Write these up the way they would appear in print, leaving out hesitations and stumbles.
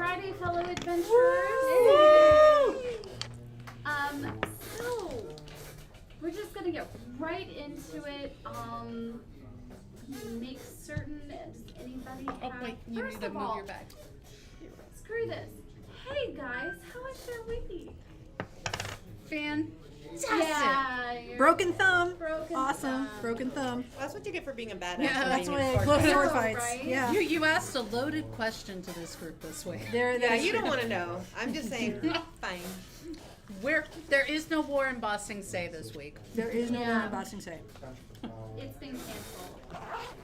Friday, fellow adventurers. So we're just gonna get right into it. Make certain. Does anybody have? Oh wait, you First need to of move all, your bag. screw this. Hey guys, how was your week? Fantastic. Yeah, you're Broken thumb. broken Awesome. thumb. Broken thumb. That's what you get for being a badass. Yeah, and That's being what a I sword sword know, fights. right? Yeah. You asked a loaded question to this group this week. Yeah, you don't want to know. I'm just saying, fine. There is no war in Bossing Say this week. There is no Yeah. more in Bossing Say. It's been canceled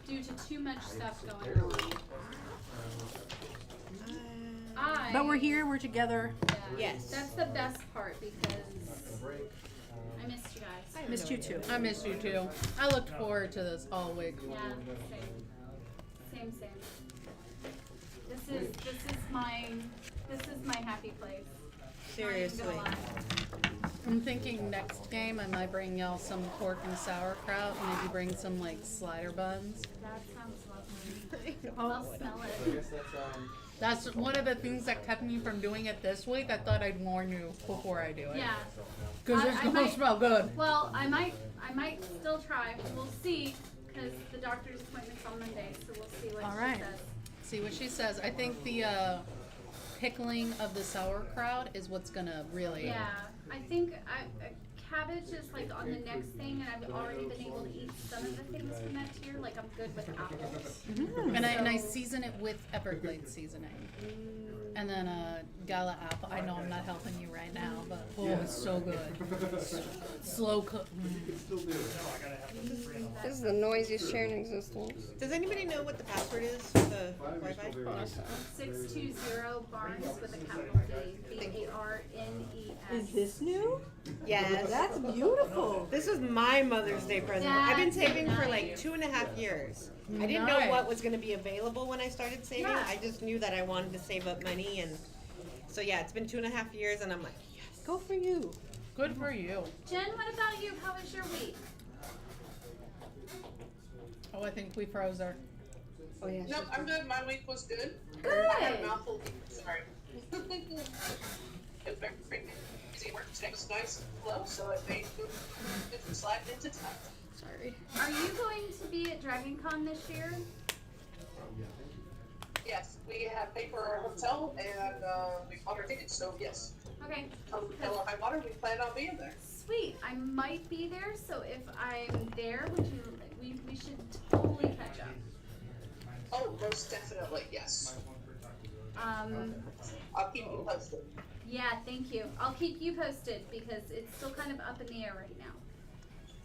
due to too much stuff going on. But we're here. We're together. Yeah, Yes. That's the best part because I missed you guys. Missed you too. I missed you too. I looked forward to this all week. Yeah, same. This is my happy place. Seriously. Not even gonna lie. I'm thinking next game I might bring y'all some pork and sauerkraut and maybe bring some like slider buns. That sounds lovely. Oh, I'll smell it. That's one of the things that kept me from doing it this week. I thought I'd warn you before I do it. Yeah. Because I it's going might- to smell good. Well, I might still try. We'll see because the doctor's appointment's on Monday, so we'll see what All she right. says. See what she says. I think the pickling of the sauerkraut is what's going to really... Yeah, I think cabbage is like on the next thing, and I've already been able to eat some of the things from that tier. Like I'm good with apples. And I season it with Everglades seasoning. And then gala apple. I know I'm not helping you right now, but it's so good. Slow cook. This is the noisiest chair in existence. Does anybody know what the password is for the Wi-Fi? 620 Barnes with a capital B, BARNES. Is this new? Yes. That's beautiful. This was my Mother's Day present. I've been That's saving for nice. like 2.5 years. I didn't know Nice. what was going to be available when I started saving. Yeah. I just knew that I wanted to save up money, and so yeah, it's been 2.5 years, and I'm like, yes. Go for you. Good for you. Jen, what about you? How was your week? Oh, I think we froze her. Oh yeah. Nope, I'm good. My week was good. Good. I had a mouthful. Sorry. It's very busy work today was nice and slow, so I made it slide into time. Sorry. Are you going to be at Dragon Con this year? Yes, we have paid for our hotel and we bought our tickets, so yes. Okay. Come hell or high water, we plan on being there. Sweet. I might be there, so if I'm there, we should totally catch up. Oh, most definitely, yes. I'll keep you posted. Yeah, thank you. I'll keep you posted because it's still kind of up in the air right now.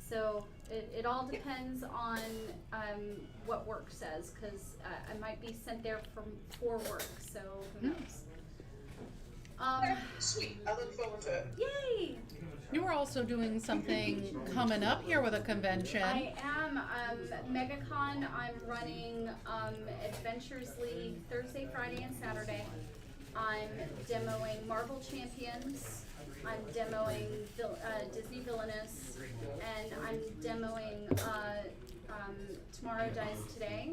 So it all depends on what work says because I might be sent there for work. So who knows? Sweet. I look forward to it. Yay! You were also doing something coming up here with a convention. I am MegaCon. I'm running Adventures League Thursday, Friday, and Saturday. I'm demoing Marvel Champions. I'm demoing Disney Villainous, and I'm demoing Tomorrow Dies Today,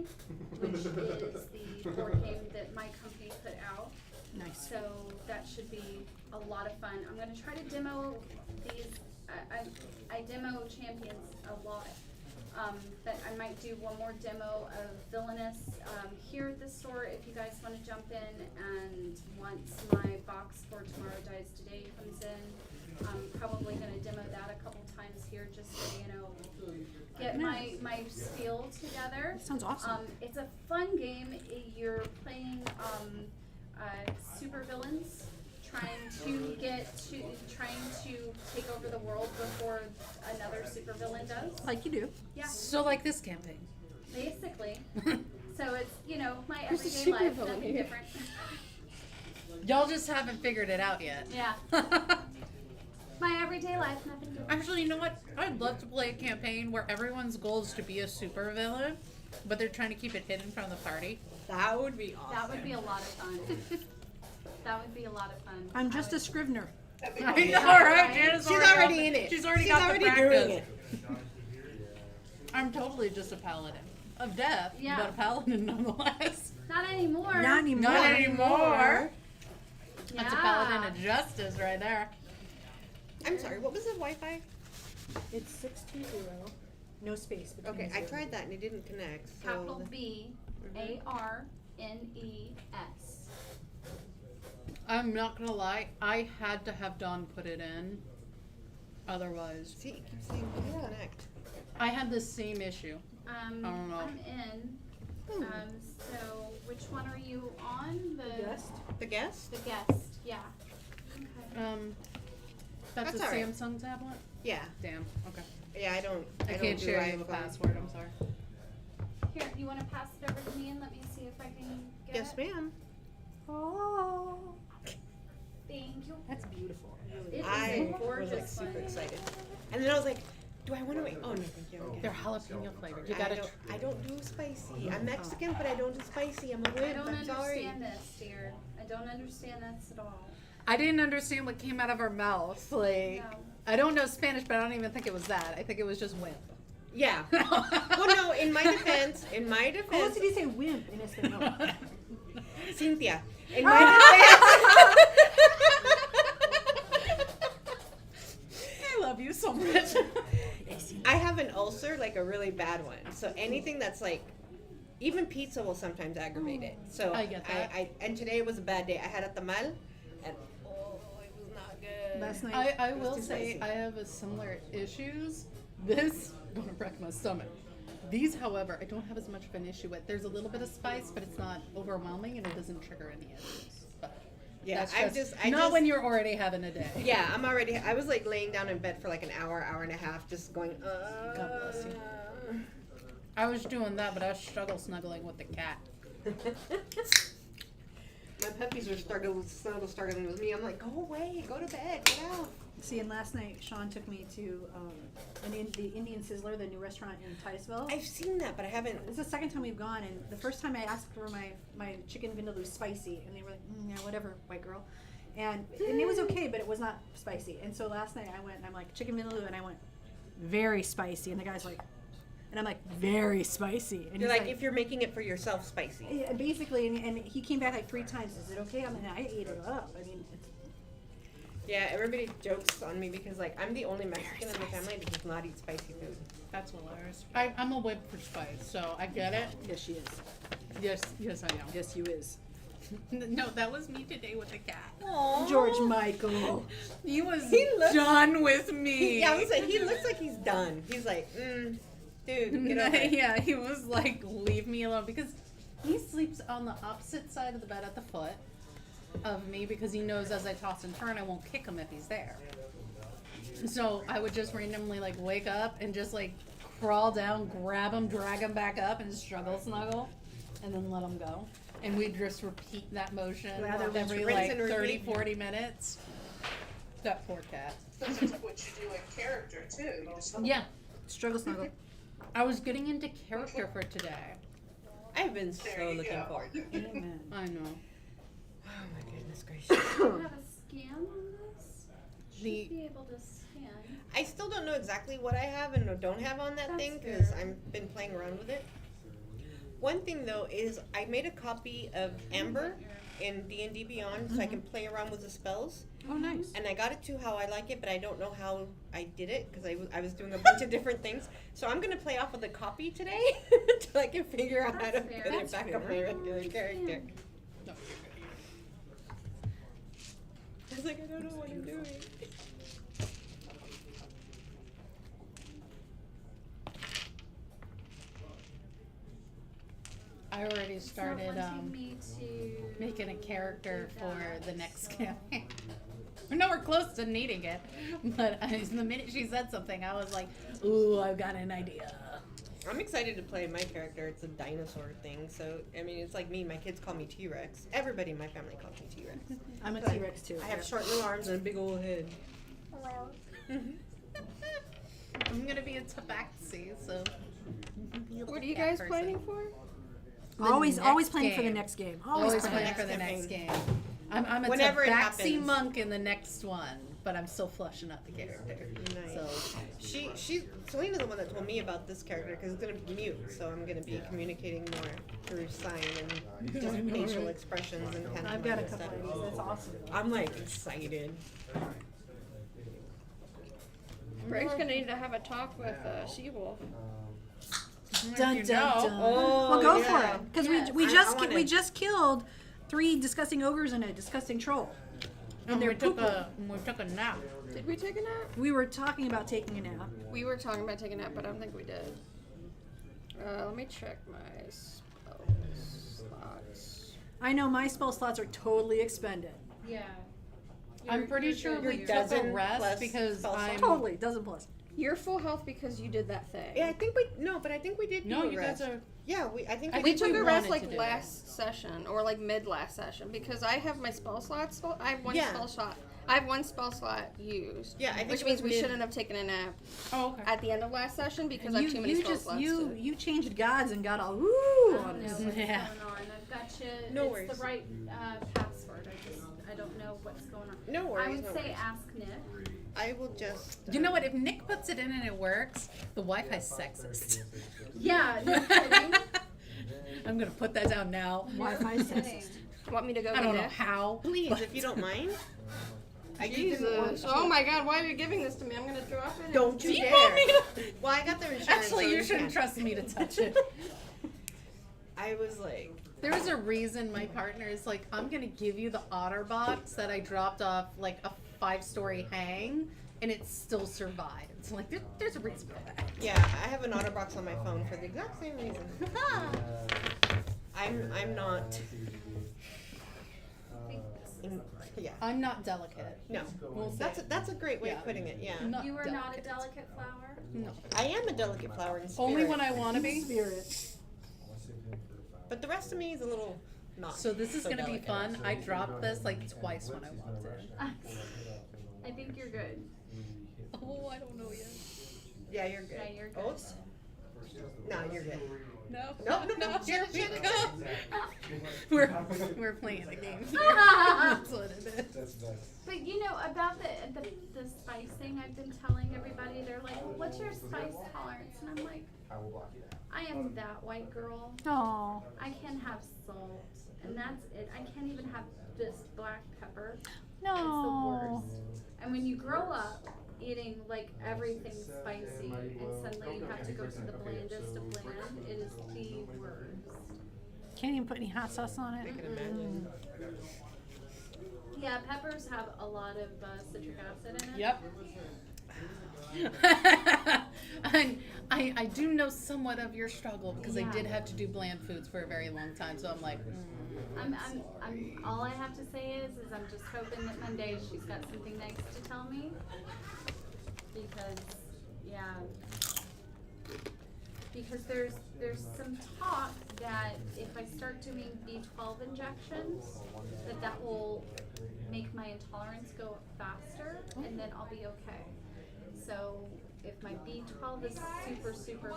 which is the board game that my company put out. Nice. So that should be a lot of fun. I'm going to try to demo these. I demo Champions a lot. But I might do one more demo of Villainous here at the store if you guys want to jump in. And once my box for Tomorrow Dies Today comes in, I'm probably going to demo that a couple times here just so, get my spiel together. Sounds awesome. It's a fun game. You're playing super villains trying to take over the world before another supervillain does. Like you do. Yeah, So like this campaign. basically. So it's my Who's the everyday life, supervillain nothing here? different. Y'all just haven't figured it out yet. Yeah, my everyday life, nothing different. Actually, you know what? I'd love to play a campaign where everyone's goal is to be a supervillain, but they're trying to keep it hidden from the party. That would be awesome. That would be a lot of fun. That would be a lot of fun. I'm just a Scrivener. That'd be I great. know, right? Janice She's already in it. She's already She's got already the practice. doing it. I'm totally just a paladin of death, Yeah. but a paladin nonetheless. Not anymore. Not anymore. Not anymore. That's a paladin of justice right there. I'm sorry, what was the Wi-Fi? It's 620. No space between. Okay, I zero. tried that and it didn't connect. So Capital B ARNES. I'm not gonna lie, I had to have Dawn put it in. Otherwise, see, it keeps saying it didn't connect. I had the same issue. I don't know. I'm in. So which one are you on? The Guest? The guest? The guest. Yeah. Okay. That's That's a all right. Samsung tablet? Yeah. Damn, okay. Yeah, I don't can't do share you a iPhone. password, I'm sorry. Here, you want to pass it over to me and let me see if I can get Yes, it? ma'am. Oh. Thank you. That's beautiful. It is I a was gorgeous like super one. excited. And then I was like, do I want to wait? Oh, no, thank you. I'm okay. They're jalapeno flavored. You I gotta don't, I don't do spicy. I'm Mexican, but I don't do spicy. I'm a I wimp. don't I'm sorry. understand this, dear. I don't understand this at all. I didn't understand what came out of her mouth. Like, No. I don't know Spanish, but I don't even think it was that. I think it was just wimp. Yeah. Well, no, in my defense, How else did he say wimp in Espanol? Cynthia, in my I love you so much. I have an ulcer, like a really bad one. So anything that's like, even pizza will sometimes aggravate it. So I get that. and today was a bad day. I had a tamal, and oh, it was not good. Last night. I It was will too say spicy. I have a similar issues. This gonna wreck my stomach. These, however, I don't have as much of an issue with. There's a little bit of spice, but it's not overwhelming and it doesn't trigger any issues. But Yeah, that's I not just- when you're already having a day. Yeah, I was like laying down in bed for like an hour and a half, just going. God bless you. I was doing that, but I struggle snuggling with the cat. My puppies were struggling with me. I'm like, go away, go to bed, get out. See, and last night Sean took me to the Indian Sizzler, the new restaurant in Titusville. I've seen that, but I haven't. It's the second time we've gone, and the first time I asked for my chicken vindaloo spicy, and they were like, yeah, whatever, white girl. And it was okay, but it was not spicy. And so last night I went, and I'm like, chicken vindaloo, and I went, very spicy. And the guy's like, and I'm like, very spicy. And You're he's like, if you're making it for yourself, spicy. yeah, basically, and he came back like 3 times. Is it okay? I mean, I ate it up. I mean, it's, Yeah, everybody jokes on me because like I'm the only Mexican in the family that does not eat spicy food. That's hilarious. I'm a whip for spice, so I get it. yes, she is. Yes, I am. Yes, you is. No, that was me today with the cat. George Michael. He was He looks- done with me. Yeah, I was like, he looks like he's done. He's like, dude, get over it. Yeah, he was like, leave me alone, because he sleeps on the opposite side of the bed at the foot of me because he knows as I toss and turn I won't kick him if he's there. So I would just randomly like wake up and just like crawl down, grab him, drag him back up, and struggle snuggle, and then let him go. And we'd just repeat that motion Rather than every rinse like and 30, repeat. 40 minutes. That poor cat. That's what you do in character too. You just Yeah, Struggle snuggle. I was getting into character for today. I've been There so you looking go. forward to it. Amen. I know. Oh my goodness gracious. Do you have a scan on this? Should The- be able to scan. I still don't know exactly what I have and don't have on that That's thing because fair. I've been playing around with it. One thing though is I made a copy of Amber in D&D Beyond so I can play around with the spells. Oh, nice. And I got it to how I like it, but I don't know how I did it because I was doing a bunch of different things. So I'm gonna play off of the copy today until I can figure out how to That's fair. put it That's back fair. on my regular character. No. I was like, I don't know what I'm doing. I already It's not started wanting me to making a character do for that, the next so- campaign. No, we're close to needing it, but the minute she said something, I was like, "Ooh, I've got an idea." I'm excited to play my character. It's a dinosaur thing, so I mean, it's like me. My kids call me T-Rex. Everybody in my family calls me T-Rex. I'm a But T-Rex too. I have short little arms and a big old head. I'm gonna be a tabaxi, so. What are you guys planning for? Always next planning for the game. next game. Always Always planning planning. for the next campaign. game. I'm a Whenever it tabaxi happens. monk in the next one, but I'm still fleshing out the character. Nice. So Selena's the one that told me about this character because it's gonna be mute, so I'm gonna be communicating more through sign and just facial expressions and pantomime I've got a and couple stuff. of these. That's awesome. I'm like excited. Greg's gonna need to have a talk with Seawolf. Dun, you dun, know. dun. Oh, well, go yeah. for it, because Yes. we I just wanna- we just killed 3 disgusting ogres and a disgusting troll, and they're we took poo-poo. a nap. Did we take a nap? We were talking about taking a nap. We were talking about taking a nap, but I don't think we did. Let me check my spell slots. I know my spell slots are totally expended. Yeah. I'm pretty sure Your we took a dozen rest plus because spell slot. I'm Totally, dozen plus. You're full health because you did that thing. Yeah, I think we did. no, do a you rest. guys are. Yeah, I think I We think took we a rest wanted like to do last session or like mid last session because I have my spell slots. I have one Yeah. spell slot. I have one spell slot used. Yeah, I think which it means was we mid- shouldn't have taken a nap Oh, okay. at the end of last session because And I have too many spell slots. you changed gods and got all I woo don't on know us. what's Yeah. going on. I've got you. No it's worries. the right password. I don't know what's going on. No I worries. would no say worries. ask Nick. I will just. You know what? If Nick puts it in and it works, the Wi-Fi's sexist. Yeah, no kidding. I'm gonna put that down now. Wi-Fi No kidding. sexist. Want me to go? I get don't know Nick? how. Please, but- if you don't mind. I didn't want Jesus. to- Oh my God! Why are you giving this to me? I'm gonna drop it. Don't you Do you dare. want me to? Well, I got their insurance. Actually, so you shouldn't can't. trust me to touch it. I was like, There's a reason my partner is like, I'm gonna give you the OtterBox that I dropped off like a 5-story hang, and it still survived. So like, there's a reason for that. yeah, I have an OtterBox on my phone for the exact same reason. I'm not. Yeah. I'm not delicate. No. We'll say. That's a great way Yeah. of putting it. Yeah. Not You are not a delicate. delicate flower. No. I am a delicate flower in spirit. Only when I want to be. Spirit. But the rest of me is a little not. So this is so gonna be delicate. fun. I dropped this like twice when I walked in. I think you're good. Oh, I don't know yet. Yeah, you're good. Yeah, you're good. Oats? No, you're good. No. No, Here we go. We're playing a game. Here. That's what it is. But you know about the spice thing I've been telling everybody. They're like, well, "What's your spice tolerance?" And I'm like, "I am that white girl. Oh. I can have salt, and that's it. I can't even have just black pepper. No. It's the worst." And when you grow up eating like everything spicy, and suddenly you have to go to the blandest of bland, it is the worst. Can't even put any hot sauce on I it. can imagine. Yeah, peppers have a lot of citric acid in it. Yep. And I do know somewhat of your struggle because I Yeah. did have to do bland foods for a very long time. So I'm like, I'm all I have to say is I'm just hoping that Monday she's got something nice to tell me. Because, yeah. Because there's some talk that if I start doing B12 injections, that will make my intolerance go up faster, and then I'll be okay. So if my B12 is super low.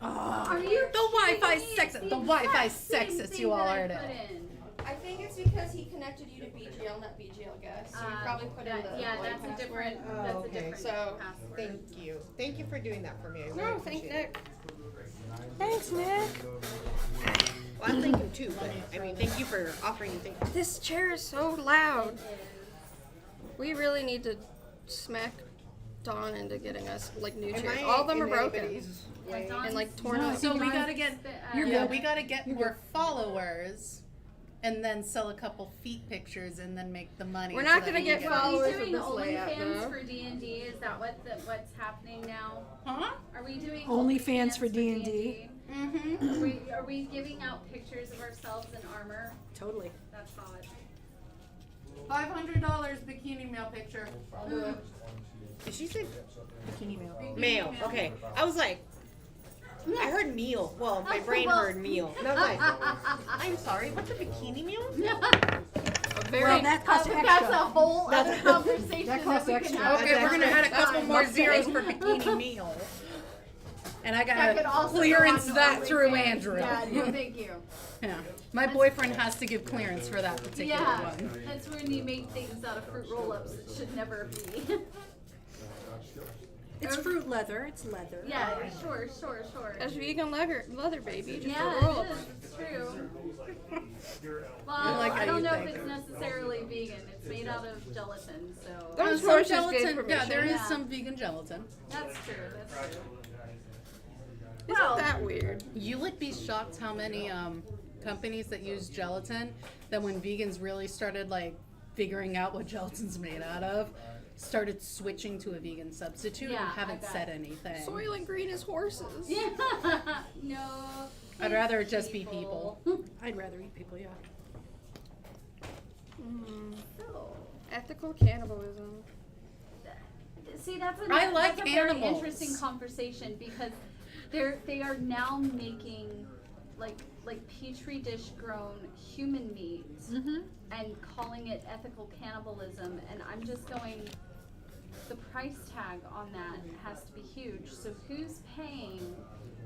Oh. Are you The Wi-Fi kidding me? sexist. It's The Wi-Fi exact same sexist thing you all that I are put to. in. I think it's because he connected you to BGL, not BGL guest. So you probably put in the yeah, right that's a password. different. Oh, That's okay. a different So, password. Thank you. Thank you for doing that for me. I really No, thank appreciate Nick. Thanks, Nick. Well, I'm thank him too, but I mean, thank you for offering to think. This chair is so loud. It is. We really need to smack Dawn into getting us like new Am chairs. I All of them are in broken anybody's way? Dawn's- and like torn No, up. So we Dawn's- gotta get You're yeah, good. we gotta get more followers, and then sell a couple feet pictures, and then make the money. We're so not that gonna we get can- followers Are with we doing this layout, OnlyFans though. for D&D? Is that what's happening now? Huh? Are we doing OnlyFans for D&D? D&D? Mm-hmm. Are we giving out pictures of ourselves in armor? Totally. That's hot. $500 bikini meal picture. I'll do it. Did she say Bikini mail. mail? Okay. I was like, I heard meal. Well, my brain Well- heard meal. And I was like, I'm sorry, what's a bikini meal? A very Well, that costs That's a extra. whole other conversation That costs we extra. can have. Okay, we're gonna add a couple more Okay. zeros for bikini meal. and I That could gotta also clearance go on that through OnlyFans. Andrew. Yeah, no, thank you. Yeah. My boyfriend has to give clearance for that particular Yeah, one. that's when you make things out of fruit roll-ups that should never be. It's fruit leather. It's leather. Yeah, sure. That's vegan leather, baby. Just a Yeah, roll it up. is. It's true. Well, I like I how don't you know think. if it's necessarily vegan. It's made out of gelatin, so Those Some horses gave gelatin, yeah, permission. there is Yeah. some vegan gelatin. that's true. That's true. Isn't Well- that weird? You would be shocked how many companies that use gelatin that when vegans really started like figuring out what gelatin's made out of, started switching to a vegan substitute Yeah, and I haven't bet. said anything. Soylent Green is horses. Yeah. No. I'd rather it just be people. I'd rather eat people. Yeah. So, Ethical cannibalism. see, that's a, I like that's a animals. very interesting conversation because they are now making like petri dish grown human meat and calling it ethical cannibalism, and I'm just going, the price tag on that has to be huge. So who's paying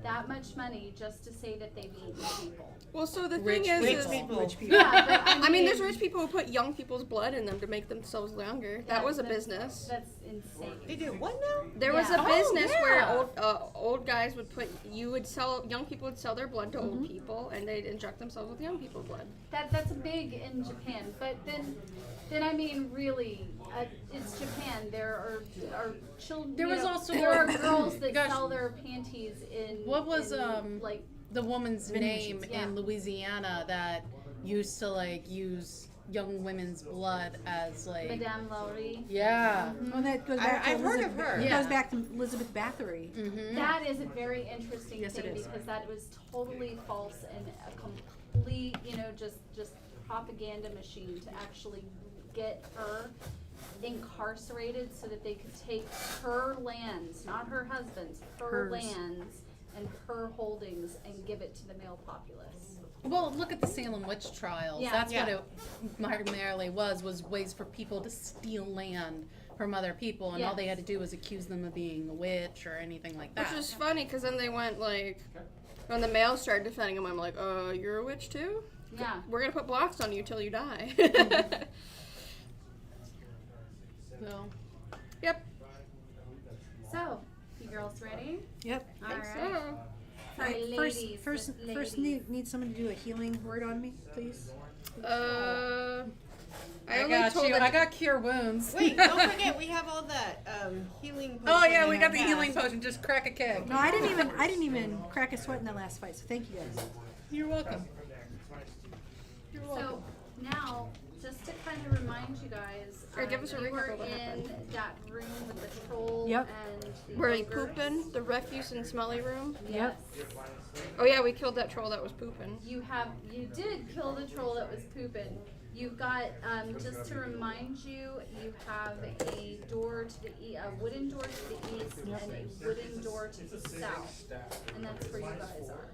that much money just to say that they've eaten people? Well, so the Rich thing is, people. is Rich people. Yeah, but I mean, there's rich people who put young people's blood in them to make themselves younger. That was a that's- business. That's insane. They do what now? There was Yeah. a business where yeah. old guys would young people would sell their blood to old people, and they'd inject themselves with young people's blood. That's big in Japan, but then I mean, really, it's Japan. There are children. There was also- there are girls that Gosh. sell their panties in. What was, in, like The woman's name yeah. in Louisiana that used to like use young women's blood as like Madame Lowry? yeah. Oh, that goes back to I've heard Elizabeth. of her. It Yeah. goes back to Elizabeth Bathory. Mm-hmm. That is a very interesting Yes, it thing is. because that was totally false and a complete, just propaganda machine to actually get her incarcerated so that they could take her lands, not her husband's, her Hers. lands and her holdings and give it to the male populace. Well, look at the Salem witch trials. Yeah. That's what Yeah. it primarily was ways for people to steal land from other people, and all they Yes. had to do was accuse them of being a witch or anything like that. Which is funny, because then they went like, when the males started defending them, I'm like, you're a witch too? Yeah. We're gonna put blocks on you till you die. So, Yep. So, you girls ready? Yep. All Think right. so. All right, First, ladies, first ladies. need someone to do a healing word on me, please. I only told I got cure wounds. Wait, don't forget we have all that healing. Oh potion yeah, in we our got the past. healing potion. Just crack a keg. No, I didn't even crack a sweat in the last fight. So thank you guys. You're welcome. You're welcome. So now, just to kind of remind you guys, Or give us a you recap were of what in happened. that room with the troll Yep. and the Were they ogres. pooping? The refuse and smelly room? Yes. Oh yeah, we killed that troll that was pooping. You did kill the troll that was pooping. You've got, just to remind you, you have a door to the a wooden door to the east and a wooden door to the south, and that's where you guys are.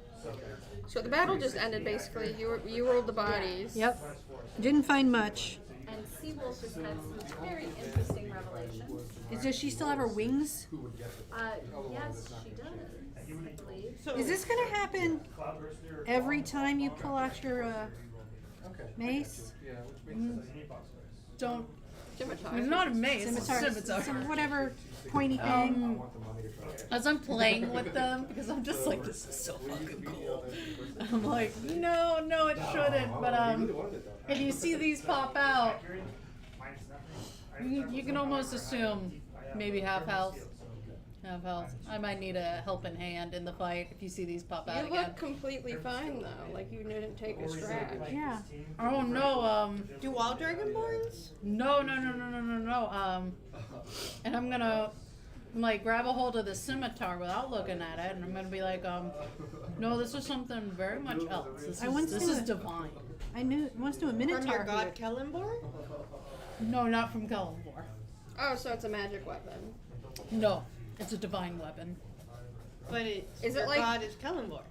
So the battle just ended basically. You rolled the bodies. Yep. Didn't find much. And Seawolf has had some very interesting revelations. Does she still have her wings? Yes, she does, I believe. So, Is this gonna happen every time you pull out your mace? Don't. Scimitar. It's not a mace. It's a Scimitar? scimitar. Some whatever pointy thing. As I'm playing with them, because I'm just like, this is so fucking cool. I'm like, no, it shouldn't. But if you see these pop out, you can almost assume maybe half health. Half health. I might need a helping hand in the fight if you see these pop out You again. look completely fine though. Like you didn't take a scratch. Yeah. Oh no, do all dragonborns? no. And I'm gonna like grab a hold of the scimitar without looking at it, and I'm gonna be like, no, this is something very much else. I once This knew is it. divine. I knew once knew a From minotaur. your who god would- Kellenborn? No, not from Kellenborn. Oh, so it's a magic weapon. No, it's a divine weapon. But it's Is it your like- god is Kellenborn.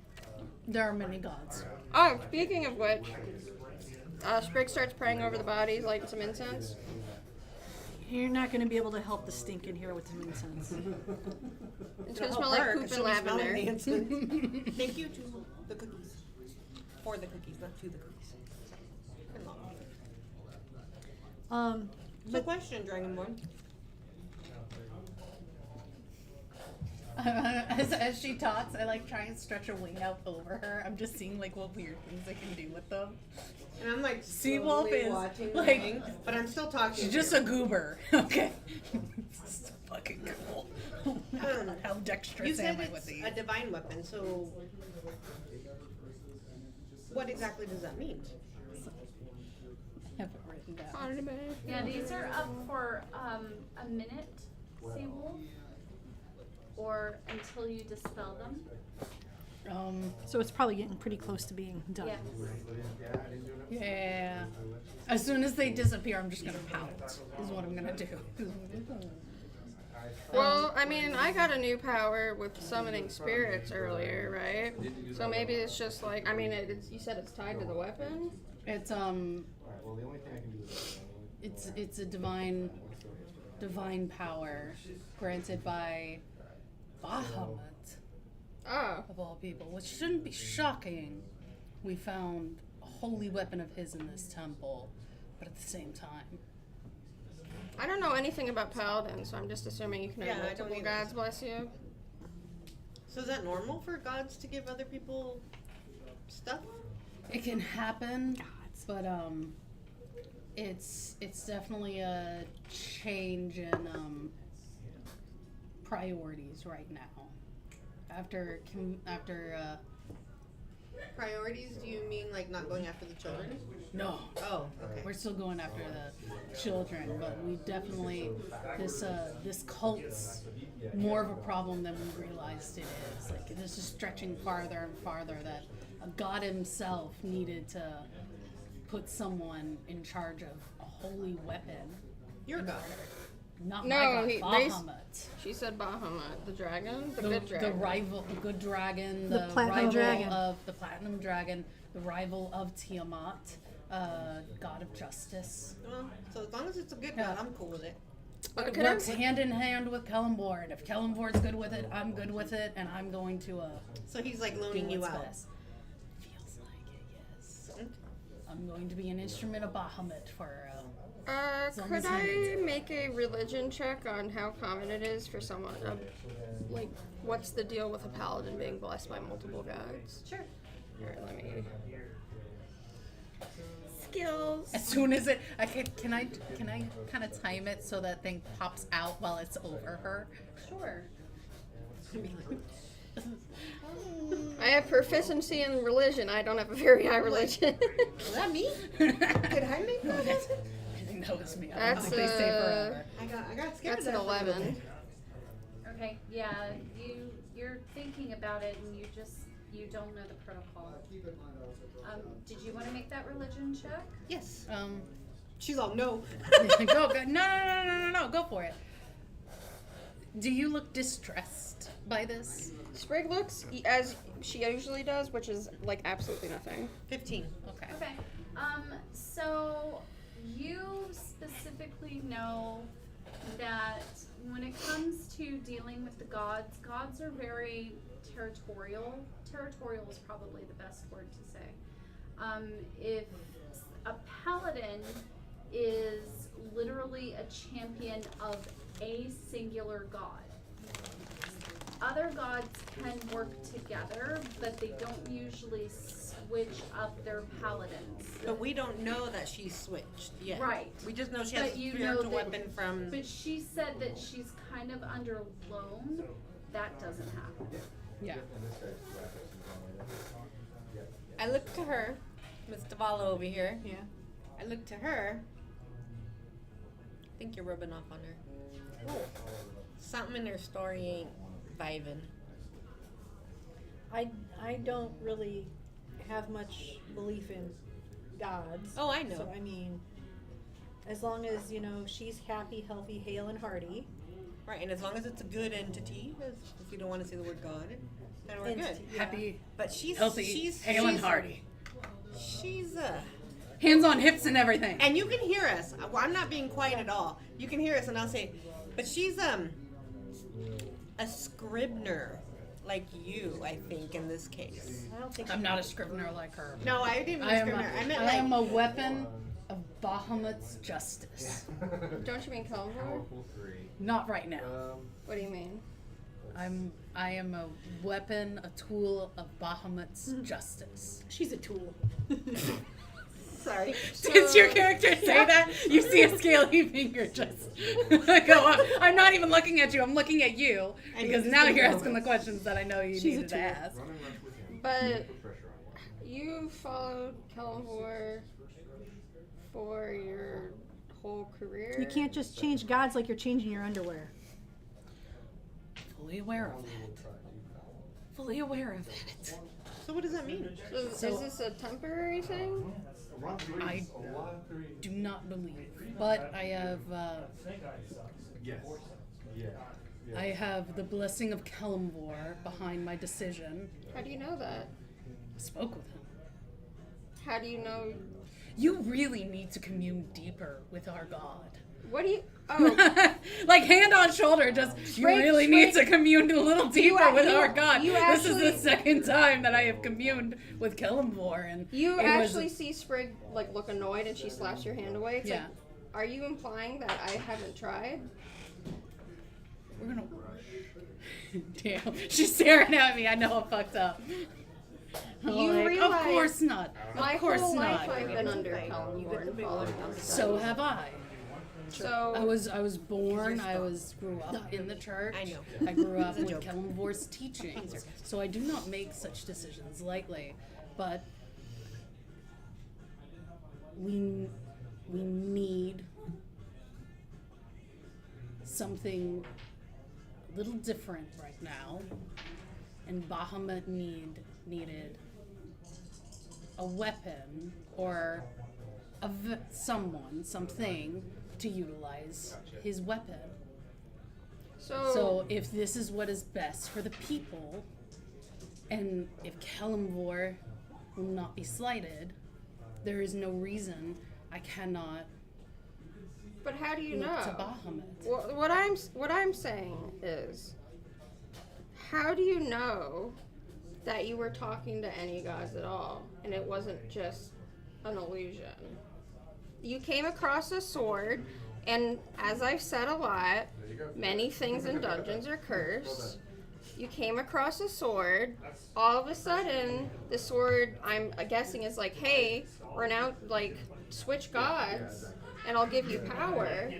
There are many gods. Oh, speaking of which, Sprig starts praying over the bodies, lighting some incense. You're not going to be able to help the stink in here with some incense. It's It'll gonna smell help like her, poop 'cause and she'll be smelling lavender. the incense. Thank you to the cookies. For the cookies, not to the cookies. And long. So question, Dragonborn. As she talks, I like try and stretch a wing out over her. I'm just seeing like what weird things I can do with them. And I'm like Seawolf slowly is, watching the like- thing, but I'm still talking. She's to just her. a goober. Okay. This is fucking cool. How You dexterous said am I with it's these? a divine weapon, so what exactly does that mean? I have it written down. Anime. Yeah, these are up for a minute, Seawolf, or until you dispel them. So it's probably getting pretty close to being done. Yes. Yeah. As soon as they disappear, I'm just gonna pout. Is what I'm gonna do. Well, I mean, I got a new power with summoning spirits earlier, right? So maybe it's just like, I mean, you said it's tied to the weapon? It's it's a divine power granted by Bahamut Oh. of all people, which shouldn't be shocking. We found a holy weapon of his in this temple, but at the same time, I don't know anything about paladins, so I'm just assuming you can have Yeah, I don't multiple either. gods bless you. So is that normal for gods to give other people stuff? it can happen. But it's definitely a change in priorities right now. After Priorities? Do you mean like not going after the children? no, Oh, okay. we're still going after the children, but we definitely this cult's more of a problem than we realized it is. Like this is stretching farther and farther. That a god himself needed to put someone in charge of a holy weapon. Your god. Not No, my god, they- Bahamut. She said Bahamut, the dragon, the The, good dragon. the rival, the good dragon, The the, platinum rival dragon. of the platinum dragon, the rival of Tiamat, god of justice. Well, so as long as it's a good Yeah. god, I'm cool with it. It Can I- works hand in hand with Kellenborn. If Kellenborn's good with it, I'm good with it, and I'm going to So he's like do loaning you what's out. best. Feels like it, yes. I'm going to be an instrument of Bahamut for. As long Could as he I needs it. make a religion check on how common it is for someone, like, what's the deal with a paladin being blessed by multiple gods? Sure. Here, let me. Skills. As soon as can I kind of time it so that thing pops out while it's over her? Sure. I have proficiency in religion. I don't have a very high religion. Was that me? Did I make that? I think that was me. I don't That's think they stay forever. I got scared. That's of an that for a 11. minute. Okay. Yeah. You're thinking about it, and you don't know the protocol. Did you want to make that religion check? Yes. She's all no. Go. No, go for it. Do you look distressed by this? Sprig looks as she usually does, which is like absolutely nothing. 15. Okay. Okay. So you specifically know that when it comes to dealing with the gods, gods are very territorial. Territorial is probably the best word to say. If a paladin is literally a champion of a singular god, other gods can work together, but they don't usually switch up their paladins. But we don't know that she's switched yet. Right. We just know she has But a you know spiritual that- weapon from. But she said that she's kind of under loan. That doesn't happen. Yeah. I look to her, Miss Davala over here. Yeah. I look to her. I think you're rubbing off on her. Something in her story ain't vibing. I don't really have much belief in gods. Oh, I know. So I mean, as long as she's happy, healthy, hale, and hearty. Right, and as long as it's a good entity, if you don't want to say the word God, then we're good. Entity, yeah. Happy, But she's healthy, she's hale and hearty. She's Hands on hips and everything. And you can hear us. Well, I'm not being quiet at all. You can hear us, and I'll say, but she's a Scribner, like you, I think, in this case. I don't think I'm not a Scrivener like her. No, I didn't mean I am Scribner. I meant I am like. a weapon of Bahamut's justice. Don't you mean Kelmore? Not right now. What do you mean? I am a weapon, a tool of Bahamut's justice. she's a tool. Sorry. Did your character say that? You see a scaly finger just go up. I'm not even looking at you. I'm looking at you because now you're asking the questions that I know you She's a needed to tool. ask. But you followed Kelmore for your whole career. You can't just change gods like you're changing your underwear. Fully aware of that. Fully aware of that. So what does that mean? So, is this a temporary thing? I do not believe, but I have the blessing of Kelmvor behind my decision. How do you know that? I spoke with him. How do you know? You really need to commune deeper with our God. What do you? Oh, Like hand on shoulder, just you Straight- really need to commune a little deeper with our God. you This is actually- the second time that I have communed with Kelmvor, and you it was- actually see Sprig like look annoyed, and she slaps your hand away. It's Yeah. like, are you implying that I haven't tried? We're gonna. Damn, she's staring at me. I know I fucked up. I'm You like, realize of course not. My Of course whole not. life I've been under Kelmore and followed him. So have I. So I was born. Grew up in the church. I know. I grew up with Kelmvor's teachings, so I do not make such decisions lightly. But we need something a little different right now, and Bahamut needed a weapon or something to utilize his weapon. So if this is what is best for the people, and if Kelmvor will not be slighted, there is no reason I cannot but how do you look to know? Bahamut. What I'm saying is, how do you know that you were talking to any gods at all, and it wasn't just an illusion? You came across a sword, and as I've said a lot, many things in dungeons are cursed. You came across a sword. All of a sudden, the sword, I'm guessing, is like, hey, we're now like switch gods, and I'll give you power.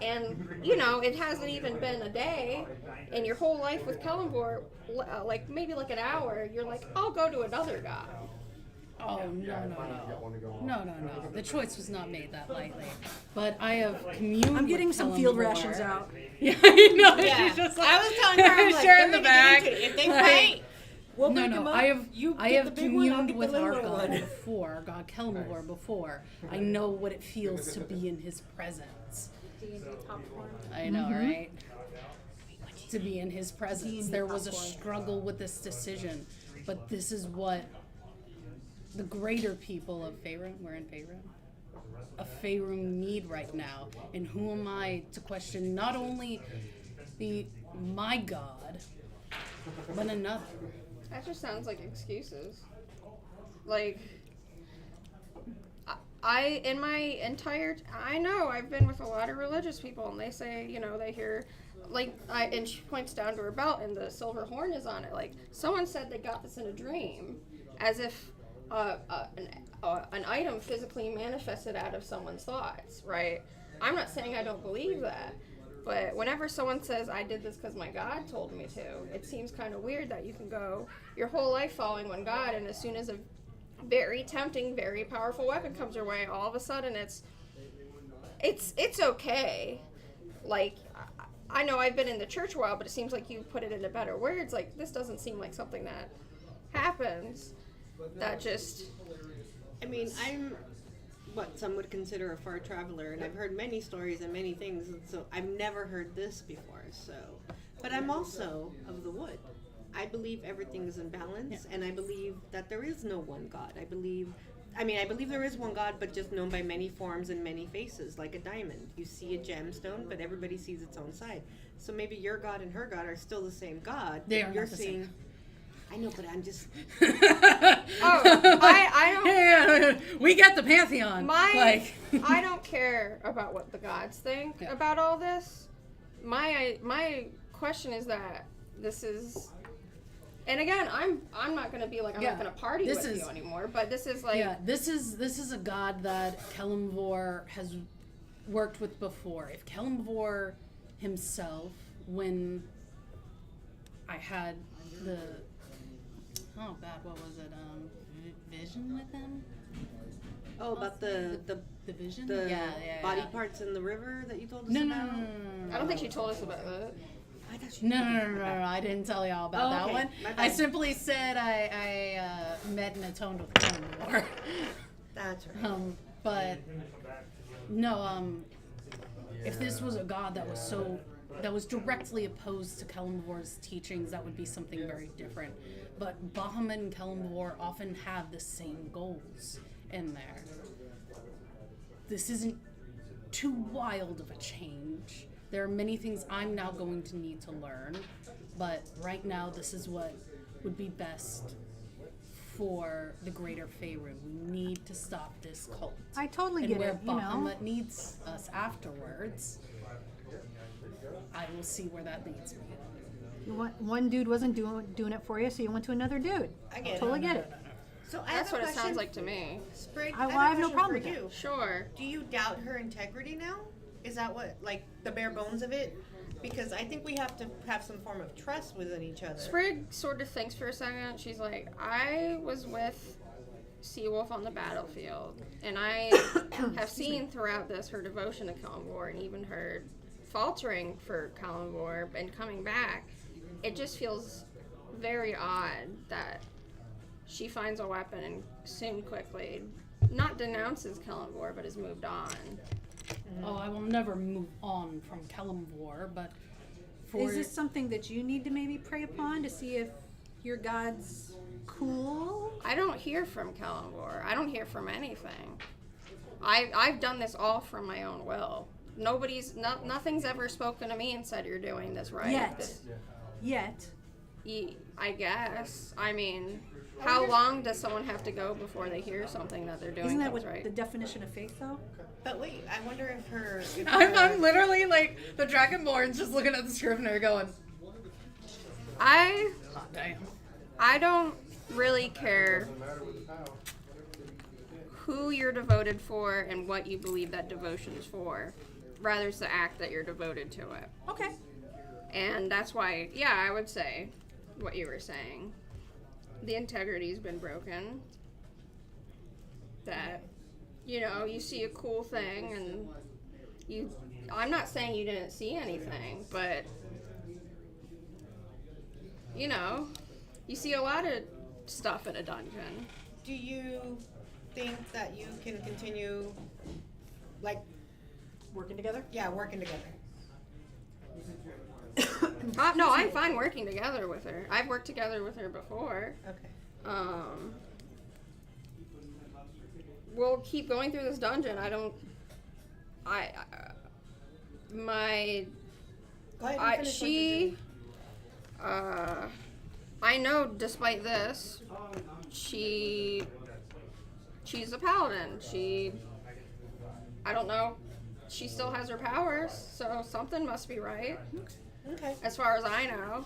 And you know, it hasn't even been a day, and your whole life with Kellenborg, like maybe like an hour, you're like, I'll go to another god. Oh, no. The choice was not made that lightly. But I have communed I'm getting with some field Kellenvor. rations out. Yeah, I know. Yeah. She's just like, I was telling her, I'm like, sharing they're the gonna get bag. into it. If they Like, fight, we'll no, break them no. up. I get have the big one, I'll communed get with the our little God one. before, our God Kellenvor before. I know what it feels to be in his presence. D&D popcorn. I know, right? To be in his presence. There was a struggle with this decision, but this is what the greater people of Faerun, we're in Faerun, of Faerun need right now. And who am I to question not only my God, but another? That just sounds like excuses. Like, I in my entire, I know I've been with a lot of religious people, and they say, you know, they hear, like, and she points down to her belt, and the silver horn is on it. Like, someone said they got this in a dream, as if an item physically manifested out of someone's thoughts, right? I'm not saying I don't believe that, but whenever someone says, I did this because my God told me to, it seems kind of weird that you can go your whole life following one God, and as soon as a very tempting, very powerful weapon comes your way, all of a sudden it's okay. Like, I know I've been in the church a while, but it seems like you put it into better words. Like, this doesn't seem like something that happens. That just... I mean, I'm what some would consider a far traveler, and I've heard many stories and many things, and so I've never heard this before. So, but I'm also of the wood. I believe everything is in balance, and I believe that there is no one God. I believe I mean, I believe there is one God, but just known by many forms and many faces, like a diamond. You see a gemstone, but everybody sees its own side. So maybe your God and her God are still the same God. They but are you're not the seeing. same. I know, but I'm just. I don't. Yeah, we get the pantheon. My, like, I don't care about what the gods think Yeah. about all this. My question is that this is, and again, I'm not gonna be like I'm Yeah, not gonna party this with is- you anymore. But this is like, yeah, this is a god that Kelemvor has worked with before. If Kelemvor himself, when I had the oh god, what was it? Vision with him. Oh, about the vision. the yeah. body parts in the river that you told us No, about. I don't think she told us about that. I thought you No, I didn't tell y'all about Oh, that okay. one. My I bad. simply said I met and atoned with Kelemvor. That's right. But no, if this was a god that was directly opposed to Kelemvor's teachings, that would be something very different. But Bahamut and Kelemvor often have the same goals in there. This isn't too wild of a change. There are many things I'm now going to need to learn, but right now this is what would be best for the greater Faerun. We need to stop this cult. I totally And get where it, you know. Bahamut needs us afterwards, I will see where that leads me. One dude wasn't doing it for you, so you went to another dude. I get it. Totally get it. So I That's have a what it question. sounds like to me. Sprig, I I have no a question problem for with you. Sure. Do you doubt her integrity now? Is that what, like, the bare bones of it? Because I think we have to have some form of trust within each other. Sprig sort of thinks for a second. She's like, I was with Seawolf on the battlefield, and I have seen throughout this her devotion to Kelemvor and even her faltering for Kelemvor and coming back. It just feels very odd that she finds a weapon and soon quickly not denounces Kelemvor, but has moved on. Oh, I will never move on from Kelemvor, but for Is this something that you need to maybe pray upon to see if your God's cool? I don't hear from Kelemvor. I don't hear from anything. I've done this all from my own will. Nothing's ever spoken to me and said you're doing this right. Yet. I guess. I mean, how long does someone have to go before they hear something that they're doing Isn't that things what right? the definition of faith, though? But wait, I wonder if her. I'm literally like the Dragonborn's just looking at the Scrivener going, I oh, damn. I don't really care who you're devoted for and what you believe that devotion is for. Rather, it's the act that you're devoted to it. Okay. And that's why, yeah, I would say what you were saying. The integrity's been broken. That, you see a cool thing and I'm not saying you didn't see anything, but, you see a lot of stuff in a dungeon. Do you think that you can continue, like, Working together? yeah, working together? No, I'm fine working together with her. I've worked together with her before. Okay. We'll keep going through this dungeon. My Go ahead and finish what you're doing. I know despite this, she's a paladin. I don't know, she still has her powers, so something must be right, Okay. as far as I know.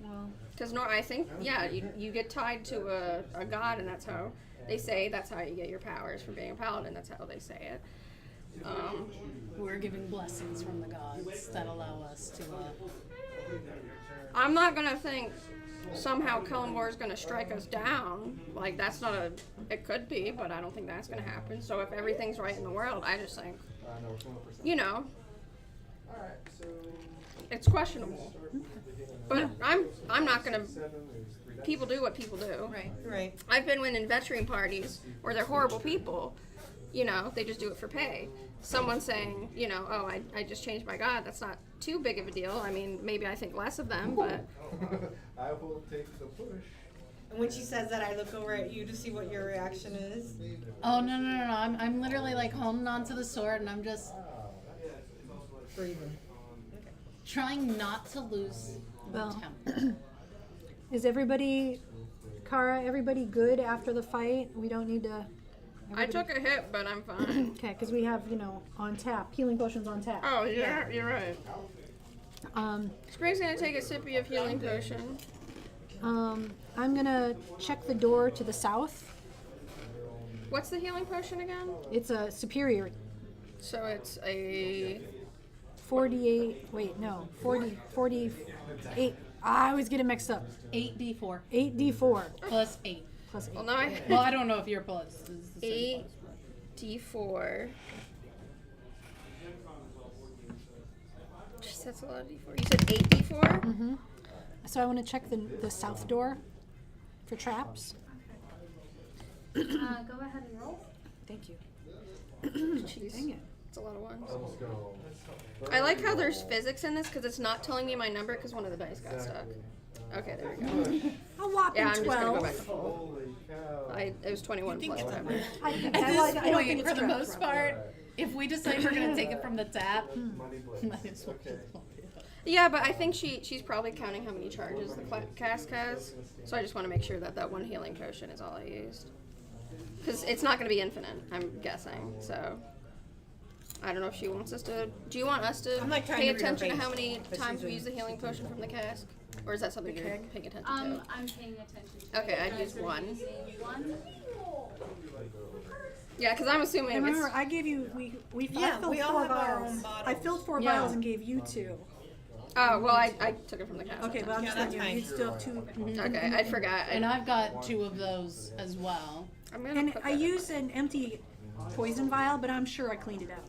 Well, Because I think, yeah, you get tied to a god, and that's how they say that's how you get your powers from being a paladin. That's how they say it. We're giving blessings from the gods that allow us to. I'm not gonna think somehow Kelemvor is gonna strike us down. Like, that's not it could be, but I don't think that's gonna happen. So if everything's right in the world, I just think, it's questionable. But I'm not gonna. People do what people do. right. Right. I've been in veteran parties where they're horrible people. They just do it for pay. Someone saying, oh, I just changed my god. That's not too big of a deal. I mean, maybe I think less of them, but I will take the push. And when she says that, I look over at you to see what your reaction is. Oh no. I'm literally like holding on to the sword and I'm just Breathing. trying not to lose Well. temper. Is everybody, Kara, everybody good after the fight? We don't need to. I took a hit, but I'm fine. Okay, because we have, on tap, healing potions on tap. Oh, yeah, you're right. Um, Spring's gonna take a sippy of healing potion. I'm gonna check the door to the south. What's the healing potion again? It's a superior. So it's a 48, wait, no, 48. I always get it mixed up. 8d4 8d4 plus 8. plus 8. well now I Well, I don't know if your plus is the same. 8d4. Jeez, that's a lot of d4. You said 8d4? Mm-hmm. So I want to check the south door for traps. Go ahead and roll. Thank you. Jeez, Dang it. it's a lot of ones. I like how there's physics in this because it's not telling me my number because one of the dice got stuck. Okay, there we go. A whopping Yeah, I'm just gonna 12. go back to full. It was 21 plus whatever. I think At I this don't think point, it's for the trapped. most part, if we decide we're gonna take it from the tap, might as well just- Yeah, but I think she's probably counting how many charges the cask has. So I just want to make sure that that one healing potion is all I used. Because it's not going to be infinite, I'm guessing. So I don't know if she wants us to. Do you want us to I'm, like, trying pay to read her attention to face, how many but times she's we in- use the healing potion from the cask? Or is that something you're paying attention to? I'm paying attention to Okay, it. I'd You use guys are one. using one. Yeah, because I'm assuming And it's. remember, I gave you I Yeah, filled we all 4 have our vials. own bottles. I filled 4 Yeah. vials and gave you 2. Oh, well, I took it from the cask. Okay, but I'm Yeah, just that's letting you. You fine. still have 2. Okay, I forgot. And I've got 2 of those as well. I'm gonna And put I that- used an empty poison vial, but I'm sure I cleaned it out.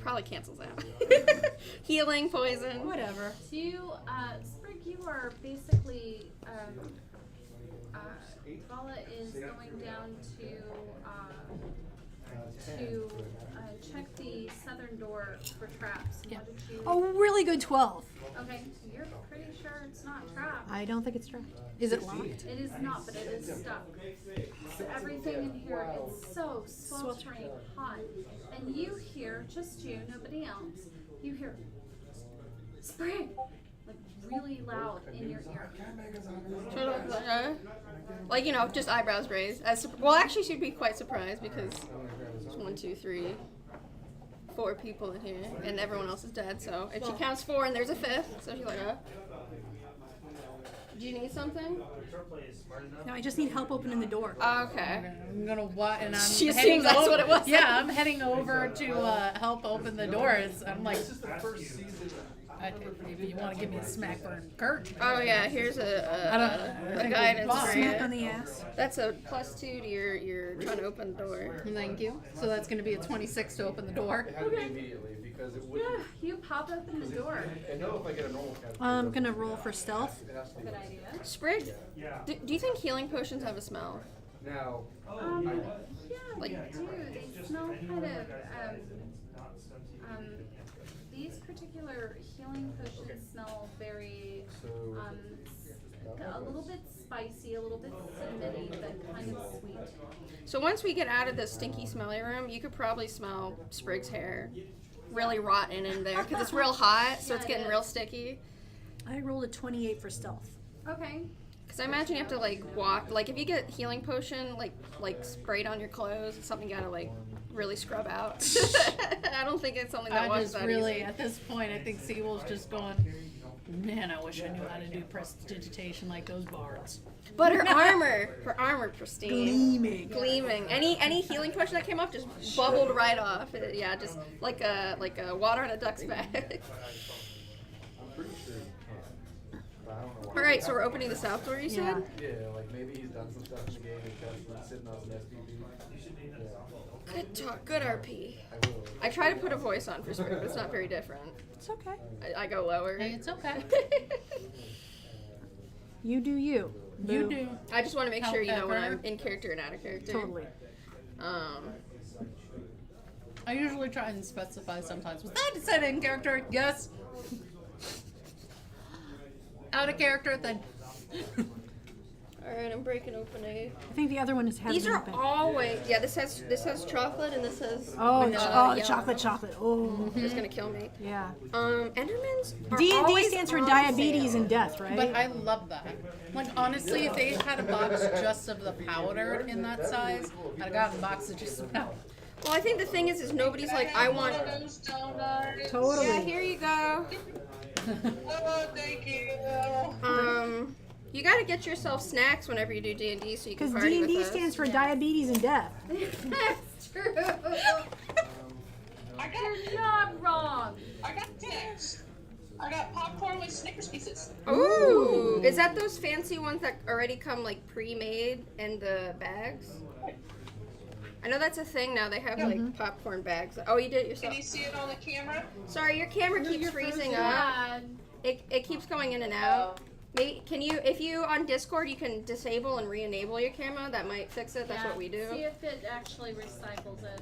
Probably cancels out. Healing, poison. Whatever. Sprig, you are basically, Vala is going down to check the southern door for traps. Yeah. What did you? Oh, really good 12. Okay, you're pretty sure it's not trapped. I don't think it's trapped. Is it locked? It is not, but it is stuck. So everything in here is so sweltering hot. And you hear, just you, nobody else, you hear, Sprig! Like really loud in your ear. Like, you know, just eyebrows raised. Well, actually, she'd be quite surprised because there's 1, 2, 3, 4 people in here, and everyone else is dead. So if she counts 4 and there's a 5th, so she's like, do you need something? No, I just need help opening the door. Okay. I'm gonna what? And I'm She heading assumes that's over, what it was. Yeah, I'm heading over to help open the doors. I'm like, if you want to give me a smack for encouragement. Oh yeah, here's I a think guidance we're for fine. Smack on you. the ass. That's a +2 to your trying to open the door. Thank you. So that's gonna be a 26 to open the door. It had to be immediately because it wouldn't. Yeah, you pop open the door. I know if I get a normal cat. I'm gonna roll for stealth. It has to be. Good idea. Sprig, do you think healing potions have a smell? Now, Yeah, Like- they do. They smell kind of, these particular healing potions smell very, so a little bit spicy, a little bit cinnamony, but kind of sweet. So once we get out of the stinky, smelly room, you could probably smell Sprig's hair really rotten in there because it's real hot, so it's Yeah, it getting is. real sticky. I rolled a 28 for stealth. Okay. Because I imagine you have to like walk, like if you get healing potion like sprayed on your clothes, it's something you gotta like really scrub out. I don't think it's something that I washes just out really, easy. at this point, I think Sewell's just going, man, I wish I knew how to do prestidigitation like those bards. But her armor pristine. Gleaming. Any healing potion that came off just bubbled right off. Yeah, just like a water in a duck's back. I'm pretty sure you can. But I don't know why. All right, so we're opening the south door. You said. Yeah, like maybe he's done some stuff in the game and kept sitting on some SPP. Yeah, Good talk. Good RP. I will. I try to put a voice on for Sprig, but it's not very different. It's okay. I go lower. Hey, it's okay. You do you. You Boo. do. I just want to make sure you know when However- I'm in character and out of character. Totally. I usually try and specify sometimes. Was that said in character? Yes. Out of character, then. All right, I'm breaking open a. I think the other one has These been are open. always this has chocolate and this has Oh, vanilla, the yellow. chocolate. Oh, It's gonna kill me. yeah. Endermans are D&D always stands for on diabetes sale. and death, right? But I love that. Like, honestly, if they had a box just of the powder in that size, I'd have gotten a box of just the powder. Well, I think the thing is nobody's like, I want. One of those donuts. Totally. Yeah, here you go. Oh, thank you. You gotta get yourself snacks whenever you do D&D, so you can Because party with D&D us. stands for diabetes and death. That's true. You're You're not wrong. I got snacks. I got popcorn with Snickers pieces. Ooh, is that those fancy ones that already come like pre-made in the bags? I know that's a thing now. They have like popcorn bags. Oh, you did it yourself. Can you see it on the camera? Sorry, your camera keeps freezing up. Yeah. It keeps going in and out. Maybe, can you, if you on Discord, you can disable and re-enable your camera. That might fix it. That's Yeah, what we do. See if it actually recycles it.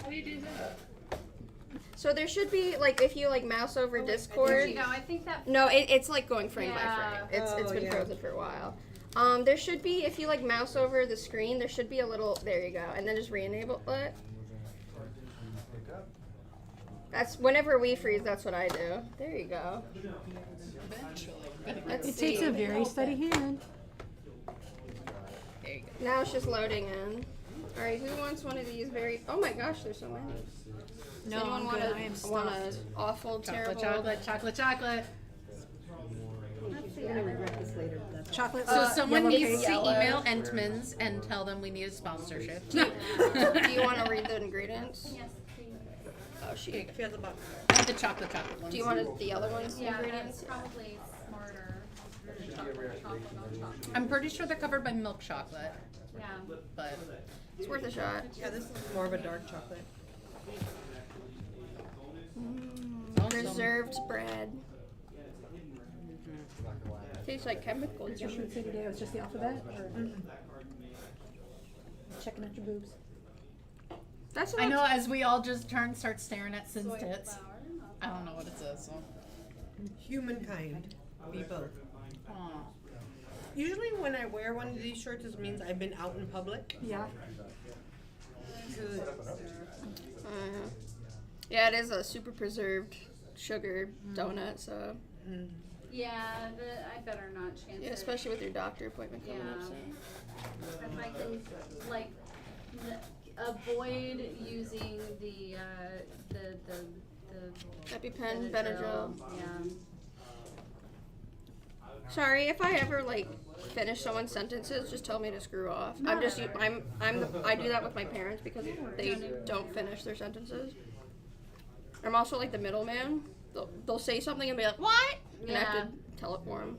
How do you do that? So there should be like if you like mouse over There Discord. you go. I think that. No, it's like going frame by Yeah. frame. It's Oh, been yeah. frozen for a while. There should be if you like mouse over the screen, there should be a little. There you go, and then just re-enable it. That's whenever we freeze. That's what I do. There you go. Let's It see. takes a very steady hand. There you go. Now it's just loading in. All right, who wants one of these? Very. Oh my gosh, there's so many. Does No, anyone I'm want good. I am want a stuffed. awful, Chocolate, terrible? chocolate. Chocolate. So someone yellow needs cake. to Yellow. email Entmans and tell them we need a sponsorship. Do you want to read the ingredients? Yes, please. Oh, she. If you have the box. The chocolate ones. Do you want the other ones? Yeah, Ingredients. that's probably smarter. Chocolate on chocolate. I'm pretty sure they're covered by milk chocolate, Yeah. but It's worth a shot. Yeah, this is more of a dark chocolate. awesome. Preserved bread. Tastes like chemicals. What's your shirt say today? It was just the alphabet? Or checking out your boobs. That's I know as we all just start staring at Sin's tits. Flour. I don't know what it says. So. Humankind. Be both. Aw. Usually when I wear one of these shirts, it means I've been out in public. Yeah. Yeah, it is a super preserved sugar donut. So Yeah, I better not chance yeah, it. especially with your doctor appointment coming up Yeah. soon. If I can, like, avoid using the EpiPen, Benadryl. Yeah. Sorry, if I ever like finish someone's sentences, just tell me to screw off. I'm just I do that with my parents because they don't finish their sentences. I'm also like the middleman. They'll say something and be like, "What?" And I have Yeah. to tell it for them.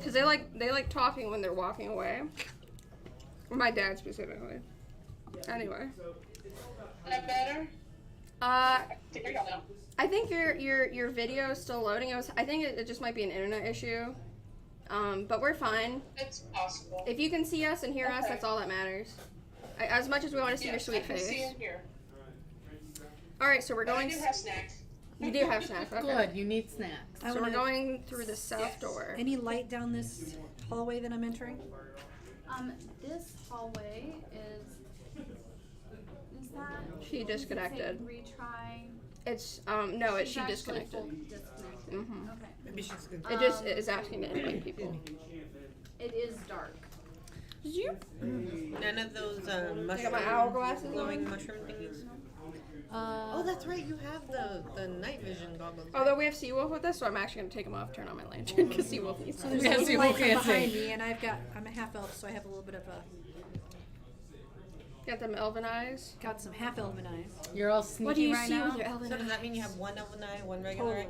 Cause they like talking when they're walking away. My dad specifically. Anyway, That better? uh, Here you go now. I think your video is still loading. I think it just might be an internet issue. But we're fine. It's possible. If you can see us and hear us, Okay. that's all that matters. As much as we want to see your Yes, sweet I can see face. it here. All right, so we're But I going. do have snacks. You do have snacks. Okay. Good. You need snacks. I So we're wanna- going through the south Yes. door. Any light down this hallway that I'm entering? This hallway is that? She does it say disconnected. Retry. It's no, it's She's she actually disconnected. full disconnected. Mhm. Okay. Maybe she's good. It just is asking to invite people. It is dark. Did you? None of those I mushroom, got my hourglasses glowing on. mushroom thingies. Oh, that's right. You have the night vision goggles. Although we have Seawolf with us, so I'm actually gonna take them off, turn on my lantern, because Seawolf needs So to. there's Yeah, a so little you light from can't see. behind me, and I'm a half elf, so I have a little bit of a Got them elven eyes. got some half elven eyes. You're all What do sneaky you right see now. with your elven So does eyes? that mean you have one elven eye, one regular eye?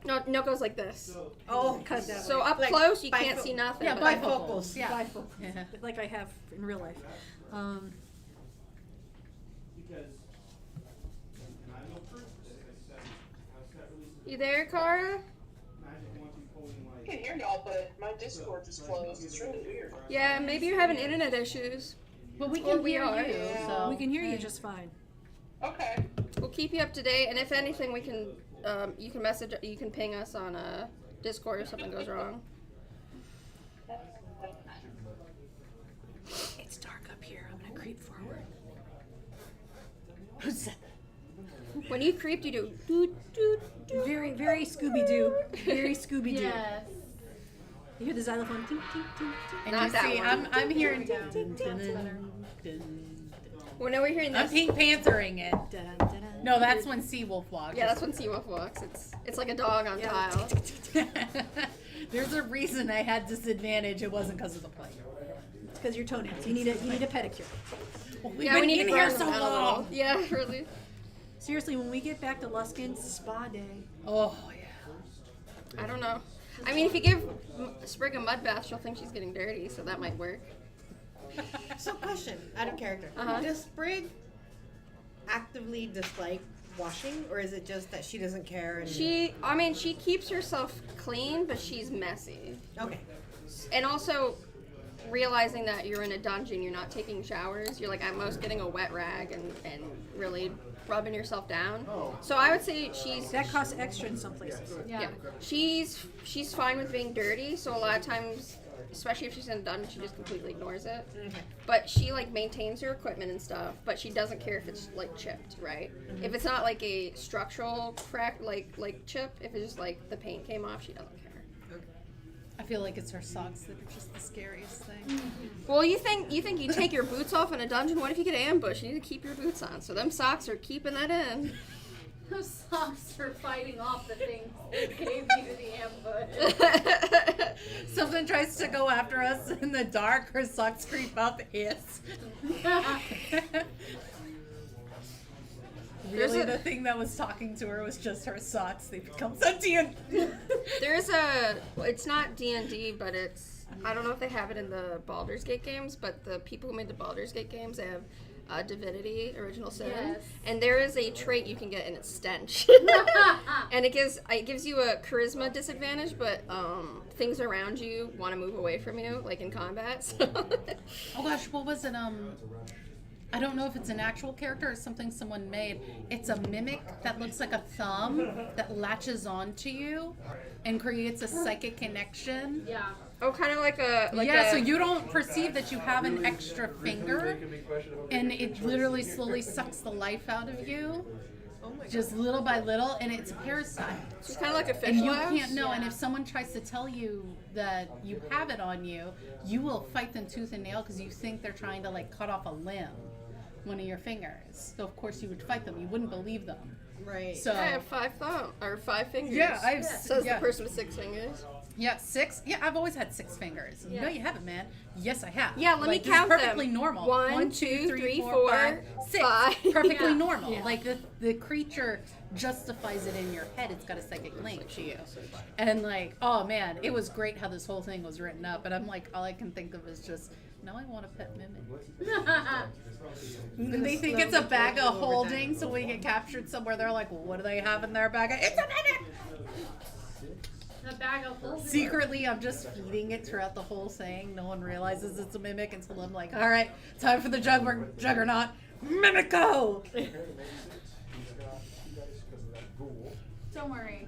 No, it goes like this. Oh, Cut that So way. up Like close, you can't bifo- see nothing. Yeah, but bifocals. Yeah. Bifocal, Yeah. like I have in real life. You there, Kara? I can hear y'all, but my Discord just closed. It's really weird. Yeah, maybe you're having internet issues. But we Or can we hear are. you. Yeah. So We can hear you just fine. Okay. We'll keep you up to date, and if anything, we can you can ping us on Discord if something goes wrong. When you creep, you do doot doot doot. Very, very Scooby Doo. Very Scooby Doo. Yes. You hear the xylophone? Tink, tink, tink, tink. And Not you that see, one. I'm hearing. Dun, dun, dun, Well, now we're hearing I'm this. Pink Panthering it. dun, dun, dun. No, that's when Seawolf walks. Yeah, that's when Seawolf walks. It's like a dog on Yeah. tile. There's a reason I had disadvantage. It wasn't because of the plate. It's because your toenails. You need a pedicure. Well, we've Yeah, been we need in to here ground so them out a little. long. Yeah, really. Seriously, when we get back to Luskin, spa day. Oh yeah. I don't know. I mean, if you give Sprig a mud bath, she'll think she's getting dirty, so that might work. So, question, out of character. Uh-huh. Does Sprig actively dislike washing, or is it just that she doesn't care? And... She keeps herself clean, but she's messy. Okay. And also, realizing that you're in a dungeon, you're not taking showers, you're like at most getting a wet rag and really rubbing yourself down. So I would say That costs extra in some places. yeah. She's fine with being dirty, so a lot of times, especially if she's in a dungeon, she just completely ignores it. Okay. But she like maintains her equipment and stuff, but she doesn't care if it's like chipped, right? If it's not like a structural crack like chip, if it's just like the paint came off, she doesn't care. I feel like it's her socks that are just the scariest thing. Well, you think you take your boots off in a dungeon? What if you get ambushed? You need to keep your boots on. So them socks are keeping that in. Those socks are fighting off the things that gave you the ambush. Something tries to go after us in the dark. Her socks creep up. Hiss. There's Really, a- the thing that was talking to her was just her socks. They become sentient. There's it's not D&D, but I don't know if they have it in the Baldur's Gate games, but the people who made the Baldur's Gate games, they have Divinity, Original Sin, Yes. and there is a trait you can get, and it's stench. And it gives you a charisma disadvantage, but things around you want to move away from you, like in combat. So. Oh gosh, what was it? I don't know if it's an actual character or something someone made. It's a mimic that looks like a thumb that latches onto you and creates a psychic connection. Yeah. Oh, kind of like So you don't perceive that you have an extra finger, and it literally slowly sucks the life out of you, just little by little, and it's a parasite. It's kind of like a fish And you lash. can't know, and if someone tries to tell you that you have it on you, you will fight them tooth and nail because you think they're trying to like cut off a limb, one of your fingers. So of course you would fight them. You wouldn't believe them. Right. So I have 5 fingers. yeah, I've Says yeah. the person with 6 fingers. Yeah, 6. Yeah, I've always had 6 fingers. Yeah. No, you haven't, man. Yes, I have. Yeah, let me Like, this count is perfectly them. normal. 1, 2, 3, 4, 5, 6. 5. Perfectly Yeah. normal. Yeah. Like the creature justifies it in your head. It's got a psychic link to you. And like, oh man, it was great how this whole thing was written up. And I'm like, all I can think of is just, now I want a pet mimic. And they think it's a bag of holding, so we get captured somewhere. They're like, well, what do they have in their bag? It's a mimic! A bag of holes. Secretly, I'm just feeding it throughout the whole thing. No one realizes it's a mimic until I'm like, all right, time for the juggernaut. Mimico! Don't worry.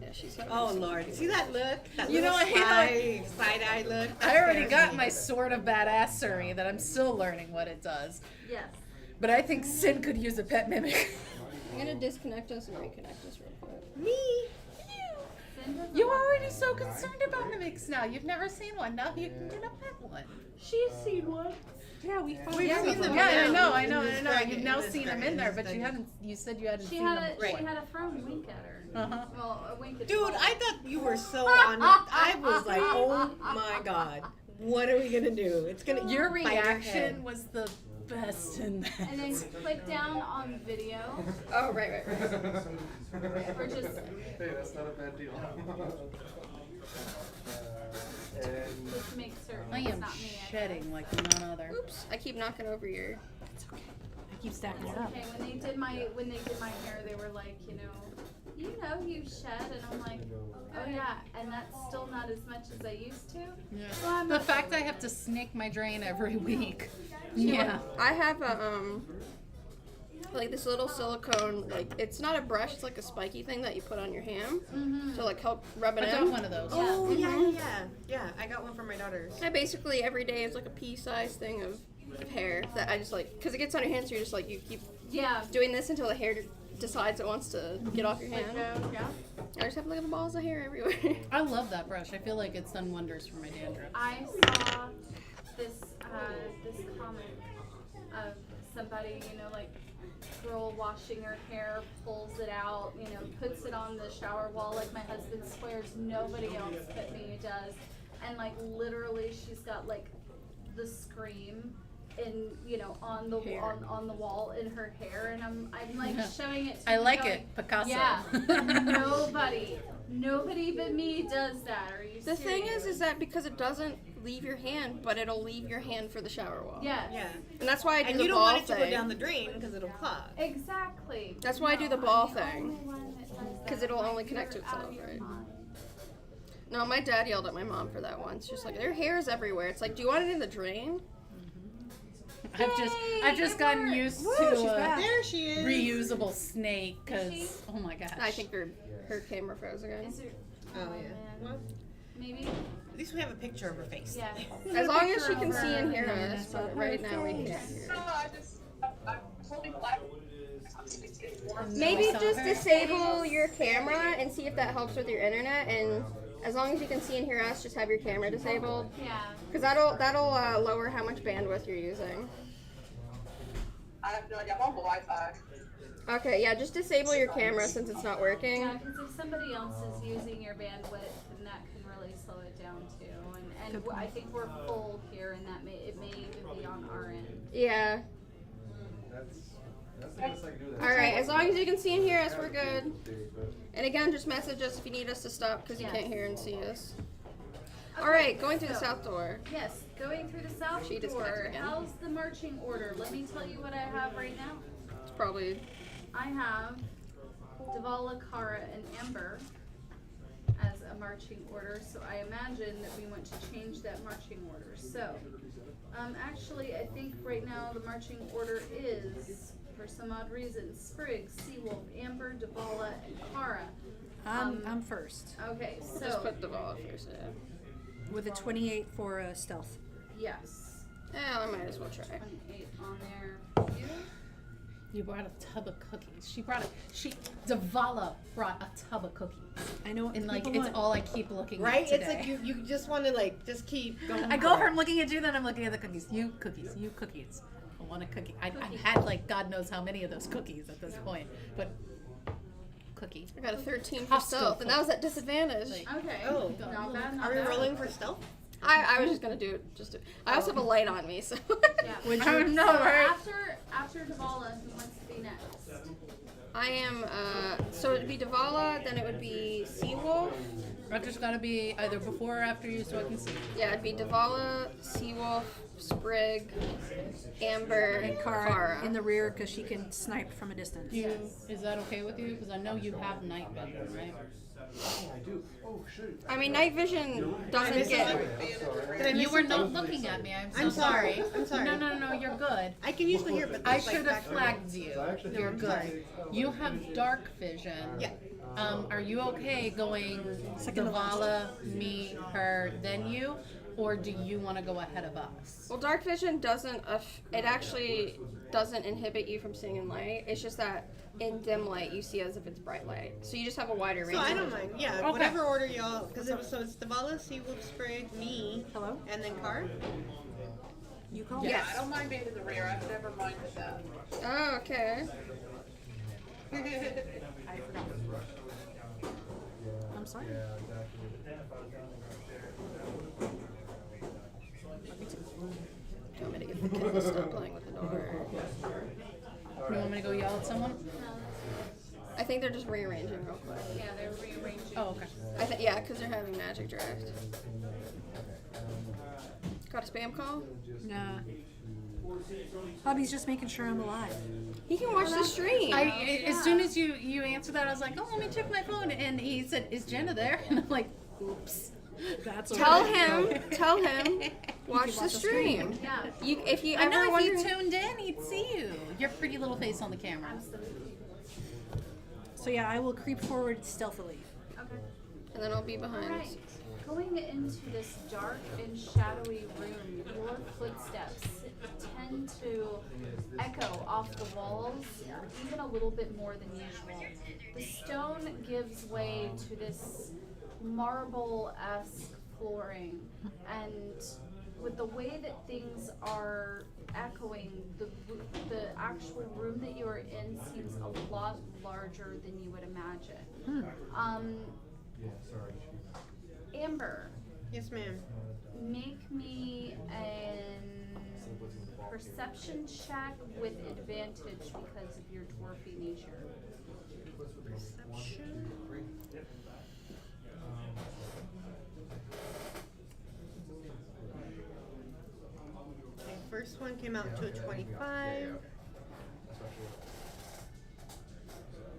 Yeah, she's Oh Lord, see that look? That You know, little I side-eye look? I already got my sword of badassery that I'm still learning what it does. Yes. But I think Sin could use a pet mimic. I'm gonna disconnect us and reconnect us real quick. Me? Sin doesn't You're want- already so concerned about mimics now. You've never seen one. Now you can get a pet one. She's seen one. Yeah, we found We've out. seen them. Yeah, now. I know. In this You've now dragon- seen them in in there, this but you dungeon. haven't. You said you hadn't She seen had them. a Right. she had a friend wink at her. Uh-huh. Well, a wink at Dude, both. I thought you were so on it. I was like, oh my god. What are we gonna do? It's gonna Your bite our reaction head. was the best in that. And then click down on video Oh, right. or just Hey, that's not a bad deal. And just make certain I it's am not me. shedding like none other. Oops, I keep knocking over your. I keep stacking it up. Okay, when they did my hair, they were like, you shed, and I'm like, oh yeah, and that's still not as much as I used to. So I'm The okay fact with I have to snake my drain every week. Yeah. I have a like this little silicone, like it's not a brush, it's like a spiky thing that you put on your hand to like help rub it I got in. one of those. Oh yeah. I got one for my daughters. I basically every day is like a pea-sized thing of hair that I just like, because it gets on your hands, so you're just like you keep Yeah. doing this until the hair decides it wants to get off your hand. Yeah. I just have to look at the balls of hair everywhere. I love that brush. I feel like it's done wonders for my dandruff. I saw this this comic of somebody, like girl washing her hair, pulls it out, puts it on the shower wall. Like my husband swears nobody else but me does, and like literally she's got like the Scream in on the on the wall in her hair, and I'm like showing it to I him like going, it, Picasso. Yeah, nobody but me does that. Are you The thing serious? is that because it doesn't leave your hand, but it'll leave your hand for the shower wall. Yes. Yeah. And that's why I do And the you don't ball want it to thing. go down the drain because it'll clog. Exactly. That's why I do the No, ball I'm the thing. only one that does that. 'Cause it'll Like, only connect to you're out itself, of your right? mind. No, my dad yelled at my mom for that once. She's like, "Their hair is everywhere." It's like, "Do you want it in the drain?" I've just gotten used Woo, to she's back. There she is. reusable snake Is she? because oh my gosh. I think her camera froze again. Is there, Oh, yeah. man. Well, Maybe. at least we have a picture of her face. Yeah. As long as she Picture can of see and hear her. us, but right now we can't hear. No, I'm totally black. Maybe I saw just her. disable your camera and see if that helps with your internet. And as long as you can see and hear us, just have your camera disabled, Yeah. because that'll lower how much bandwidth you're using. I have no idea. I'm on Wi-Fi. Okay, yeah, just disable your camera since it's not working. Yeah, because if somebody else is using your bandwidth, then that can really slow it down too. And I think we're full here, and it may even be on our end. Yeah. That's the best I can do. All right. As long as you can see and hear us, we're good. And again, just message us if you need us to stop because you Yes. can't hear and see us. Okay, All right, going through the so- south door. Yes, going through the south She disconnected door. again. How's the marching order? Let me tell you what I have right now. It's probably I have Davala, Kara, and Amber as a marching order, so I imagine that we want to change that marching order. So, actually, I think right now the marching order is, for some odd reason, Sprigg, Seawolf, Amber, Davala, and Kara. I'm first Okay, just so, put the ball first. Yeah. with a 28 for stealth. yes, I might as well try. 28 on there for you. You brought a tub of cookies. Davala brought a tub of cookies. I know. And like, people it's want- all I keep looking Right? at today. It's like you just want to just keep going. I go from looking at you, then I'm looking at the cookies. You cookies. I want a cookie. I've had like God knows how many of those cookies at this point, but cookie. I got a 13 for Costco stealth, and that was at disadvantage. Like- Okay, Oh. not bad, not Are we bad. rolling for stealth? I was just gonna do it. I also have a light on me, so. Yeah. Would I you- don't know, So right? after Davala, who wants to be next? I am. So it'd be Davala, then it would be Seawolf. I've just got to be either before or after you, so I can see. Yeah, it'd be Davala, Seawolf, Sprigg, Amber, And Kara in the rear because she can snipe from a distance. Is that okay with you? Because I know you have night vision, right? Oh, I do. Oh, shoot. I mean, night vision doesn't get. I'm sorry. Did I miss You were something? not looking at me. I'm so I'm sorry. sorry. I'm sorry. No, you're good. I can usually hear, but I there's, like, should have background. flagged you. So I actually You're think good. You have dark vision. Yeah. Are you okay going Second to last. Davala, me, her, then you? Or do you want to go ahead of us? Well, dark vision doesn't. It actually doesn't inhibit you from seeing in light. It's just that in dim light you see as if it's bright light. So you just have a wider range. So I of don't vision. mind. Yeah, Okay. whatever order y'all. Because it's Davala, Seawolf, Sprigg, me, Hello? and then Car. You call? Yes. I don't mind being in the rear. I've never minded that. Oh, okay. I'm sorry. Yeah, exactly. Do you want me to get the kid to stop playing with the door? You want me to go yell at someone? I think they're just rearranging real quick. Yeah, they're rearranging. Oh, okay. Yeah, because they're having magic draft. Got a spam call? Nah. Hubby's just making sure I'm alive. He can watch the stream. As soon as you answered that, I was like, oh, let me check my phone. And he said, is Jenna there? And I'm like, oops. That's Tell okay. him, watch the stream. Yeah, If you I ever know if he wonder, tuned in, he'd see you. Your pretty little face on the camera. absolutely. So yeah, I will creep forward stealthily. Okay. and then I'll be behind. Alright, going into this dark and shadowy room, your footsteps tend to echo off the walls, even a little bit more than usual. The stone gives way to this marble-esque flooring, and with the way that things are echoing, the actual room that you are in seems a lot larger than you would imagine. Yeah, sorry. Amber, Yes, ma'am. make me an perception check with advantage because of your dwarfy nature. Perception. Okay, first one came out to a 25.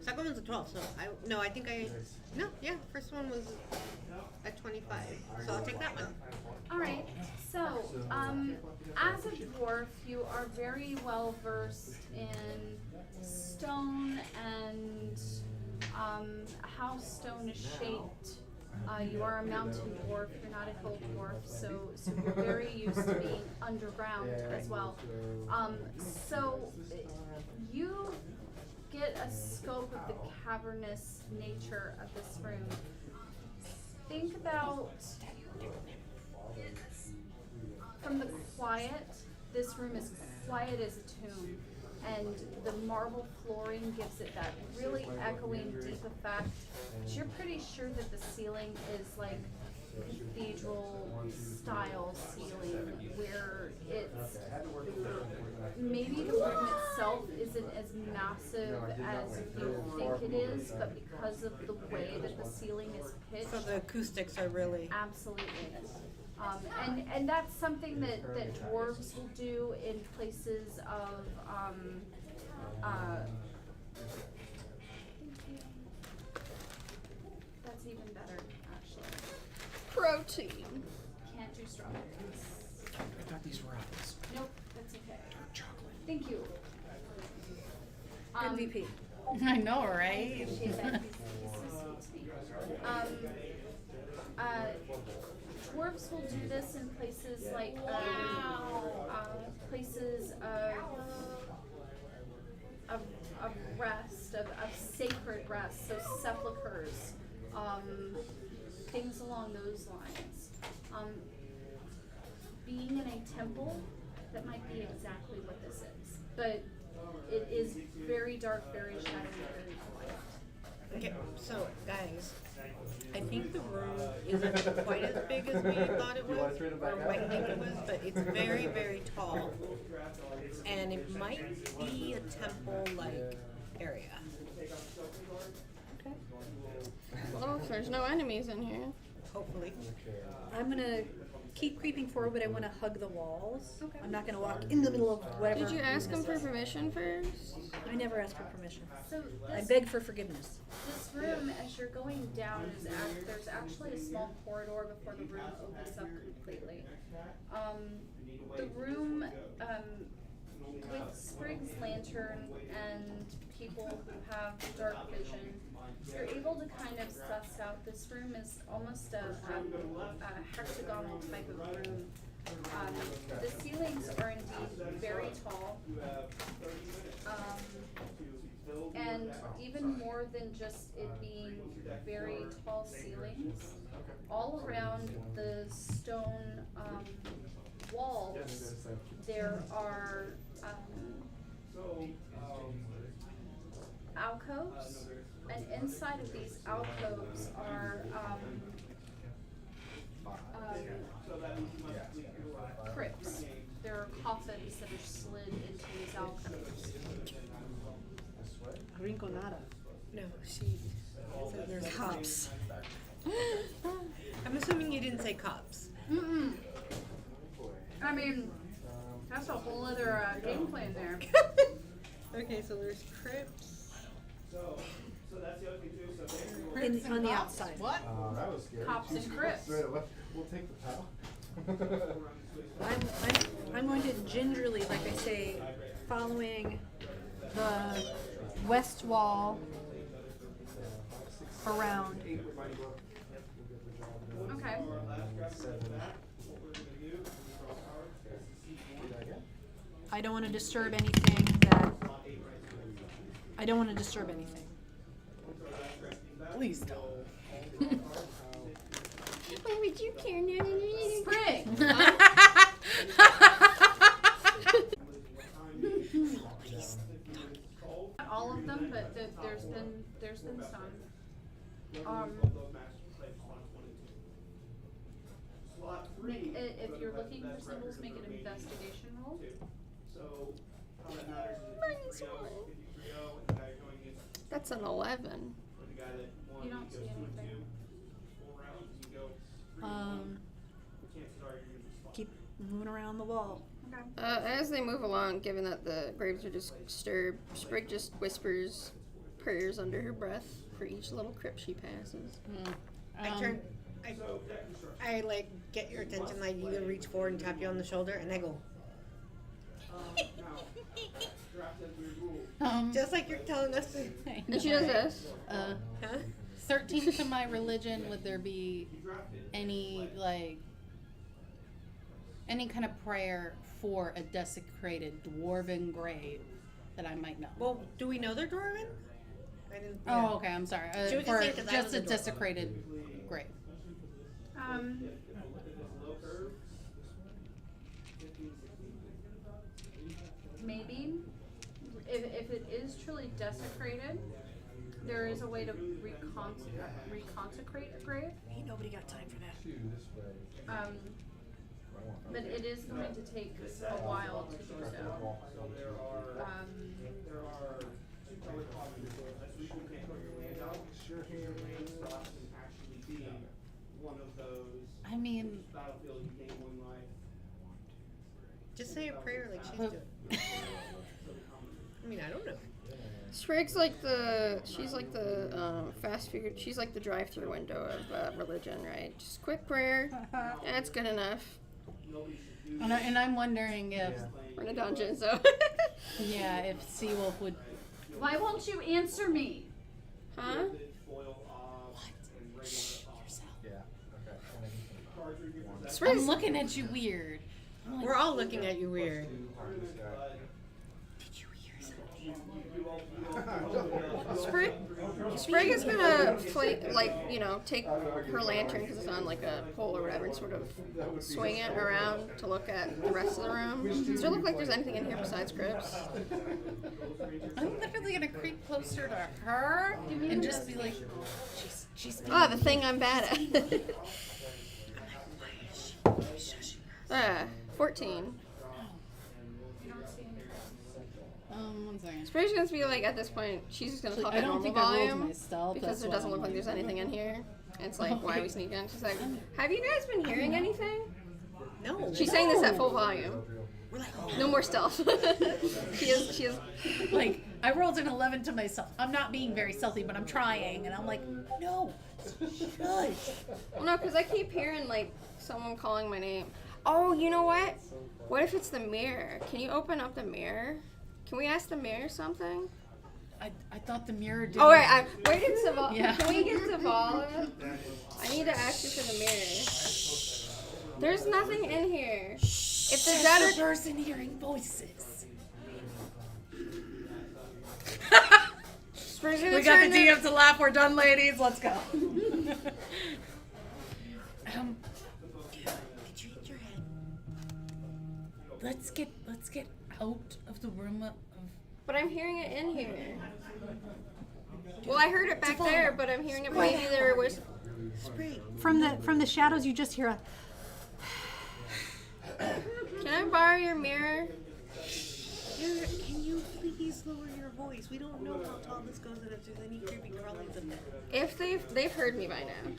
Second one's a 12, so first one was a 25, so I'll take that one. Alright, so, as a dwarf, you are very well versed in stone and, how stone is shaped. You are a mountain dwarf, you're not a hill dwarf, so you're very used to being underground as well. So, you get a scope of the cavernous nature of this room. Think about, from the quiet, this room is quiet as a tomb, and the marble flooring gives it that really echoing deep effect. But you're pretty sure that the ceiling is like cathedral style ceiling, where it's maybe the room itself isn't as massive as you think it is, but because of the way that the ceiling is pitched, So the acoustics are really. absolutely. And that's something that dwarves will do in places of, that's even better, actually. Protein. Can't do strawberries. I thought these were apples. Nope, that's okay. Dark chocolate. Thank you. MVP. I know, I right? appreciate that. He's so sweet to me. Dwarves will do this in places like places of rest, of sacred rest, so sepulchres, things along those lines. Being in a temple, that might be exactly what this is, but it is very dark, very shadowy, very quiet. Okay, so guys, I think the room isn't quite as big as we thought it You wanna was, trade it back or out? might think it was, but it's very, very tall. And it might be a temple-like area. Well, there's no enemies in here. Hopefully. I'm gonna keep creeping forward, but I wanna hug the walls. I'm not gonna walk in the middle of whatever. Did you ask him this for is. permission first? I never asked for permission. So I this, beg for forgiveness. this room, as you're going down, there's actually a small corridor before the room opens up completely. The room, with Sprig's lantern and people who have dark vision, you're able to kind of suss out this room is almost a hexagonal type of room. The ceilings are indeed very tall. And even more than just it being very tall ceilings, all around the stone walls, there are alcoves, and inside of these alcoves are crypts. There are coffins that are slid into these alcoves. Rinconada. No, she said there's cops. I'm assuming you didn't say cops. Mm-mm. I mean, that's a whole other game plan there. Okay, so there's crypts. On the outside. What? That was scary. Cops and crypts. Straight away. We'll take the towel. I'm going to gingerly, like I say, following the west wall around. Okay. I don't want to disturb anything that. I don't want to disturb anything. Please don't. Why would you care now? Sprig. Not all of them, but there's been some. If you're looking for symbols, make an investigation roll. That's an 11. You don't see anything. Keep moving around the wall. Okay. As they move along, given that the graves are disturbed, Sprig just whispers prayers under her breath for each little crypt she passes. I like get your attention, like you reach forward and tap you on the shoulder, and I go, just like you're telling us to. And she does this. Huh? 13 to my religion, would there be any kind of prayer for a desecrated dwarven grave that I might know? Well, do we know they're dwarven? I didn't. Oh, okay, I'm sorry. She was just For saying 'cause I just was a a dwarf. desecrated grave. Maybe if it is truly desecrated, there is a way to reconsecrate a grave. Ain't nobody got time for that. But it is going to take a while to do so. I mean, Just say a prayer like she's doing. I mean, I don't know. Sprig's she's like the fast food, she's like the drive-through window of religion, right? Just quick prayer, that's good enough. and I'm wondering if, We're in a dungeon, so. yeah, if Seawolf would. Why won't you answer me? Huh? Yeah, okay. Sprig's I'm looking at you weird. I'm like, We're all looking at you weird. Sprig is gonna take her lantern because it's on like a pole or whatever and sort of swing it around to look at the rest of the room. Does it look like there's anything in here besides crypts? I'm literally gonna creep closer to her and just be like, she's Ah, the thing I'm bad at. 14. one second. Sprig's gonna be like, at this point, she's just gonna talk I at don't normal think I rolled volume my stealth. because that's there why doesn't I'm look like there's anything in here. And it's like, why are we sneaking? She's like, have you guys been hearing anything? No. She's saying this at full volume. No more stealth. she is. Like, I rolled an 11 to myself. I'm not being very stealthy, but I'm trying. And I'm like, no, shush. Well, no, because I keep hearing like someone calling my name. Oh, you know what? What if it's the mirror? Can you open up the mirror? Can we ask the mirror something? I thought the mirror did. Oh, right. Where did Zavala? Yeah. Can we get Zavala? I need to ask you for the mirror. There's nothing in here. If the dead the are person hearing voices. Sprig's gonna We got the turn DM to laugh. We're done, ladies. Let's go. Let's get out of the room of. But I'm hearing it in here. Well, I heard it back there, but I'm hearing it maybe there was. From the shadows, you just hear a. Can I borrow your mirror? Can you please lower your voice? We don't know how tall this goes and if there's any creepy crawlies in there. If they've heard me by now.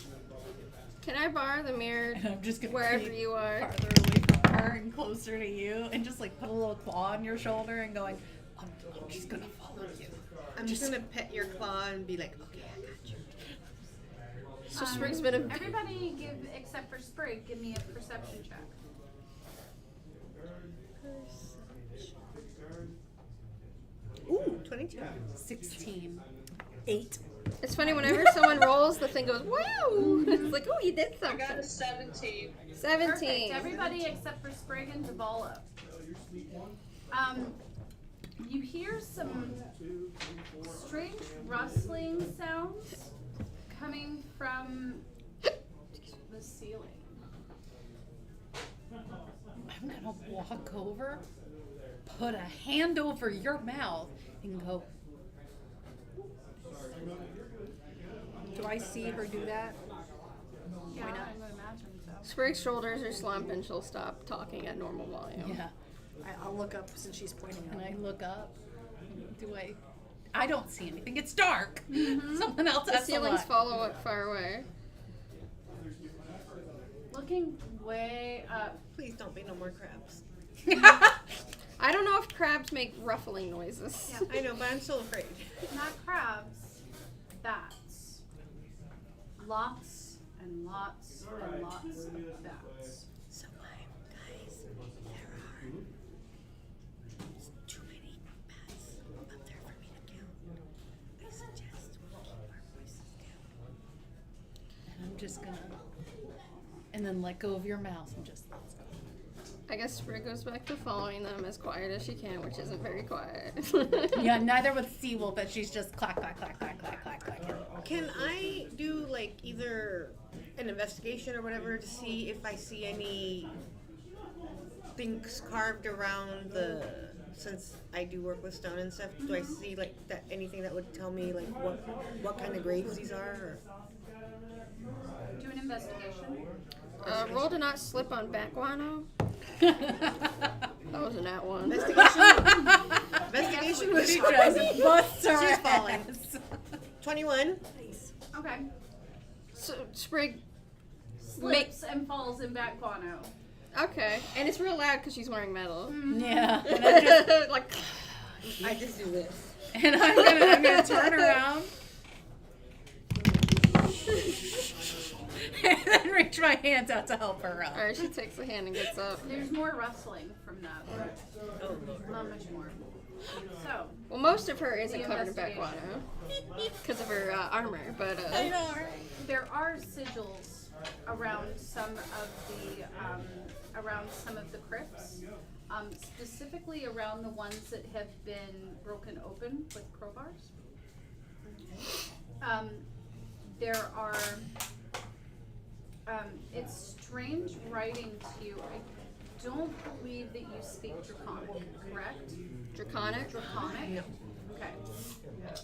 Can I borrow the mirror And I'm just gonna wherever creep you are? farther away from her and closer to you, and just like put a little claw on your shoulder and going, I'm just gonna follow you. I'm just gonna pet your claw and be like, okay, I got you. So Sprig's been a. Everybody except for Sprig, give me a perception check. Ooh, 22. 16. 8. It's funny whenever someone rolls, the thing goes, "Wow!" It's like, "Oh, you did I got a something." 17. 17. Perfect. Everybody except for Sprig and Zavala. You hear some strange rustling sounds coming from the ceiling. I'm gonna walk over, put a hand over your mouth, and go, Do I see her do that? Yeah, Why not? I would imagine so. Sprig's shoulders are slumped and she'll stop talking at normal volume. yeah. I'll look up since she's pointing And at I me. look up. I don't see anything. It's dark. Someone else The has to ceilings look. follow up far away. Looking way up. Please don't be no more crabs. I don't know if crabs make ruffling noises. Yeah. I know, but I'm still afraid. Not crabs, bats. Lots and lots and lots of bats. So guys, there are too many bats up there for me to count. I suggest we keep our voices down. And I'm just gonna, and then let go of your mouth and just, let's go. I guess Sprig goes back to following them as quiet as she can, which isn't very quiet. Yeah, neither with Seawolf, but she's just clack, clack, clack, clack, clack, clack, clack. Can I do like either an investigation or whatever to see if I see any things carved around since I do work with stone and stuff, do I see like that anything that would tell me like what kind of graves these are? Or? Do an investigation. Roll to not slip on bat guano. That wasn't that one. Investigation was She just busts her She's falling. ass. 21. Okay. So, Sprig. Slips and falls in bat guano. Okay, and it's real loud because she's wearing metal. Yeah. And I'm just, Like, I just do this. and I'm gonna turn around. And then reach my hands out to help her up. alright, she takes the hand and gets up. There's more rustling from that. Oh, Not much more. So, Well, most of her isn't The covered in bat guano because of her armor, but there are sigils around some of the crypts, specifically around the ones that have been broken open with crowbars. There are. It's strange writing to you. I don't believe that you speak Draconic, correct? draconic. Draconic? No. Okay.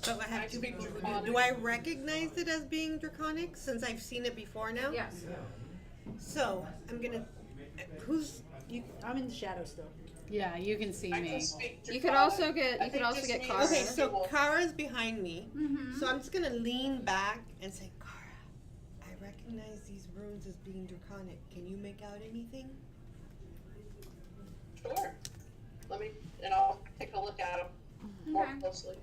But I have two people who do. Do I recognize it as being draconic since I've seen it before now? Yes. So I'm gonna. Who's? I'm in the shadow still. Yeah, you can see I me. can speak You could Draconic. also get. I You could think also just get me Kara. Okay, and so Seawolf. Kara's behind me. Mm-hmm. So I'm just gonna lean back and say, Kara, I recognize these runes as being draconic. Can you make out anything? Sure. And I'll take a look at them more Okay. closely.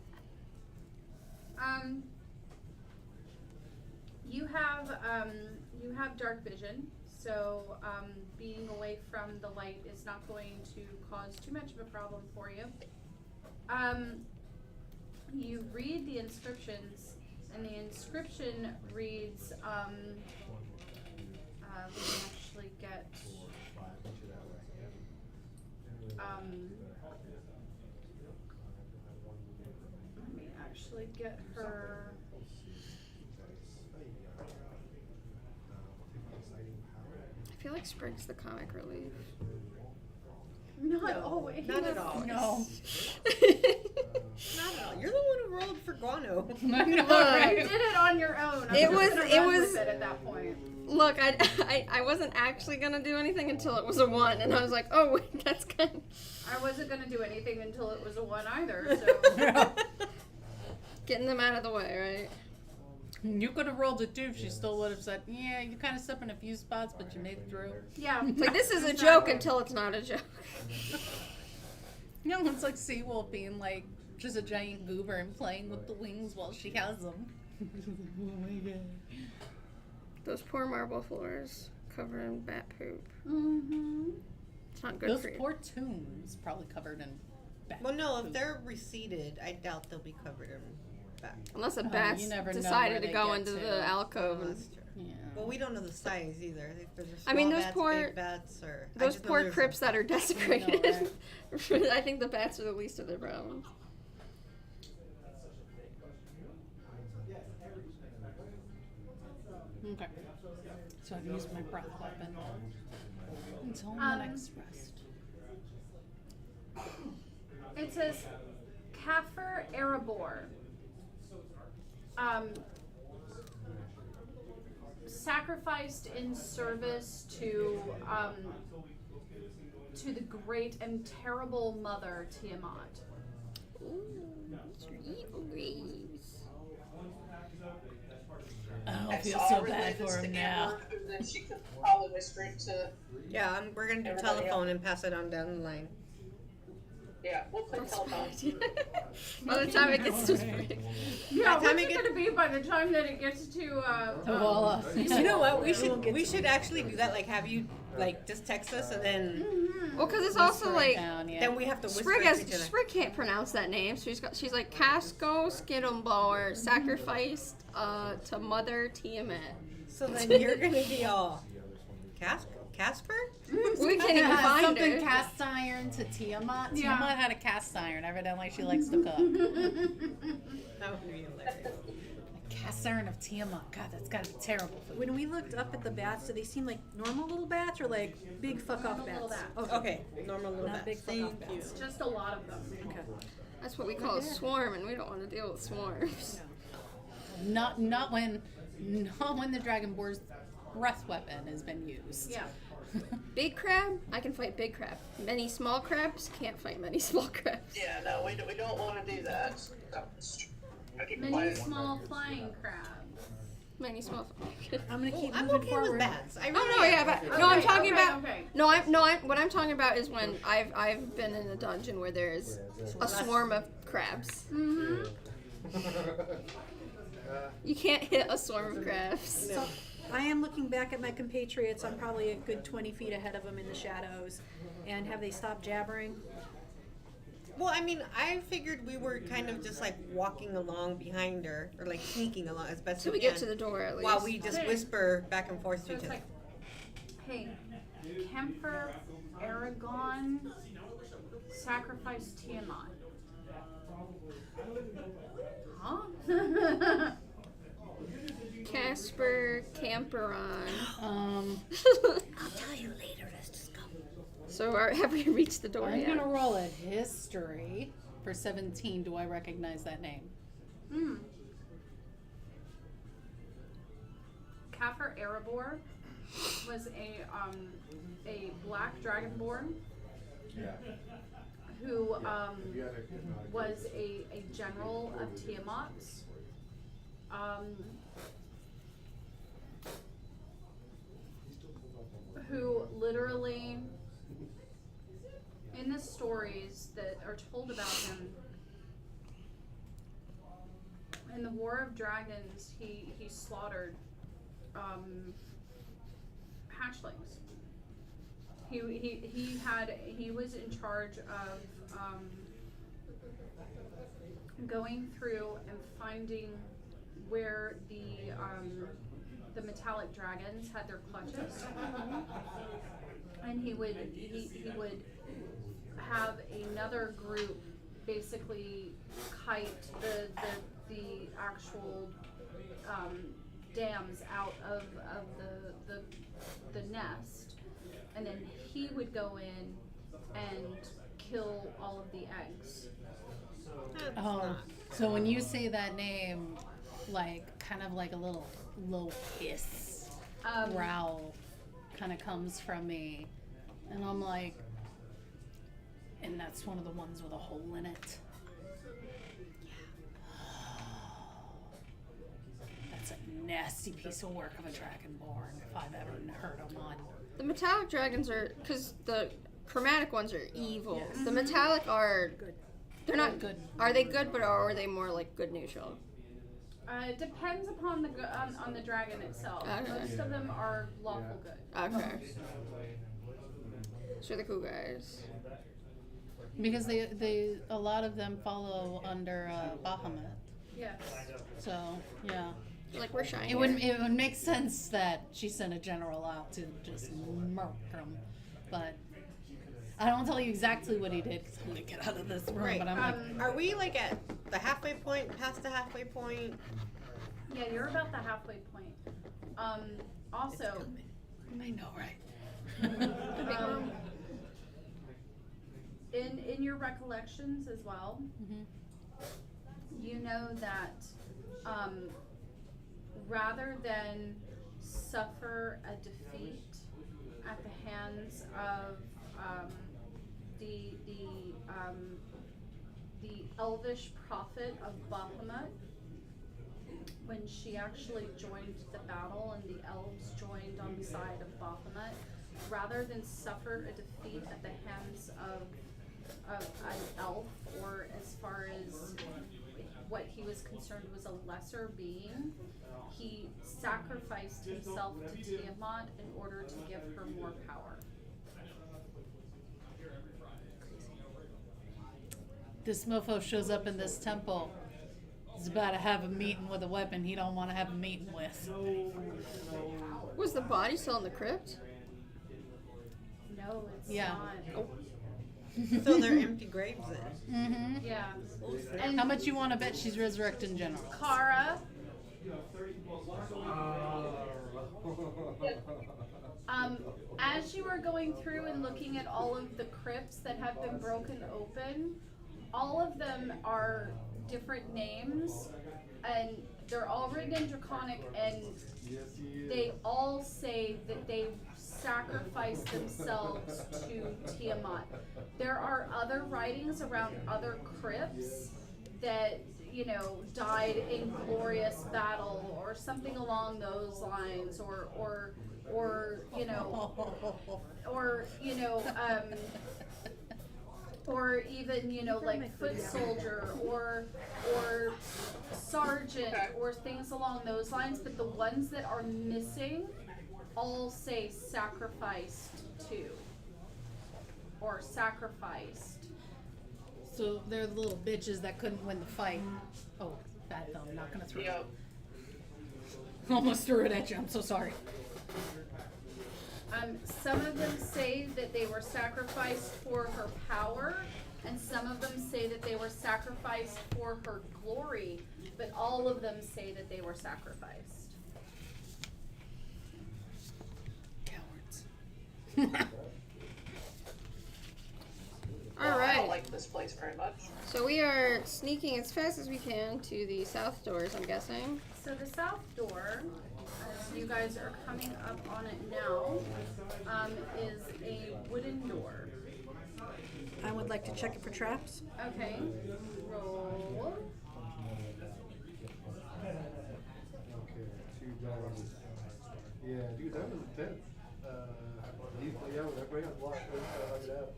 You have dark vision, so being away from the light is not going to cause too much of a problem for you. You read the inscriptions, and the inscription reads, let me actually get, her. I feel like Sprig's the comic relief. Not always. Not at all. No. Not at all. You're the one who rolled for guano. I know, You right? did it on your own. I'm It just was- gonna it run was- with it at that point. Look, I wasn't actually gonna do anything until it was a 1, and I was like, oh wait, that's kind. I wasn't gonna do anything until it was a 1 either. So Getting them out of the way, right? You could have rolled a 2. She still would have said, yeah, you kind of stepped in a few spots, but you made it through. yeah. It's like, this is a Exactly. joke until it's not a joke. No, it's like Seawolf being like just a giant goober and playing with the wings while she has them. Oh my god. Those poor marble floors covered in bat poop. Mm-hmm. It's not good Those for you. poor tombs probably covered in bat Well, no, if poop. they're receded, I doubt they'll be covered in back. Unless a You bat never know decided where to they go get into to. the alcove and That's true. Yeah. Well, we don't know the size either. If there's I mean, small those bats, poor- big bats, or I Those just know poor there's crips that are desecrated. right? I think the bats are the least of their problems. Okay. So I've used my breath weapon until the next rest. It says Kafir Erebor. Sacrificed in service to the great and terrible mother Tiamat. Ooh, these are evil graves. Oh, I Okay, feel I'll so relay bad this for to him now. Amber, and then she can probably whisper it to. Yeah, we're gonna do Everybody telephone and pass it on down the line. Yeah, we'll play telephone. By the time it gets to spring. Yeah, By the time what's it it gonna be by the time that it gets to Walla. You know what? We should actually do that. Like, have you like just text us and then Well, because it's also like Down, yeah. then we have to whisper Sprig, it to each other. Sprig can't pronounce that name, so she's like Casco Skittleblower sacrificed to Mother Tiamat. So then you're gonna be all Casper? We can't even find something her. cast iron to Tiamat. Yeah. Tiamat had a cast iron. Evidently, she likes to cook. That would be hilarious. Cast iron of Tiamat. God, that's gotta be terrible. For When we looked up at the bats, do they seem like normal little bats or like big fuck off Normal bats? little Okay, normal little Not bats. big fuck off bats. just a lot of them. Okay. That's what we call a swarm, and we don't want to deal with swarms. Not when the Dragonborn's breath weapon has been used. Yeah. Big crab, I can fight big crab. Many small crabs can't fight many small crabs. Yeah, no, we don't want to do that. Okay, Many quiet. small flying crabs. Many small. I'm gonna keep I'm moving okay forward. with bats. I really Oh no, am. yeah, but no, I'm Okay, talking okay, about okay. what I'm talking about is when I've been in a dungeon where there's a swarm of crabs. Mm-hmm. You can't hit a swarm of crabs. So I am looking back at my compatriots. I'm probably a good 20 feet ahead of them in the shadows. And have they stopped jabbering? Well, I mean, I figured we were kind of just like walking along behind her, or like sneaking along as best So we can, get to the door at least. while we just Okay. whisper back and forth So to each it's other. like, hey, Kemper Aragon sacrificed Tiamat. Huh? Casper Camperon. Um, I'll tell you later. Let's just go. So have we reached the door I'm yet? gonna roll a history for 17. Do I recognize that name? Hmm. Kafir Erebor was a black dragonborn Yeah. who You gotta- was a general of Tiamat's. Who literally, in the stories that are told about him, in the War of Dragons, he slaughtered hatchlings. He was in charge of going through and finding where the metallic dragons had their clutches, and he would have another group basically kite the actual dams out of the nest, and then he would go in and kill all of the eggs. That's Oh, not- so when you say that name, like kind of like a little low hiss, growl, kind of comes from me, and I'm like, and that's one of the ones with a hole in it. That's a nasty piece of work of a dragonborn if I've ever heard of one. The metallic dragons are, because the chromatic ones are evil. The metallic are Good. They're not Good. Are they good, but are they more like good neutral? It depends upon on the dragon itself. Okay. Most of them are lawful good. Okay. So they're cool guys. Because they a lot of them follow under Bahamut. Yes. So yeah. Like we're shy. It would make sense that she sent a general out to just murk him, but I don't tell you exactly what he did because I'm gonna get out of this room. Right. But I'm like, Are we like at the halfway point, past the halfway point? Yeah, you're about the halfway point. Also, I know, right? um, in your recollections as well, Mhm. you know that rather than suffer a defeat at the hands of the elvish prophet of Bahamut, when she actually joined the battle and the elves joined on the side of Bahamut, rather than suffer a defeat at the hands of an elf, or as far as what he was concerned was a lesser being, he sacrificed himself to Tiamat in order to give her more power. This mofo shows up in this temple. He's about to have a meeting with a weapon he don't want to have a meeting with. Was the body still in the crypt? No, it's Yeah. not. So they're empty graves then. Mm-hmm. Yeah. And How much you want to bet she's resurrecting General? Kara, as you are going through and looking at all of the crypts that have been broken open, all of them are different names, and they're all written in Draconic, and Yes, he is. they all say that they sacrificed themselves to Tiamat. There are other writings around other crypts that, you know, died in glorious battle or something along those lines, or you know, or you know, or even, you know, like foot soldier or sergeant or things along those lines. But the ones that are missing all say sacrificed to or sacrificed. So they're the little bitches that couldn't win the fight. Oh, bad thumb. Not gonna throw it. Yep. Almost threw it at you. I'm so sorry. Some of them say that they were sacrificed for her power, and some of them say that they were sacrificed for her glory, but all of them say that they were sacrificed. Cowards. All I don't right. like this place very much. So we are sneaking as fast as we can to the south doors, I'm guessing. So the south door, as you guys are coming up on it now, is a wooden door. I would like to check it for traps. Okay, roll. Okay, 2 diamonds. Yeah, dude, that was intense. Yeah, whenever I got blocked, I hung it out.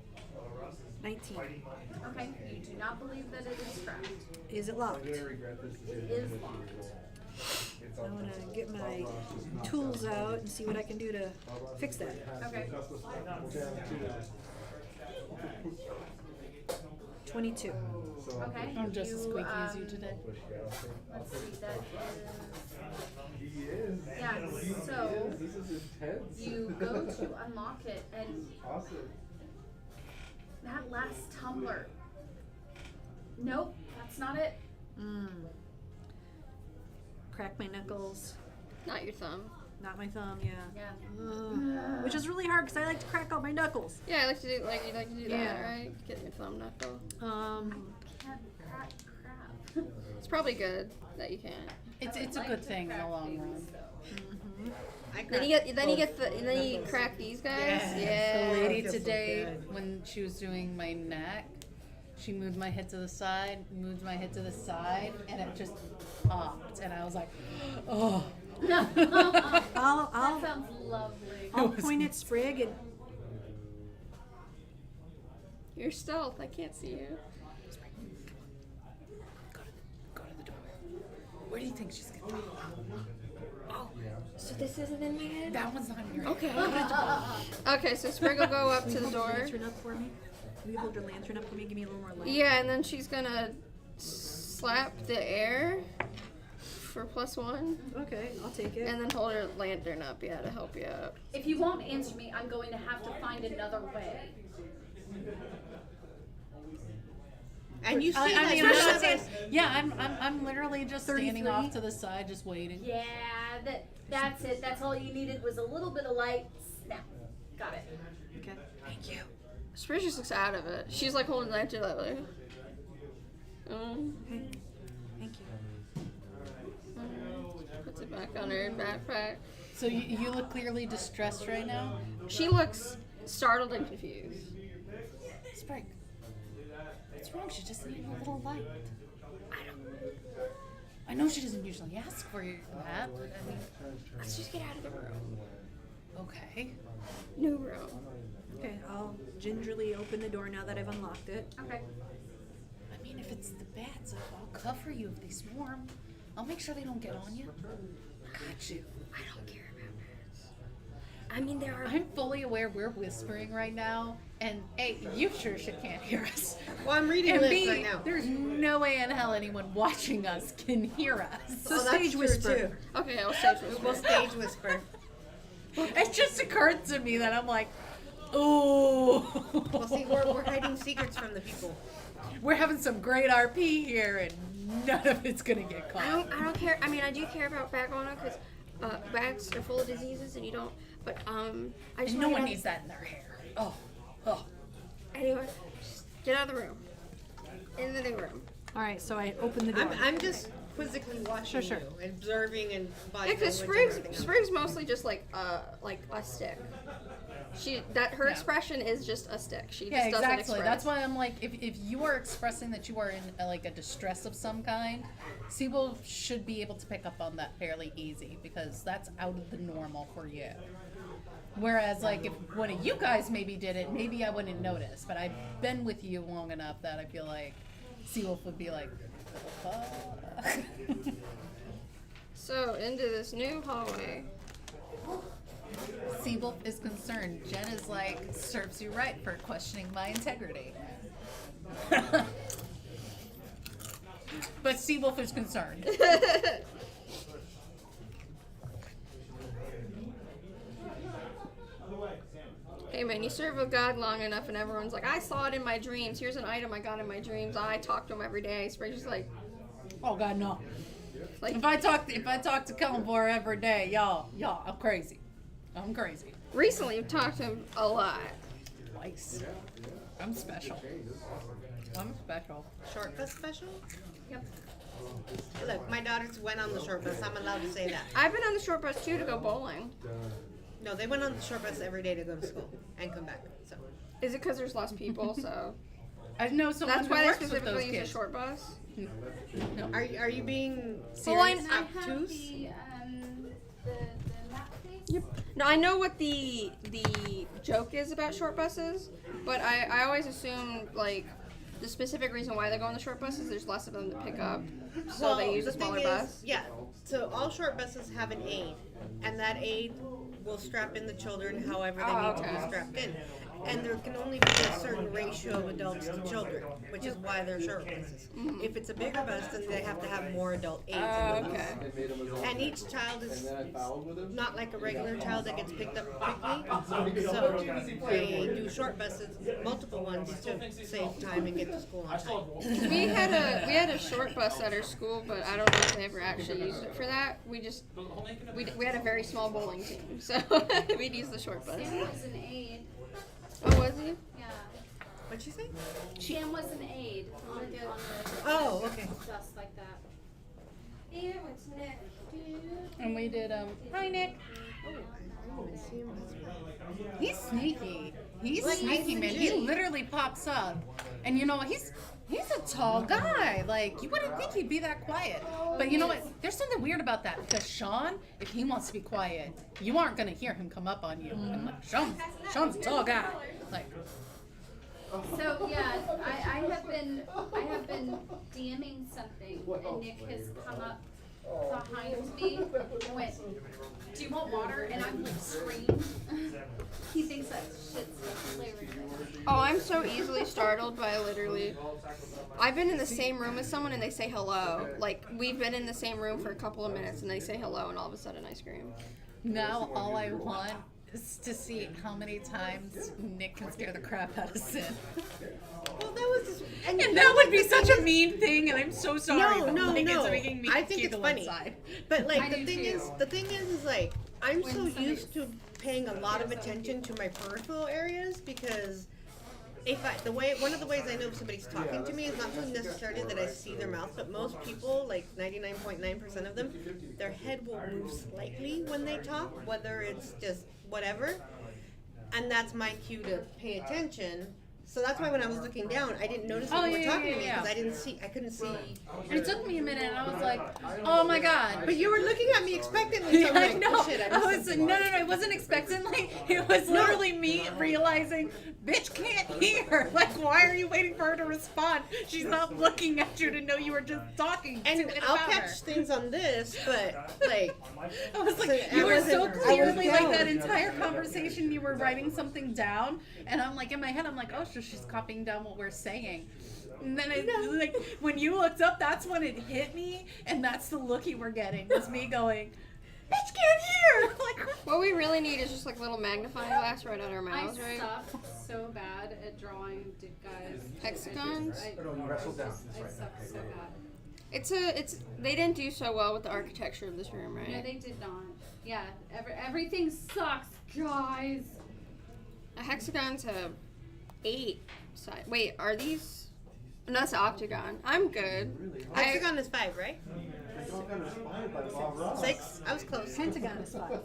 19. Okay, you do not believe that it is trapped. Is it I'm locked? gonna regret this It decision. is locked. It's I'm on- gonna get my Bob Ross just knocked tools out. out and see what I can do to Bob Ross fix that. has Okay. to- down to 22. So Okay. I'm just as you, squeaky as you today. push it out. Let's see, that He is. Yeah, He so is. This is intense. is, you go to unlock it, and Awesome. that last tumbler. Nope, that's not it. Crack my knuckles. Not your thumb. Not my thumb, yeah. Yeah. Ugh. Which is really hard because I like to crack out my knuckles. Yeah, I like to do you like to do that, Yeah. right? Get your thumb knuckle. Can't crack crap. It's probably good that you can't. It's a good thing in the long run. Then you crack these guys. The Yeah. lady feels so today, good. when she was doing my neck, she moved my head to the side, moved my head to the side, and it just popped. And I was like, oh. That I'll sounds lovely. I'll point at Sprig and You're stealth. I can't see you. Go to the door. Where do you think she's gonna be? So this isn't in my head. That one's not in your Okay. Okay. So Sprig will go up Will to you the hold your door. lantern up for me? Will you hold your lantern up for me? Give me a little more light. Yeah, and then she's gonna slap the air for +1, Okay, I'll take it. and then hold her lantern up, yeah, to help you out. If you won't answer me, I'm going to have to find another way. And you see, I like, mean, none I'm not of saying, us- yeah, I'm literally just standing 33? off to the side, just waiting. Yeah, that's it. That's all you needed was a little bit of light. Snap. Got it. Okay. Thank you. Spring just looks out of it. She's like holding the lantern that way. Thank you. Puts it back on her backpack. So you look clearly distressed right now? She looks startled and confused. Spring. What's wrong? She just needed a little light. I know she doesn't usually ask for you for that, but I mean, Let's just get out of the room. okay. New room. Okay, I'll gingerly open the door now that I've unlocked it. Okay. I mean, if it's the bats, I'll cover you if they swarm. I'll make sure they don't get on you. Got you. I don't care about bats. I mean, there are. I'm fully aware we're whispering right now, and A, you sure shit can't hear us. Well, I'm reading And lips B, right now. there's no way in hell anyone watching us can hear us. So that's stage true, whisper. too. Okay, I'll say We'll stage whisper. It just occurred to me that I'm like, ooh. Well, see, we're hiding secrets from the people. We're having some great RP here, and none of it's gonna get caught. I don't care. I mean, I do care about Bagona because bats are full of diseases, and you don't. But I just And no wanna one get needs that in their hair. Oh. Anyway, just get out of the room. In the new room. All right, so I open the door. I'm just quizzically watching Sure. you, observing and body Yeah, because language and Sprig's everything. Sprig's mostly just like a stick. Her Yeah. expression is just a stick. She Yeah, just doesn't exactly. express. That's why I'm like, if you are expressing that you are in like a distress of some kind, Siebel should be able to pick up on that fairly easy because that's out of the normal for you. Whereas, like, if one of you guys maybe did it, maybe I wouldn't notice. But I've been with you long enough that I feel like Seawolf would be like, fuck. So into this new hallway. Seawolf is concerned. Jen is like, serves you right for questioning my integrity. But Seawolf is concerned. Hey man, you serve with God long enough, and everyone's like, I saw it in my dreams. Here's an item I got in my dreams. I talk to him every day. Sprig's just like, Oh God, no. like If I talk to Kellenborg every day, y'all, I'm crazy. I'm crazy. recently you've talked to him a lot. Twice. I'm special. I'm special. Short bus special? Yep. Look, my daughters went on the short bus. I'm allowed to say that. I've been on the short bus too to go bowling. No, they went on the short bus every day to go to school and come back. So Is it because there's less people? So I know someone that's who why they works with those specifically use kids. a short bus. No. are you being Well, I serious? I have Obtuse? the map, please. No, I know what the joke is about short buses, but I always assume like the specific reason why they go on the short bus is there's less of them to pick up, so they use the a smaller thing bus. is, yeah. So all short buses have an aid, and that aid will strap in the children however they Oh, need to okay. be strapped in. And there can only be a certain ratio of adults to children, which is why they're short buses. If it's a bigger bus, then they have to have more adult aids in the bus. Okay. And each child is not like a regular child that gets picked up quickly. So they do short buses, multiple ones, to save time and get to school on time. We had a short bus at our school, but I don't know if they ever actually used it for that. We had a very small bowling team, so we'd use the short bus. Sam was an aide. Oh, was he? Yeah. What'd she say? Sam was an aide on the Oh, okay. bus like that. Here, what's Nick? And we did hi Nick. He's sneaky. He's sneaky, man. He literally pops up. And you know, he's a tall guy. Like, you wouldn't think he'd be that quiet. But you know what? There's something weird about that. Because Sean, if he wants to be quiet, you aren't gonna hear him come up on you. And like, Sean's a tall guy. Like, So yeah, I have been DMing something, and Nick has come up behind me and went, "Do you want water?" And I'm like screamed. He thinks that shit's hilarious. Oh, I'm so easily startled by literally. I've been in the same room as someone and they say hello. Like, we've been in the same room for a couple of minutes and they say hello and all of a sudden I scream. Now all I want is to see how many times Nick can scare the crap out of Sin. Well, that was just, And that would be such a mean thing, and I'm so sorry. No, but, no, like, no. It's making me I think it's giggle funny. inside. But like I the do thing too. is like I'm When so somebody's- used to paying a lot of attention to my peripheral areas because one of the ways I know if somebody's talking to me is not so necessarily that I see their mouth, but most people, like 99.9% of them, their head will move slightly when they talk, whether it's just whatever, and that's my cue to pay attention. So that's why when I was looking down, I didn't notice that Oh, you were yeah, talking yeah, to me yeah. because I couldn't see. And it took me a minute, and I was like, oh my god. But you were looking at me expectantly. So I'm I like, know. oh, shit, I missed I was something. no. I wasn't expectantly. It was literally me realizing, bitch can't hear. Like, why are you waiting for her to respond? She's not looking at you to know you were just talking. And to I'll about catch her. things on this, but like, I was like, So you I were so wasn't- I clearly was like that down. entire conversation. You were writing something down, and I'm like in my head, I'm like, oh, so she's copying down what we're saying. And then like when you looked up, that's when it hit me, and that's the look you were getting was me going, bitch can't hear. Like, What we really need is just like a little magnifying glass right on our I mouths, right? suck so bad at drawing, guys. Hexagons? I suck so bad. It's they didn't do so well with the architecture of this room, right? No, they did not. Yeah, everything sucks, guys. A hexagons have 8 sides. Wait, are these? No, that's an octagon. I'm good. hexagon is 5, right? Wow. 6? I was close. Pentagon is 5.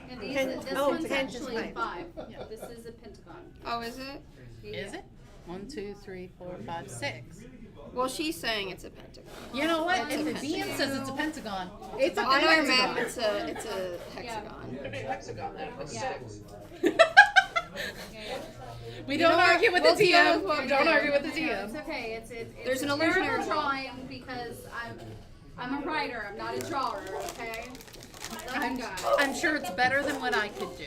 And this Oh, one's pentagon is actually five. 5. This is a pentagon. Oh, is it? is it? 1, 2, 3, 4, 5, 6. Well, she's saying it's a pentagon. You know what? It's a If the DM says it's a pentagon, It's a On our pentagon. map, it's a hexagon. It'd be a hexagon then, with Yeah. 6. we You don't know what? argue with We'll the deal DM. with what We don't we argue do. with the No, it's DM. okay. It's There's a an illusionary terrible wall. drawing because I'm a writer. I'm not a drawer. Okay. Love you guys. I'm sure it's better than what I could do.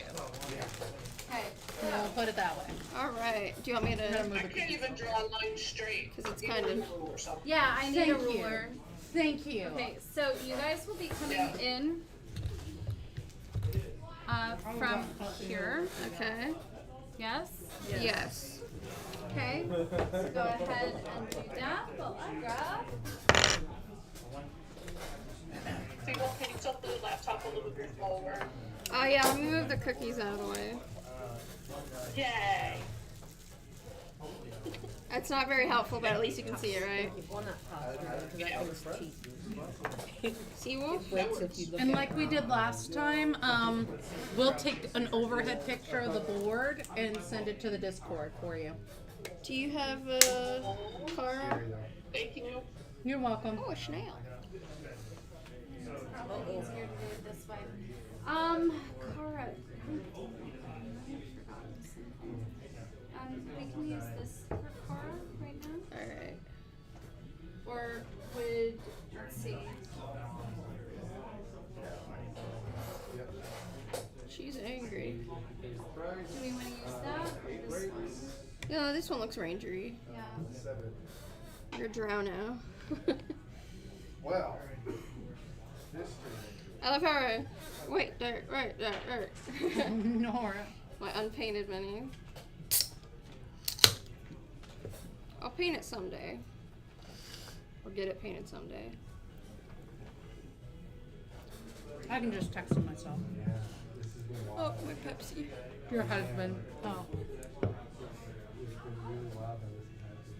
Okay. We'll put it that way. All right. Do you want me I'm gonna to? move I it. can't even draw a line straight. 'Cause it's Need kind a of- rule or something. Yeah, I need Thank a you. ruler. Thank you. Okay, so you guys will be coming Yeah. in from here. Okay. Yes. Yes. Okay. So go ahead and do that while I grab. So you want me to tilt the laptop a little bit forward? Oh yeah. Let me move the cookies out of the way. Yay! It's not very helpful, but at least you can see it, right? Well, not possible, because that thing's cheap. See, Wolf? Breaks if you look And at like we did last time, we'll take an overhead picture of the board and send it to the Discord for you. Do you have a car? Thank you. You're welcome. Oh, a snail. Probably easier to do it this way. Cara. I forgot something. We can use this for Cara right now. All right. Or would, let's see. She's angry. Do we want to use that or this one? No, this one looks rangery. Yeah. You're Drowno. Well, this I love how I wait there, right there, right. Nora. My unpainted mini. I'll paint it someday. Or get it painted someday. I can just text him myself. has been Oh, wild. my Pepsi. Your husband. Oh. It's been really wild how this has happened.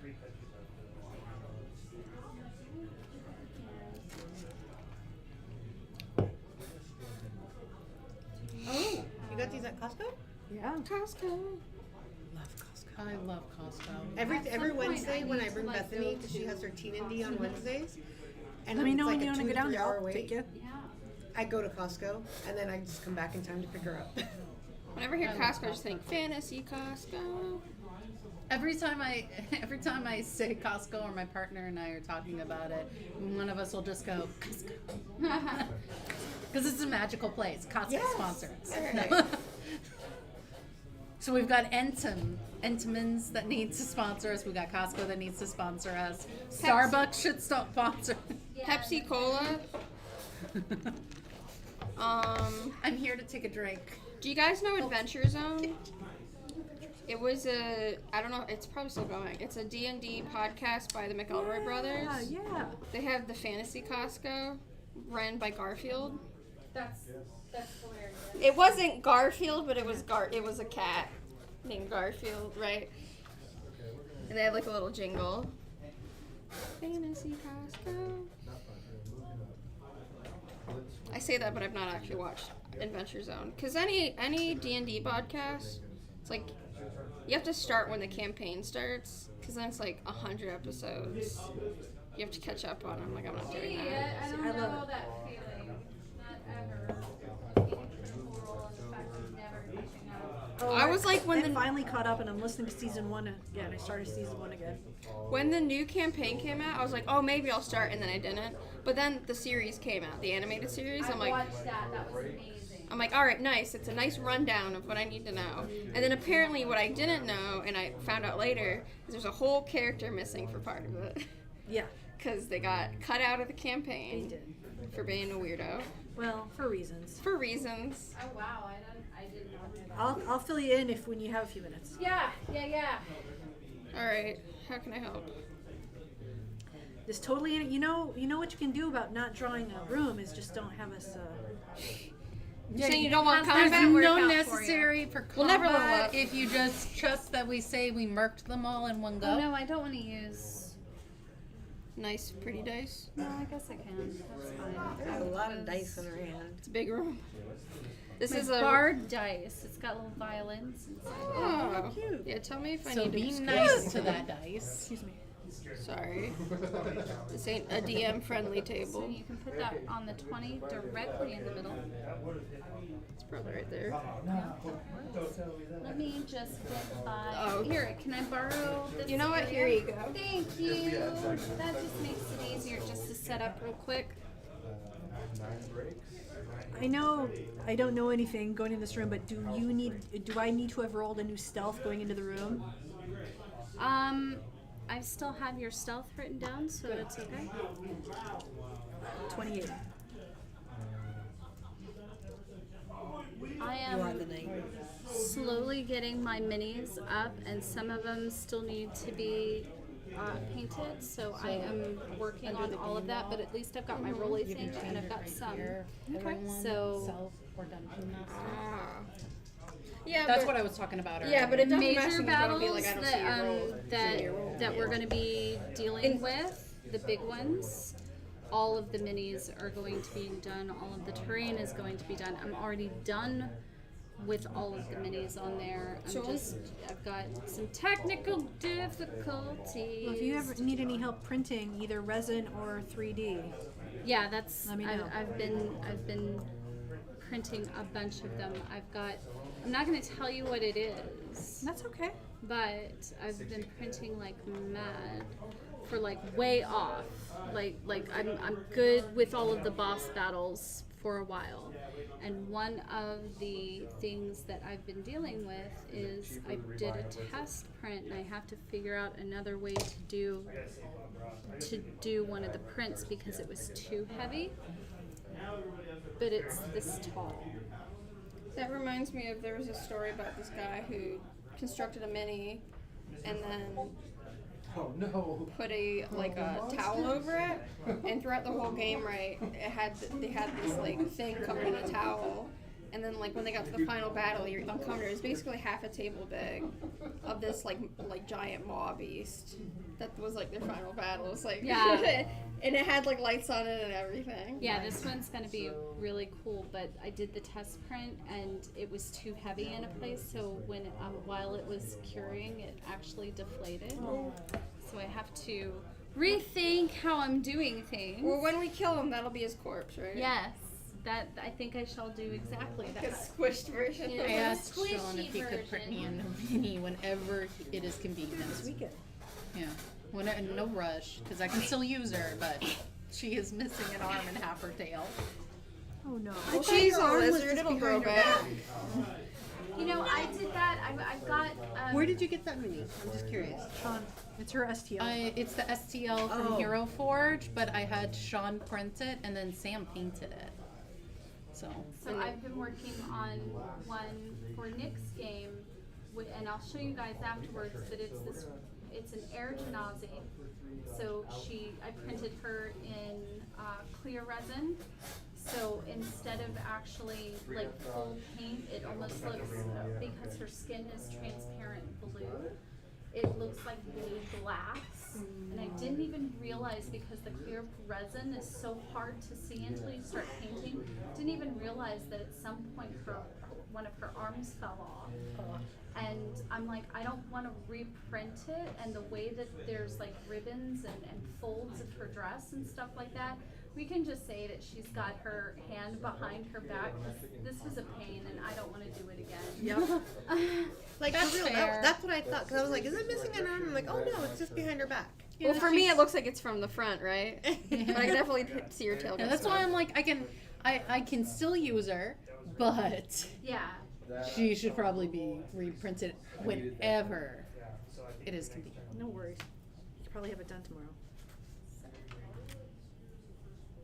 Oh, you got these at Costco? Yeah. Costco. Love Costco. I love Costco. Every At every some point, Wednesday I when need I to, bring like, Bethany, go because she to- has her teen indie on Wednesdays, and Let me it's know like when you a want to 2 go to down 3 there. hour I'll wait. take you. Yeah. I go to Costco and then I just come back in time to pick her up. Whenever I hear Costco, I just think fantasy Costco. Every time I say Costco or my partner and I are talking about it, one of us will just go Costco. Because it's a magical place. Costco Yes. sponsors. Alright. So we've got Entenmann's that needs to sponsor us. We got Costco that needs to sponsor us. Starbucks should stop sponsor. Pepsi Cola. I'm here to take a drink. Do you guys know Adventure Zone? It was I don't know, it's probably still going. It's a D&D podcast by the McElroy brothers. Yeah. They have the Fantasy Costco, run by Garfield. That's hilarious. It wasn't Garfield, but it was a cat named Garfield, right? And they had like a little jingle. Fantasy Costco. I say that, but I've not actually watched Adventure Zone. Because any D&D podcast, it's like, you have to start when the campaign starts. Because then it's like 100 episodes. You have to catch up on them. Like, I'm not doing that. I don't I love know it. that feeling. Not ever. Being control and the fact of never catching up. Oh, I was like when I the finally caught up and I'm listening to season 1 again. I started season 1 again. When the new campaign came out, I was like, oh, maybe I'll start, and then I didn't. But then the series came out, the animated series. I I'm like, watched that. That was amazing. all right, nice. It's a nice rundown of what I need to know. And then apparently, what I didn't know, and I found out later, is there's a whole character missing for part of it, Yeah, because they got cut out of the they campaign did. for being a weirdo Well, for reasons. for reasons. Oh wow, I did not know that. I'll fill you in if when you have a few minutes. Yeah. All right, how can I help? Just totally, you know what you can do about not drawing a room is just don't have us. You're saying you don't want There's combat? no necessary for combat We'll never level up. if you just trust that we say we murked them all in one go. Oh no, I don't want to use. Nice, pretty dice. No, I guess I can. That's fine. I have a lot of dice in her hand. It's a big room. This My is a bard dice. It's got little violins inside. Oh, yeah. Tell me if I So need to be excuse- nice to that dice. Excuse me. Sorry, this ain't a DM friendly So table. you can put that on the 20 directly in the middle. It's probably right there. Let me just get by. Oh. Here, can I borrow this? You know what? Here area? you go. Thank you. That just makes it easier just to set up real quick. I know I don't know anything going in this room, but do I need to have rolled a new stealth going into the room? I still have your stealth written down, so it's okay. 28. I You are am the knight. slowly getting my minis up, and some of them still need to be painted. So I am working on all of that, but at least I've got my roly thing, and I've got some. So Self or dungeon master. Ah. Yeah, That's but, what I was talking about earlier. yeah, but it doesn't major matter. battles Be like, I don't see your roll. that we're going to be dealing with, the big ones. All of the minis are going to be done. All of the terrain is going to be done. I'm already done with all of the minis on there. I've got some technical difficulties. Well, if you ever need any help printing either resin or 3D, Yeah, that's. Let me know. I've been printing a bunch of them. I'm not going to tell you what it is, that's okay. but I've been printing like mad for like way off. Like I'm good with all of the boss battles for a while. And one of the things that I've been dealing with is I did a test print, and I have to figure out another way to do one of the prints because it was too heavy. But it's this tall. That reminds me of, there was a story about this guy who constructed a mini and then Oh no. put a towel over it, and throughout the whole game, right, they had this like thing covered in a towel, and then like when they got to the final battle, you're uncovered. It was basically half a table big of this like giant maw beast that was like their final battle. It's like Yeah. and it had like lights on it and everything. Yeah, this one's gonna be really cool, but I did the test print and it was too heavy in a place, so while it was curing, it actually deflated. So I have to rethink how I'm doing things. Well, when we kill him, that'll be his corpse, right? Yes, That I think I shall do exactly A that. squished version. Yeah. I It's a asked Sean squishy if he could put me version. in a mini whenever it is convenient. This weekend. Yeah, no rush, because I can still use her, but she is missing an arm and half her tail. Oh no. Well, she's a lizard. It'll grow back. You know, I did that. I've got. Where did you get that mini? I'm just curious. Sean, it's her STL. It's the STL from Oh. Hero Forge, but I had Sean print it and then Sam painted it. So So I've been working on one for Nick's game, and I'll show you guys afterwards. But it's an Air Genasi. So I printed her in clear resin. So instead of actually like full paint, it almost looks, because her skin is transparent blue, it looks like blue glass. And I didn't even realize, because the clear resin is so hard to see until you start painting, didn't even realize that at some point one of her arms fell off. And I'm like, I don't want to reprint it, and the way that there's like ribbons and folds of her dress and stuff like that, we can just say that she's got her hand behind her back. This was a pain, and I don't want to do it again. Yep. Like, That's for real, fair. that's what I thought. Because I was like, is it missing an arm? I'm like, oh no, it's just behind her back. Well, for me, it looks like it's from the front, right? But I can definitely see your tail. yeah, that's why I'm like, I can still use her, but Yeah. she should probably be reprinted whenever it is convenient. No worries. You could probably have it done tomorrow.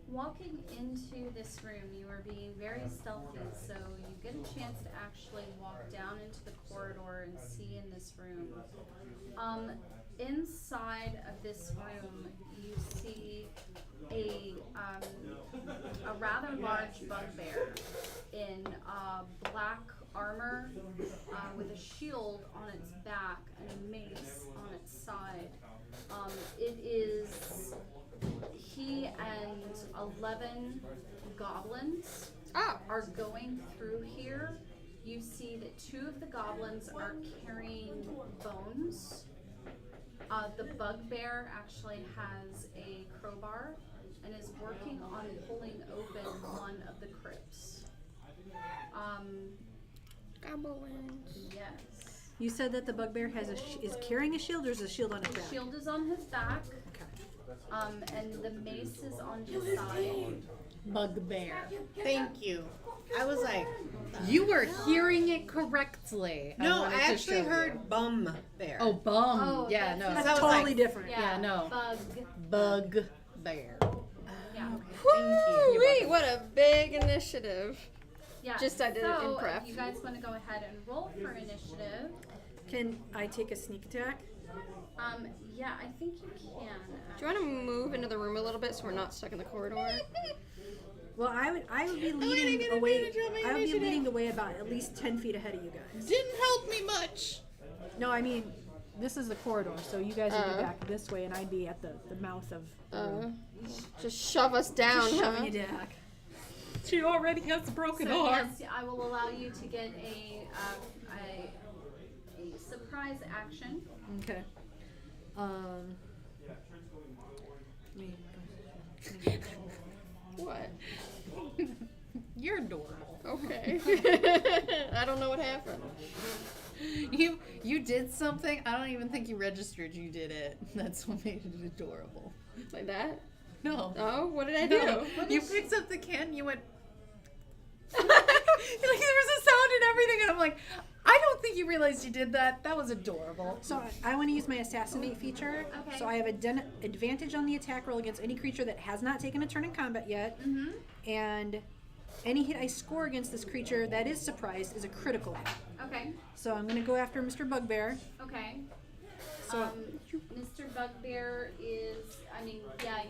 Walking into this room, you are being very stealthy, so you get a chance to actually walk down into the corridor and see in this room. Inside of this room, you see a rather large bugbear in black armor with a shield on its back and a mace on its side. He and 11 goblins are going through here. You see that 2 of the goblins are carrying bones. The bugbear actually has a crowbar and is working on pulling open one of the crypts. Goblins. Yes. You said that the bugbear is carrying a shield, or is a shield on his The back? shield is on his back, Okay. and the mace is on his side. Bugbear. Thank you. I was like, You were hearing it correctly. no, wanted I to actually show you. heard bum bear. Oh, bum. Oh, yeah, that's no. That's I was totally like- different. Yeah, no. Bug. Bugbear. Yeah. Woo! Wait, what a big initiative. Yeah. Just I did it in so, prep. if you guys want to go ahead and roll for initiative, Can I take a sneak attack? yeah, I think you can. Do you want to move into the room a little bit so we're not stuck in the corridor? Well, I would be gonna leading get away. advantage on my I would be initiative. leading the way about at least 10 feet ahead of you guys. Didn't help me much. No, I mean, this is the corridor, so you guys would be Uh. back this way, and I'd be at the mouth of the room. Just shove us down, Just huh? shoving you back. She already has a broken So arm. yes, I will allow you to get a surprise action. Okay. What? You're adorable. Okay. I don't know what happened. You did something. I don't even think you registered you did it. That's what made it adorable. Like that? No. Oh, what did I No. do? You picked up the can and you went like there was a sound and everything and I'm like, I don't think you realized you did that. That was adorable. So I want to use my assassinate feature. Okay. So I have advantage on the attack roll against any creature that has not taken a turn in combat yet. Mm-hmm. And any hit I score against this creature that is surprised is a critical hit. Okay. So I'm going to go after Mr. Bugbear. Okay. So Mr. Bugbear is,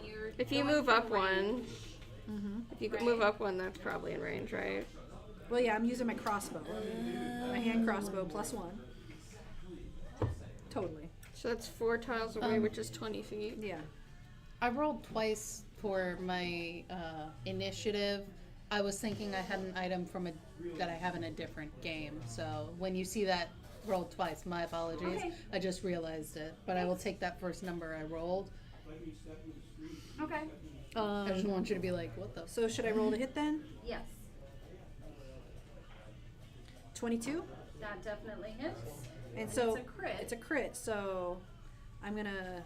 you're. If you going move for up range. one, if you could move up one, that's probably in range, right? well, yeah, I'm using my crossbow. My hand crossbow +1. Totally. So that's 4 tiles away, which is 20 feet. Yeah. I rolled twice for my initiative. I was thinking I had an item that I have in a different game. So when you see that rolled twice, my apologies. Okay. I just realized it. But I will take that first number I rolled Okay. I just want you to be like, what the? So should I roll to hit then? Yes, 22. that definitely hits. And so it's a crit. It's a crit. So I'm gonna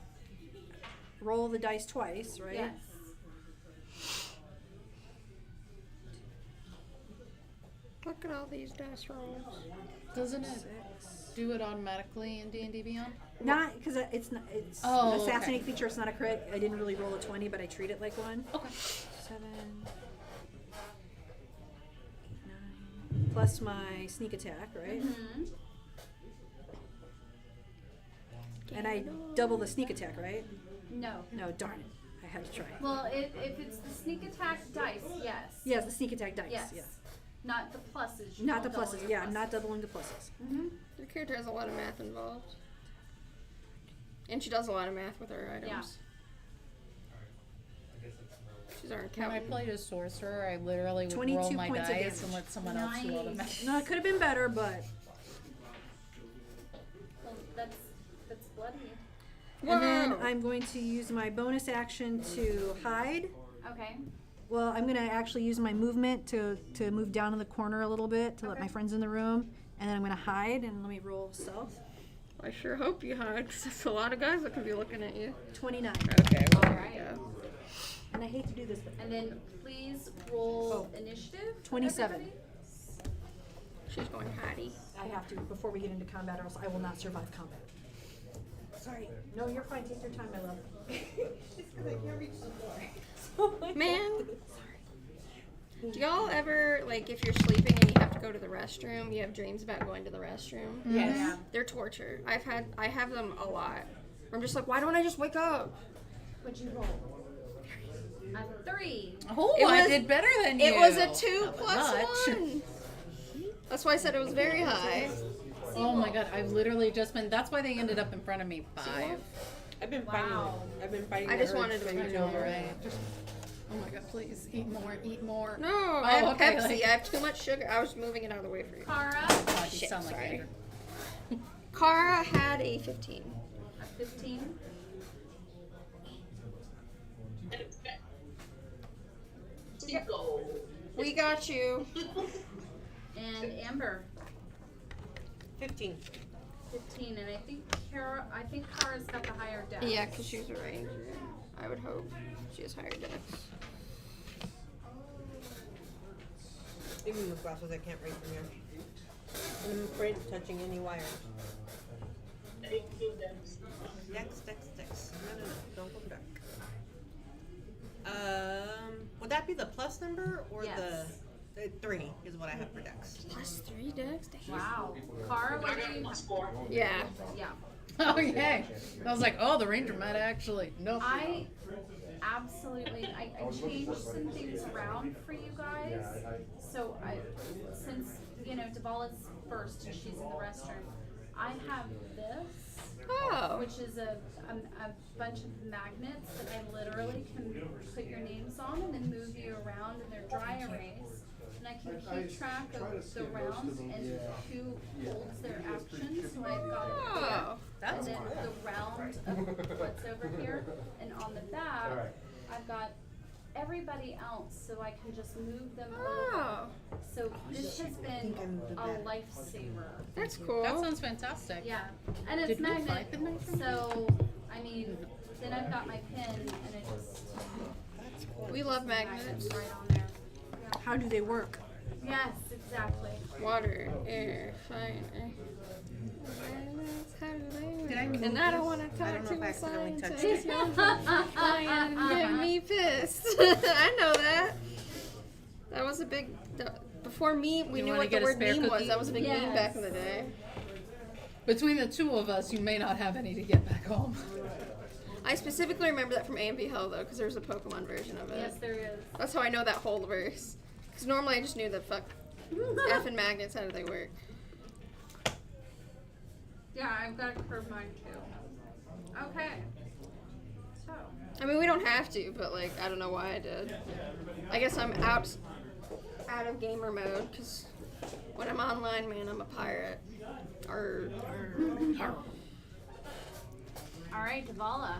roll the dice twice, right? Yes. Look at all these dice rolls. Doesn't it 6. do it automatically in D&D Beyond? Not because it's not. It's Oh, an assassinate okay. feature. It's not a crit. I didn't really roll a 20, but I treat it like one. Okay. 7, 9, plus my sneak attack, right? Mm-hmm. And I double the sneak attack, right? No. No, darn it. I had to try. Well, if it's the sneak attack dice, yes. Yes, the sneak attack dice. Yes. Yeah. Not the pluses. You Not the don't double pluses. your Yeah, I'm pluses. not doubling the pluses. Mm-hmm. Your character has a lot of math involved. And she does a lot of math with her items. Yeah. She's our When I accountant. played as sorcerer, I literally would 22 roll my points of dice damage. and let someone else do all the Nice. math. No, it could have been better, but Well, that's bloody. and then Whoa. I'm going to use my bonus action to hide. Okay. Well, I'm gonna actually use my movement to move down in the corner a little bit to let Okay. my friends in the room, and then I'm gonna hide and let me roll stealth. I sure hope you hide, 'cause there's a lot of guys that could be looking at you. 29. Okay, well, there Alright. you go. And I hate to do this, but And then please roll Oh. initiative. 27. everybody. She's going hidey. I have to before we get into combat, or else I will not survive combat. Sorry. No, you're fine. Take your time, my love. It's because I can't reach the floor. Man. Do y'all ever, like, if you're sleeping and you have to go to the restroom, you have dreams about going to the restroom? Yes. They're torture. I have them a lot. I'm just like, why don't I just wake up? What'd you roll? A 3. Oh, It I was- did better than you. It was a 2 Not plus much. 1. That's why I said it was very high. Oh my god, I've literally just been. That's why they ended up in front of me 5. I've been fighting Wow. it. I've been fighting I the just urge wanted to for make you you I know, know. right? Oh my god, please eat more, eat more. No, I have okay, Pepsi. like- I have too much sugar. I was moving it out of the way for you. Kara, God, you Shit, sound like sorry. Andrew. Kara had a 15. a 15. Go. We got you. And Amber, 15. 15. And I think Kara's got the higher dex. Yeah, because she's a ranger. I would hope. She has higher dex. Even with glasses, I can't read from here. And I'm afraid of touching any wires. Thank you, Dex. Dex. No. Don't go dark. Would that be the plus number or Yes. the 3 is what I have for Dex? Plus 3 dex? Damn. Wow. Kara, I what got do a you? plus 4. Yeah. Yeah. Oh yay! I was like, oh, the ranger might actually. Nope. I absolutely. I changed some things around for you guys. So since Devala's first and she's in the restroom, I have this. Oh. Which is a bunch of magnets that I literally can put your names on and then move you around, and they're dry erase. And I can keep track of the rounds and who holds their actions. So I've got it here. Oh. That's and then cool. the round of what's over here. And on the back, I've got everybody else, so I can just move them over. Oh. So this has been a lifesaver. That's cool. That sounds fantastic. Yeah, and it's Did we magnet, find the knife in so, I mean, then I've got my pin, and it just We love magnets magnets. right on there. How do they work? Yes, exactly. Water, air, fire. How do they work? Did I move And I don't this? want to I talk don't know to if I a accidentally touched scientist. it. Lying and get me pissed. I know that. That was a big. Before we You knew wanna what the get a word spare meme was. cookie? That was a big meme Yes. back in the day. Between the two of us, you may not have any to get back home. I specifically remember that from AMV Hell though, because there was a Pokemon version of it. Yes, there is. That's how I know that whole verse. Because normally I just knew that effing magnets, how do they work? Yeah, I've got to curve mine too. Okay. So, I mean, we don't have to, but like, I don't know why I did. I guess I'm out of gamer mode, because when I'm online, man, I'm a pirate. Arr. all right, Devala.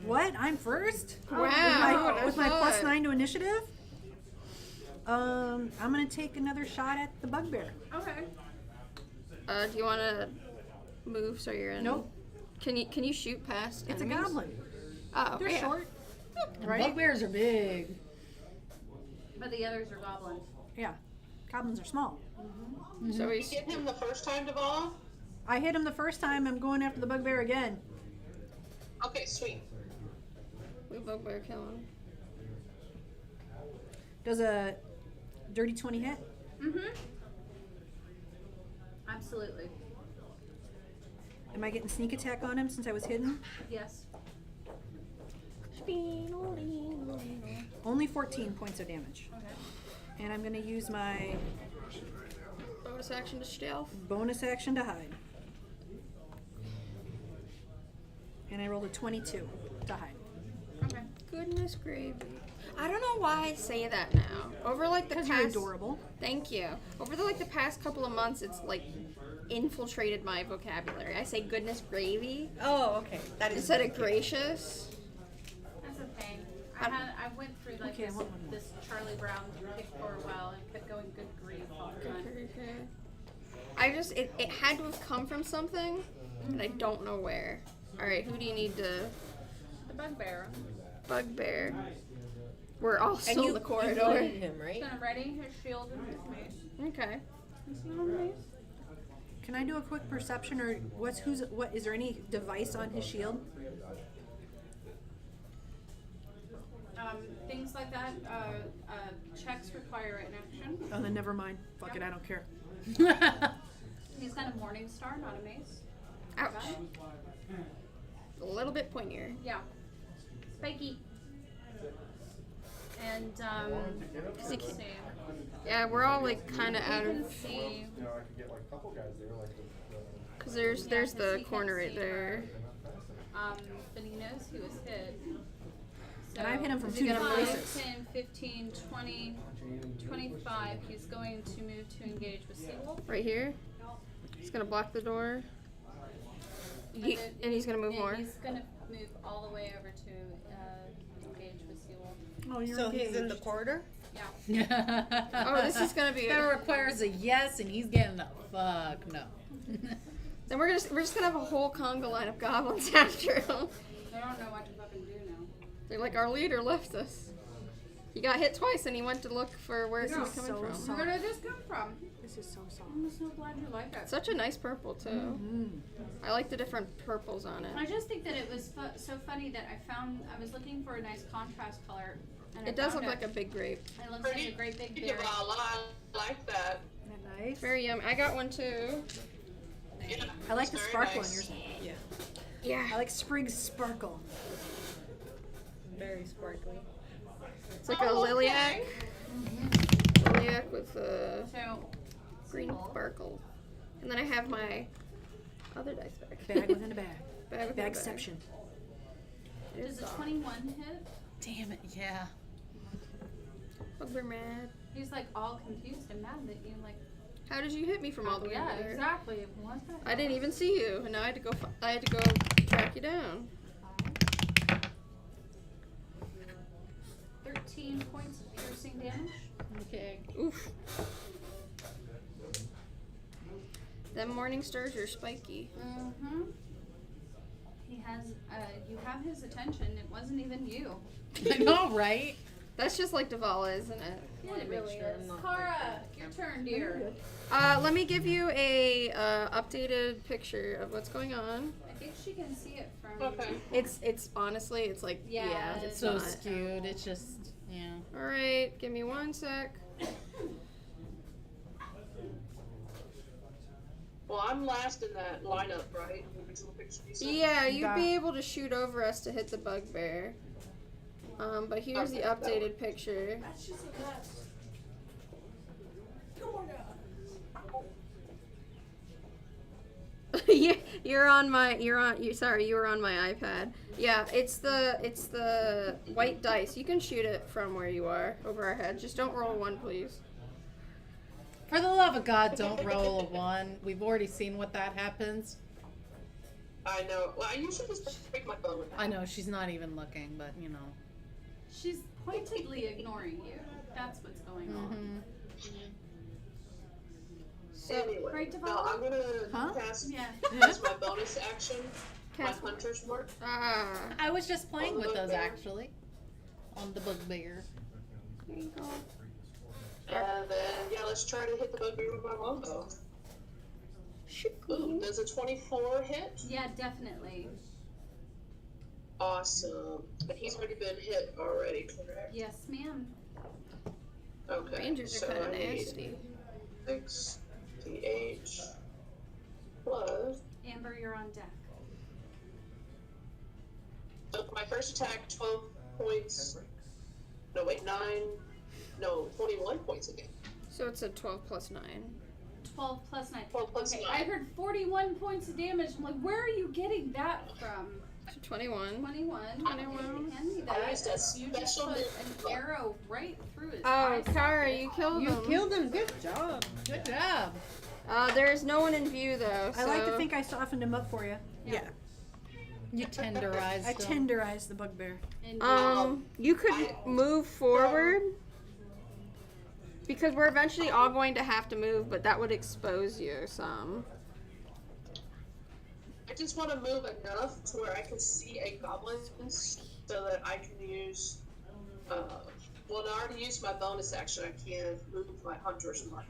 What? I'm first? Wow, With who my, with my would've plus thought? 9 to initiative? I'm gonna take another shot at the bugbear. Okay. Do you want to move so you're in? Nope. Can you shoot past It's enemies? a goblin. Oh, They're yeah. short. And Right? bugbears are big. But the others are goblins. Yeah. Goblins are small. So You he's get him the first time, Devala? I hit him the first time. I'm going after the bugbear again. Okay, sweet. we bugbear killing. Does a dirty 20 hit? Mm-hmm. Absolutely. Am I getting sneak attack on him since I was hidden? Yes. Only 14 points of damage. Okay. And I'm going to use my Bonus action to stealth. bonus action to hide. And I rolled a 22 to hide. Okay. Goodness gravy. I don't know why I say that now. Over like the Because past. you're adorable. Thank you. Over the past couple of months, it's like infiltrated my vocabulary. I say goodness gravy Oh, okay. That is instead of gracious. That's okay. I'm- I went through like Okay, I want one more. this Charlie Brown pick for a while and kept going good grief all the time. I just it had to have come from something, and I don't know where. All right, who do you need to The bugbear. bugbear? We're all And still in the you corridor. blooded him, He's right? gonna ready his shield and his mace. Okay. Is he on mace? Can I do a quick perception or what is there any device on his shield? Things like that. Checks require an action. Oh, then never mind. Fuck it, I don't care. He's got a morning star, not a mace. Ouch. Got it? A little bit pointier. Yeah. Spiky. And Is he let's ki- see. Yeah, we're all like kind of out You of can see. You know, I could get like a couple guys there, like because there's Yeah, there's 'cause the he corner can't right see there. But he knows he was hit. So And I've hit him from Is he two gonna different move? places. 10, 15, 20, 25. He's going to move to engage with Seawolf. Right here. He's gonna block the door. And he's gonna move And more. He's gonna move all the way over to engage with Seawolf. Oh, you're So he's in the engaged. corridor? Yeah. Oh, this is gonna be. That requires a yes, and he's getting a fuck no. Then we're just gonna have a whole conga line of goblins after him. I don't know what to fucking do now. They're like, our leader left us. He got hit twice, and he went to look for where This he was is coming so from. soft. Where did this come from? This is so soft. I'm so glad you like it. Such a nice purple too. Mm. I like the different purples on it. I just think that it was so funny that I was looking for a nice contrast color. And I It does found look like a big grape. It looks like a great big berry. Devala, I like that. Isn't that nice? Very yummy. I got one too. Yeah, I like the very sparkle nice. on yours. Yeah. Yeah. I like Sprig's sparkle. Very sparkly. It's like a Oh, lilac. okay. Lilac with a So, green sparkle. And then I have my other dice bag. Bag within a bag. Bag within a bag. Bagception. does a 21 hit? Damn it, yeah. Bugbear mad. He's like all confused and mad that you like. How did you hit me from all the way yeah, over there? exactly. What the I didn't even see you, and now I had to go. I had to go track you down. 13 points of piercing damage. Okay. Oof. Them morning stirs are spiky. Mm-hmm. He has. You have his attention. It wasn't even you. I know, right? That's just like Devala, isn't it? Yeah, it really is. Kara, your turn, dear. Let me give you a updated picture of what's going on. I think she can see it from. Okay. It's honestly, it's like Yeah, it's It's so not. skewed. It's just, yeah. All right, give me 1 sec. Well, I'm last in that lineup, right? Original picture you sent? Yeah, you'd Got be able to shoot over us to hit the bugbear. But here's the updated picture. Yeah, you were on my iPad. Yeah, it's the white dice. You can shoot it from where you are over our head. Just don't roll 1, please. For the love of God, don't roll a 1. We've already seen what that happens. I know. Well, I usually just break my phone with that. I know she's not even looking, but you know. She's pointedly ignoring you. That's what's going on. Anyway, Right, no, Devala? I'm gonna Huh? cast Yeah. as my bonus action, Cast my Hunter's Mark. Ah. I was just playing On the with those bugbear. actually. On the bugbear. There you go. And then, yeah, let's try to hit the bugbear with my longbow. Ooh, does a 24 hit? Yeah, definitely. Awesome. But he's already been hit already, correct? Yes, ma'am. Okay. Rangers are so kind of I need nasty. 6 PH plus. Amber, you're on deck. So for my first attack, 12 points. No, wait, 9. No, 21 points again. So it's a 12 plus 9. 12 plus 9. 12 plus Okay, 9. I heard 41 points of damage. I'm like, where are you getting that from? So 21. 21. 21. Hand me I that. used a You just special put move. an arrow right through his Oh, eye Kara, socket. you killed You him. killed him. Good job. Good job. There is no one in view though. I like to so- think I softened him up for you. Yeah. You tenderized I them. tenderized the bugbear. And You could move forward because we're eventually all going to have to move, but that would expose you some. I just want to move enough to where I can see a goblin so that I can use. Well, I already used my bonus action. I can move my Hunter's Mark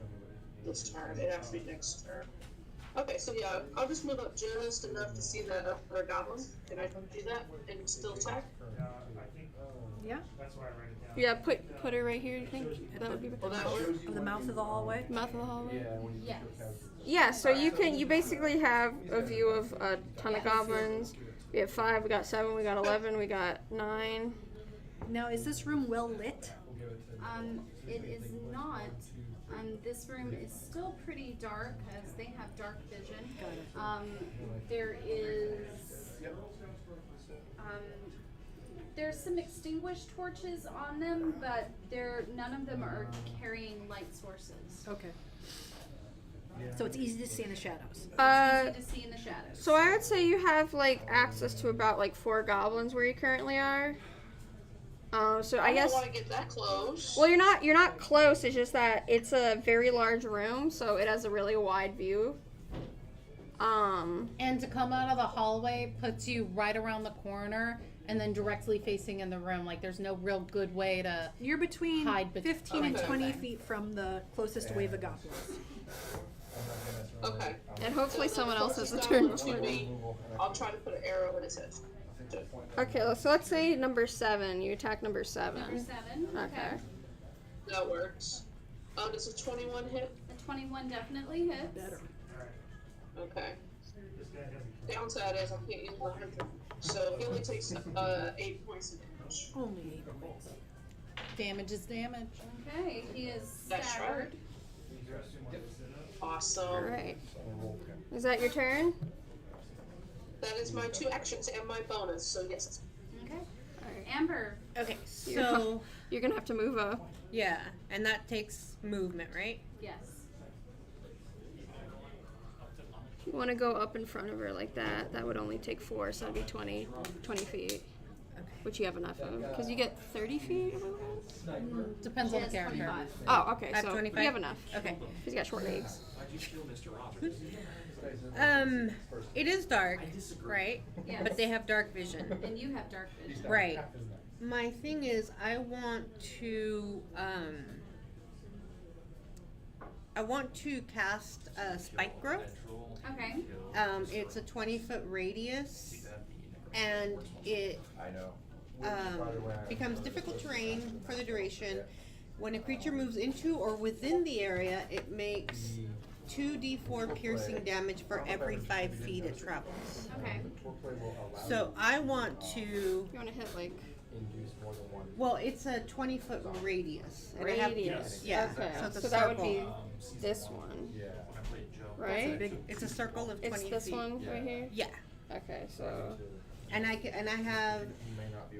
this turn. It has to be next turn. Okay, so yeah, I'll just move up just enough to see the other goblin. Can I do that and still attack? Yeah. Yeah, put her right here. You think that would be Well, that work? Of the mouth of the hallway. mouth of the hallway? Yeah, when you Yes. Yeah, so you basically have a view of a ton of goblins. We have 5, we got 7, we got 11, we got 9. Now, is this room well lit? It is not. This room is still pretty dark as they have dark vision. Got it. There is. There's some extinguished torches on them, but none of them are carrying light sources. Okay. So it's easy to see in the shadows. Easy to see in the shadows. So I would say you have like access to about like 4 goblins where you currently are. So I guess. don't want to get that close. Well, you're not close. It's just that it's a very large room, so it has a really wide view. And to come out of the hallway puts you right around the corner and then directly facing in the room. Like there's no real good way to. You're between Hide 15 and Okay. 20 feet from the closest wave of goblins. Okay. And hopefully So someone the else has a closest turn. goblin to me, I'll try to put an arrow in his head. Okay, so let's say number 7. You attack number 7. Number 7. Okay. That works. Does a 21 hit? The 21 definitely hits. Better. Okay. Downside is I can't use my hunter. So he only takes 8 points of damage. Only 8 points. Damage is damage. Okay, he is That's staggered. Awesome. Alright. Is that your turn? That is my 2 actions and my bonus, so yes. Okay. Alright. Amber. Okay, You're- so You're gonna have to move up. yeah, and that takes movement, right? Yes. You want to go up in front of her like that. That would only take 4, so that'd be 20 feet. Which you have enough of. Because you get 30 feet of movement? Depends on the Yes, character. 25. Oh, okay, I have so 25? you have enough. Okay. He's got short legs. It is dark, right? Yes. But they have dark vision. And you have dark vision. Right. My thing is, I want to cast spike growth. Okay. It's a 20-foot radius, and it becomes difficult terrain for the duration. When a creature moves into or within the area, it makes 2d4 piercing damage for every 5 feet it travels. Okay. So I want to. You want to hit like Well, it's a 20-foot radius. And I have- radius. yeah. Okay. So it's a So that would circle. be this one. Right? It's a circle of 20 It's this feet. one right here? Yeah. Okay, so And I have.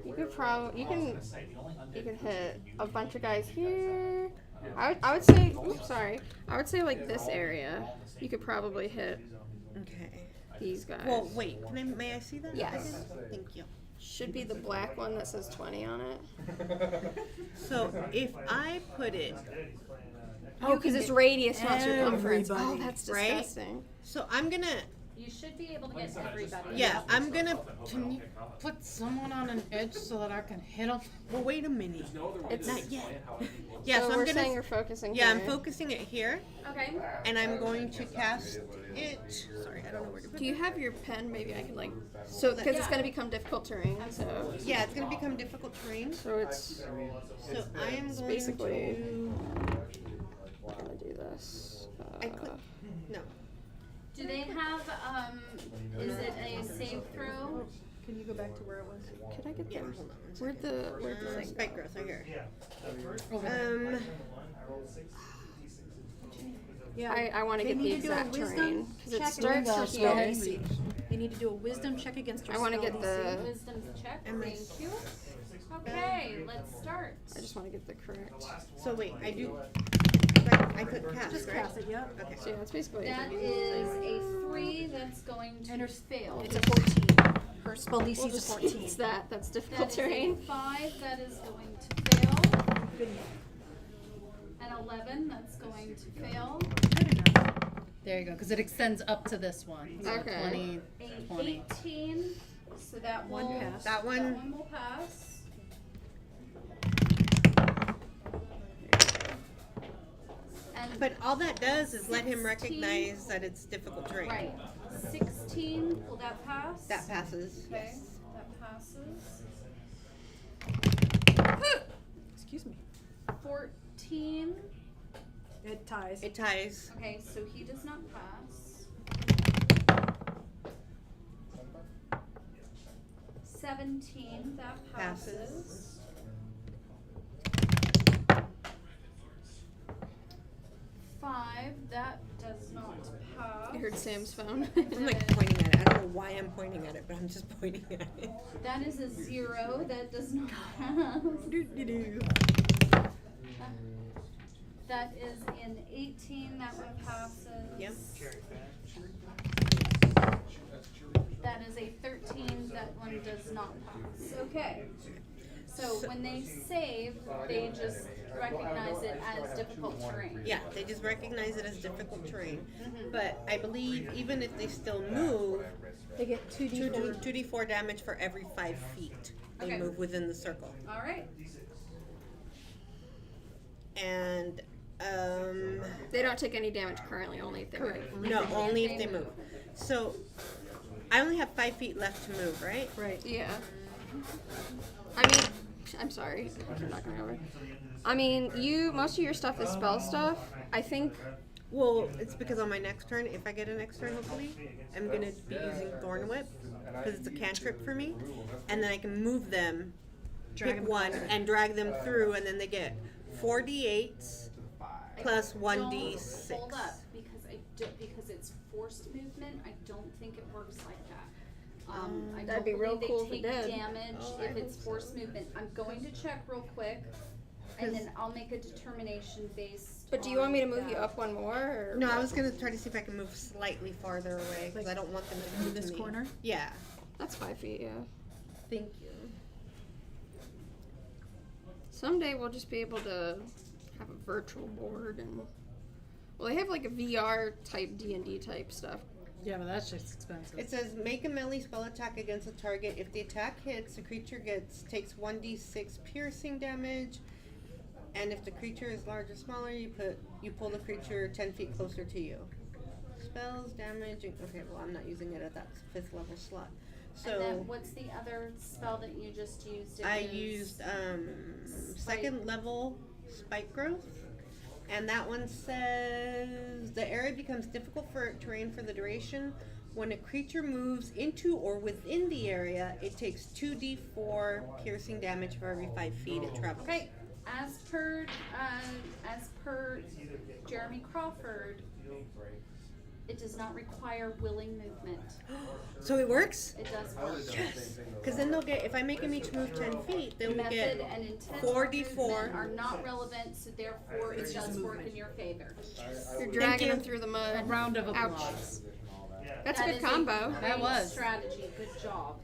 you could probably you can hit a bunch of guys here. I would say oops, sorry. I would say like this area. You could probably hit Okay. these guys. Well, wait, may I see that? Yes. again? Thank you. Should be the black one that says 20 on it. So if I put it, Oh, because it's radius, not circumference. Oh, everybody, that's right? disgusting. so I'm gonna, You should be able to get everybody. yeah, I'm gonna, Can you put someone on an edge so that I can hit them? well, wait a minute. It's Not yet. Yeah, so we're I'm saying gonna, you're focusing yeah, I'm here. focusing it here, Okay. and I'm going to cast it, sorry, I don't know where to put Do it. you have your pen? Maybe I could like, so because it's gonna become difficult terrain. So Yeah, it's gonna become difficult terrain, it's so I am going basically- to, I'm gonna do this. I could, no, Do they have, is it a save throw? Can you go back to where it was? Could I get yeah, the hold on one where'd the second. Spike growth right here. Yeah. I want to They get the need to do a exact wisdom terrain because it check starts against here. their spell DC. They need to do a wisdom check against their I want to spell get DC. the. Wisdom check, Am I- thank you. Okay, let's start. I just want to get the correct. So wait, I do, I could cast, Just right? cast it, yeah. Okay. So yeah, it's basically. That is a 3 that's going to fail. It's a 14. Her spell DC We'll is a just 14. it's that. That's That difficult is a terrain. 5 that is going to fail. Good enough. An 11 that's going to fail. Good enough. There you go, because it extends up to this one. So Okay. 20, A 20. 18, so that One will pass. That That one, one will pass. And but all that does is let him 16. recognize that it's difficult terrain. right, 16, will that pass? That passes, Okay, yes. that passes. Excuse me. 14. It ties. It ties. Okay, so he does not pass. 17, that passes. Passes. 5, that does not pass. I heard Sam's phone. I'm like pointing at it. I don't know why I'm pointing at it, but I'm just pointing at it. That is a 0, that does not pass. That is an 18, that one passes. Yep. That is a 13, that one does not pass. Okay. So when they save, they just recognize it as difficult terrain. Yeah, they just recognize it as difficult terrain. But I believe even if they still move, They get 2d4. 2d4 damage for every 5 feet they Okay. move within the circle. All right. And They don't take any damage currently, only if they move. no, only if they move. So I only have 5 feet left to move, right? Right. Yeah. I mean, I'm sorry. I'm not going over. I mean, most of your stuff is spell stuff. I think. Well, it's because on my next turn, if I get a next turn, hopefully, I'm gonna be using Thorn Whip because it's a cantrip for me, and then I can move them, Drag pick them one, closer. and drag them through, and then they get 4d8s plus 1d6. Don't hold up because it's forced movement. I don't think it works like that. I That'd don't be real believe cool if they it take did. damage Oh, if I it's hope forced movement. I'm going to check real quick, and then I'll make a determination based. But do you want me to on move you that. up one more? Or No, I what? was gonna try to see if I can move slightly farther away because I don't want them to come In to this me. corner? Yeah. That's 5 feet, yeah. Thank you. Someday we'll just be able to have a virtual board and. Well, they have like a VR type D&D type stuff. Yeah, but that's just expensive. It says make a melee spell attack against a target. If the attack hits, the creature takes 1d6 piercing damage. And if the creature is large or smaller, you pull the creature 10 feet closer to you. Spells, damage. Okay, well I'm not using it at that 5th level slot. So And then what's the other spell that you just used? It I was- used 2nd level spike growth. And that one says the area becomes difficult for terrain for the duration. When a creature moves into or within the area, it takes 2d4 piercing damage for every 5 feet it travels. Okay, as per Jeremy Crawford, it does not require willing movement. So it works? It does work. Because then they'll get, if I make them each move 10 feet, they will Method get and intent 4d4. movement are not relevant, so therefore it does work in your favor. You're dragging you. them through the mud. A round of Ouch. applause. That's a That good is combo. great That was. strategy. Good job.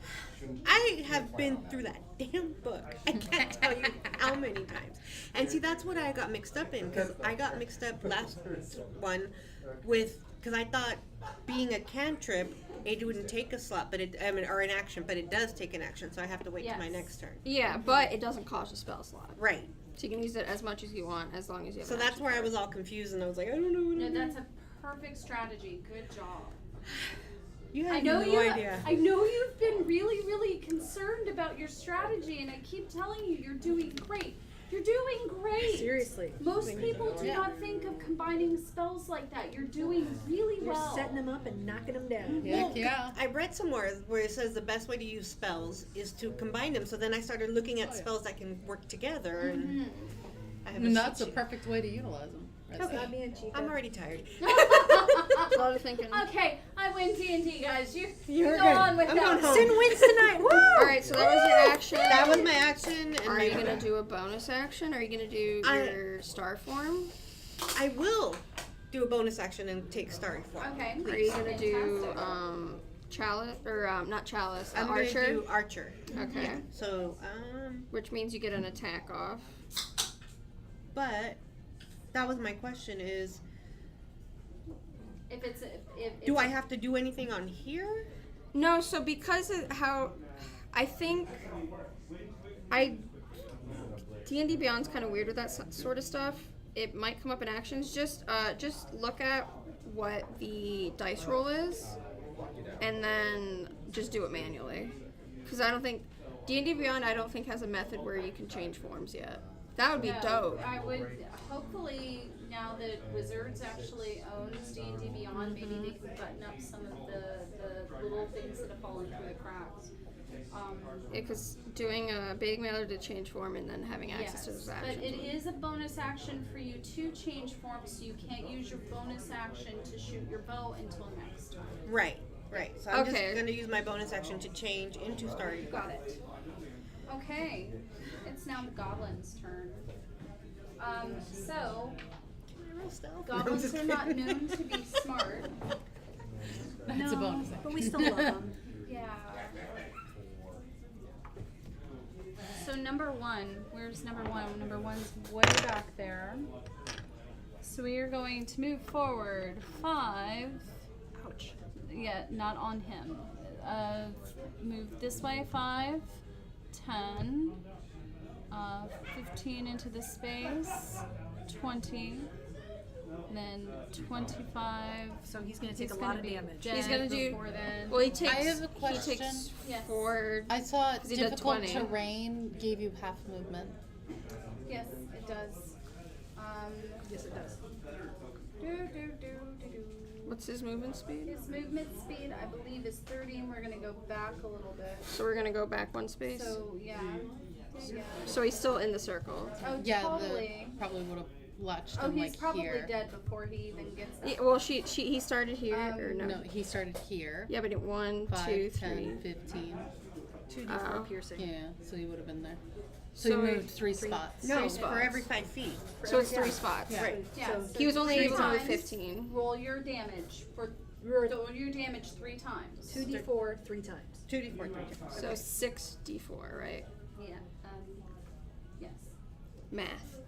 I have been through that damn book. I can't tell you how many times. And see, that's what I got mixed up in, because I got mixed up last one with, because I thought being a cantrip, it wouldn't take a slot, but it, I mean, or an action, but it does take an action, so I have to wait till my Yes. next turn. Yeah, but it doesn't cost a spell slot. Right. So you can use it as much as you want, as long as you have So an that's action where I card. was all confused, and I was like, I don't know what No, to do. that's a perfect strategy. Good job. You I have know no you. idea. I know you've been really, really concerned about your strategy, and I keep telling you, you're doing great. You're doing great. Seriously. Most people do Yeah. not think of combining spells like that. You're doing really You're well. setting them up and knocking them down. Heck yeah. I read somewhere where it says the best way to use spells is to combine them. So then I started looking at spells that can work together, and I have And that's a sheet. perfect way to utilize them. Stop being Chica. I'm already tired. A lot of thinking. Okay, I win D&D, guys. You You're go good. on with I'm that. going home. Sin wins tonight. Woo! All right, so that was your action. That was my action, and Are my, you gonna do a bonus action? Are you gonna do I- your star form? I will do a bonus action and take starry form. Okay. Are you gonna do Fantastic. chalice or not chalice? I'm archer. gonna do archer. Okay. So Which means you get an attack off. but that was my question: is If it's if do I have to do anything on here? No, so because of how I think D&D Beyond's kind of weird with that sort of stuff. It might come up in actions. Just look at what the dice roll is, and then just do it manually. Because I don't think D&D Beyond I don't think has a method where you can change forms yet. That would be No, dope. I would hopefully now that Wizards actually owns D&D Beyond, maybe they can button up some of the little things that have fallen through the cracks. Because doing a baiting mailer to change form and then having access to those but actions. it is a bonus action for you to change forms, so you can't use your bonus action to shoot your bow until next time. Right. So I'm Okay. just gonna use my bonus action to change into starry form. Got it. Okay, it's now the goblin's turn. So goblins are not known to be smart. That's a bonus action. But we still love them. Yeah. So number one, where's number one? Number one's way back there. So we are going to move forward 5. Ouch. Yeah, not on him. Move this way 5, 10, 15 into the space, 20, then 25. So he's gonna take He's a lot gonna of be damage. dead He's gonna do- before then. Well, he takes. have a He question. takes Yes. 4. I saw 'Cause he did difficult 20. terrain gave you half movement. Yes, it does. Yes, it does. Do. What's his movement speed? His movement speed, I believe, is 30, and we're gonna go back a little bit. So we're gonna go back one space. So yeah. So he's still in the circle. Oh, Yeah, totally. the probably would have latched Oh, him he's like probably here. dead before he even gets up. Yeah, well, he started here or no? No, he started here. Yeah, but it 1, 5, 2, 10, 3. 15. 2d4 Oh. piercing. Yeah, so he would have been there. So, So he moved three spots. No, Three for spots. every 5 feet. So it's Yeah. 3 spots. Yeah. Right. Yeah, So so He was only three able to move times. 15. Roll your damage for Roll roll your damage 3 times. 2d4 3 times. 2d4, 3d4. So 6d4, right? Yeah. Yes. Math.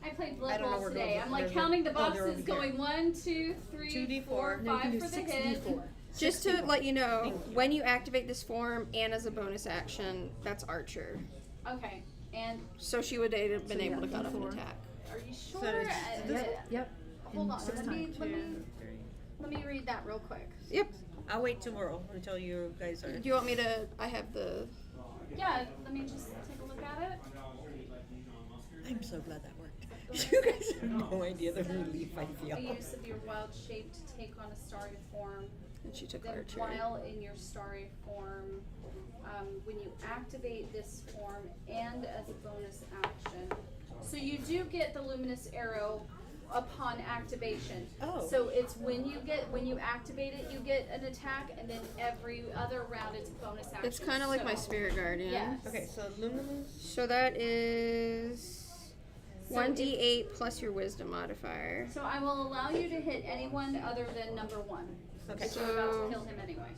I played I Blood don't know Bowl where today. those- I'm like those are- counting the oh, they're boxes, over here. going 1, 2, 3, 2d4. 4, No, you can 5 do for the hit. 6d4. Just to let you know, when you activate this form and as a bonus action, that's Archer. Okay. And So she would have been So, able yeah, to cut off an D4. attack. are you sure? So it's Yep. Hold In on. 6 Let me times. let me read that real quick. Yep. I'll wait tomorrow until you guys are. Do you want me to? I have the. Yeah. Let me just take a look at it. I'm so glad that worked. You guys have no idea the relief I The feel. use of your wild shape to take on a starry form. And she took Then Archer. while in your starry form, when you activate this form and as a bonus action. So you do get the luminous arrow upon activation. Oh. So it's when you activate it, you get an attack, and then every other round it's a bonus action. It's kind of like my So- Spirit Guardian. Yes. Okay, so luminous. So that is So 1d8 plus your Wisdom modifier. So I will allow you to hit anyone other than number 1. Okay. But you're about So- to kill him anyway.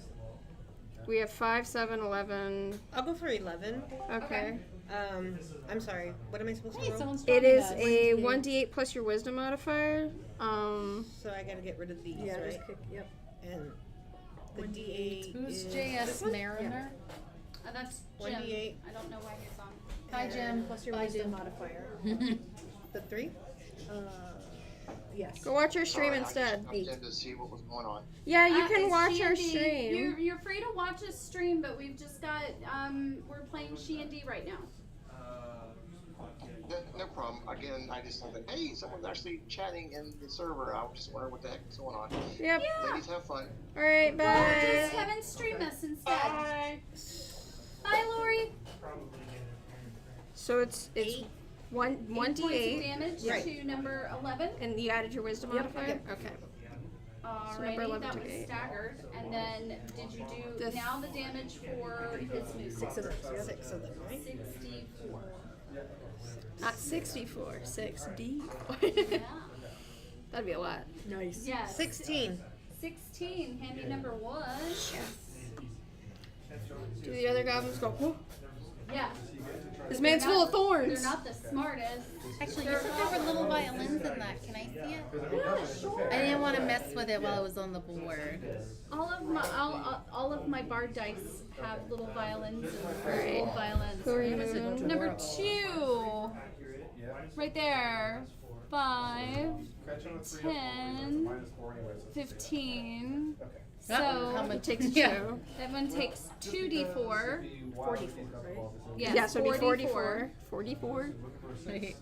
We have 5, 7, 11. I'll go for 11. Okay. I'm sorry. What am I supposed to Hey, roll? someone's It joining is us. a 1d8 plus your wisdom modifier. So I gotta get rid of these, Yeah, right? just pick, yep. And the D8 Who's is JS this one? Mariner? That's Jim. 1d8. I don't know why he's on. Hi, Jim. Plus your Bye, wisdom Jim. modifier. The 3? Yes. Go watch our stream Sorry, instead. I just jumped in to see what was going on. Yeah, you can It's watch our She&D. stream. You're free to watch us stream, but we've just got we're playing She&D right now. No problem. Again, I just thought that, hey, someone's actually chatting in the server. I was just wondering what the heck is going on. Yep. Ladies, have fun. All right, Well, just bye. have him stream us instead. Bye. Bye, Lori. So it's 1 8 points of 1d8, damage Right. to number 11. and you added your wisdom Yep. modifier. Okay. Alrighty, number 11 that took was 8. staggered. And then did you do The now the damage for his move? 6 of those. Yeah. 6 of them, right? 64. Not 64, 6d. Yeah. That'd be a lot. Nice. Yes. 16. 16. Handy number 1. Do the other goblins go, "Whoa, Yeah. this man's full of thorns"? They're not the smartest. Actually, you said there were little violins in that. Can I see it? Yeah, sure. I didn't want to mess with it while it was on the board. All of my bard dice have little violins and Alright. gold violins. Who are you? Number 2. Right there. 5, 10, 15. So How much? Takes a Yeah. 2. that one takes 2d4. 44, right? Yes, Yeah, so it'd be 44. 44. Wait.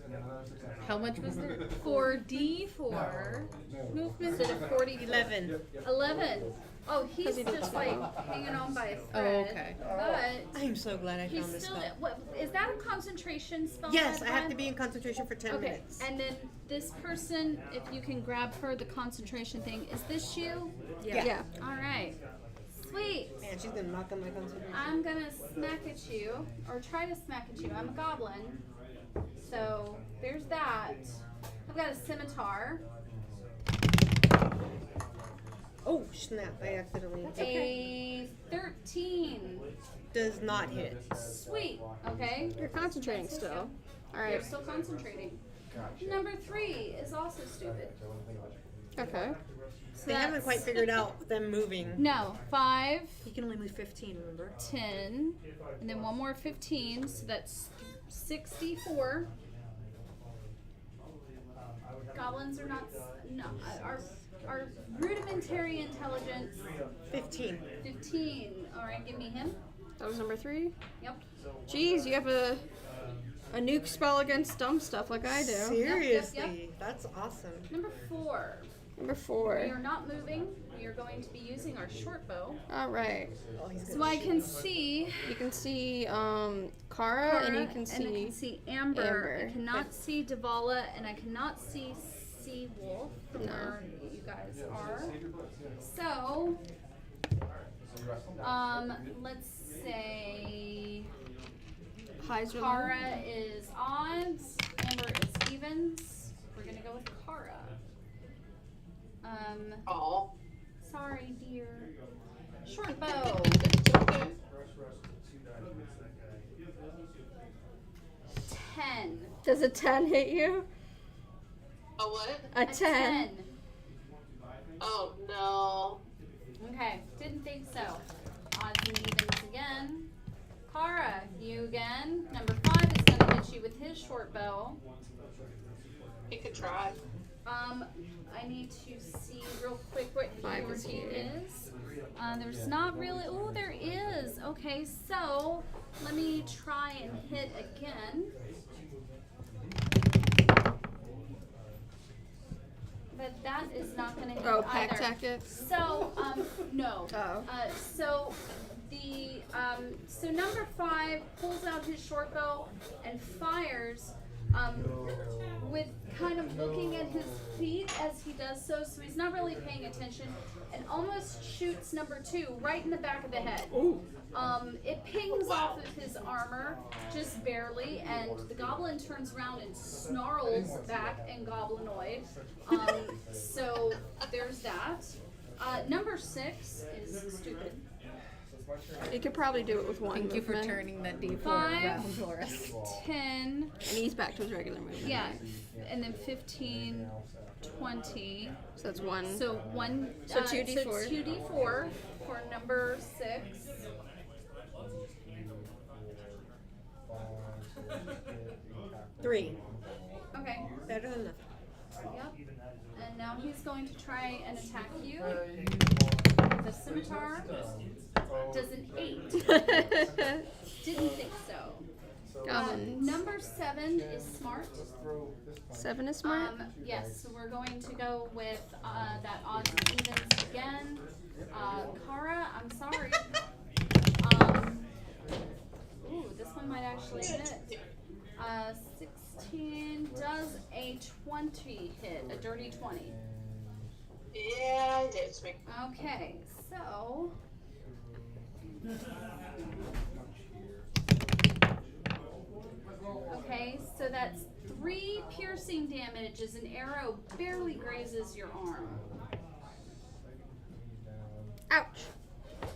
How much was it? 4d4 Movement? instead of 40. 11. 11. Oh, he's 'Cause he did just two. like hanging on by a Oh, thread. okay. But I'm so glad I he's found this still. spell. What is that? A concentration spell? Yes, that I have time? to be in concentration for 10 Okay, minutes. and then this person, if you can grab her the concentration thing, is this you? Yeah. All right. Sweet. Man, she's gonna knock on my concentration. I'm gonna smack at you, or try to smack at you. I'm a goblin, so there's that. I've got a scimitar, Oh, snap. I accidentally. a 13. Does not hit. Sweet. Okay. You're concentrating still. All You're right. still concentrating. Number 3 is also stupid. Okay. So They haven't that's- quite figured out them moving. No, 5, You can only move 15, remember? 10, and then one more 15, so that's 64. Goblins are not no our rudimentary intelligence 15. 15. All right, give me him. That was number 3. Yep. Jeez, you have a nuke spell against dumb stuff like I do. Seriously. That's awesome. Number 4. Number We 4. are not moving. We are going to be using our short bow. All right. Oh, he's So I can see You can see Kara, and you can and I can see see Amber. Amber. I cannot see Davala, and I cannot see Seawolf from No. where you guys are. So, let's say Heiser. Kara is odds, Amber is evens. We're gonna go with Kara. Oh. Sorry, dear. Short bow. 10. Does a 10 hit you? A what? A 10. Oh no. Okay, didn't think so. Odds and evens again. Kara, you again. Number 5 is gonna hit you with his short bow. He could try. I need to see real quick what 5 your is he here. is. There's not really. Oh, there is. Okay, so let me try and hit again. But that is not going to hit Oh, pack either. tactics. So, no. Oh. So the so number 5 pulls out his short bow and fires with kind of looking at his feet as he does so. So he's not really paying attention and almost shoots number 2 right in the back of the head. It pings off of his armor just barely, and the goblin turns around and snarls back in goblinoid. So there's that. Number 6 is stupid. You could probably do it with one. Thank you for movement. turning that D4 5, around for us. 10, And he's back to his regular movement. yeah, and then 15, 20. So that's one. So one. So 2d4. So 2d4 for number 6. Three. Okay. Better than nothing. Yep. And now he's going to try and attack you. The scimitar does an 8. Didn't think so. Goblins. Number 7 is smart. 7 is smart. Yes, so we're going to go with that odds and evens again. Kara, I'm sorry. Ooh, this one might actually hit. 16 does a 20 hit, a dirty 20. Yeah, it hits me. Okay, so. Okay, so that's 3 piercing damage as an arrow barely grazes your arm. Ouch.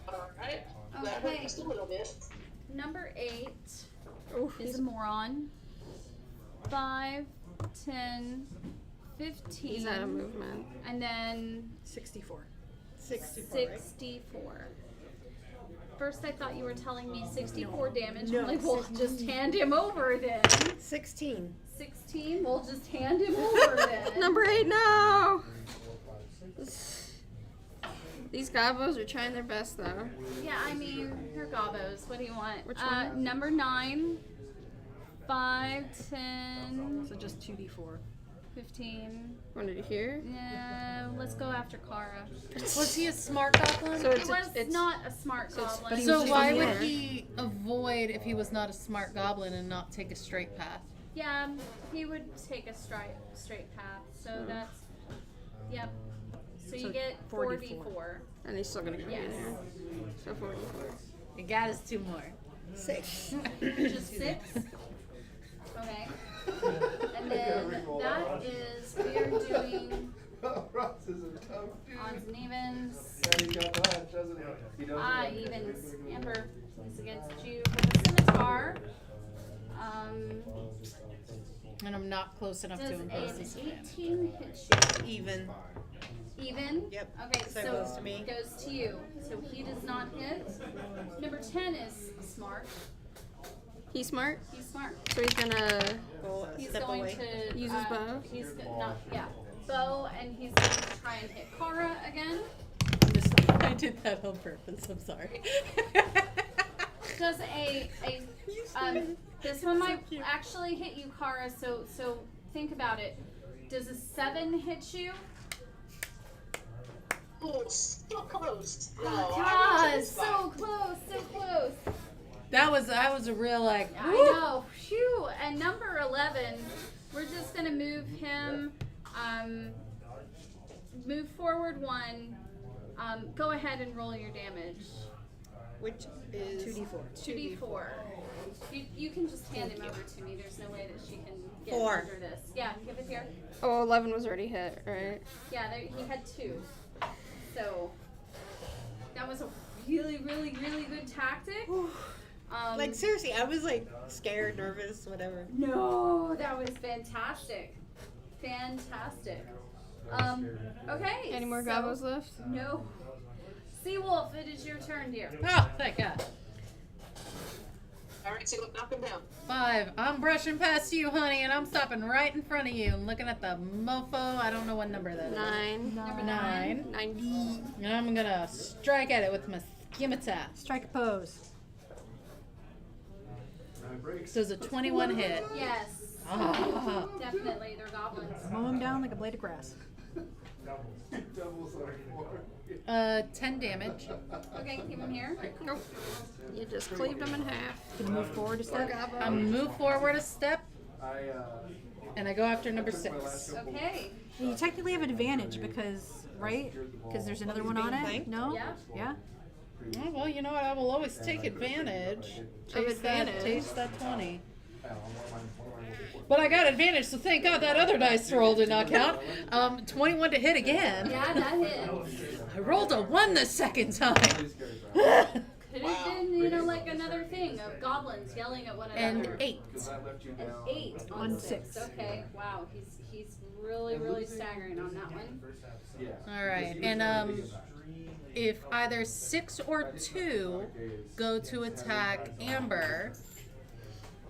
Alright. That Okay. hurt just a little bit. Number 8 Oof. is a moron. 5, 10, 15. He's out of movement. And then 64. 64, right? 64. First, I thought you were telling me 64 damage. No, I'm like, well, just hand him over then. 16. 16, we'll just hand him over then. Number 8, no! These gobos are trying their best, though. Yeah, I mean, they're gobos. What do you want? Which one? Number 9, 5, 10, So just 2d4. 15. Wanted to hear? Yeah, let's go after Kara. Was he a smart goblin? So It was not a smart so it's- goblin. but he So was why from would there. he avoid if he was not a smart goblin and not take a straight path? Yeah, he would take a straight path. So that's, yep. So you So get 4d4. 4d4. And he's still gonna go Yes. in there. So 44. You got us 2 more. 6. Just 6? Okay. And then that is, we are doing Ross is a tough dude. odds and evens. Yeah, he got punch, doesn't he? He does. Evens. Amber is against you for the scimitar. And I'm not close enough Does to an impose disadvantage. 18 hit you? Even. Even? Yep. Okay, So it so goes to me. goes to you. So he does not hit. Number 10 is smart. He's smart, He's smart. so he's gonna. Go a He's step going away. to Use his bow? He's not, yeah, bow, and he's going to try and hit Kara again. I did that on purpose. I'm sorry. Does this one might actually hit you, Kara. So think about it. Does a 7 hit you? Oh, so close. No, God, so close, so close. That was a real like. I know. Phew. And number 11, we're just gonna move him. Move forward 1. Go ahead and roll your damage. Which is 2d4. 2d4. You can just hand him over to me. There's no way that she can get 4. under this. Yeah, give it here. Oh, 11 was already hit, right? Yeah, he had 2. So that was a really, really, really good tactic. like seriously, I was like scared, nervous, whatever. No, that was fantastic. Fantastic. Okay. Any more so- gobos left? No. Seawolf, it is your turn, dear. Oh, thank God. Alright, so knock him down. 5. I'm brushing past you, honey, and I'm stopping right in front of you and looking at the mofo. I don't know what number that is. 9. Number 9. 90. And I'm gonna strike at it with my scimitar. Strike a pose. So it's a 21 hit. Yes. Ah. Definitely, they're goblins. Mow him down like a blade of grass. Doubles on 10 damage. Okay, keep him here. Nope. You just cleaved him in half. Can you move forward a Poor step? gobbo. I move forward a step, I and I go after number 6. Okay. You technically have advantage because, right? Because there's another one on it. flanked? No? Yeah. Yeah? Oh, well, you know what? I will always take advantage. Of advantage. Taste that 20. But I got advantage, so thank God that other dice roll did not count. 21 to hit again. Yeah, that hits. I rolled a 1 the second time. Could have been, like another thing of goblins yelling at one And another. 8. An 8 on On 6. six. Okay, wow, he's really staggering on that one. All right, and if either 6 or 2 go to attack Amber,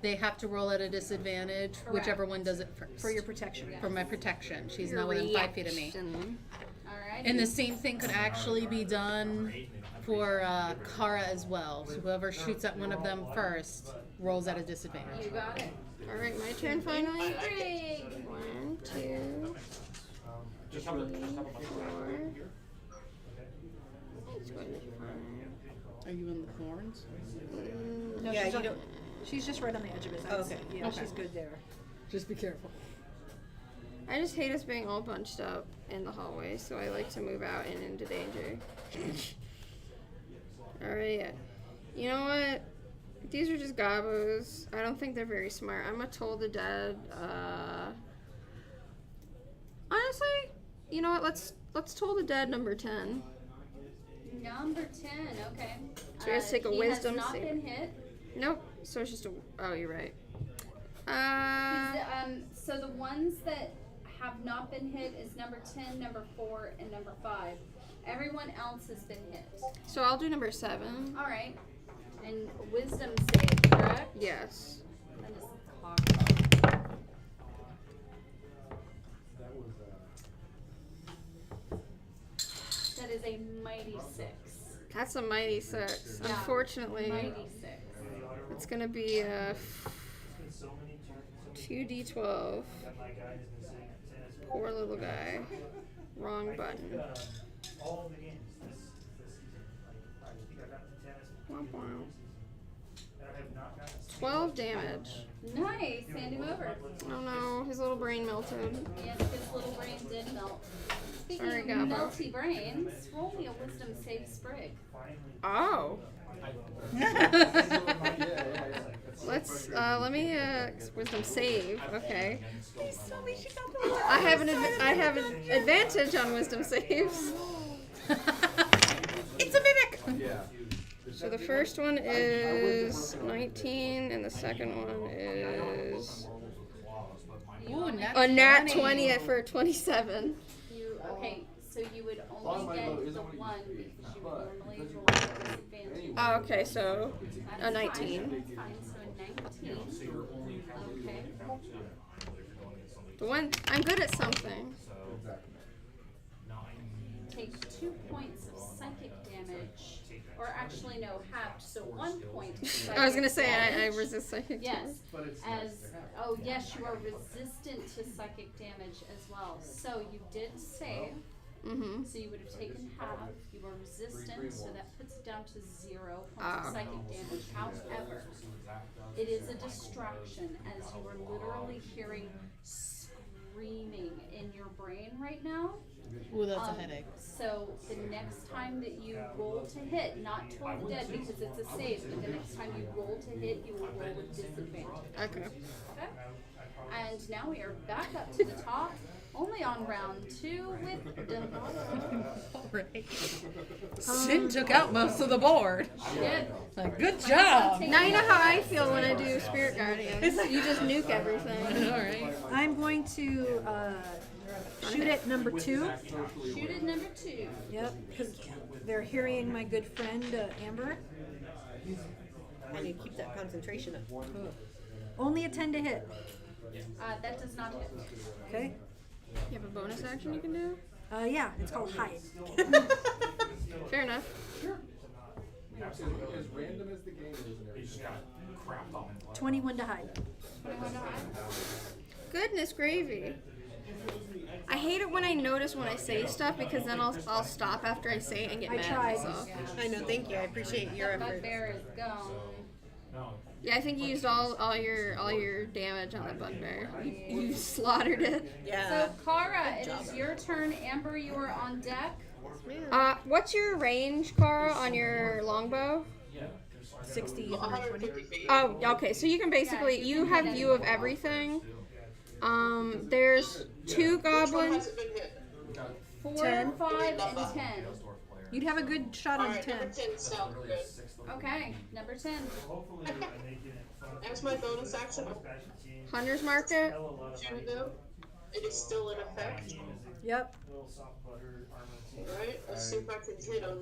they have to roll at a disadvantage, whichever one does it first. For your protection. For my protection. She's now within 5 feet of me. Alright. And the same thing could actually be done for Kara as well. So whoever shoots at one of them first rolls at a disadvantage. You got it. Alright, my turn finally. Greg. 1, 2, 3, 4. Are you in the thorns? No, Yeah, she's you on- don't. She's just right on the edge of his eyes. Okay. Yeah, Okay. she's good there. Just be careful. I just hate us being all bunched up in the hallway, so I like to move out and into danger. Alright. You know what? These are just gobos. I don't think they're very smart. I'm gonna Toll the Dead. Honestly, you know what? Let's Toll the Dead number 10. Number 10, okay. So you guys take a he wisdom has not save. been hit. Nope. So it's just a. Oh, you're right. So the ones that have not been hit is number 10, number 4, and number 5. Everyone else has been hit. So I'll do number 7. Alright. And wisdom save, correct? Yes. That is hard. That is a mighty 6. That's a mighty 6. Yeah. Unfortunately, Mighty 6. it's gonna be a 2d12. Poor little guy. Wrong button. Womp womp. 12 damage. Nice, hand him over. Oh no, his little brain melted. Yes, his little brain did melt. Speaking Sorry, of Gabba. melty brains, roll me a wisdom save sprig. Oh. Let's let me wisdom save. Okay. I have an advantage on wisdom saves. It's a mimic! So the first one is 19 and the second one is Ooh, a nat 20 for 27. Okay, so you would only get the 1 because you would normally roll at disadvantage. Oh, okay, so a That's 19. Fine. That's fine. So a 19. Okay. The one I'm good at something. Take 2 points of psychic damage. Or actually, no, halved. So 1 point of psychic I was gonna say I damage. resist psychic Yes, yes, you are resistant to psychic damage as well. So you did save, Mm-hmm. so you would have taken half. You were resistant, so that puts it down to 0 points Ah. of psychic damage. However, it is a distraction as you are literally hearing screaming in your brain right now. Ooh, that's a headache. So the next time that you roll to hit, not Toll the Dead because it's a save, but the next time you roll to hit, you will roll with disadvantage. Okay. Okay? And now we are back up to the top, only on round 2 with Delilah. Alright. Sin took out most of the board. Good. Good job! Now you know how I feel when I do Spirit Guardians. You just nuke everything. Alright. I'm going to shoot at number 2. Shoot at number 2. Yep, because they're hearing my good friend Amber. I need to keep that concentration up. Only a 10 to hit. That does not hit. Okay. You have a bonus action you can do? Yeah, it's called hide. Fair enough. As random as the game is and everything. 21 to hide. 21 to hide. Goodness gravy. I hate it when I notice when I say stuff because then I'll stop after I say it and get I mad tried. at myself. I know, thank you. I appreciate your That effort. bugbear is gone. Yeah, I think you used all your damage on that bugbear. You slaughtered it. Yeah. So, Kara, it is your turn. Amber, you are on deck. What's your range, Cara, on your longbow? 60, 120. 150 feet. Oh, okay. So you can basically Yeah, you you can have hit view of everything. There's 2 Which one goblins. hasn't been hit? 4, 10. 5, and 10. You'd have a good shot on Alright, 10. number 10 sounds good. Okay, number 10. As my bonus action, Hunter's Market. shoot them. It is still in effect. Yep. Alright, let's see if I can hit them.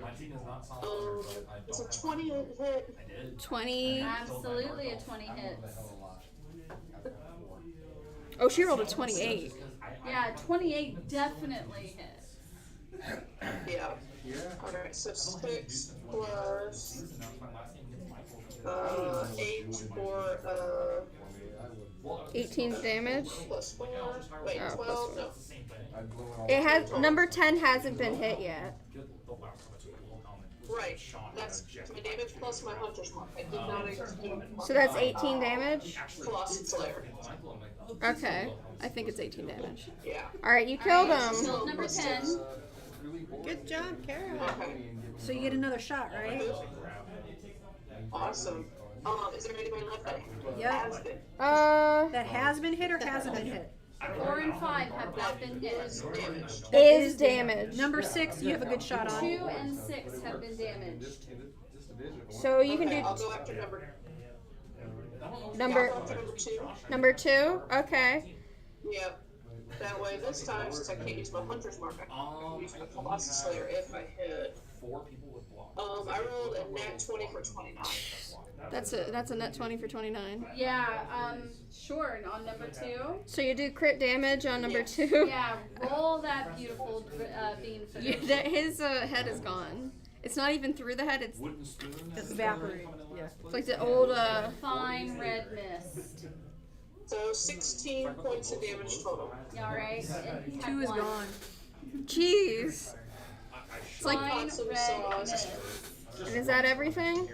My team is not solid, but I It's a don't have 20 hit. I did. 20. Absolutely a 20 hits. Oh, she rolled a 28. Yeah, 28 definitely hit. Yeah. Alright, so 6 plus 8 for 18 damage. plus 4. Wait, Oh, 12? No. It has number 10 hasn't been hit yet. Right. That's my damage plus my hunter's mark. I did not include So that's 18 damage. plus Slayer. Okay, I think it's 18 damage. Yeah. All right, you killed him. Still number 10. Good job, Kara. Okay. So you get another shot, right? Awesome. Is there anybody left that Yep. has been? That has been hit or hasn't been hit? 4 and 5 have not been hit. Damaged. Is damage. Number 6, you have a good shot 2 on. and 6 have been damaged. So you can Okay, I'll do go after number. number I'll go after number 2. number 2. Okay. Yep. That way, this time, since I can't use my hunter's mark, I can use my Colossus Slayer if I hit. 4 people with blocks. I rolled a nat 20 for 29. That's a net 20 for 29. Yeah, sure. On number 2. So you do crit damage on number 2. Yeah, roll that beautiful bean for You, his head is gone. It's not even through the head. It's Wooden spoon. Just evaporate. Yeah. like the old fine red mist. So 16 points of damage total. Alright. 2 is gone. Jeez. It's like, Fine Awesome red sauce. mist. and is that everything?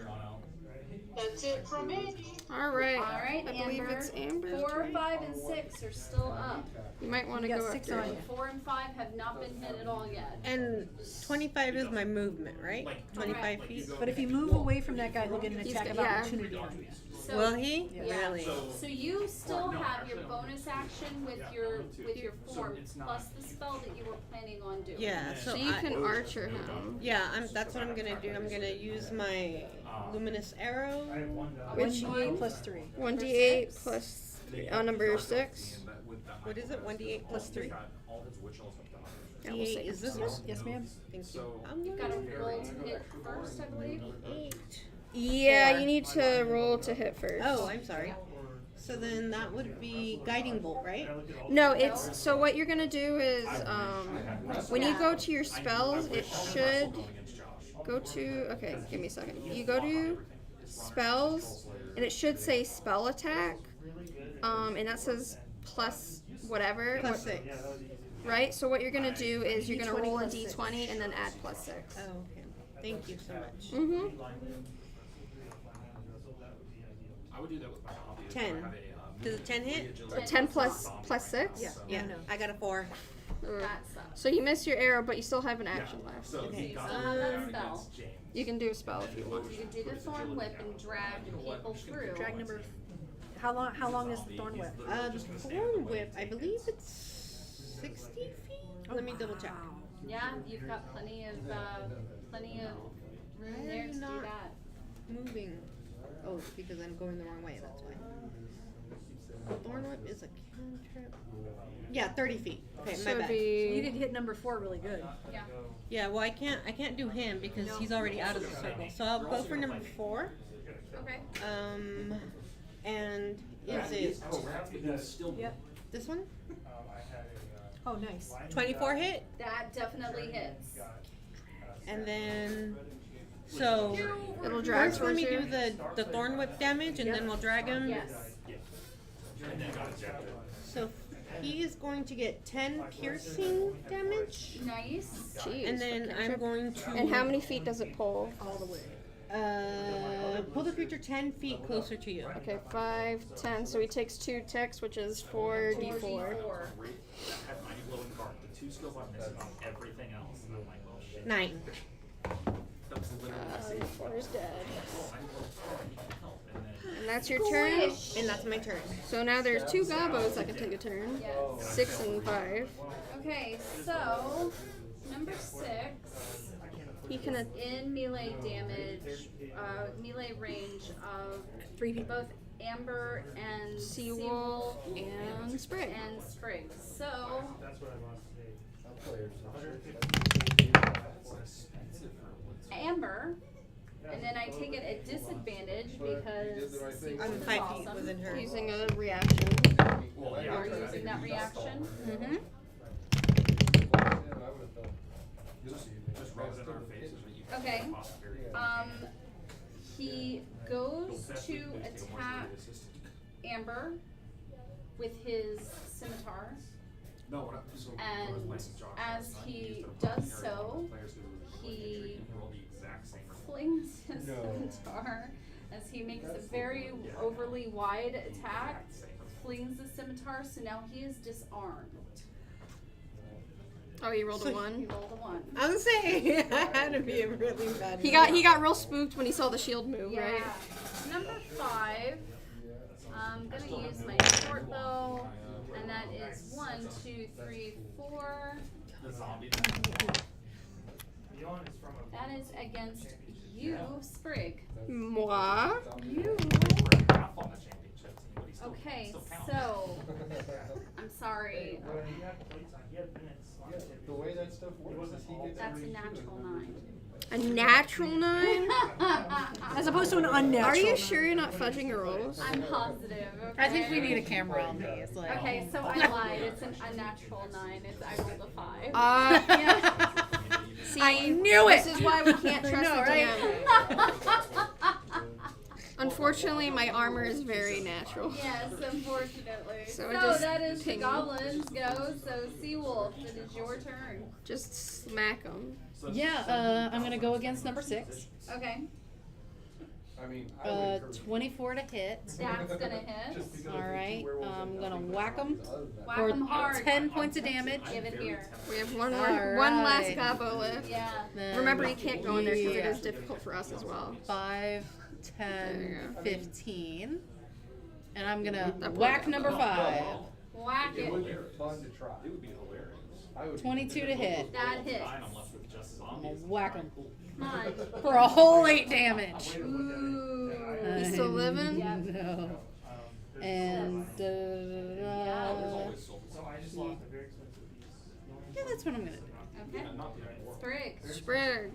That's it for me. All right. Alright, I believe Amber. it's Amber. 4, 5, and 6 are still up. You might want to You got go 6 after. on you. 4 and 5 have not been hit at all yet. And 25 is my movement, right? 25 feet. But if you move away from that guy, he'll get an He's attack of got- yeah. opportunity on you. So, Will he? Yeah. Really? So you still have your bonus action with your form plus the spell that you were planning on doing. Yeah. So So you I, can archer him. yeah, that's what I'm gonna do. I'm gonna use my luminous arrow. Which 1d8 plus 3. 1d8 plus number 6. What is it? 1d8 plus 3. Yeah, we'll see. D8 is this one? Yes, ma'am. Thank you. You've got to roll to hit first, I believe. 8. Yeah, you need to roll to hit first. Oh, I'm sorry. So then that would be guiding bolt, right? No, it's so what you're gonna do is when you go to your spells, it should go to. Okay, give me a second. You go to spells, and it should say spell attack, and that says plus whatever. Plus 6. Right. So what you're gonna do is you're gonna D20 roll a plus 6. d20 and then add plus 6. Oh, okay. Thank you so much. Mhm. I would do that with my hobby. 10. Does a 10 hit? So 10 plus 6. Yeah. Yeah. No. I got a 4. That sucks. So you missed your arrow, but you still have an action left. So Okay. he got that spell. James. You can do a spell if you want. You can do the thorn whip and drag people through. Drag number. How long is the thorn whip? The thorn whip, I believe it's 60 feet? Let me double check. Yeah, you've got plenty of room there to do Not- that. Moving. Oh, it's because I'm going the wrong way, that's why. Thorn whip is a cantrip. Yeah, 30 feet. Okay, So my it'd bad. You be did hit number 4 really good. Yeah. Yeah, well I can't do him because he's already out of the circle. So I'll go for number 4. Okay. And is it Yep. this one? Oh, nice. 24 hit? That definitely hits. And then so it'll drag first let towards me you. do the thorn whip damage and then we'll drag him. Yes. So he is going to get 10 piercing damage. Nice. Jeez, And then I'm cantrip. going to And how many feet does it pull? All the way. pull the creature 10 feet closer to you. Okay, 5, 10. So he takes 2 ticks, which is 4d4. 4d4. Have 90 glowing card. The 2 skills I'm missing on everything else. And I'm like, well, shit. 9. That's Four is dead. And that's your turn. And that's my turn. So now there's 2 gobos that can take a turn. Yes. 6 and 5. Okay, so number 6 He can. in melee damage, melee range of 3 people. both Amber and Seawolf and Sprig. and Sprig. So Amber, and then I take it at disadvantage because I'm Seawolf is 5 feet awesome. within her. Using a reaction. Well, You are using that reaction. Mm-hmm. just rub it in our faces. But you Okay. possibly- He goes to attack Amber with his scimitar, No, what I- so and what I was playing with Josh as last night, he used to does compare so, players who he can roll the exact same result. flings his No. scimitar as he makes a very overly wide attack, flings the scimitar, so now he is disarmed. Oh, he rolled a So He 1. rolled a 1. I'm saying I had to be a really bad. He got real spooked when he saw the shield move, Yeah. right? Number 5. I'm gonna use my short bow, and that is 1, 2, 3, 4. The zombie. That is against you, Sprig. Moi. You. Half on the championships, but he still- Okay, still counts. so I'm sorry. The way that stuff works is he gets That's a every natural 9. A natural 9? As opposed to an unnatural. Are you sure you're not fudging your rolls? I'm positive. Okay? I think we need a camera on these. Like. Okay, so I lied. It's an unnatural 9. I rolled a 5. Yeah. See, I knew it! This is why we can't trust know, the right? DM. Unfortunately, my armor is very natural. Yes, unfortunately. So So, I just that is the ping. goblins go. So Seawolf, it is your turn. Just smack them. Yeah, I'm gonna go against number 6. Okay, I mean, I would encourage 24 to hit. that's gonna hit. just because All right, I'm gonna whack 'em. Whack For 'em hard. 10 points of damage. Give it here. We have one All one last right. gobbo left. Yeah. Then Remember, you can't go in there because it yeah. is difficult for us as well. 5, There 10, you go. 15. And I'm gonna That whack poor number 5. Whack It would it. be fun to try. It would be hilarious. I would 22 to hit. That hits. Fine, I'm left with just I'm zombies. gonna whack him Come on. for a whole 8 damage. Ooh. You still I living? know. And There's always silver. yeah, that's what I'm gonna do. Okay. Not the anymore. Sprig. Sprig.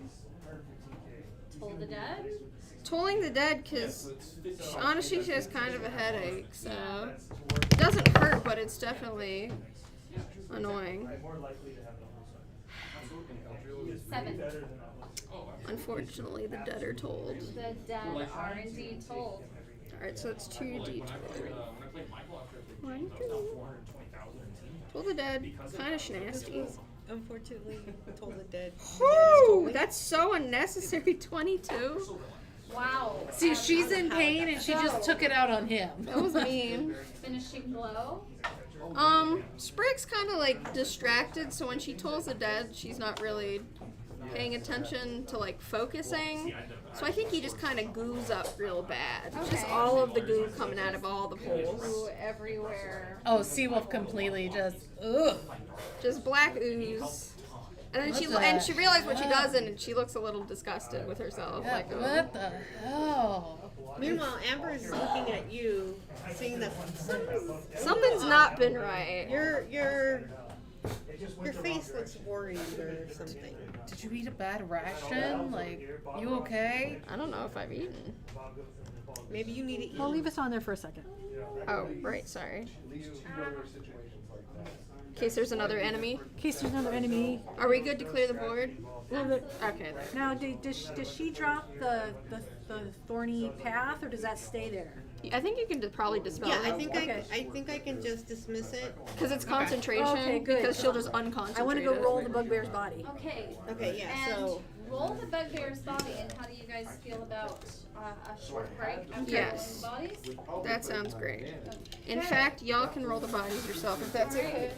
Toll the dead. Tolling the dead because honestly she has kind of a headache, so it doesn't hurt, but it's definitely annoying. 7. Unfortunately, the dead are told. The dead are indeed told. Alright, so it's 2d12. When I played Michael after I played James, I was down 420,000 in team. Toll the dead, kind of nasty. Unfortunately, told the dead. Woo! That's so unnecessary. 22. Wow. See, she's in pain and she just took it out on him. That was mean. Finishing blow. Sprig's kind of like distracted, so when she tolls the dead, she's not really paying attention to like focusing. So I think he just kind of goos up real bad. Just Okay. all of the goo coming out of all the holes. Ooh, everywhere. Oh, Seawolf completely just, ugh. Just black ooze. And then What she the realized what she does, and she looks a little disgusted with herself. Yeah, Like, oh. what the hell? Meanwhile, Amber is looking at you, seeing that Something's not been right. your face looks worried or something. Did you eat a bad ration? Like, you okay? I don't know if I've eaten. Maybe you need to eat. Well, leave us on there for a second. Oh, right, sorry. At least 2 other situations like that. In case there's another enemy. In case there's another enemy. Are we good to clear the board? Well, the, Okay, there. now, does she drop the thorny path, or does that stay there? I think you can probably dispel Yeah, I it. think Okay. I think I can just dismiss it. Because it's concentration. Okay, good. Because she'll just unconcentrate I want to go it. roll the bugbear's body. Okay. Okay, yeah. And So roll the bugbear's body, and how do you guys feel about a short break after Yes. rolling the bodies? That sounds great. In fact, y'all can roll the bodies yourself if that's okay.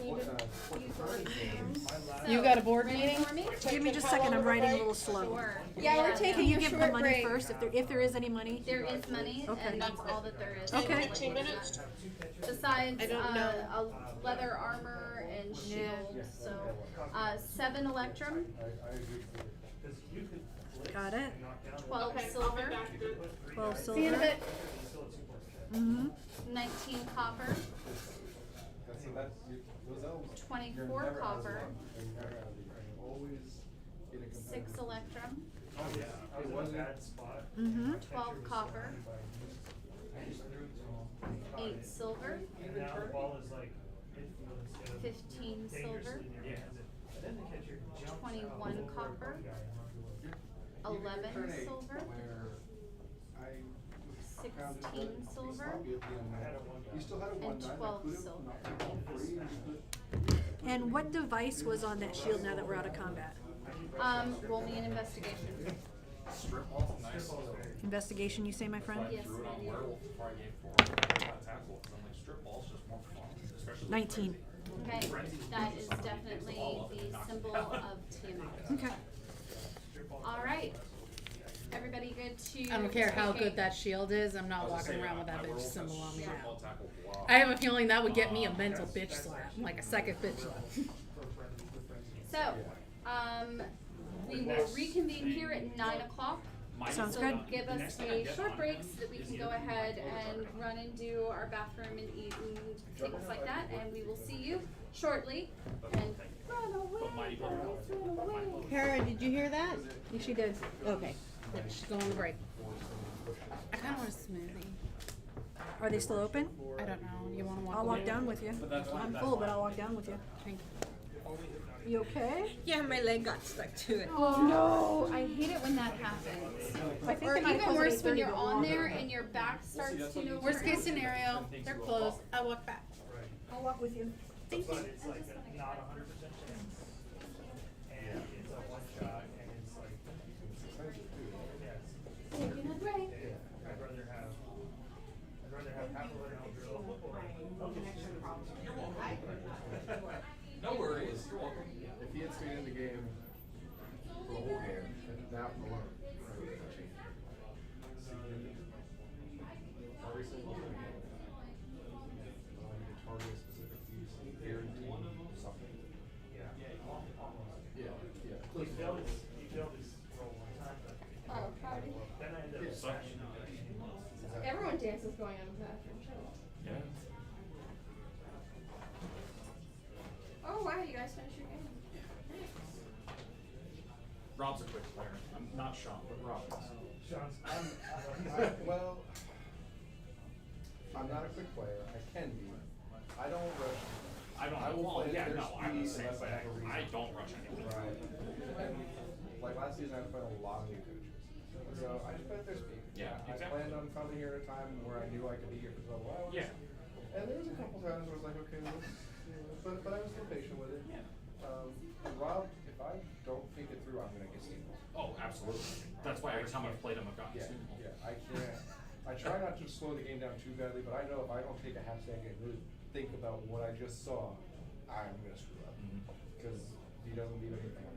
You got a board Ready meeting? for me? Give me just a second, I'm writing a little slow. Sure. Yeah, we're Can taking you a give the short money break. first, if there is any money? There is money, Okay. and that's all that there is. Okay. 15 minutes? Besides I don't know. a leather armor and shield, so 7 electrum, I agree. Got it. 12 silver, 12 silver. See you in a bit. Mm-hmm. 19 copper, That's, those elves. 24 you're never out of copper, luck. You're never out of luck. You always get a 6 competitive. electrum, Oh, yeah, I was in a bad spot. Mm-hmm. 12 copper, I just threw it to him. 8 silver, And now the ball is like midfield instead of 15 silver, dangerously near it. And then the catcher jumps 21 out copper, over the guy. 11 silver, Where I 16 silver, You still had a and 1-9 that 12 could've silver. knocked it all free, and you put- And what device was on that shield now that we're out of combat? roll me an investigation. Strip ball, nice. Investigation, you say, my friend? Yes, Threw it I on do. werewolf before I gave 4. Not tackle, 'cause I'm like, strip ball's just more fun, especially with 19. Okay, that is definitely the symbol of Tiamat. Okay. All right. Everybody good to? I don't care how okay. good that shield is, I'm not I was walking gonna say, around with that my bitch werewolf symbol has on me strip now. ball tackle, wow. I have a feeling that would get me a mental bitch slap, like a second bitch slap. So, we will reconvene here at 9 o'clock. Sounds So good. give us a short break so that we can go ahead and run and do our bathroom and eat and things like that, and we will see you shortly. And run away, guys, run away. Kara, did you hear that? Yeah, she did. Okay. She's going to break. I kinda want a smoothie. Are they still open? I don't know, you wanna walk I'll away? walk down with you. I'm full, but I'll walk down with you. Thank you. You okay? Yeah, my leg got stuck to it. Oh no, I hate it when that happens. I think Or they might even close at worse, when 8:30, you're but on we'll there walk. and your back starts to, Worst case scenario, they're closed, I walk back. I'll walk with you. But it's like a not 100% chance. And it's a one shot, and it's like, yes. taking a break. I'd rather have half of an out drill. No worries. You're welcome. If he had stayed in the game for the whole game, and that alone, I would have changed. Every single game. You target a specific piece, guarantee something. Yeah. Yeah, yeah. He failed his roll one time, but Oh, howdy. then I ended up smashing it. Everyone dances going out of the bathroom, chill. Yeah. Oh wow, you guys finished your game. Rob's a quick player. I'm not Sean, but Rob is. Sean's, Well, I'm not a quick player. I can be. I don't rush. I don't. I will Well, play yeah, their no, I'm the speed same unless I way. have a reason. I don't rush anyone. Right. And like last season, I played a lot of new coaches. So I just played their speed. Yeah, I exactly. planned on coming here at a time where I knew I could be here for 12 hours. Yeah. And there was a couple times where I was like, okay, let's, but I was still patient with it. Yeah. And Rob, if I don't think it through, I'm gonna get steamrolled. Oh, absolutely. That's why every time I've played him, I've gotten Yeah, steamrolled. yeah, I can't. I try not to slow the game down too badly, but I know if I don't take a half second and really think about what I just saw, I'm gonna screw up. Mhm. Because he doesn't leave anything.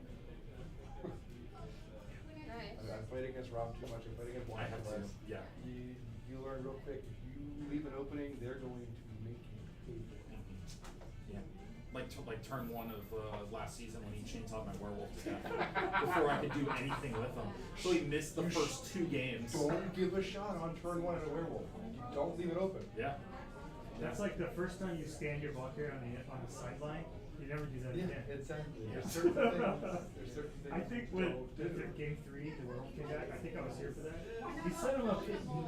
Nice. I've played against Rob too much. I played against I have to, less. yeah. You learn real quick. If you leave an opening, they're going to make you pay. Yeah. Like turn 1 of last season when he chainsawed my werewolf to death before I could do anything with him. So he missed the first 2 games. Don't give a shot on turn 1 in a werewolf. Don't leave it open. Yeah. that's like the first time you stand your blocker on the sideline, you never do that Yeah, again. exactly. Yeah. There's certain things. There's certain things. I think you when don't the do. game 3, the werewolf came back, I think I was here for that. You set him up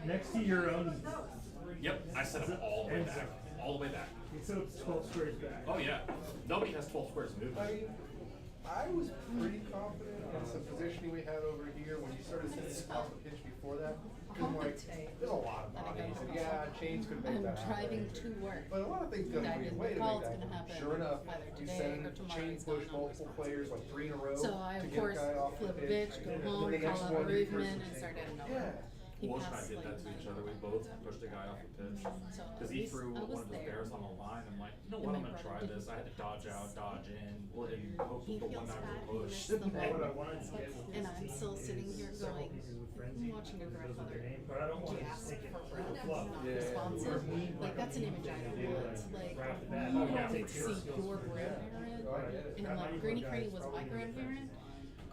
next to your own. Yep. I set him all the way back. All the way back. You set up 12 squares back. Oh yeah. Nobody has 12 squares of movement. I mean, I was pretty confident in some positioning we had over here when you started setting off the pitch before that. 'cause I'm called like, today. there's a lot of And I bodies, go, and yeah, chains could make I'm that happen. driving to work. But a lot of things go I a didn't way to call make it's that gonna happen. happen Sure enough, either you today send or tomorrow, chain it's push not multiple players, like 3 in a row, So I, to of get a course, guy off the flip a pitch. bitch, go And home, then the next call out one, you bereavement, person and start chain. adding nowhere. Yeah. He Walsh and I passed, did like, that to each other. We 9 both pushed a guy off the pitch. So at Because he least threw I one was of his there. bears on the line. I'm like, you know And what, my I'm gonna brother try didn't this. I had to dodge out, dodge in, and hope He the one feels guy bad, would he push. missed the What I ball. wanted to get with And this I'm team still is sitting here several going, pieces with I'm Frenzy, watching your because those are grandfather their names, but I don't want to just gasp take it for for breath, the fluff. not Yeah. responsive. Like, that's an image I don't want. Like, you don't see your grandparent, and like, Granny Cranny was my grandparent,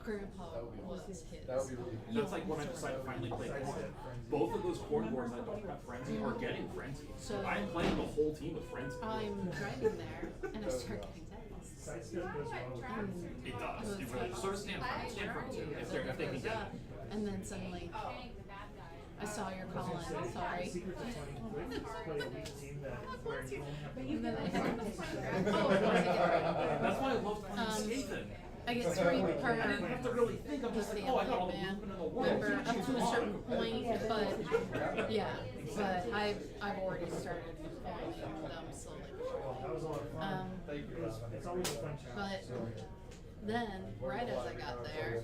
Grandpa was his. That would be really And that's like when I decided to finally play corn. Both of those corn boards I don't have Frenzy are getting Frenzy. So- I'm playing the whole team with Frenzy. I'm driving there, and I start getting texts. Sidestep goes well with Frenzy. It does. It really does. So does stand firm too, if they can get it. And then suddenly, I saw your call in, sorry. Secret to 20 quick, play a weak team that where you won't have to. And then I had, oh, of course I get right. That's why I love playing Skaven. I get 3 per I didn't have to really think. I'm just like, oh, I got all the man. movement in the world. Member up to a certain point, but yeah, but I've already started following them slowly. That was a lot of fun. It's always a fun challenge. But then, right as I got there,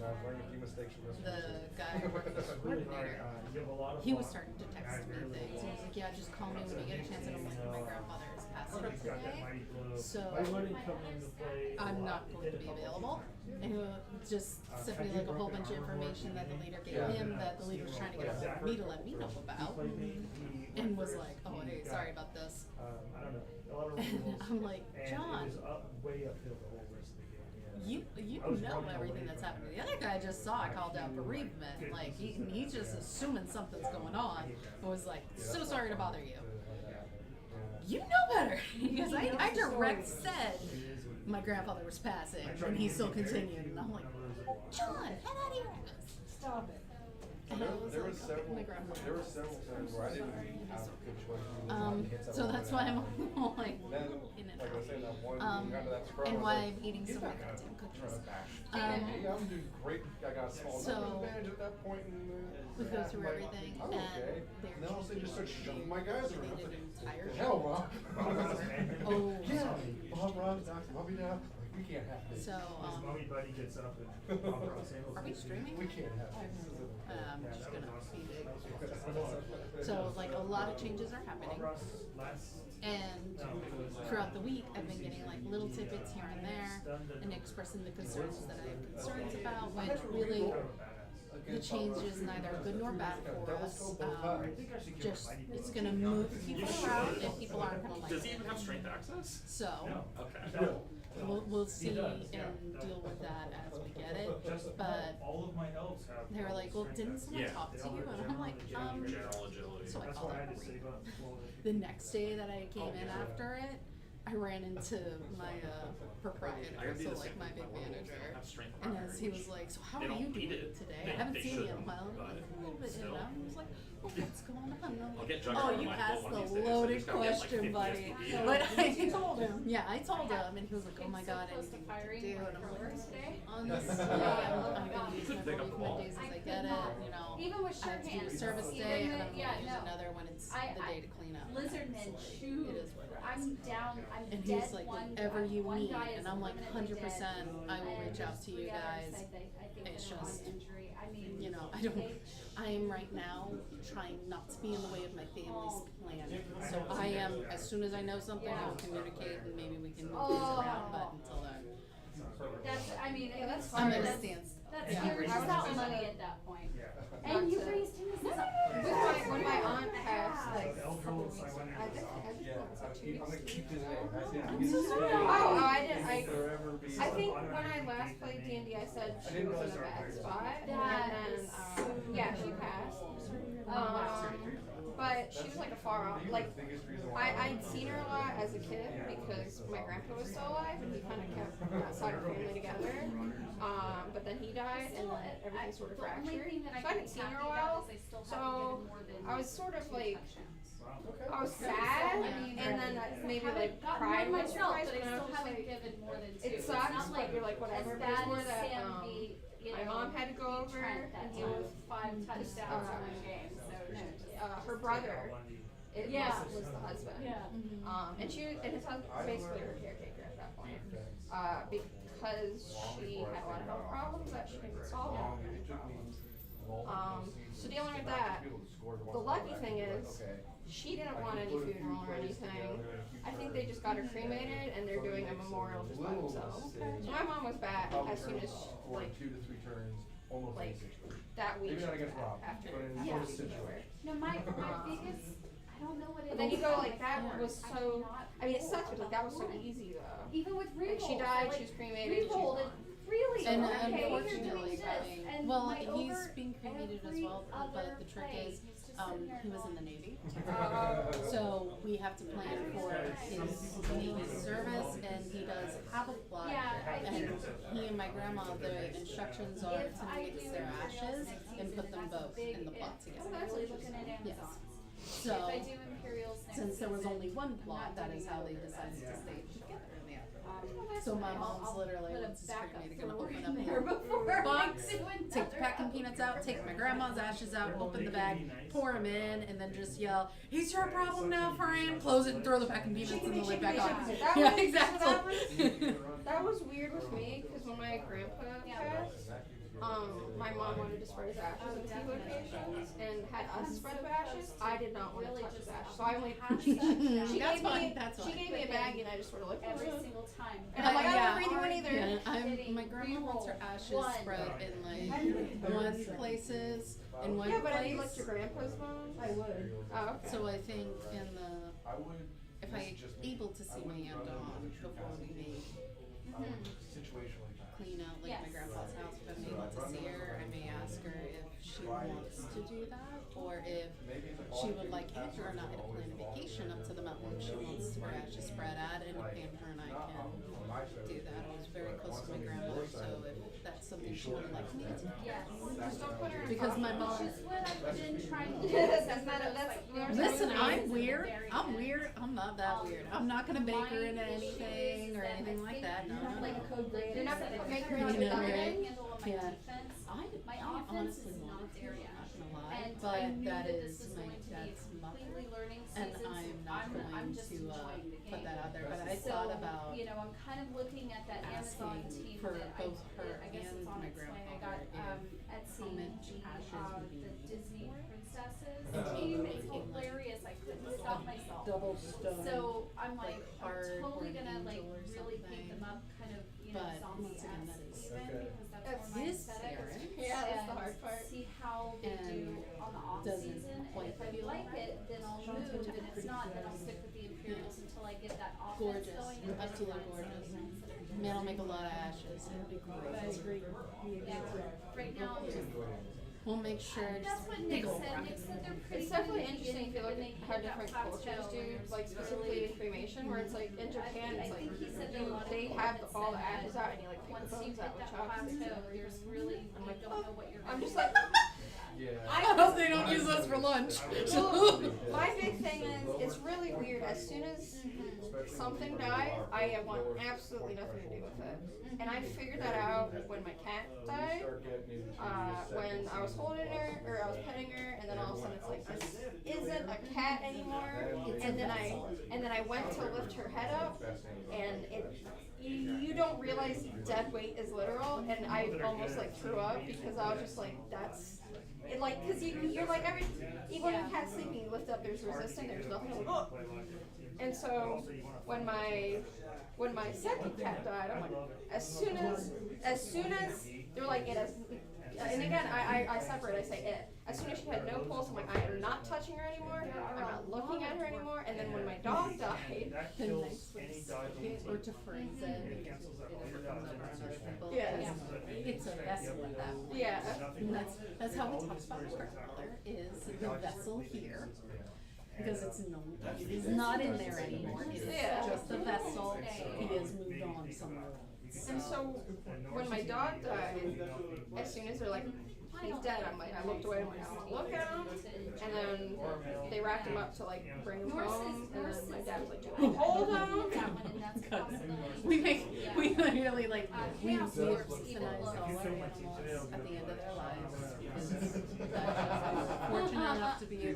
the guy working as a Really hard. coordinator, You have a lot of he was fun. starting to text me things. He was like, yeah, just call me when you get a chance. And I'm like, my grandfather is passing He's got that today, mighty blow. so I wouldn't come into play a I'm lot. not going to be available. And he just sent me like a whole bunch of information that the leader gave him, that the leader was trying to get a hold of me to let me know about. And was like, oh, hey, sorry about this. I don't know. A lot of And rules. I'm like, And John, it was way uphill the whole rest of the game. you I was know running everything away that's from happening. it. The other guy just saw I called out bereavement. Like, he's just assuming something's going on. I was like, so sorry to bother you. You know better. Because I direct said my grandfather was passing, and he still continued. And I'm like, John, head out of here. Stop it. And I was There like, were several. my grandfather. There were several times where I didn't have a good choice. So that's why I'm like, Then, in and like I was saying, that one out. got to that scrum, And I was why like, I'm eating he's so not many gonna goddamn cookies. try to bash. Um, Hey, I'm doing great. I got a small so, advantage at that point. we go through everything, I'm and okay. they're And then all of a sudden, just start shoving my guys around. They did an entire The hell, Rob? Oh, Yeah, Bob, Rob, Doc, Bobby now. We can't have this. so, His mommy buddy gets up and are we streaming? We can't have this. I'm just gonna feed it. So, like, a lot of changes are happening. And throughout the week, I've been getting like little tidbits here and there, and expressing the concerns that I have concerns about, which really, the change is neither good nor bad for us. Just, it's gonna move people around, and people aren't gonna like Does he it. even have strength access? So, Okay. we'll see and deal with that as we get it, but all of my elves have. they were like, well, didn't someone Yeah. talk to you? And I'm like, General agility. so I That's called why I up had to Marie. save up. The next day that I came in after it, I ran into my proprietor, I gotta do so the like same my with big my werewolves. They manager. don't have strength And primary, as he which was like, so how they are you don't need doing it. today? They- I haven't they seen you in a shouldn't, while. I'm but like, a little bit, still. and I was like, well, what's going on? And I'm I'll like, get Juggernaut oh, on you my asked one the of these days. I loaded just gotta get, like, question, 50 buddy. SPD. But I told him. Yeah, I told him, and he was like, oh my god, anything to do. And I'm like, honestly, I'm gonna use my bereavement days as I get it. You know, Even with I have to do a shorthand, service even day, and with- then I'm yeah, gonna use no. another when it's the day to clean up. Lizardmen So, chew. it is what it is. I'm down. I'm And dead. he's like, one, whatever you one need, guy is and I'm like, permanently 100%, dead, I will and reach out to you three others, guys. I think It's that are on just, injury. I mean, you know, I am right now trying not to be in the way of my family's plan. So I am, as soon as I know something, I'll communicate, and maybe we can move things around, but until then, That's. I mean, Yeah, that's I'm hard. at a That's- standstill. That's Yeah. you're I was out just- money at that point. Yeah. And you That's it. raised him as a When my aunt passed, like, a couple Elf weeks rules, I went ago, I into think, the I think Yeah, it was like 2 I'm weeks gonna ago. keep his name. I think I'm he's so the sorry. same. Oh, I didn't, If there ever be I think something- when I last played D&D, I said I she didn't was realize in a they were bad bigger. spot, That and then, is so yeah, she passed. But she was like a far off, like, Biggest reason why I'd seen her a lot as a kid because my grandpa was still alive and he kind of kept that side of the family together. But then he died and then everything sort of fractured. So I hadn't seen her in a while. So I was sort of like, I was sad, and then I maybe like cried once or twice, but I but I was still just haven't like, given more than two. it It's sucks, not but like you're like whatever. as But it's bad more as that Sam beat, you my know, mom had to go beat over, Trent that and he time. was 5 touchdowns in uh, one game. So her brother, it Yeah. was the husband. Yeah. And his husband was basically her caretaker at that point. Because she had a lot of health problems that she couldn't solve all of her problems. So dealing with that, the lucky thing is, she didn't want any funeral or anything. I think they just got her cremated and they're doing a memorial just by themselves. So my mom was back as soon as, like, 2 to 3 turns, almost like, 6. that week. Maybe not against she was Rob, back after. but in Yeah. this situation. No, my biggest, I don't know what it is. But then you go like that Yeah. was so. I mean, it sucks because like that was so easy though. Even with Like Revolt. she died, like, she was cremated, she's Revolt, gone. really? And Okay, you're unfortunately, doing this, and well, my he's over being cremated as every well, other but the trick play, is, he's just sitting there he was in going, the Navy. Oh. So we have to plan for his Navy service, and he does have a plot. Yeah, I And think- he and my grandma, the instructions are If to I mix do their Imperial ashes next and season, put them that's a both big in the if. plot I'm together. really looking at Yes. Amazon. So, If I do Imperials next since there was season, only one I'm plot, not that doing is how they either of decided us. to stay together in the afterlife. That's So my fine. mom's I'll literally, put a once he's backup cremated, for gonna her open in up there a before I box, do take the another packing peanuts out, take my grandma's ashes out, open the bag, pour them in, and then just yell, "He's your problem now, Fran!" Close it and throw the packing peanuts and the lid back on. That Yeah, was- exactly. That was weird with me because when my grandpa passed, my mom wanted to spread his ashes in a few locations and had us spread the ashes. I did not want to touch his ashes, so I only. She That's gave fine, me. that's She fine. gave me a baggie and I just sort of like Every single time. And I'm like, I Yeah. don't breathe one either. Yeah, my grandma wants her ashes One. spread in like one places, in one Yeah, but have you place. licked your grandpa's bones? I would. Oh, okay. So I think in the, I would. if I able to see my aunt Dawn before we make Situationally. clean out like my Yes. grandpa's house, if I'm able to see her, I may ask her if she wants to do that, or if she would like Andrew and I to plan a vacation up to the mountain she wants her ashes spread at, and Andrew and I can do that. I was very close to my grandmother, so if that's something she would like me to do. Yes. Just don't put her in Because my coffee. mom, Which is what I've been trying to do. That's not a- that's- listen, I'm Very weird, good. I'm weird, I'm not that weird. I'm not gonna bake her into anything or anything like that, no, no, Like no. code breakers. You're not gonna that make her are into really a hard to diet? handle on my Yeah. defense. My I offense honestly is want not to, there I'm yet. not gonna lie, And I but knew that that is this was my going to be a dad's mother. completely learning And season, I'm so not I'm going just to enjoying the put game. that out there, but I So, thought about you know, I'm kind of looking at that Amazon asking team for that both her I guess and it's on my its way. I grandfather got if Etsy, how much ashes would be the Disney princesses and team. It's making, like, hilarious. I couldn't stop myself. Double stone. So I'm like, heart I'm totally or an gonna like angel or really paint something. them up kind of, you know, But zombie once again, that is- even Okay. because that's more my This aesthetic. Aaron Yeah, that's the And hard part. see how they do and on the off doesn't season, and quite if I feel like it, then I'll move, and if it's not, then I'll stick with the Imperials until I get that offense gorgeous, going. and then absolutely find gorgeous. something that I can Man, I'll make a lot of ashes, it'd be great. Yeah, right now, We'll make sure that's just what big Nick old said. rocket. Nick said they're pretty. It's definitely good at interesting if you look when at they how hit that different plateau cultures do, and like it's specifically really- in cremation, where it's like in Japan, I it's like think he said that a lot of they people have had all the said ashes that out and you like pick the once you bones hit out with that chopsticks. plateau, there's really, you like, don't know what you're I'm gonna just do. like, Yeah. I hope they don't use those for lunch. well, my big thing is, it's really weird. As soon as something dies, I want absolutely nothing to do with it. And I figured that out when my cat died. When I was holding her, or I was petting her, and then all of a sudden it's like, this isn't a cat anymore. And then I went to lift her head up, and you don't realize dead weight is literal, and I almost like threw up because I was just like, that's. It like, cause you're like even when a cat's sleeping, you lift up, there's resistance, there's nothing, like, oh. And so, when my second cat died, I'm like, as soon as, they're like, and again, I separate, I say it. As soon as she had no pulse, I'm like, I am not touching her anymore, I'm not looking at her anymore, and then when my dog died, That Then kills next any was dog or to freeze it, because cancels that it all comes your over on other people. Yeah. It's a vessel at that point. yeah. And that's how we talk about my grandmother, is the vessel here. Because it's no, it is not in there anymore, it is Yeah. just a vessel, he has moved on somewhere else. And so, when my dog died, as soon as they're like, he's dead, I'm like, I looked away, I'm like, I don't look at him. And then they wrapped him up to like bring him home, and then my dad was like, hold That him. one, and that's possible. We literally like, we Yeah. euthanized all our animals at the end of their lives. Because fortunate enough to be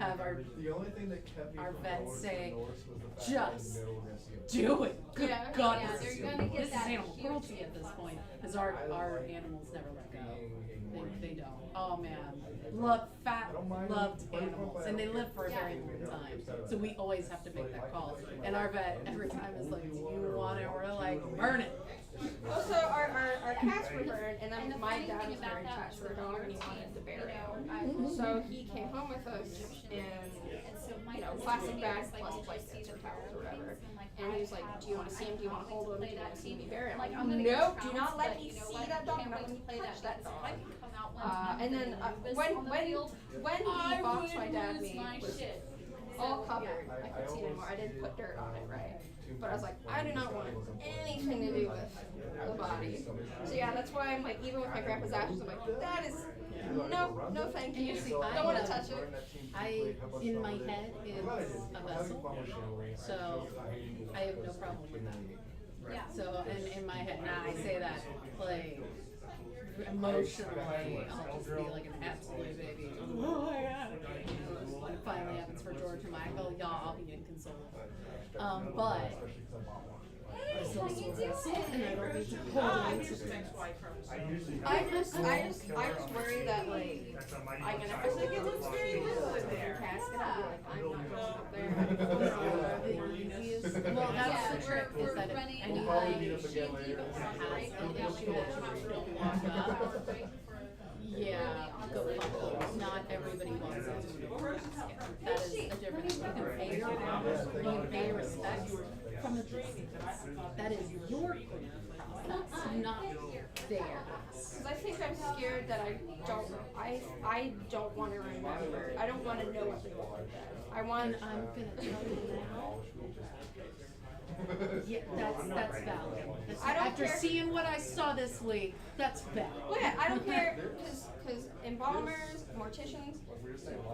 have our The only thing that kept me our from vets going to say, the north was the fact just that I knew we're gonna see it. do it. Good Yeah. God, Yeah, this they're is, gonna get this is that animal huge cruelty at this point, because our animals never let go. They don't. Oh man, loved animals, and they live for a very long time. So we always have to make that call. And our vet every time is like, "Do you want it?" We're like, "Burn it." Also, our cats were burned, and And then the my funny dad thing was about very that attached to was the when dog, we and he were wanted to seeing, bury you know, it. So he came home with us in And so my you know, husband plastic was bags like, plus "Did you blankets see or the towels or photos?" whatever. And, like, And he was like, "Do you want to see him? Do you want to hold him? Do you want to see me bury him?" Like, I'm I'm like, gonna "Nope, get do not trounced, let but me you know see what? that dog. Can't I'm not wait going to to play touch that that dog." I can come out one time And then Lupus when on the when field, when the I box would my dad lose made my was shit. all So, covered, yeah. I couldn't see it anymore. I didn't put dirt on it, right? But I was like, I do not want anything to do with the body. So yeah, that's why I'm like, even with my grandpa's ashes, I'm like, that is no, thank you. See, Don't want to touch it. In my head is a vessel, so I have no problem with that. Yeah. So, and in my head, now I say that, like, emotionally, I'll just be like an absolute baby. Oh my God. When it finally happens for George and Michael, y'all, I'll be inconsolable. But I still have a vessel, and I don't need to hold it. I just worry that like I'm gonna have to get this very casket. I'll be like, I'm not going up there. Well, that's the trick, is that if anybody has an issue that you don't walk up, yeah, go fuck them. Not everybody wants it to be a casket. That is a difference. You can pay your homage, you can pay respect from a distance. That is your process, not theirs. Because I think I'm scared that I don't want to remember. I don't want to know what they did. I want. And I'm gonna tell you now. Yeah, that's valid. I don't After care. seeing what I saw this week, that's valid. Well, yeah, I don't care because embalmers, morticians,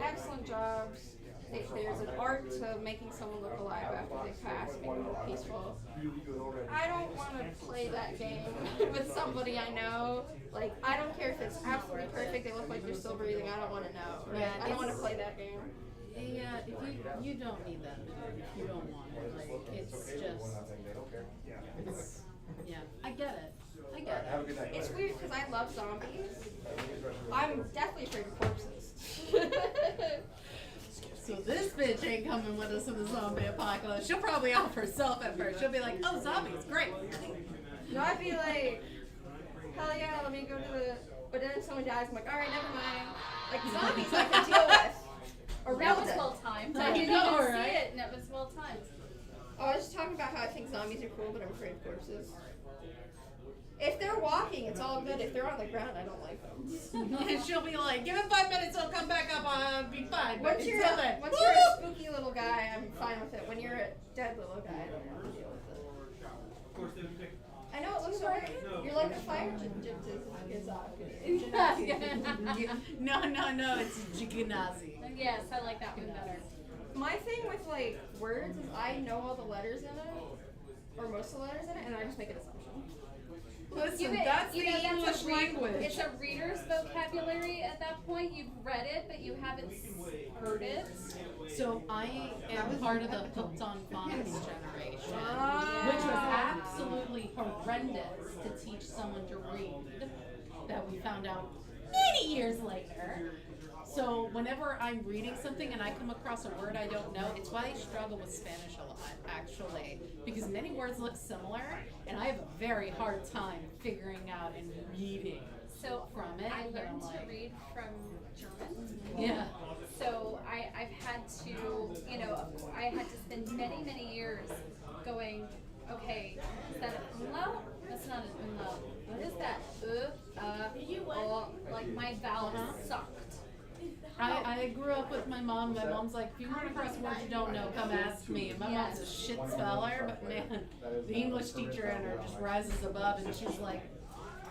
excellent jobs. There's an art to making someone look alive after they pass, making them look peaceful. I don't want to play that game with somebody I know. Like, I don't care if it's absolutely perfect, they look like they're still breathing, I don't want to know. Right? Yeah, I don't want to it's- play that game. Yeah, if you don't need that, if you don't want it, like, it's just, it's, yeah, I get it. It's weird because I love zombies. I'm deathly afraid of corpses. So this bitch ain't coming with us in the zombie apocalypse. She'll probably off herself at first. She'll be like, oh, zombies, great. No, I'd be like, hell yeah, let me go to the. But then if someone dies, I'm like, alright, never mind. Like zombies I can deal with. Or That was real well timed. I I didn't know, even right? see it, and it was well timed. Oh, I was just talking about how I think zombies are cool, but I'm afraid of corpses. If they're walking, it's all good. If they're on the ground, I don't like them. And she'll be like, give it 5 minutes, I'll come back up, I'll be fine. But Once you're until then, a spooky little guy, I'm fine with it. When you're a dead little guy, I don't want to deal with it. I know it looks alright. You're like a fire No, it's Jiganazi. Yes, I like that one better. My thing with like words is I know all the letters in it, or most of the letters in it, and I just make an assumption. Listen, You- that's you the know, English that's a language. It's a reader's vocabulary at that point. You've read it, but you haven't heard it. So I am part of the hooked on phonics generation, which was absolutely horrendous to teach someone to read, that we found out many years later. So whenever I'm reading something and I come across a word I don't know, it's why I struggle with Spanish a lot, actually, because many words look similar, and I have a very hard time figuring out and reading So from it. I but I'm learned to like, read from German. yeah. So I've had to, you know, I had to spend many, many years going, okay, is that an umlaut? That's not an umlaut. What is that? Like my vowels sucked. I grew up with my mom. My mom's like, if you run across words you don't know, come ask me. And my mom's a shit speller, but man, the English teacher in her just rises above, and she's like,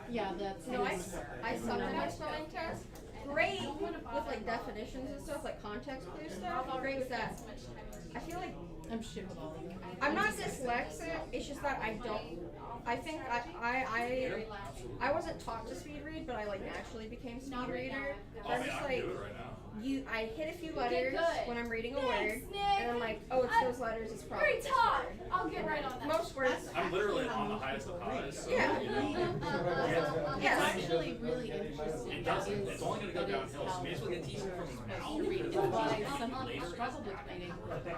yeah, that's No, his word. I suck at my spelling test. Great with like definitions and stuff, like context clue stuff. Great with that. I feel like I'm shit with all of them. I'm not dyslexic. It's just that I don't. I think I wasn't taught to speed read, but I like naturally became speed reader. I'm just like I hit a few letters good. when I'm reading a Thanks, word, Nick. and I'm like, oh, it's those letters. It's probably Great this talk. word. I'll get right on that. Most words. I'm literally on the highest of highs. So, Yeah. you know, It's Yes. actually really interesting. It doesn't. is- It's only going to go it is downhill. So how may as well get teaching from supposed now. to read. It's because why it's some later. people struggle with reading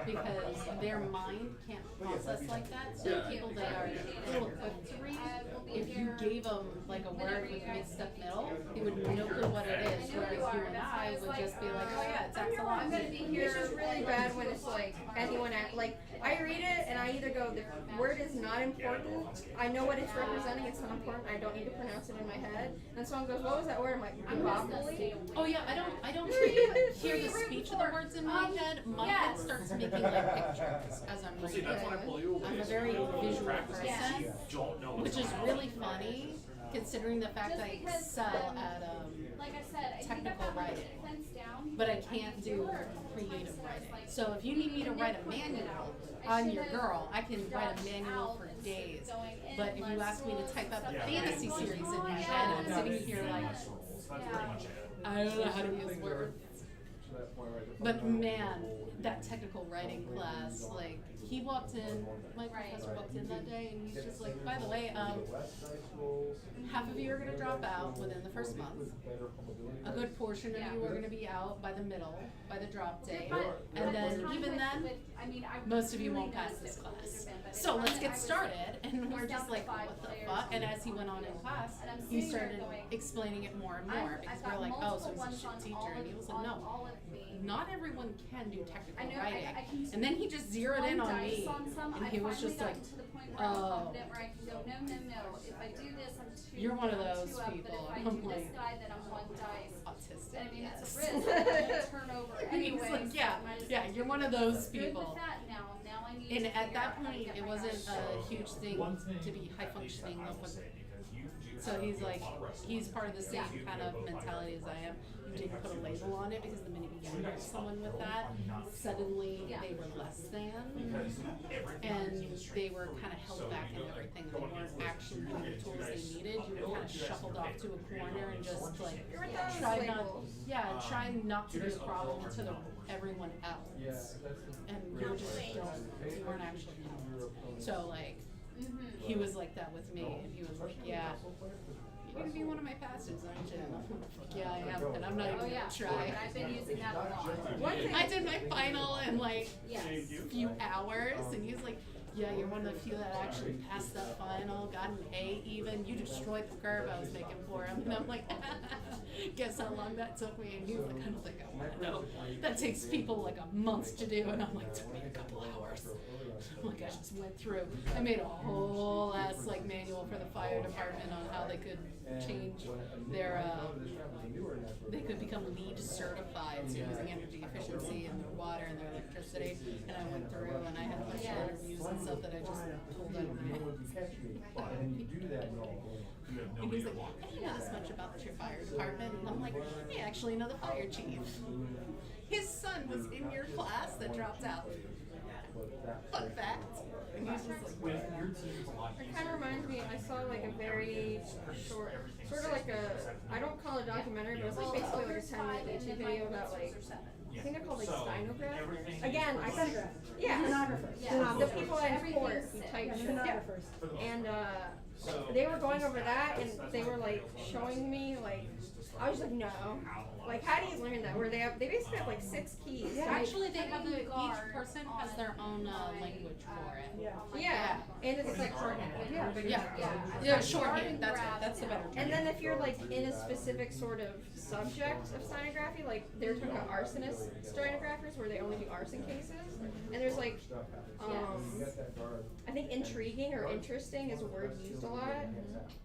because their mind can't process like that. So Yeah. people that are a little quick to read, if you gave them like a word with mixed up middle, they would no clue what it is. Whereas you and I would just be like, oh yeah, it's axolotl. It's just really bad when it's like anyone like I read it and I either go the word is not important. I know what it's representing. It's not important. I don't need to pronounce it in my head. And someone goes, "What was that word?" I'm like, "Duopoly." Oh yeah, I don't hear the speech of the words in my head. My head starts making like pictures as I'm Well, see, reading. that's when I pull you away. I'm a so very you don't visual practice it, person, you don't know what's which is going on. really funny considering the fact Just that I because, excel at Like I said, I think technical I've got my writing. defense down. but I can't do creative writing. So if you need me to write a manual on your girl, I can write a manual for days. But if you ask me to type up a fantasy series in my head, I'm sitting here like, That's pretty much it. I don't know how to use words. But man, that technical writing class, like, he walked in, my professor walked in that day, and he's just like, by the way, half of you are gonna drop out within the first month. A good portion of you are gonna be out by the middle, by the drop day. And then, even then, most of you won't pass this class. So let's get started. And we're just like, what the fuck? And as he went on in class, he started explaining it more and more, because we're like, oh, so he's a shit teacher. And he was like, no, not everyone can do technical writing. And then he just zeroed in on me, and he was just like, oh, you're one of those people. And I'm like, autistic, I mean, it's yes. a risk. I'm gonna turn over And he was anyway. like, yeah, yeah, you're one of those people. Now I need And to at figure that out how to point, get it my wasn't guys a huge thing to be high functioning. So he's like, he's part of the same kind of mentality as I am. You didn't put a label on it because the minute you get someone with that, suddenly they were less than, and they were kind of held back in everything. They weren't actually doing the tools they needed. You were kind of shuffled off to a corner and just like try not to be a problem to everyone else. And you you weren't actually helped. So like, he was like that with me, and he was like, yeah, you're gonna be one of my pastors, aren't you? And I'm like, fuck yeah, I am, and I'm not even gonna try. I've been using that a lot. I did my final in like Yes. a few hours, and he's like, yeah, you're one of the few that actually passed that final, got an A even. You destroyed the curve I was making for him. And I'm like, guess how long that took me? And he's like, I don't think I want to know. That takes people like a month to do. And I'm like, took me a couple hours. I'm like, I just went through. I made a whole ass like manual for the fire department on how they could change their, they could become LEED certified, so using energy efficiency in their water and their electricity. And I went through and I had a bunch of interviews and stuff that I just pulled out of my head. And he's like, I didn't know this much about your fire department. And I'm like, I actually know the fire chief. His son was in your class that dropped out. Fun fact. And he's just like, It kind of reminds me, I saw like a very short, sort of like a, I don't call it a documentary, but it's like basically like a 10-minute YouTube video about like, I think they're called like stenographers. Again, I said, yeah, Stenographers. the people in court who type shit. Stenographers. And they were going over that, and they were like showing me like, I was like, no. Like, how do you learn that? Where they basically have like 6 keys. Yeah. actually, they have each person has their own language for it. Yeah. And it's like shorthand. Yeah, shorthand. That's the better term. And then if you're like in a specific sort of subject of stenography, like they're talking about arsonist stenographers where they only do arson cases. And there's like, I think intriguing or interesting is a word used a lot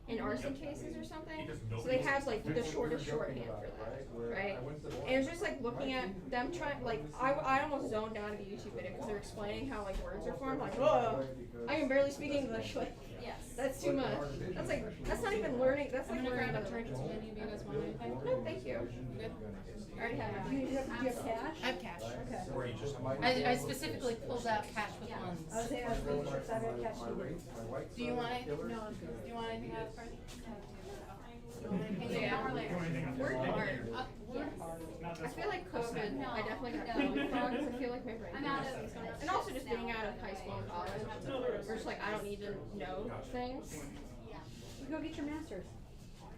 in arson cases or something. So they have like the shortest shorthand for that, right? And it's just like looking at them trying, like I almost zoned out of the YouTube video because they're explaining how like words are formed. Like, whoa, I can barely speak English. Like, that's too much. That's like, that's not even learning. That's like learning another language. Any of you guys want anything? No, thank you. Good. I already have Do it. you have cash? I have cash. Okay. I specifically pulled out cash with ones. I was saying, I was making sure I had cash needed. Do you want it? No, I'm good. Do you want anything else, Barney? Work hard. Not I this feel one. like COVID, No, I definitely got no. COVID frogs. I feel like my brain. I'm out of and also just being out of high school and college, where it's like I don't need to know things. You go get your master's.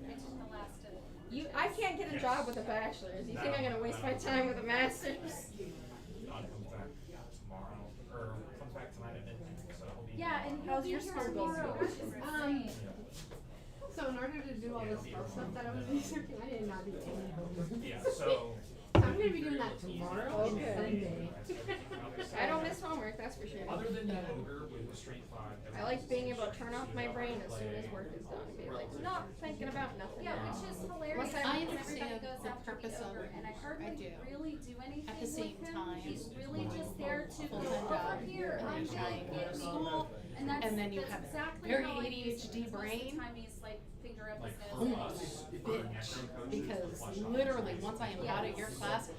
I took the last of. I can't get a job with a bachelor's. You think I'm gonna waste my time with a master's? Don comes back tomorrow, or comes back tonight at midnight, so he'll be. Yeah, and How's he'll be your here school going? tomorrow, which is insane. So in order to do all this spell stuff that I was researching, I did not do any homework. Yeah, so. So I'm gonna be doing that tomorrow and Sunday. I don't miss homework, that's for sure. Other than the ogre with the straight 5. I like being able to turn off my brain as soon as work is done and be like, not thinking about nothing. Yeah, which is hilarious. Unless I when everybody understand goes the after purpose of ogre, it. and I hardly I do. really do anything At the same with him. time, He's really just there to go full-time over job, here. and I'm then trying doing to go to it, school, and that's and then you that's have exactly very how I use ADHD him. Most of the brain. time he's like finger up his Like, nose. bitch, because literally, once I am out of your class,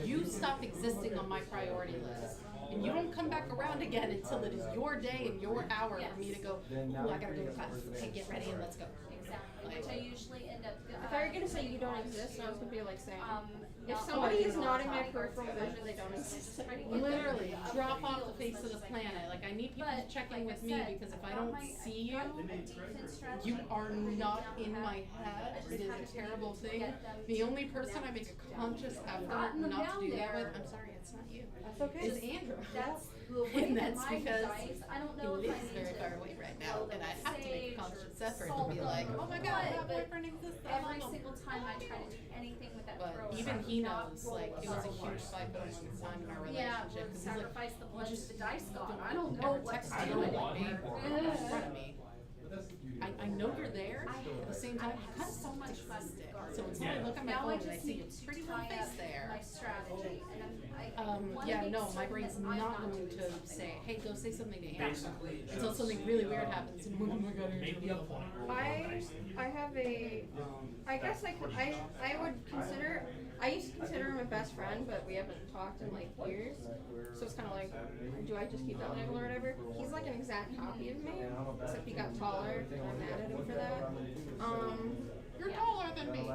you stop existing on my priority list. And you don't come back around again until it is your day and your hour for me to go, ooh, I gotta go to class. Okay, get ready and let's go. Exactly, which I usually end up. I thought you were gonna say you don't exist, and I was gonna be like saying, if not somebody like is not in my bodyguards peripheral or vision, they don't whatever, exist. just try to get them Literally, up drop the off field the as face much of the as I planet. can. Like, I need people But, checking like with I me said, because if I got don't my- see you, got my defense strategy you are pretty not down in pat. my I head. just It is had a to terrible thing. get them The to only person I connect make a to conscious I've effort gotten them not to down do that there. with, I'm sorry, it's not you. That's okay. It's Andrew. That's the way And that that's my because dice, I don't he know if I lives need very to far away right now, blow and them I have to make a sage conscious or effort to salt be them like, oh my god, but that boyfriend exists. every single time I try to do anything with that But throw, even I he do not knows, roll like, it was a so huge much. fight one time in our Yeah, relationship. we'll 'Cause he's like, sacrifice the blood to just the dice god. don't I don't ever know what text to me do. or like me or in Yeah. front of me. I know you're there, at the same time, you kind of so much fun existed. with So until I look at my Now phone I and I just see need a to pretty little tie face up there. my strategy, and I Yeah, wanna no, make my certain brain's that I'm not going to doing say, something. hey, go say something to Andrew. Basically, Until something really weird happens. And, oh my god, Maybe a point. I have a, I guess I would consider, I used to consider him a best friend, but we haven't talked in like years. So it's kind of like, do I just keep that label or whatever? He's like an exact copy of me, except he got taller, and I'm mad at him for that. You're taller than me.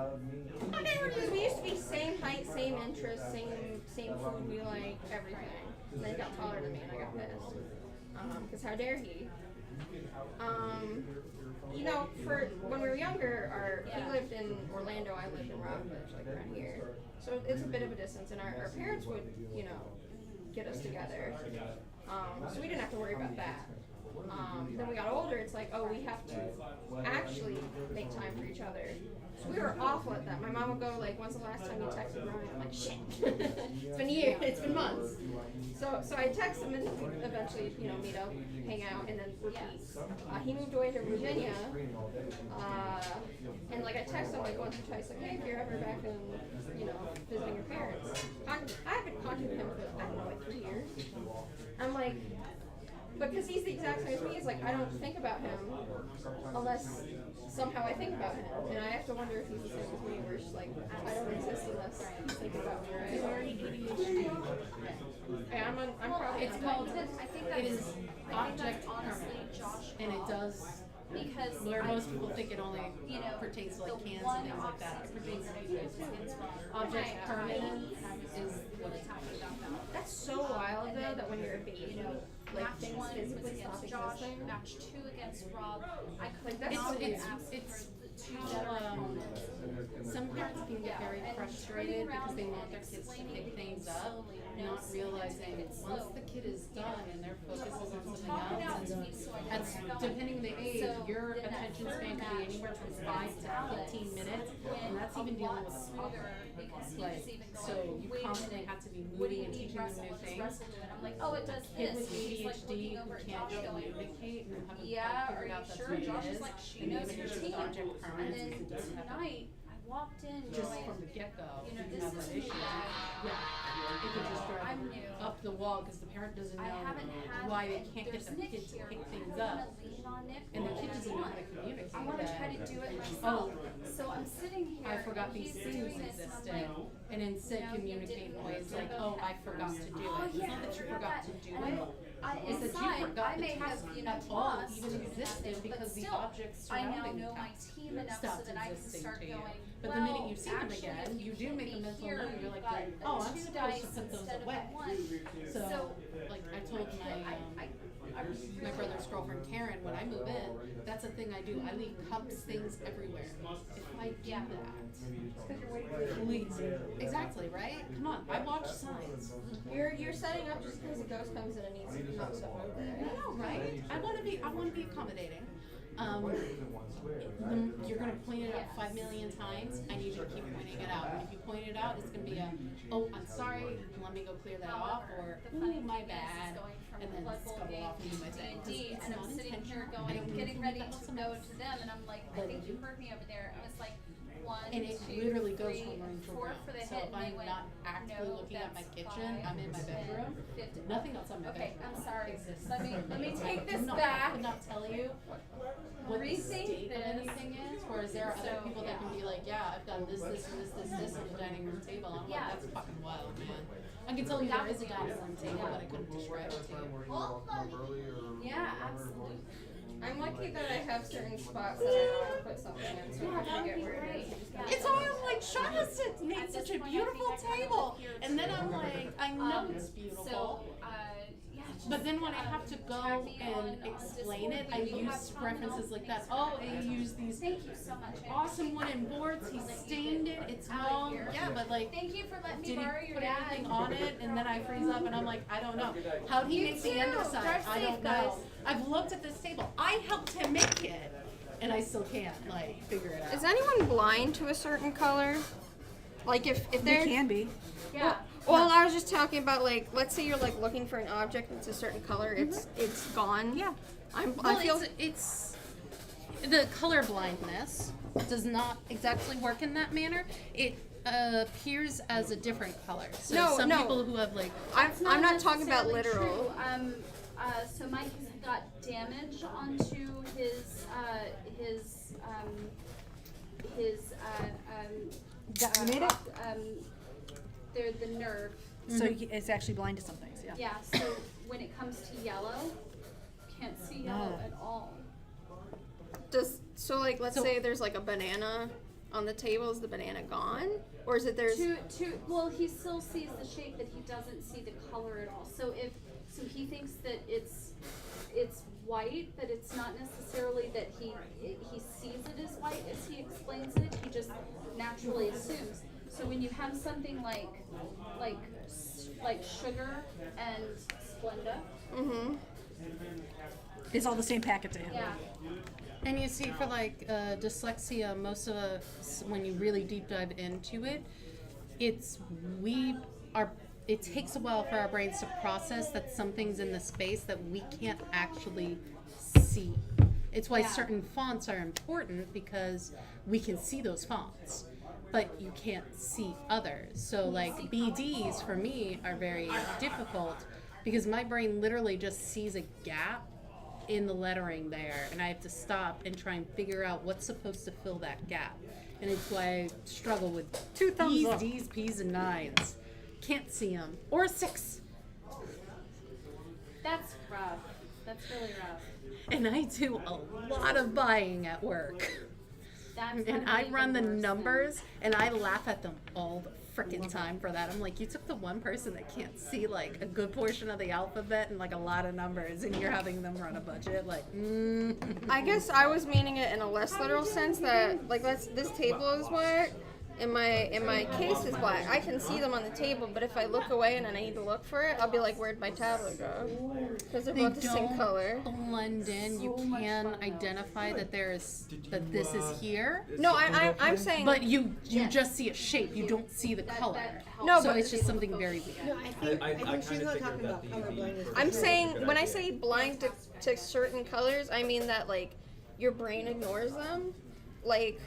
Because we used to be same height, same interests, same food we like, everything. And then he got taller than me, and I got pissed. Because how dare he? You know, for when we were younger, he lived in Orlando, I lived in Rockledge, like around here. So it's a bit of a distance, and our parents would, you know, get us together. So we didn't have to worry about that. Then we got older, it's like, oh, we have to actually make time for each other. So we were awful at that. My mom would go like, when's the last time you texted Ryan? I'm like, shit. It's been years, it's been months. So I text him and we eventually, you know, meet up, hang out, and then repeat. He moved away to Virginia, and like I text him like once or twice, like, hey, if you're ever back in, you know, visiting your parents. I haven't contacted him for, I don't know, like 3 years. I'm like, because he's the exact same as me, it's like I don't think about him unless somehow I think about him. And I have to wonder if he's the same as me, where it's just like, I don't exist unless he's thinking about me, right? Yeah, I'm probably It's called, I think it is that's object honestly permanent. Josh And it does, because where I- most people think it only you know, pertains to like the cans one and things like that. It opposite pertains to to videos. is Object Right. permanent is what it's That's so wild though, that when you're a baby, you know, like match things one was physically stop against Josh, existing. match 2 against Rob. I could that's not so have weird. asked It's for the 2 how, better opponents. some parents can get very and frustrated turning because they around want their and kids to explaining pick things things up, slowly, not no, realizing take it once slow. the kid is done and their focus is on something Talk it out else, to and me so I know that's where I'm depending on the going. age, So your then that attention third span can match be anywhere from was 5 to Alex 15 minutes, went and that's a even dealing lot with a smoother toddler. because he Like, was even going, so you wait a constantly minute, have to be what do moving you and need teaching them wrestle? new What does things. wrestle do? And I'm like, oh, it does Kid this. with And he's like ADHD looking who over at can't Josh going, communicate and haven't yeah, quite are figured you out that's sure? what it Josh is. is like, she And knows even her if it's team. object And permanence, then it doesn't have tonight, I walked in just going, from the get-go, you know, you this have is an me. issue. Yeah, it could just I'm drive new. up the wall because the parent doesn't I know haven't had, why they and can't get there's their Nick kid to here. pick things I wanna up. lean on Nick And the all kid I doesn't know how to want. communicate I wanna that. try to do it Oh, myself. So I'm sitting here. I forgot and these he's things doing this, and I'm existed, like, and instead you know, you communicate in didn't ways do like, both oh, I at forgot first. to do Oh, it. It's yeah, not that you I forgot forgot to do that. it, is that you inside, forgot I the may have, task you know, at all lost even existed but because the still, objects I now surrounding know the my task team enough so stopped that I can existing start to you. going, But the minute well, you see them actually, again, if you do hit make a me mental here, note. You're you've like, got oh, I'm two supposed dice to put those instead of away. one. So, like I told my brother's girlfriend Karen, when I move in, that's a thing I do. I leave cups, things everywhere. If I do that, please, exactly, right? Come on, I watch signs. You're setting up just because a ghost comes in and needs to knock stuff over. No, right? I want to be accommodating. You're gonna point it out 5 million times. I need you to keep pointing it out. And if you point it out, it's gonna be a, oh, I'm sorry. Let me go clear that off, or ooh, my bad, and then scuttle off and do my thing. D&D, and I'm sitting here going, getting ready to go to them, and I'm like, I think you heard me over there. I was like, 1, And it 2, literally goes 3, from room to 4 room. for the So hit, if and they I'm went, not actively no, looking at my that's kitchen, 5, I'm in my 10, bedroom. 50. Nothing else on my Okay, bedroom. I'm sorry. exists. Let me take this I back. could not tell you what the Rethink state of this. anything is, whereas there are other So, people that can be like, yeah, I've done this, this, and this on the dining room table. I'm Yeah. like, that's fucking wild, man. I can tell you there is a dining room table, but I couldn't describe it to you. Yeah, absolutely. I'm lucky that I have certain spots that I know I can put something in, so Yeah, if that I would forget be where it great. is, I just Yeah. It's all like Shauna made At such this a point, I beautiful think I kinda table, live here and then too. I'm like, I know it's beautiful. So, yeah. But then when I have to go tag me and on explain Discord. it, I We will have use fun, references and like I'll that. Oh, make I some use these Thank you so much. I awesome appreciate wooden boards. He that you stained did it. It's out of wrong. here. Yeah, but like, Thank you for letting me did he borrow your put dad. anything on it? And then I freeze up and I'm like, I don't know. How'd he You make the too. underside? Drive I safe, don't guys. know. I've looked at this table. I helped him make it, and I still can't like figure it out. Is anyone blind to a certain color? Like if They they're can be. Yeah. Well, I was just talking about like, let's say you're like looking for an object that's a certain color, it's gone. Yeah. Well, I feel it's the color blindness does not exactly work in that manner. It appears as a different color. So No, some no. people who have like I'm not talking about necessarily literal. true. So Mike got damage onto his You made it? the nerve. So it's actually blind to some things, yeah. Yeah, so when it comes to yellow, can't see yellow Ah. at all. Let's So- say there's like a banana on the table, is the banana gone? Or is it Well, he still sees the shape, but he doesn't see the color at all. So he thinks that it's white, but it's not necessarily that he sees it as white as he explains it. He just naturally assumes. So when you have something like sugar and Splenda, It's all the same packet to him. yeah. And you see, for like dyslexia, most of us, when you really deep dive into it, it takes a while for our brains to process that something's in the space that we can't actually see. It's why Yeah. certain fonts are important, because we can see those fonts, but you can't see others. So like BDs for me are very difficult, because my brain literally just sees a gap in the lettering there, and I have to stop and try and figure out what's supposed to fill that gap. And it's why I struggle with 2 thumbs B's, up. D's, P's, and 9s. Can't see them. Or a 6. That's rough. That's really rough. And I do a lot of buying at work. That's And gotta I be run the even worse numbers, and I laugh at them all the frickin' time for that. I'm like, you took the one person that can't see like a good portion of the alphabet and like a lot of numbers, and you're having them run a budget. Like, I guess I was meaning it in a less literal sense that like this table is white and my case is black. I can see them on the table, but if I look away and then I need to look for it, I'll be like, where'd my tablet go? Because they're They both the same don't color. blend in. You can identify that this is here, No, I'm saying. but you just see a shape. You don't see the color. No, So but- it's just something very weird. No, I think I she's kinda not figured talking that about the colorblindness. I'm saying when I say blind to certain colors, I mean that like your brain ignores them. Like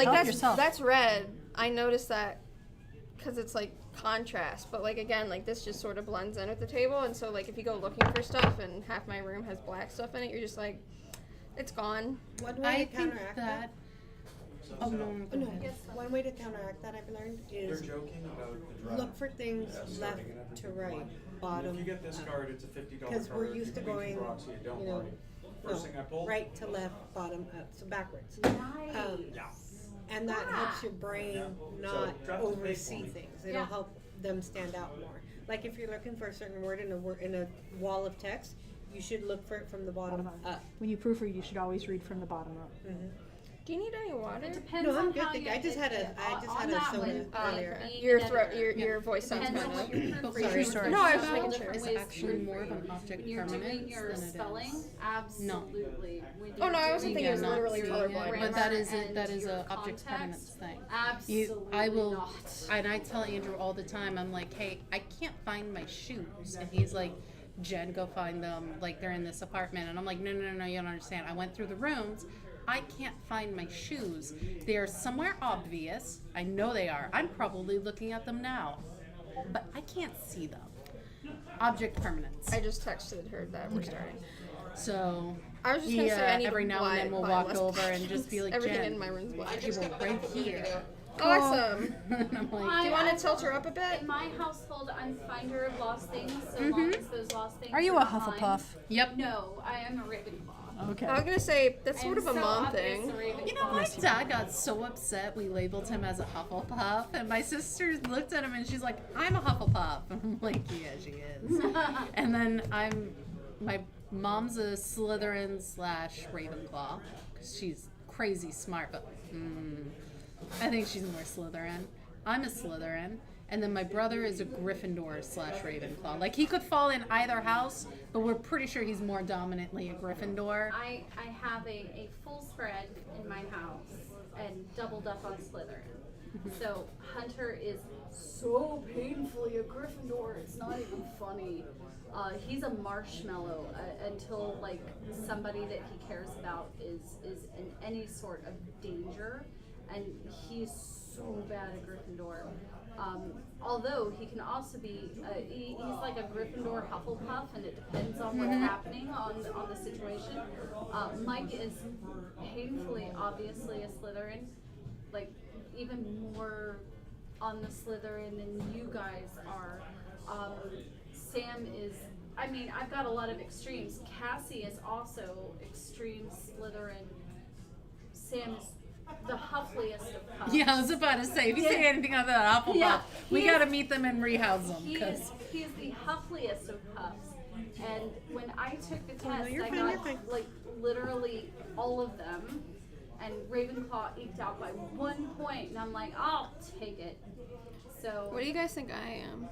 Help yourself. that's red. I noticed that because it's like contrast. But like again, like this just sort of blends in with the table. And so like if you go looking for stuff and half my room has black stuff in it, you're just like, it's gone. One way I to think counteract that Oh, no, no, go No, ahead. one way to counteract that I've learned They're is joking about the draft. look for things left to right, And bottom. if you get this card, it's a $50 card. Because we're used to You can going, beat two rocks, so you don't you know, worry. First thing I pulled. right to left, bottom up, so backwards. Nice. Yeah. And that helps your brain not draft is big oversee for me. things. It'll Yeah. help them stand out more. Like if you're looking for a certain word in a wall of text, you should look for it from the bottom up. When you proofread, you should always read from the bottom up. Do you need any water? It depends No, I'm on good, how thank you. you. I just had on a that soda one, earlier. being Your an throat, editor, your voice sounds depends kind on of. what you're Oh, proofreading. sorry. No, I was Spell making sure. It's with actually more of an proofreading. object You're doing permanence your than it spelling, is. absolutely. When Oh, no, I you're wasn't doing thinking it was your literally colorblind. But grammar that is and a your object context, permanence thing. Absolutely I will, not. and I tell Andrew all the time, I'm like, hey, I can't find my shoes. And he's like, Jen, go find them. Like, they're in this apartment. And I'm like, no, you don't understand. I went through the rooms. I can't find my shoes. They are somewhere obvious. I know they are. I'm probably looking at them now. But I can't see them. Object permanence. I just texted her that we're starting. So, I was just gonna say I need every to now and then we'll buy walk less over and just be like, Everything Jen, in my room's black. you were right here. Awesome. And I'm like, Do you want to tilt her up a bit? In my household, I'm finder of lost things, so long as those lost things Are you a behind. Hufflepuff? yep. No, I am a Ravenclaw. Okay. I was gonna say that's I sort am of a so mom obvious thing. a Ravenclaw. You know, my dad got so upset we labeled him as a Hufflepuff, and my sister looked at him and she's like, I'm a Hufflepuff. I'm like, yeah, she is. And then my mom's a Slytherin / Ravenclaw, because she's crazy smart, but I think she's more Slytherin. I'm a Slytherin. And then my brother is a Gryffindor / Ravenclaw. Like, he could fall in either house, but we're pretty sure he's more dominantly a Gryffindor. I have a full spread in my house and doubled up on Slytherin. So Hunter is so painfully a Gryffindor, it's not even funny. He's a marshmallow until like somebody that he cares about is in any sort of danger, and he's so bad at Gryffindor. Although he can also be, he's like a Gryffindor Hufflepuff, and it depends on what's happening on the situation. Mike is painfully, obviously a Slytherin, like even more on the Slytherin than you guys are. Sam is, I mean, I've got a lot of extremes. Cassie is also extreme Slytherin. Sam is the huffliest of puffs. Yeah, I was about to say, if you say anything other than Hufflepuff, Yeah, we he gotta is- meet them and rehouse them. He 'Cause is the huffliest of puffs. And when I took the no, test, you're I fine, got you're fine. like literally all of them. And Ravenclaw eked out by 1 point, and I'm like, I'll take it. So What do you guys think I am?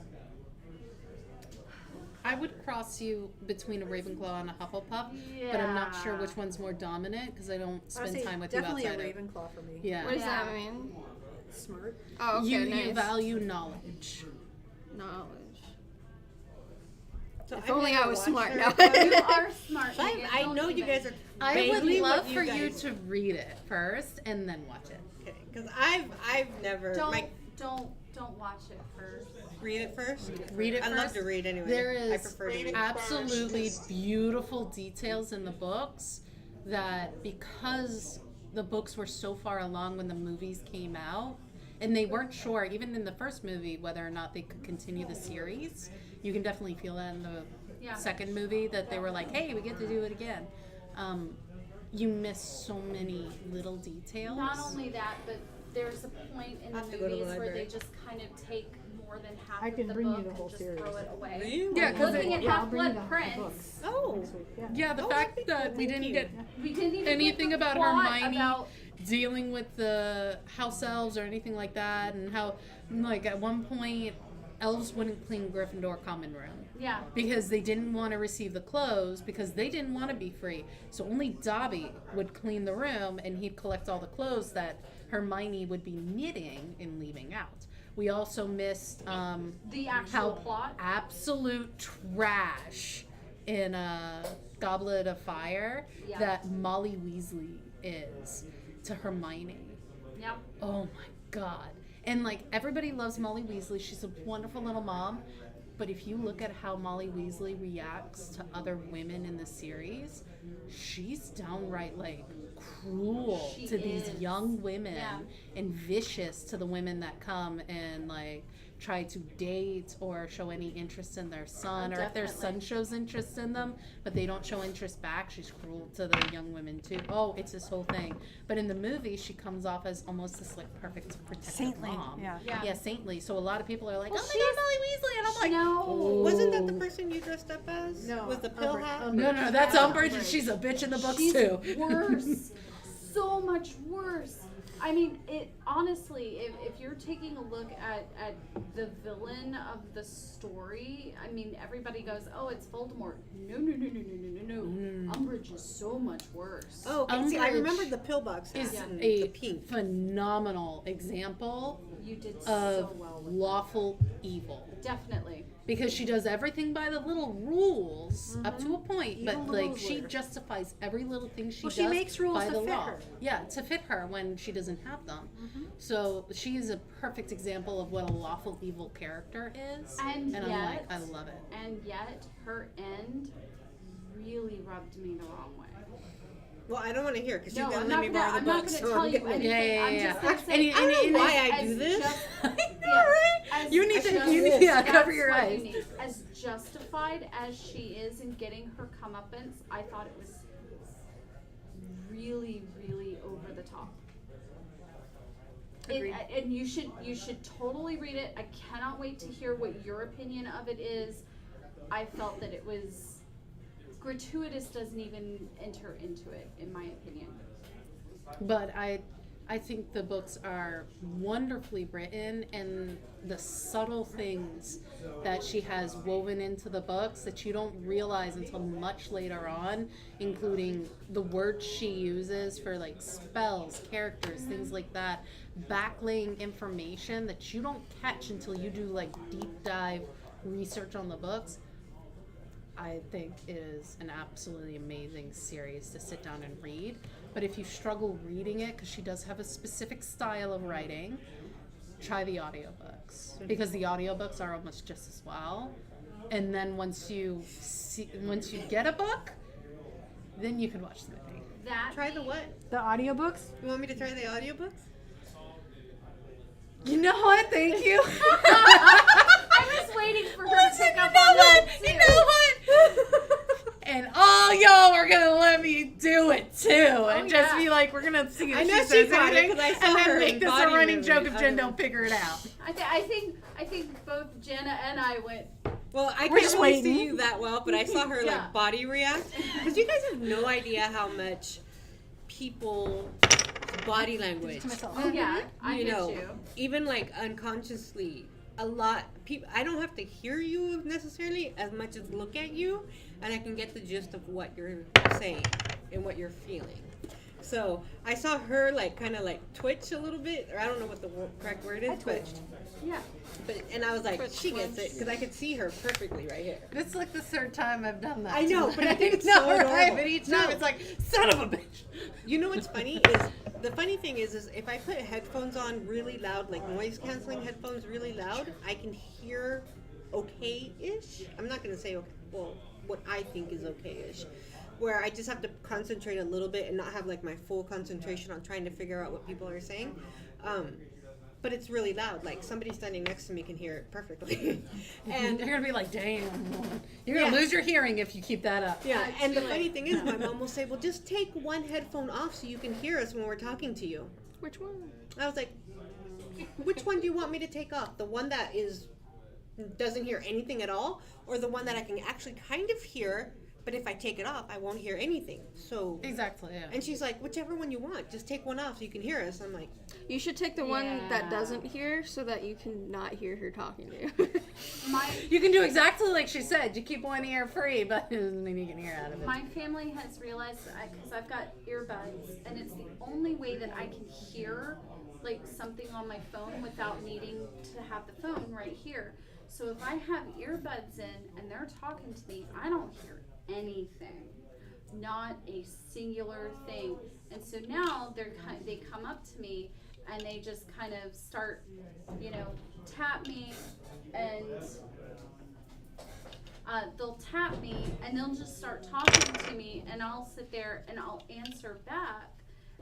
I would cross you between a Ravenclaw and a Hufflepuff, but I'm not sure Yeah. which one's more dominant because I don't I would spend say time with you definitely outside a of. Ravenclaw for me. Yeah. What does Yeah. that mean? Smart. Oh, okay, you nice. value knowledge. Knowledge. So If I've only never I was watched smart Harry now. Potter. you are smart. So Megan, I don't know you even. guys are. I would vaguely love what for you guys- to read it first and then watch it. Okay, because I've never. Don't watch it first. Read it first. Read it I first. love to read anyway. There I is prefer to read. absolutely beautiful details in the books that because the books were so far along when the movies came out, and they weren't sure, even in the first movie, whether or not they could continue the series. You can definitely feel that in the second movie, that they were like, hey, we get to do it again. You miss so many little details. Not only that, but there's a point in I the have to go to the movies where they library. just kind of take more than half I of can the bring you book the whole and just series. throw it away. Really? Yeah, 'cause Looking at I'll Half bring you Blood the Prince, books Oh. next week. Yeah. Yeah, the Oh, fact that'd be that cool. we Thank didn't you. get we didn't even anything get the about plot Hermione about dealing with the house elves or anything like that, and how, like, at one point, elves wouldn't clean Gryffindor common room yeah. because they didn't want to receive the clothes because they didn't want to be free. So only Dobby would clean the room, and he'd collect all the clothes that Hermione would be knitting and leaving out. We also missed The actual how plot. absolute trash in Goblet of Fire Yeah. that Molly Weasley is to Hermione. Yep. Oh my god. And like everybody loves Molly Weasley. She's a wonderful little mom. But if you look at how Molly Weasley reacts to other women in the series, she's downright like cruel She to these is. young women Yeah. and vicious to the women that come and like try to date or show any interest in their son, or if their son Definitely. shows interest in them but they don't show interest back, she's cruel to the young women too. Oh, it's this whole thing. But in the movie she comes off as almost this like perfect protective Saintly, mom. yeah. Yeah. Saintly. So a lot of people are like, Well, oh my god, Molly Weasley, and I'm like, No. Wasn't that the person you dressed up as? No, With the pill Umbridge. hat? no, that's Yeah. Umbridge, and she's a bitch in the books She's too. worse. So much worse. I mean, it honestly, if you're taking a look at the villain of the story, I mean, everybody goes, oh, it's Voldemort. No. Umbridge is so much worse. Oh, okay. See, I Umbridge remember the pillbox is hat and a the pink. phenomenal example You did of so well with lawful evil. that. Definitely. Because she does everything by the little rules up to a point, Evil but the like rules she lawyer. justifies every little thing she Well, does she makes rules by to the fit law. her. Yeah, to fit her when she doesn't have them. So she is a perfect example of what a lawful evil character is, And I'm yet- like, I love it. And yet, her end really rubbed me the wrong way. Well, I don't want to hear because No, you gotta I'm let not me gonna. borrow the I'm not books. gonna so tell I'm you getting- anything. Yeah, I'm yeah, just yeah. gonna say. And I don't know why as I do this. just- I know, yes, right? as- You need as to, just- you need, yeah, that's cover your what you eyes. need. As justified as she is in getting her comeuppance, I thought it was really, really over the top. Agreed. And you should totally read it. I cannot wait to hear what your opinion of it is. I felt that it was gratuitous. Doesn't even enter into it, in my opinion. But I think the books are wonderfully written, and the subtle things that she has woven into the books that you don't realize until much later on, including the words she uses for like spells, characters, things like that, backlaying information that you don't catch until you do like deep dive research on the books. I think it is an absolutely amazing series to sit down and read. But if you struggle reading it, because she does have a specific style of writing, try the audiobooks. Because the audiobooks are almost just as well. And then once you get a book, then you can watch the movie. That Try the what? The audiobooks? You want me to try the audiobooks? You know what? Thank you. I was waiting for her to pick up on that too. You know what? And all y'all are gonna let me do it too, and just yeah. be like, we're gonna see if I she know she says got it, anything, 'cause I saw and then her make in this a Body running Movie. joke if Jen Okay. don't figure it out. I think both Jenna and I went. Well, I We're can't just really waiting. see you that well, but I saw her Yeah. like body react. Because you guys have no idea how much people body language. To myself. Oh yeah, I you get know, you. even like unconsciously, a lot people. I don't have to hear you necessarily as much as look at you, and I can get the gist of what you're saying and what you're feeling. So I saw her like kind of like twitch a little bit, or I don't know what the correct word is, but Yeah. and I was like, she gets it because I could see her perfectly right here. This is like the third time I've done that. I know, but I think it's no, so right? normal. But each No. time it's like, son of a bitch. You know what's funny is the funny thing is if I put headphones on really loud, like noise canceling headphones really loud, I can hear okay-ish. I'm not gonna say okay, well, what I think is okay-ish, where I just have to concentrate a little bit and not have like my full concentration on trying to figure out what people are saying. But it's really loud. Like somebody standing next to me can hear it perfectly. And they're gonna be like, damn, you're gonna Yeah. lose your hearing if you keep that up. Yeah, and the funny thing is, my mom will say, "Well, just take one headphone off so you can hear us when we're talking to you." Which one? I was like, "Which one do you want me to take off? The one that doesn't hear anything at all, or the one that I can actually kind of hear, but if I take it off, I won't hear anything?" So Exactly. Yeah. and she's like, "Whichever one you want, just take one off so you can hear us." I'm like, You should take the one that Yeah. doesn't hear so that you can not hear her talking to you. You can do exactly like she said. You keep one ear free, but then you can hear out of it. My family has realized, because I've got earbuds, and it's the only way that I can hear like something on my phone without needing to have the phone right here. So if I have earbuds in and they're talking to me, I don't hear anything, not a singular thing. And so now they come up to me and they just kind of start, tap me and they'll tap me and they'll just start talking to me, and I'll sit there and I'll answer back,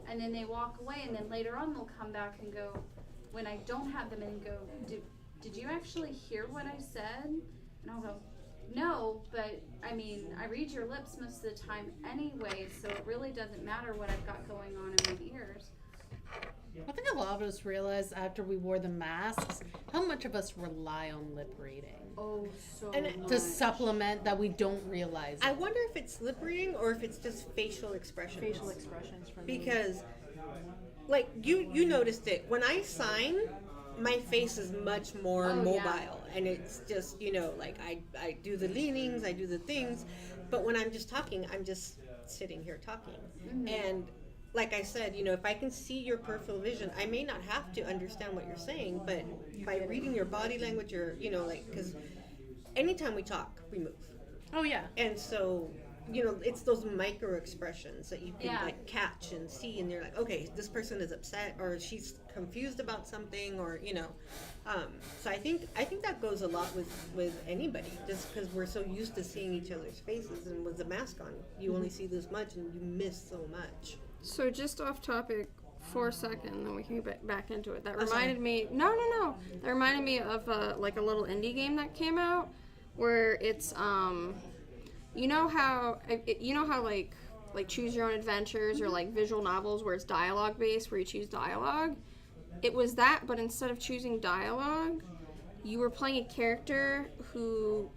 and then they walk away, and then later on they'll come back and go, when I don't have them, and go, did you actually hear what I said? And I'll go, no, but I mean, I read your lips most of the time anyway, so it really doesn't matter what I've got going on in my ears. I think a lot of us realized after we wore the masks how much of us rely on lip reading Oh, so And much. to supplement that we don't realize. I it. wonder if it's lip reading or if it's just facial expressions. Facial expressions from me. Because, like, you noticed it. When I sign, my face is much more Oh, mobile. yeah. And it's just, like, I do the leanings, I do the things. But when I'm just talking, I'm just sitting here talking. Mm-hmm. And like I said, if I can see your peripheral vision, I may not have to understand what you're saying, but by reading your body language or, because anytime we talk, we move. Oh yeah. And so, it's those micro expressions that you can Yeah. like catch and see, and you're like, okay, this person is upset or she's confused about something, or so I think that goes a lot with anybody, just because we're so used to seeing each other's faces, and with the mask on, you only see this much and you miss so much. So just off topic for a second, then we can get back into it. That Oh, sorry. reminded me. No. That reminded me of like a little indie game that came out where it's you know how like choose your own adventures or like visual novels where it's dialogue based, where you choose dialogue. It was that, but instead of choosing dialogue, you were playing a character who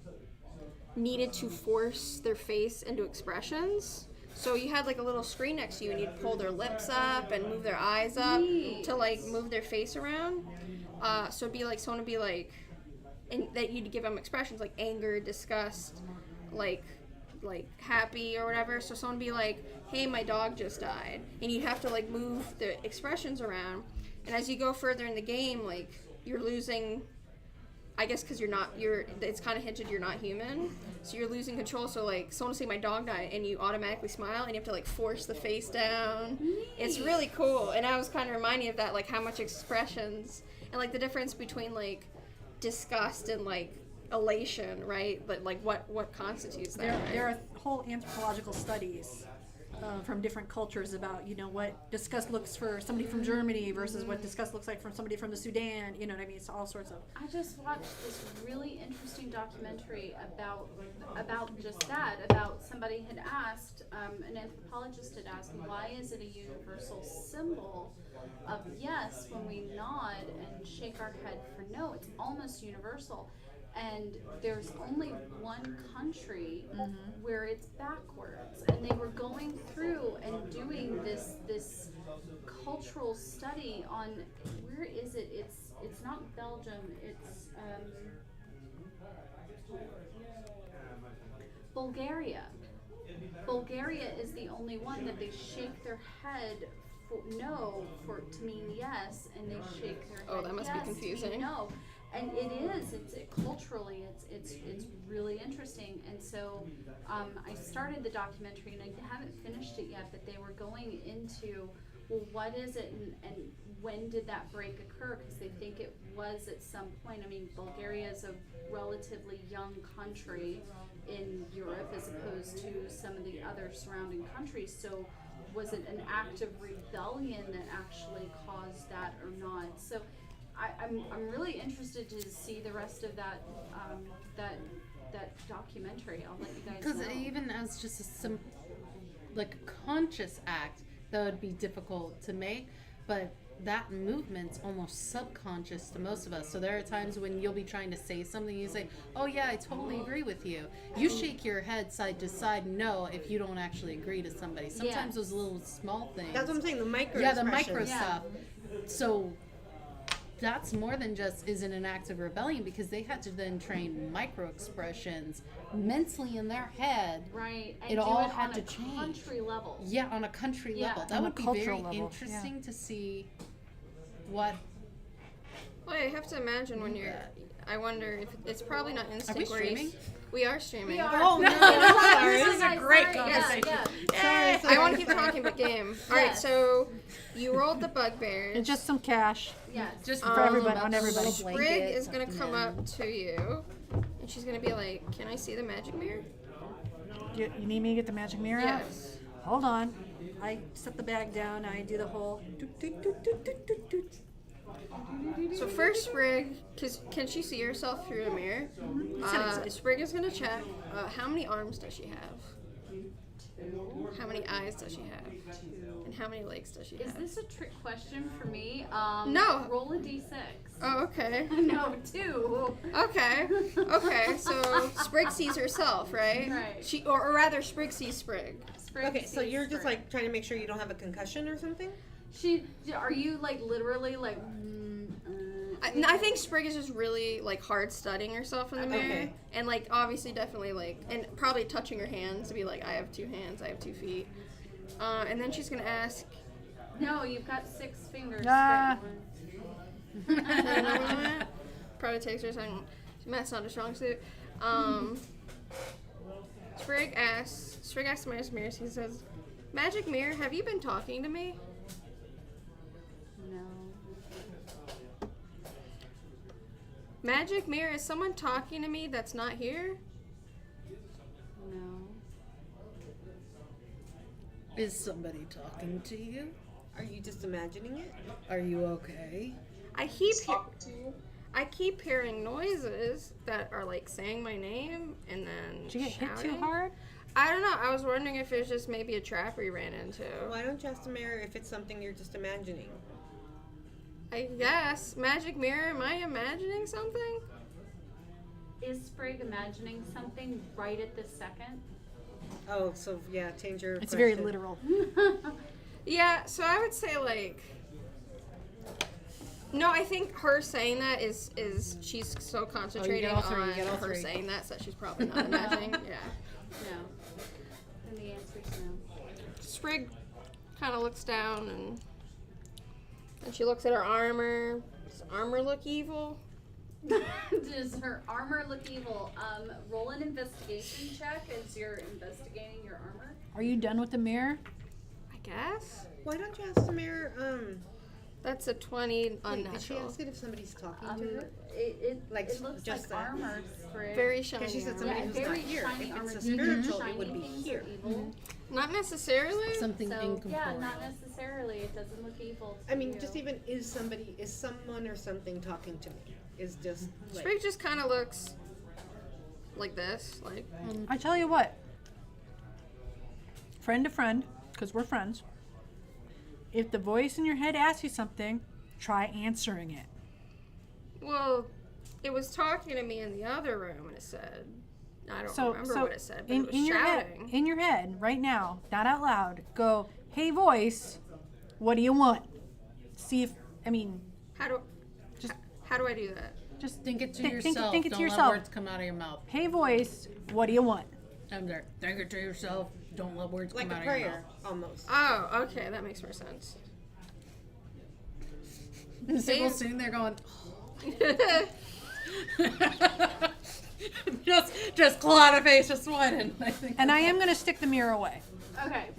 needed to force their face into expressions. So you had like a little screen next to you, and you'd pull their lips up and move their eyes up Neat. to like move their face around. So it'd be like someone would be like, and that you'd give them expressions like anger, disgust, like happy or whatever. So someone would be like, "Hey, my dog just died," and you'd have to like move the expressions around. And as you go further in the game, like you're losing. I guess because it's kind of hinted you're not human, so you're losing control. So like, someone will say my dog died, and you automatically smile, and you have to like force the face down. It's really cool, and I was kind of reminding of that, like how much expressions and like the difference between like disgust and like elation, right? But like what constitutes that? Right? There are whole anthropological studies from different cultures about what disgust looks for somebody from Germany versus what disgust looks like from somebody from the Sudan. You know what I mean? It's all sorts of. I just watched this really interesting documentary about just that. About somebody had asked, an anthropologist had asked, why is it a universal symbol of yes when we nod and shake our head for no? It's almost universal. And there's only one country where it's backwards, and they were going through and doing this cultural study on where is it? It's not Belgium. It's Bulgaria. Bulgaria is the only one that they shake their head for no to mean yes, and they shake their head Oh, that must be yes to mean confusing. no. And it is. Culturally, it's really interesting. And so, I started the documentary, and I haven't finished it yet. But they were going into, well, what is it, and when did that break occur? Because they think it was at some point. I mean, Bulgaria is a relatively young country in Europe as opposed to some of the other surrounding countries. So, was it an act of rebellion that actually caused that or not? So. I'm really interested to see the rest of that documentary. I'll let you guys know. Because even as just a conscious act, that would be difficult to make, but that movement's almost subconscious to most of us. So there are times when you'll be trying to say something, you say, "Oh yeah, I totally agree with you." You shake your head side to side, no, if you don't actually agree to somebody. Sometimes those little small things. That's what I'm saying. The micro. Yeah, the micro expressions. stuff. So that's more than just is it an act of rebellion, because they had to then train micro expressions mentally in their head. Right, and It do all it had on to a change. country level. Yeah, on a country Yeah. level. On That a would be cultural very level, interesting to see what. Well, I have to imagine when you're. I wonder if it's probably not instant. Are we streaming? We are streaming. We are. Oh, no. This is a great Sorry, conversation. Yeah. I want to keep talking about game. All right, Yes. so you rolled the bugbears. And just some cash. Yes. Just For everybody, on a everybody. little Sprig blanket, is going to something come in. up to you, and she's gonna be like, "Can I see the magic mirror?" You need me to get the magic mirror out? Yes. Hold on. I set the bag down. I do the whole. Doot, doot, doot, doot, doot, doot, doot. So first, Sprig, can she see herself through the mirror? Sprig is gonna check. How many arms does she have? How many eyes does she have? And how many legs does she Is have? this a trick question for me? No. Roll a d6. Oh, okay. No, 2. Okay. Okay. So Sprig sees herself, right? Right. She, or rather, Sprig sees Sprig. Sprig Okay, so sees you're just Sprig. like trying to make sure you don't have a concussion or something? Are you like literally like? I think Sprig is just really like hard studying herself in the mirror, Okay. and like obviously definitely like, and probably touching her hands to be like, I have 2 hands, I have 2 feet, and then she's gonna ask. No, you've got 6 fingers. Ah. You know what? Probably takes her a second. Math's not a strong suit. Sprig asks the Magic Mirror. He says, "Magic Mirror, have you been talking to me?" No. Magic Mirror, is someone talking to me that's not here? No. Is somebody talking to you? Are you just imagining it? Are you okay? I keep hearing noises that are like saying my name and then Did you get hit shouting. too hard? I don't know. I was wondering if it was just maybe a trap we ran into. Why don't you ask the mirror if it's something you're just imagining? I guess. Magic Mirror, am I imagining something? Is Sprig imagining something right at this second? Oh, so yeah, change your It's question. very literal. Yeah, so I would say like, no, I think her saying that is she's so concentrating all three, on you get all her three. saying that, so she's probably not imagining. Yeah. No. And the answer is no. Sprig kind of looks down and she looks at her armor. Does armor look evil? Does her armor look evil? Roll an investigation check as you're investigating your armor. Are you done with the mirror? I guess. Why don't you ask the mirror? That's a 20 Wait, unnatural. did she ask it if somebody's talking to her? It Like, looks just like that. armor, Sprig. Very shiny. Because she said armor. somebody Yeah, who's not very here. shiny If armor. it's a spiritual, Shiny it would be things here. are evil. Not necessarily. Something So incorporeal. yeah, not necessarily. It doesn't look evil. To I mean, you. just even is someone or something talking to me? Is just like, Sprig just kind of looks like this, like. I tell you what. Friend to friend, because we're friends. If the voice in your head asks you something, try answering it. Well, it was talking to me in the other room, and it said, I don't remember what it said, but it was in your head, shouting. in your head, right now, not out loud, go, "Hey, voice, what do you want?" See if, How do I do that? Just think it to Think- think- yourself. think it to Don't yourself. let words come out of your mouth. "Hey, voice, what do you want?" I'm there. Think it to yourself. Don't let words like come a out of your prayer, almost. Oh, okay, that makes more sense. mouth. Sibyl's sitting there going, just cloud of face, just sweating. I think. And I am going to stick the mirror away. Okay.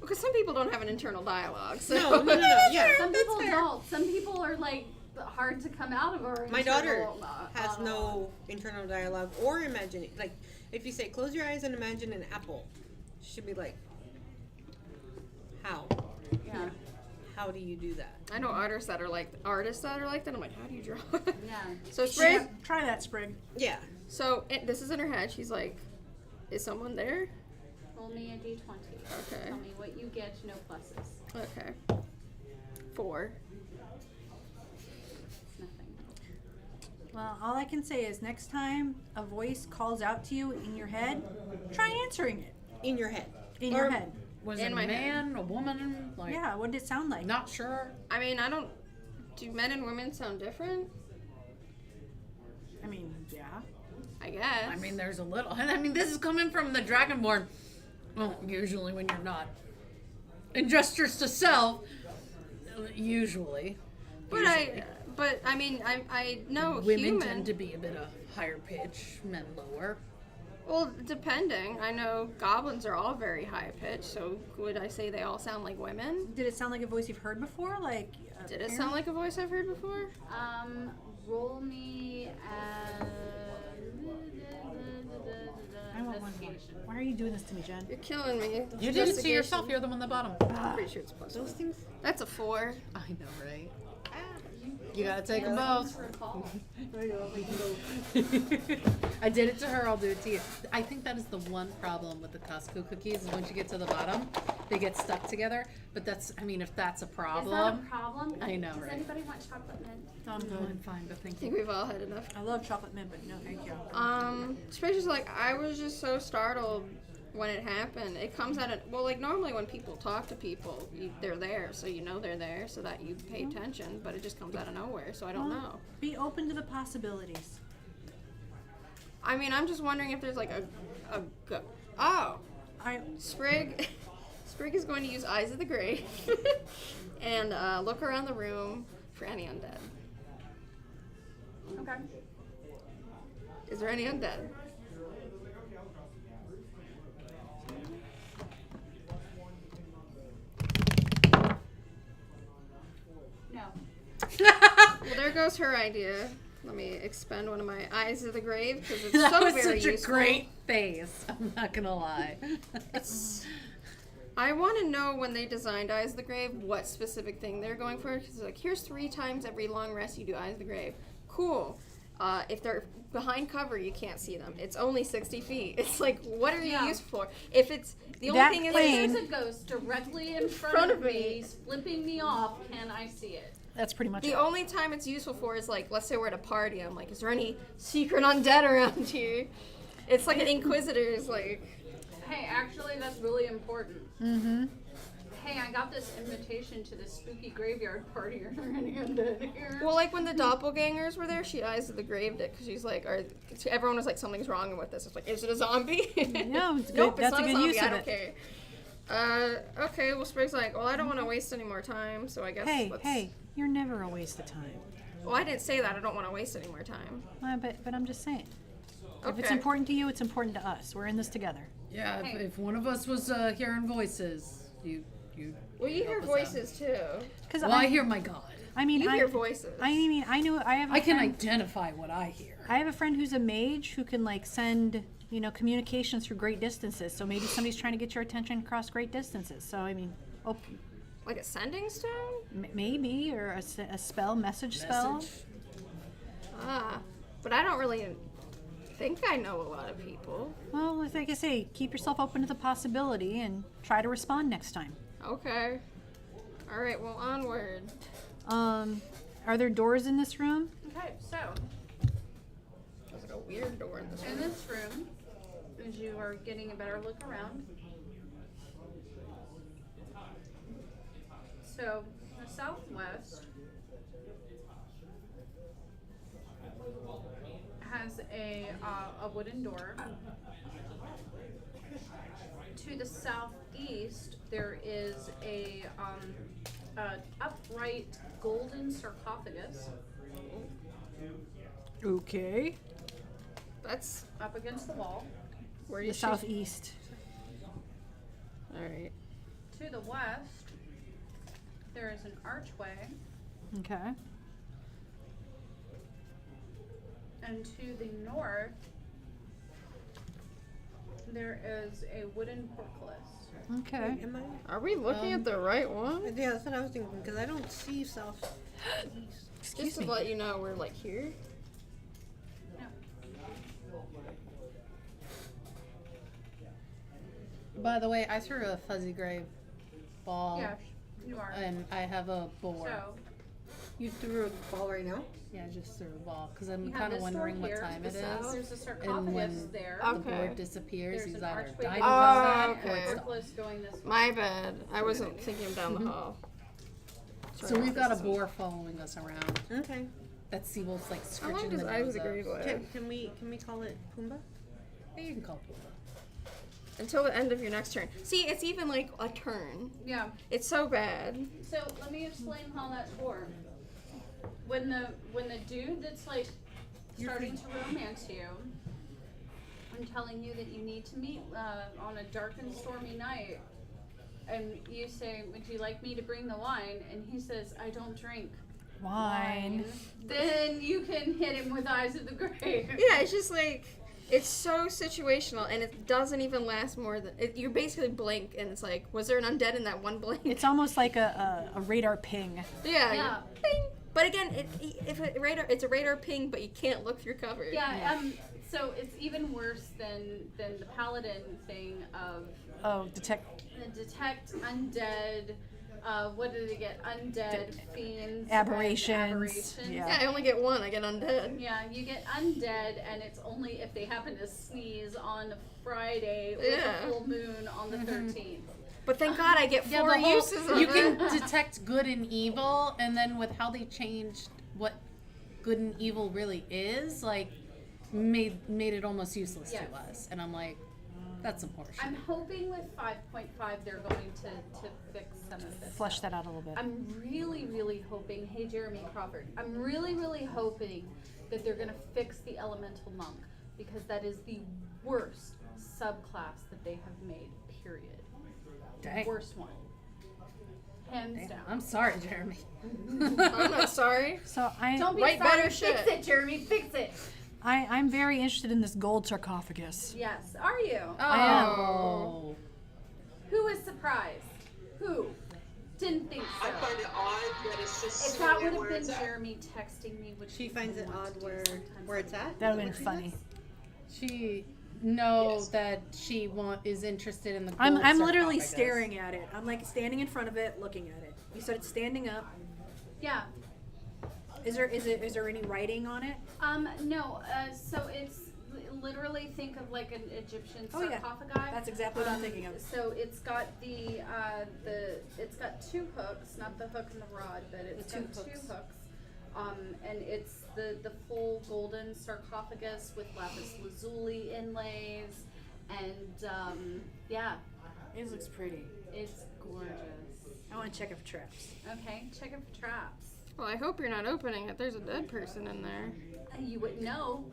Because some people don't have an internal dialogue, so. No, yeah. Some people don't. Some people are like hard to come out of our. My daughter internal, has no internal dialogue or imagining. Like, if you say, close your eyes and imagine an apple, she'll be like, how? Yeah. How do you do that? I know artists that are like that. I'm like, how do you draw? Yeah. So Sprig. Yeah, try that, Sprig. Yeah. So this is in her head. She's like, is someone there? Roll me a d20. Okay. Tell me what you get. No pluses. Okay. 4. It's nothing. Well, all I can say is next time a voice calls out to you in your head, try answering it. In your head. In your head. Was In it a my man, a woman? Like, Yeah, what did it sound like? not sure. I mean, do men and women sound different? I mean, yeah. I guess. I mean, there's a little. And I mean, this is coming from the Dragonborn. Well, usually when you're not in gestures to self, usually. But I mean, I know Women human. tend to be a bit of higher pitch, men lower. Well, depending. I know goblins are all very high pitched, so would I say they all sound like women? Did it sound like a voice you've heard before? Like, Did it sound like a voice I've heard before? Roll me investigation. Why are you doing this to me, Jen? You're killing me. You did it to yourself. You're the one on the bottom. I'm pretty sure it's plus Those things. That's a 4. I know, right? You gotta take them both. I did it to her, I'll do it to you. I think that is the one problem with the Costco cookies, is once you get to the bottom, they get stuck together. But that's, I mean, if that's a Is that problem. a problem? I know, Does right? anybody want chocolate mint? I'm No, good. I'm fine, but thank I think you. we've all had enough. I love chocolate mint, but no, thank you. Especially like I was just so startled when it happened. It comes out of, well, like normally when people talk to people, they're there, so you know they're there, so that you pay attention. But it just comes out of nowhere, so I don't know. Be open to the possibilities. I mean, I'm just wondering if there's like oh, I Sprig. Sprig is going to use Eyes of the Grave and look around the room for any undead. Okay. Is there any undead? No. Well, there goes her idea. Let me expend one of my Eyes of the Grave because it's That so was very such a useful. great face. I'm not gonna lie. I want to know when they designed Eyes of the Grave what specific thing they're going for. Because like, here's 3 times every long rest you do Eyes of the Grave. Cool. If they're behind cover, you can't see them. It's only 60 feet. It's like, what are you Yeah. used for? If it's the only That thing is plane- There's a ghost directly in front of me, flipping me off. Can I see it? That's pretty much the it. only time it's useful for is like, let's say we're at a party. I'm like, is there any secret undead around here? It's like an Inquisitor's like. Hey, actually, that's really important. Mm-hmm. Hey, I got this invitation to this spooky graveyard party. Are there any undead here? Well, like when the doppelgangers were there, she Eyes of the Grave it because she's like, everyone was like, something's wrong with this. It's like, is it a zombie? No, it's good. Nope, That's it's not a good zombie. use I of don't it. care. Okay, well, Sprig's like, well, I don't want to waste any more time, so I guess let's... Hey, you're never a waste of time. Well, I didn't say that. I don't want to waste any more time. But I'm just saying. If it's Okay. important to you, it's important to us. We're in this together. Yeah, Hey. if one of us was hearing voices, you. Well, you hear help us out. voices, too. Because Well, I hear my God. I mean, You hear voices. I mean, I know. I have. A I can friend, identify what I hear. I have a friend who's a mage who can like send communications through great distances. So maybe somebody's trying to get your attention across great distances. So I mean, Like a sending stone? maybe or a spell, message spell. But I don't really think I know a lot of people. Well, like I say, keep yourself open to the possibility and try to respond next time. Okay. All right, well, onward. Are there doors in this room? Okay, so There's like a weird door in this in room. this room, as you are getting a better look around, so the southwest has a wooden door. To the southeast, there is a upright golden sarcophagus Okay. That's up against the wall. where The you southeast. All right. To the west, there is an archway, Okay. and to the north, there is a wooden portcullis. Okay. Am I? Are we looking at the right one? Yeah, that's what I was thinking because I don't see south. Just to let you know, we're like here. By the way, I threw a fuzzy grave ball. Yeah, you are. And I have a boar. So, You threw a ball right now. Yeah, I just threw a ball because I'm you have kind of this door wondering what here, time to it the south. is. There's a And sarcophagus when there. the Okay. board disappears, There's he's an either archway died going because this of way, that, or and it's a portcullis going this way. My bad. I wasn't thinking of down the hall. So we've got a boar following us around. Okay. That Seabolt's like How scratching long the does Eyes nose of the up. Grave live? Can we call it Pumbaa? Yeah, you can call Pumbaa. Until the end of your next turn. See, it's even like a turn. Yeah. It's so bad. So let me explain how that's for. When the dude that's like starting to romance you, I'm telling you that you need to meet on a dark and stormy night, and you say, "Would you like me to bring the wine?" And he says, "I don't drink Wine. Then you can hit him with Eyes of the Grave. Yeah, it's just like It's so situational, and it doesn't even last more than you basically blink, and it's like, was there an undead in that one blink? It's almost like a radar ping. Yeah. Yeah. Bing. But again, it's a radar ping, but you can't look through cover. Yeah. So it's even worse than the paladin thing of Oh, detect undead. What did it get? Undead fiends. and aberrations. Yeah, Yeah. I only get one. I get undead. Yeah, you get undead, and it's only if they happen to sneeze on Friday with Yeah. a full moon on the 13th. But thank God I get Yeah, four the whole, uses of you it. can detect good and evil, and then with how they changed what good and evil really is, like made it almost useless Yes. to us. And I'm like, that's some horseshit. I'm hoping with 5.5 they're going to fix some of this. Flush that out a little bit. I'm really, really hoping, hey Jeremy Crawford, I'm really, really hoping that they're gonna fix the elemental monk, because that is the worst subclass that they have made, period. Dang. Worst one. Hands Damn, down. I'm sorry, Jeremy. I'm not sorry. So Don't be Write sorry, better fix shit. it, Jeremy, fix it. I'm very interested in this gold sarcophagus. Yes, are you? Oh. Who is surprised? Who? Didn't think so. I find it odd that it's just If sitting that there would have where been it's at. Jeremy texting me, would She finds it odd where it's at. That would have been funny. She knows Yes. that she is interested in the. I'm gold literally sarcophagus. staring at it. I'm like standing in front of it, looking at it. You said it's standing up. Yeah. Is there any writing on it? No. So it's literally think of like an Egyptian Oh, yeah. sarcophagi. That's exactly what I'm thinking of. So it's got it's got two hooks, not the hook and the rod, but it's The two got two hooks. hooks. And it's the full golden sarcophagus with lapis lazuli inlays, and yeah, It looks pretty. it's gorgeous. I want to check it for traps. Okay, check it for traps. Well, I hope you're not opening it. There's a dead person in there. You wouldn't know.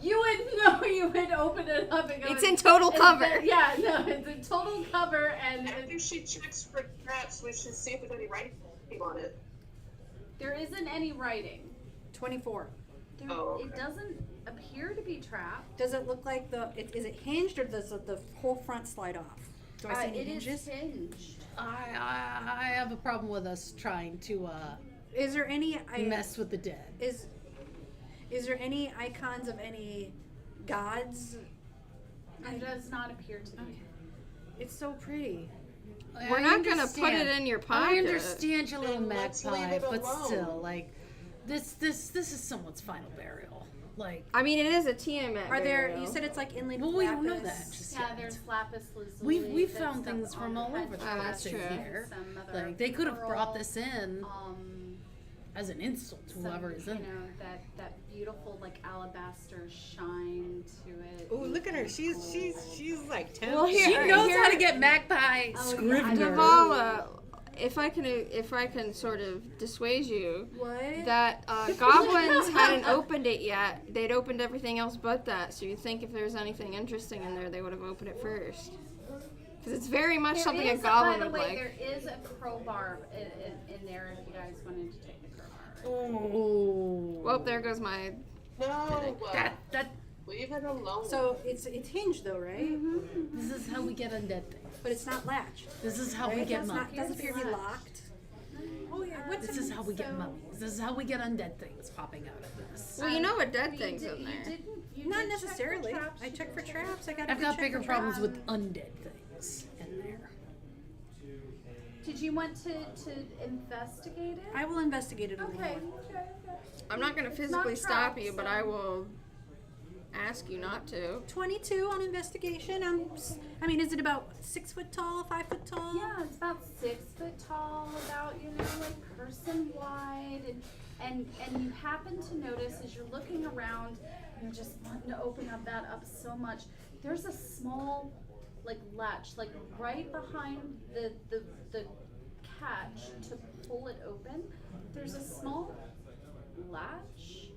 You wouldn't know. You would open it up and go. It's in total cover. Yeah, no, it's in total cover, and After she checks for traps, we should see if there's any writing on it. there isn't any writing. 24. There, Oh, It okay. doesn't appear to be trapped. Does it look like is it hinged or does the whole front slide off? Do I see any It is hinges? hinged. I have a problem with us trying to Is there any mess with the dead. Is there any icons of any gods? It does not appear to be. It's so pretty. We're not gonna put it in your pocket. I understand your little Then let's leave magpie, it but alone. still, like, this is someone's final burial. Like, I mean, it is a Tiamat. Are there? burial. You said it's like inlaid. well, with we don't know lapis. that just Yeah, yet. there's lapis lazuli. We've there's found stuff things on from all head over the Oh, that's place true. here. Some other Like, they could have brought pearl, this in as an insult to some, whoever is in you there. know, that beautiful like alabaster shine to it. Oh, look at her. She's like 10. Well, here- She knows here- how to get magpie Oh, scrivener. Davala, if I can sort of dissuade you, What? that goblins hadn't opened it yet. They'd opened everything else but that. So you think if there's anything interesting in there, they would have opened it first. Because it's very much There something a is, goblin by the would way, like. there is a crowbar in there if you guys wanted to take the crowbar. Oh. Well, there goes my. No, That leave it alone. So it's hinged though, right? this is how we get undead things. But it's not latched. This is how we Right? get That's mummies. not. Doesn't appear to be Latched. locked. Oh yeah. What's This is how we get So- mummies. This is how we get undead things popping out of this. Well, you know what dead You things did- in you there. didn't- you Not did check for necessarily. traps, I you check for did traps. I got. I've got bigger problems with undead things in there. Did you want to investigate it? I will investigate it a little Okay. more. I'm not gonna It's physically not stop trapped, you, but so- I will ask you not to. 22 on investigation. I mean, is it about 6 foot tall, 5 foot tall? Yeah, it's about 6 foot tall, about like person wide, and you happen to notice as you're looking around, you're just wanting to open that up so much. There's a small like latch, like right behind the catch to pull it open. There's a small latch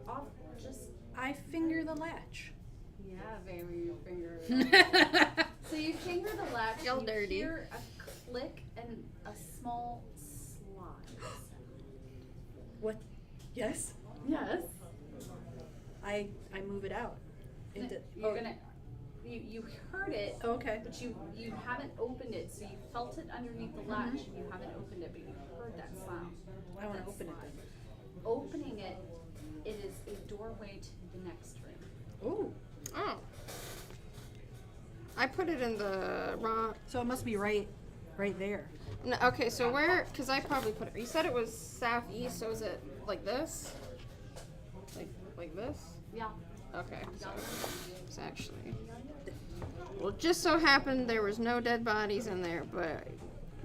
off just. I finger the latch. Yeah, baby, your finger. So you finger the latch, Y'all and you dirty. hear a click and a small slide. What? Yes. Yes. I move it out. You're gonna, you heard it. Okay. But you haven't opened it, so you felt it underneath the latch, and you haven't opened it, but you heard that sound. I want to That open it slide. then. Opening it, it is a doorway to the next room. Ooh. Oh. I put it in the wrong. So it must be right there. No, okay, so where? Because I probably put it. You said it was southeast, so is it like this? Like this? Yeah. Okay. So it's actually. Well, it just so happened there was no dead bodies in there, but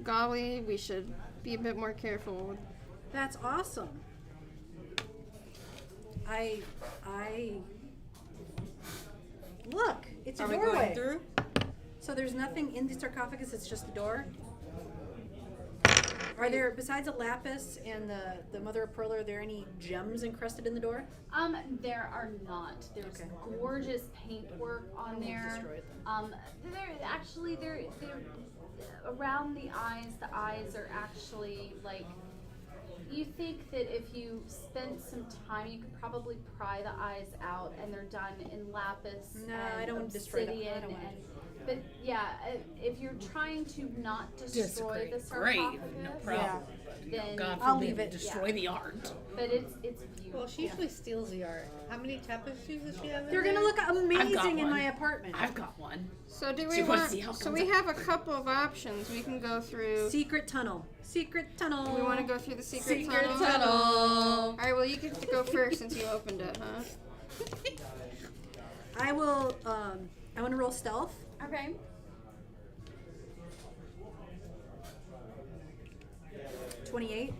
golly, we should be a bit more careful. That's awesome. I look. It's a Are we doorway. going through? So there's nothing in the sarcophagus. It's just a door. Are there, besides a lapis and the mother of pearl, are there any gems encrusted in the door? There are not. There's Okay. gorgeous paintwork on won't there. destroy them. They're around the eyes. The eyes are actually like. You think that if you spent some time, you could probably pry the eyes out, and they're done in lapis No, and I don't want to destroy them. I obsidian don't want and. But yeah, if you're trying to not destroy the sarcophagus, then God I'll forbid leave it. destroy the art. But it's beautiful. Well, she usually steals the art. How many tapestries does she have in They're there? gonna look amazing in one. my apartment. I've got one. So do So you we wanna want? see how it So comes we out? have a couple of options. We can go through. Secret tunnel. Secret tunnel. We want to go through the secret Secret tunnel. tunnel. All right. Well, you get to go first since you opened it, huh? I will. I want to roll stealth. Okay. 28.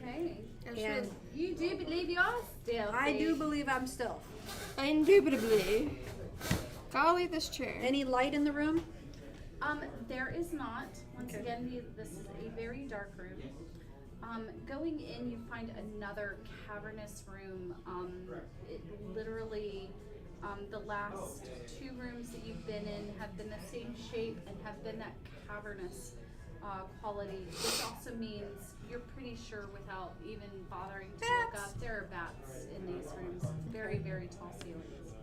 Okay. And You do believe you're stealthy. I do believe I'm stealth. Indubitably. Golly, this chair. Any light in the room? There is not. Once Okay. again, this is a very dark room. Going in, you find another cavernous room. It literally, the last two rooms that you've been in have been the same shape and have been that cavernous quality, which also means you're pretty sure without even bothering to look up, there are bats in these rooms. Very, very tall ceilings.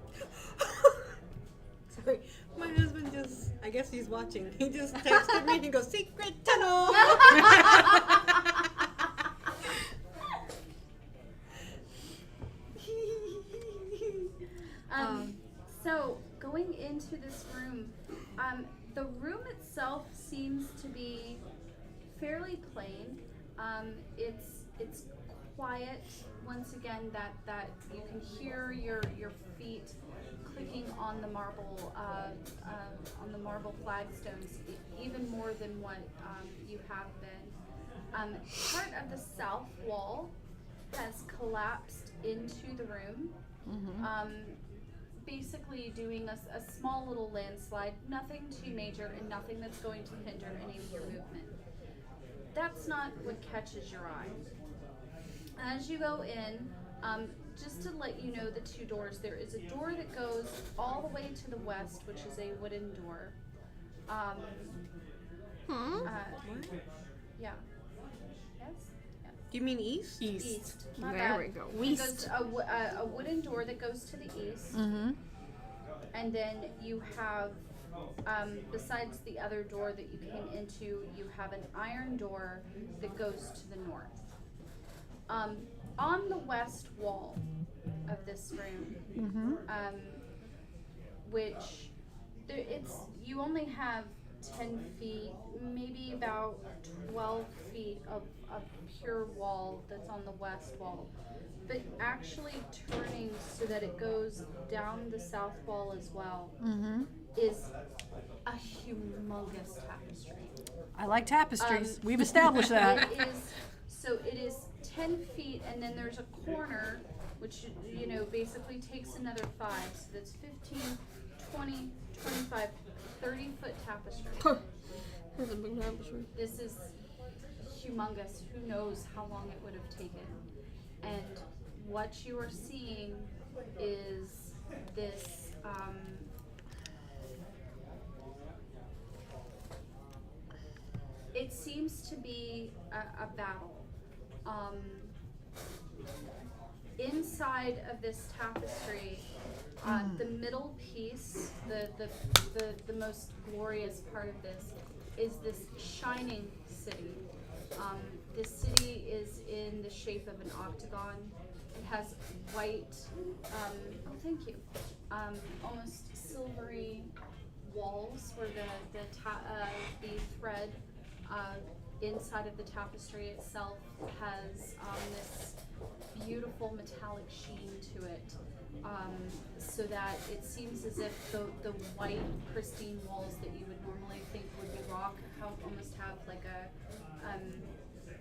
Sorry, my husband just, I guess he's watching. He just texted me and he goes, secret tunnel! So going into this room, the room itself seems to be fairly plain. It's quiet. Once again, that you can hear your feet clicking on the marble flagstones even more than what you have been. Part of the south wall has collapsed into the room. Basically doing a small little landslide, nothing too major and nothing that's going to hinder any of your movement. That's not what catches your eye. As you go in, just to let you know the two doors, there is a door that goes all the way to the west, which is a wooden door. Yeah. Yes? Do you mean east? East. My There bad. we go. It West. goes a wooden door that goes to the east. And then you have, besides the other door that you came into, you have an iron door that goes to the north. On the west wall of this room, which you only have 10 feet, maybe about 12 feet of pure wall that's on the west wall. But actually turning so that it goes down the south wall as well is a humongous tapestry. I like tapestries. We've established that. It is 10 feet, and then there's a corner, which, basically takes another 5. So that's 15, 20, 25, 30-foot tapestry. That's a big tapestry. This is humongous. Who knows how long it would have taken. And what you are seeing is this, it seems to be a battle. inside of this tapestry, the middle piece, the most glorious part of this, is this shining city. This city is in the shape of an octagon. It has white, thank you, almost silvery walls where the thread inside of the tapestry itself has this beautiful metallic sheen to it, so that it seems as if the white pristine walls that you would normally think would be rock almost have like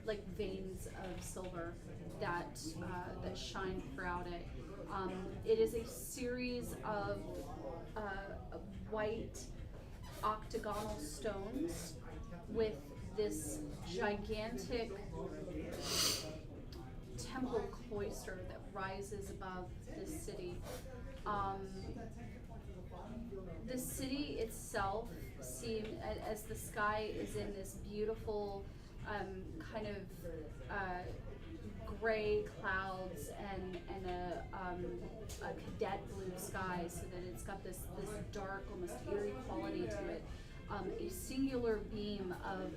like veins of silver that shine throughout it. It is a series of white octagonal stones with this gigantic temple cloister that rises above this city. The city itself seems, as the sky is in this beautiful kind of gray clouds and a cadet blue sky, so that it's got this dark, almost eerie quality to it. A singular beam of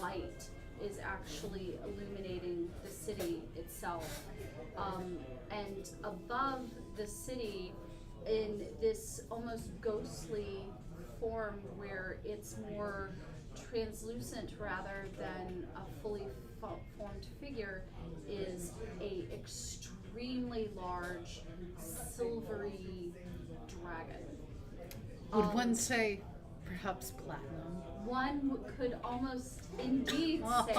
light is actually illuminating the city itself. And above the city, in this almost ghostly form where it's more translucent rather than a fully formed figure, is a extremely large silvery dragon. Would one say perhaps platinum? One could almost indeed say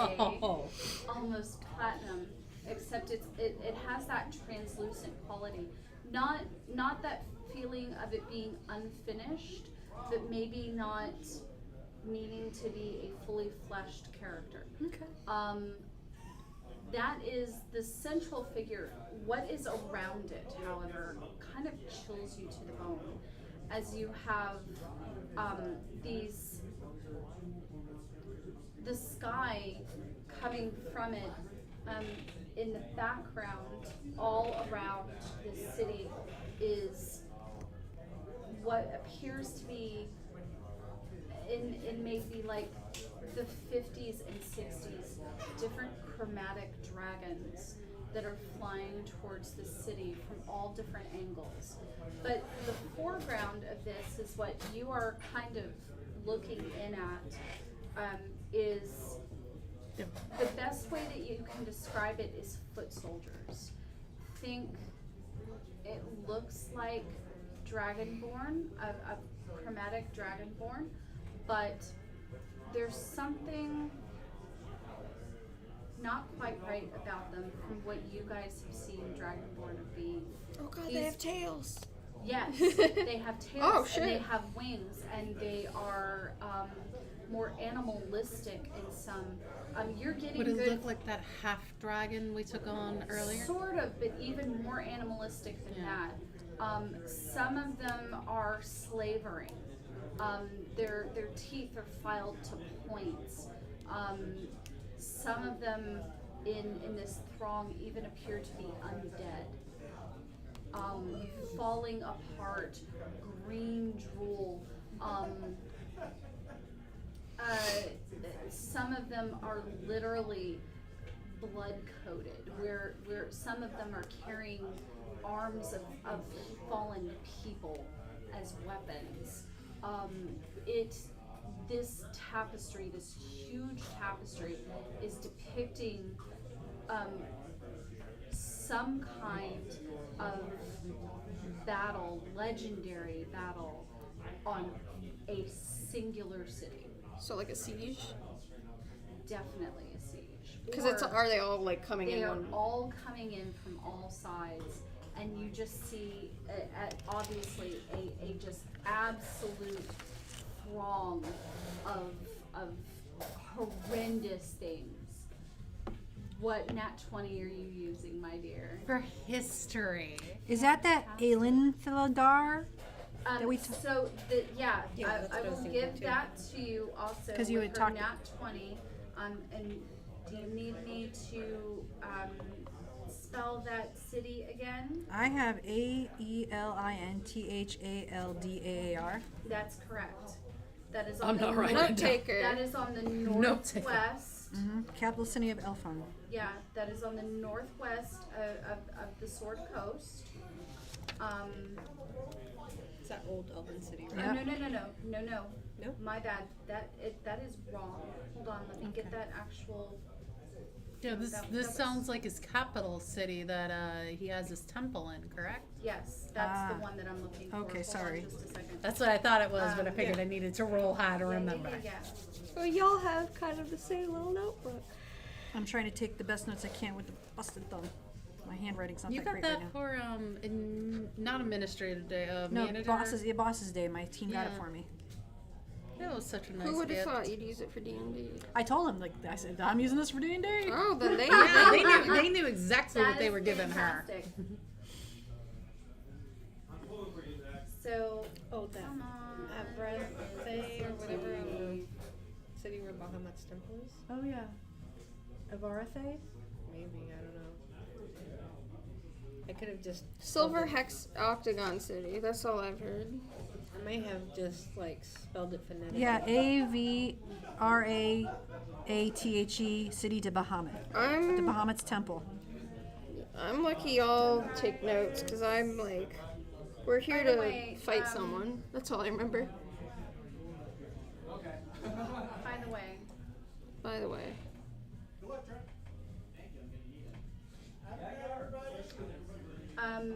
almost platinum, except it has that translucent quality. Not that feeling of it being unfinished, but maybe not meaning to be a fully fleshed character. Okay. That is the central figure. What is around it, however, kind of chills you to the bone, as you have the sky coming from it. In the background, all around this city, is what appears to be in maybe like the 50s and 60s, different chromatic dragons that are flying towards the city from all different angles. But the foreground of this is what you are kind of looking in at, is the best way that you can describe it is foot soldiers. Think it looks like Dragonborn, a chromatic Dragonborn, but there's something not quite right about them from what you guys have seen Dragonborn of being. Oh god, they have tails. Yes, they have tails Oh, shit. and they have wings, and they are more animalistic in some. You're getting Would it good. look like that half dragon we took on earlier? Sort of, but even more animalistic than that. Some of them are slavering. Their teeth are filed to points. Some of them in this throng even appear to be undead. Falling apart, green drool. Some of them are literally blood coated, where some of them are carrying arms of fallen people as weapons. This tapestry, this huge tapestry, is depicting some kind of battle, legendary battle, on a singular city. So like a siege? Definitely a siege. Because Or are they all like coming in they are one? all coming in from all sides, and you just see obviously a just absolute throng of horrendous things. What nat 20 are you using, my dear? For history. Is that Aelin Thildar? That we so Yeah, that's I what I was will thinking give too. that to you also. 'Cause you with had her talked- nat 20. And do you need me to spell that city again? I have AELINTHALDAAR. That's correct. That is on I'm the not writing Note it down. taker. That is on the Note taker. northwest. Capital city of Elfon. Yeah, that is on the northwest of the Sword Coast. It's that old Elven city, Oh, right? no. No? My bad. That is wrong. Hold on, let me get that actual. Yeah, this that this was- sounds like his capital city that he has his temple in, correct? Yes, that's the Ah. one that I'm looking for. Okay, Hold sorry. on just a second. That's what I thought it was, but I Um, figured I needed to roll high to remember. Yeah. Well, y'all have kind of the same little notebook. I'm trying to take the best notes I can with the busted thumb. My handwriting's not You that got great that right now. for not administrative day, No, manager. boss's day. My team got it Yeah. for me. That was such a nice Who would have gift. thought you'd use it for D&D? I told him, like, I said, I'm using this for D&D. Oh, then they Yeah, they knew exactly That what they is were giving her. fantastic. So, Oh, that come on. Avrathe or whatever city where Bahamut's temple is? Oh, yeah. Avarathe? Maybe, I don't know. I could have just Silver spelled it- Hex Octagon City. That's all I've heard. I may have just like spelled it phonetically. Yeah, AVRAATHE, city to Bahamut. The I'm Bahamut's temple. lucky y'all take notes because I'm like, we're here By the to way, fight someone. That's all I remember. By the way, By the way. um,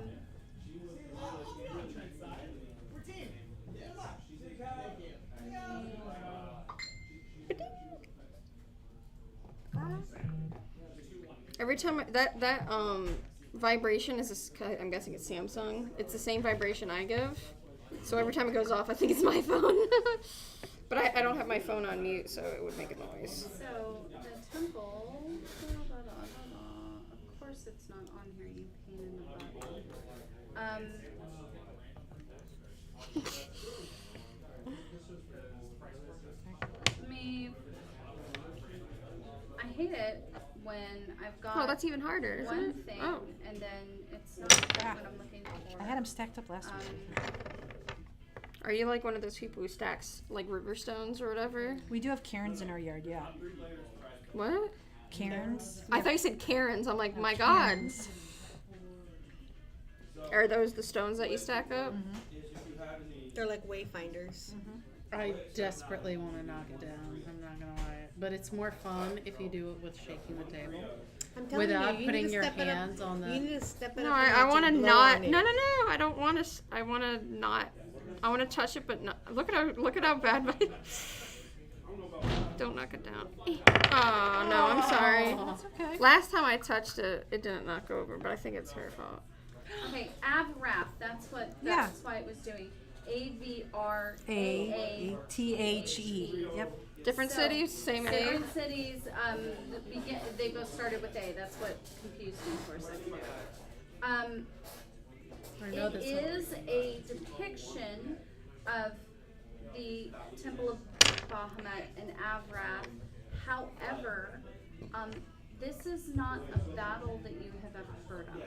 Every time that vibration is I'm guessing it's Samsung. It's the same vibration I give. So every time it goes off, I think it's my phone. But I don't have my phone on mute, so it would make a noise. so the temple, of course it's not on here, you pain in the butt. I hate it when I've got Oh, that's even harder, isn't one it? thing Oh. and then it's not what I'm looking for. I had them stacked up last week. Are you like one of those people who stacks like river stones or whatever? We do have cairns in our yard, yeah. What? Cairns? I thought you said Karens. I'm like, my God. Cairns. Are those the stones that you stack up? They're like wayfinders. I desperately want to knock it down. I'm not gonna lie, but it's more fun if you do it with shaking the table. I'm telling Without you, you putting need to your step it up. hands on the- You need to step it No, up. a I notch want to and blow not. on it. No. I don't want to. I want to not. I want to touch it, but not. Look at how bad my. Don't knock it down. Oh no, I'm sorry. That's okay. Last time I touched it, it didn't knock over, but I think it's her fault. Okay, Avrath, that's why it was doing. AVRAATHE. AATHE. Yep. Different So, cities, same name. Different cities, they both started with A, that's what confused me for a second. I know It this one. is a depiction of the Temple of Bahamut and Avrath. However, this is not a battle that you have ever heard of.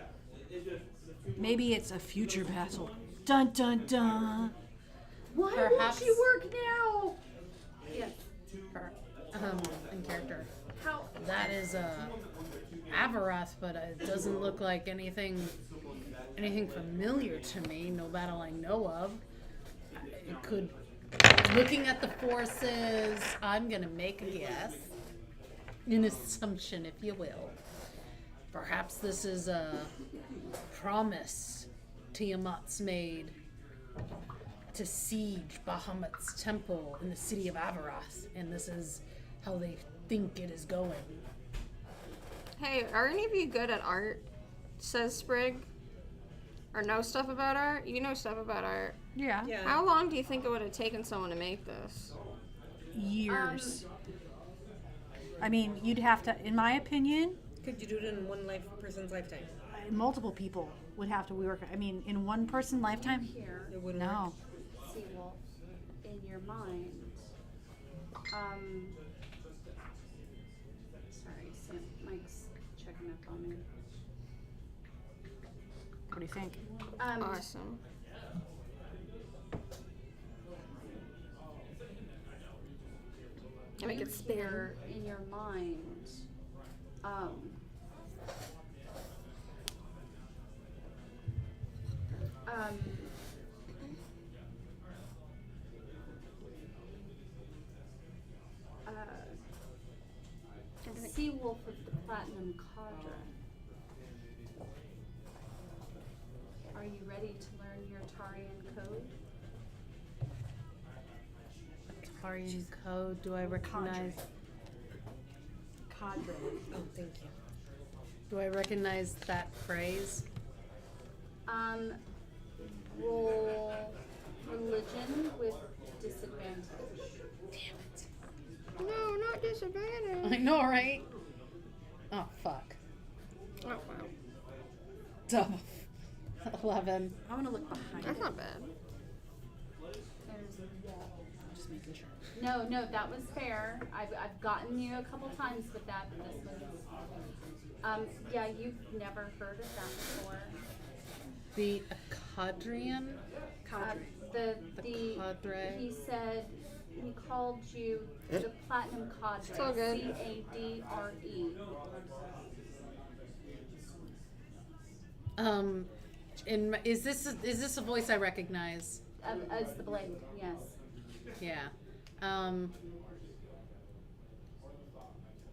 Maybe it's a future battle. Dun dun dun. Why Perhaps- won't you work now? Yes. In character. How? That is Avarath, but it doesn't look like anything familiar to me. No battle I know of. It could. Looking at the forces, I'm gonna make a guess, an assumption, if you will. Perhaps this is a promise Tiamat's made to siege Bahamut's temple in the city of Avarath, and this is how they think it is going. Hey, are any of you good at art? Says Sprig. Or know stuff about art? You know stuff about art. Yeah. Yeah. How long do you think it would have taken someone to make this? Years. I mean, you'd have to, in my opinion, Could you do it in one person's lifetime? multiple people would have to work. I mean, in one person lifetime? Here, It wouldn't No. see, well, in your mind, sorry, Mike's checking up on me. What do you think? Awesome. I make it spin. Here in your mind, Seawolf of the Platinum Cadre. Are you ready to learn your Tarian code? Tarian code, do I recognize? Cadre. Oh, thank you. Do I recognize that phrase? Roll religion with disadvantage. No, not disadvantage. I know, right? Oh, fuck. Oh, wow. Double. 11. I want to look behind. That's it. not bad. Just making sure. No, that was fair. I've gotten you a couple times with that, but this one's, yeah, you've never heard of that before. The Cadrian? Cadre. The Cadre. he said, he called you the Platinum Cadre. It's all good. CADRE. Is this a voice I recognize? As the blade, yes. Yeah.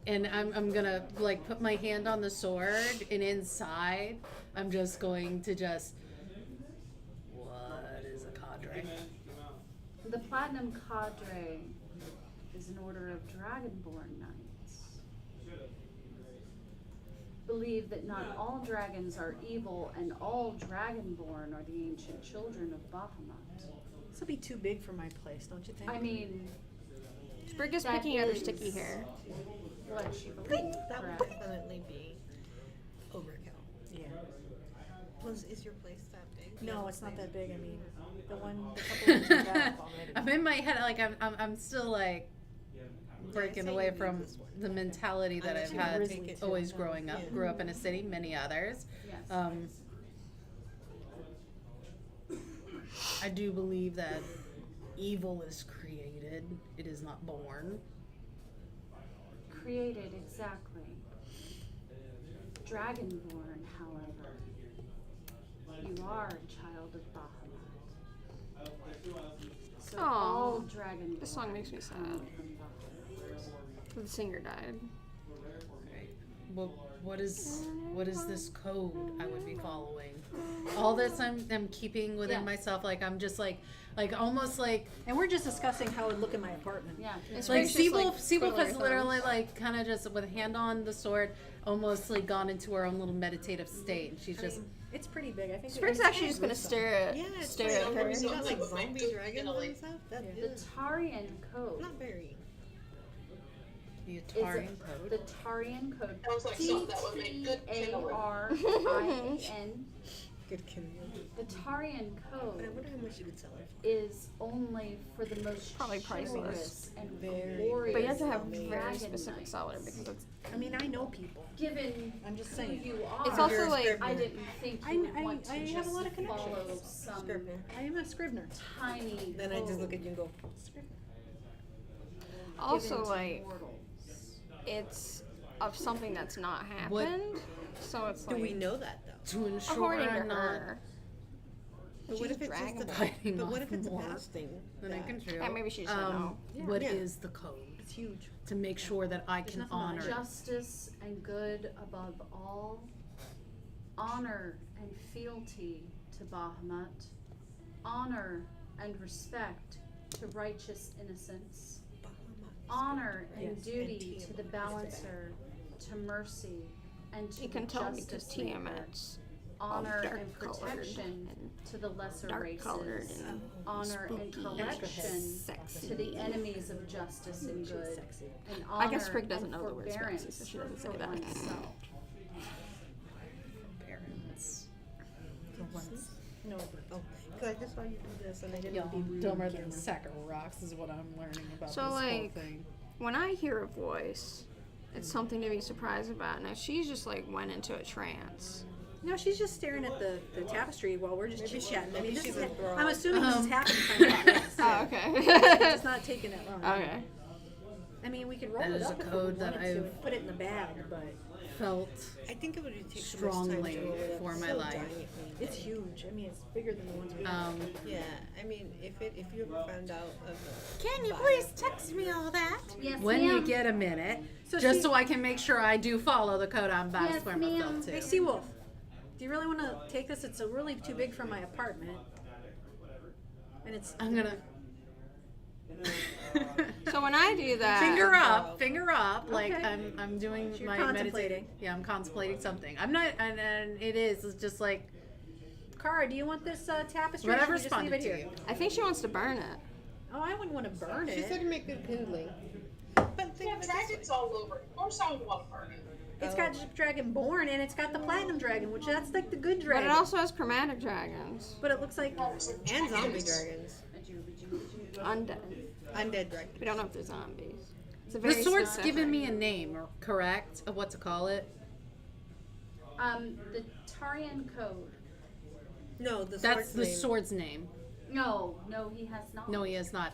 And I'm gonna like put my hand on the sword, and inside I'm just going to what is a cadre? The Platinum Cadre is an order of Dragonborn Knights. Believe that not all dragons are evil, and all Dragonborn are the ancient children of Bahamut. This will be too big for my place, don't you think? I mean, Sprig is that picking at her is sticky hair. what she believes. That would correct. definitely be overkill. Yeah. Is your place that big? No, it's not that big. I mean, the couple ones are back already. I'm in my head, like I'm still like breaking say away you need from this one. the mentality that Unless I've you had make it always too. growing up. Yeah. Grew up in a city, many others. Yes. I do believe that evil is created; it is not born. Created, exactly. Dragonborn, however, you are a child of Bahamut. So Aw, all Dragonborn. this song makes me sad. come from Bahamut. The singer died. Right. What is this code I would be following? All this I'm keeping within Yeah. myself. Like I'm just like almost like And we're just discussing how it would look in my apartment. Yeah. It's like just, like, Seawolf twiddling has her literally thumbs. like kind of just with hand on the sword, almost like gone into her own little meditative state. And she's just It's pretty big. I think. Sprig's actually just gonna gruesome. stare at Yeah, it's stare like, at her. you got like zombie dragons and stuff. That Yeah. The is Tarian code not very. the is Atarian code. the Tarian code. Sounds like something that would make good kindling. TARIAN. Good kindling. The Tarian But I code wonder how much you would sell it for. is only for the most Probably priceless. chivalrous and Very, glorious But you have to have Very very dragon specific knights. solder because it's I mean, I know people. Given I'm just who saying. you are, It's also You're a like- Scrivener. I didn't think you would want to I have just a lot of follow connections. some Scrivener. I am a scrivener. tiny Then I just look at you and go, Scrivener. also given to like mortals. it's of something that's not What- happened. So it's do like we know that though? To ensure according to I'm not her. But what She's if it's just dragon a biting But what off if it's a more past thing? than I that- can chew. Yeah, maybe she just didn't know. What Yeah. is the code It's huge. to make sure that I can nothing on it. honor it? Justice and good above all, honor and fealty to Bahamut, honor and respect to righteous innocence, honor and Yes, duty and to the Tiamat. balancer, to mercy and to You can the tell because justice maker, Tiamat's honor dark and colored protection and to the lesser dark colored races, and honor and spooky, correction sexy. to the enemies of justice and good, Sexy. and I honor guess Sprig doesn't and know the word forbearance sexy, so she doesn't say for that. oneself. Parents. No. Oh, because I just saw you do this and I didn't Yo, want to be rude. dumber on than a camera. sack of rocks is what I'm learning about So, this whole like, thing. When I hear a voice, it's something to be surprised about. Now she's just like went into a trance. No, she's just staring at the tapestry while we're just Maybe chit chatting. I mean, maybe this she's is, enthralled. I'm assuming this is happening kind of fast. Oh, okay. It's not taking that long. Okay. I mean, we could roll That it is up a if we code wanted that to I've and put it in the bag, but Felt I think it would take strongly too much time to roll it up. for It's my so life. giant. it's huge. I mean, it's bigger than the ones we have. Yeah, I mean, if you ever found out of a Can you buyer- please text me all that? Yes, When you ma'am. get a minute, So just she- so I can make sure I do follow the code on Yes, Bosworth ma'am. Felt too. Hey, Seawolf, do you really want to take this? It's really too big for my apartment. And it's. I'm gonna So when I do that, finger up, like Okay. I'm doing So you're my contemplating. meditating. Yeah, I'm contemplating something. I'm not, and it's just like Cara, do you want this tapestry? whatever or should we just leave responded it to here? you. I think she wants to burn it. Oh, I wouldn't want to burn She it. said to make good kindling. But think Yeah, of it this dragons all over. Of course I would want to burn it. It's got Dragonborn and it's got the Platinum Dragon, which that's like the good But dragon. it also has chromatic dragons. But it looks like way. And zombie dragons. Undead. Undead dragons. We don't know if they're zombies. It's a The very sword's specific. given me a name, correct, of what to call it. The Tarian code. No, the That's sword's the name. sword's name. No, he has not. No, he is not.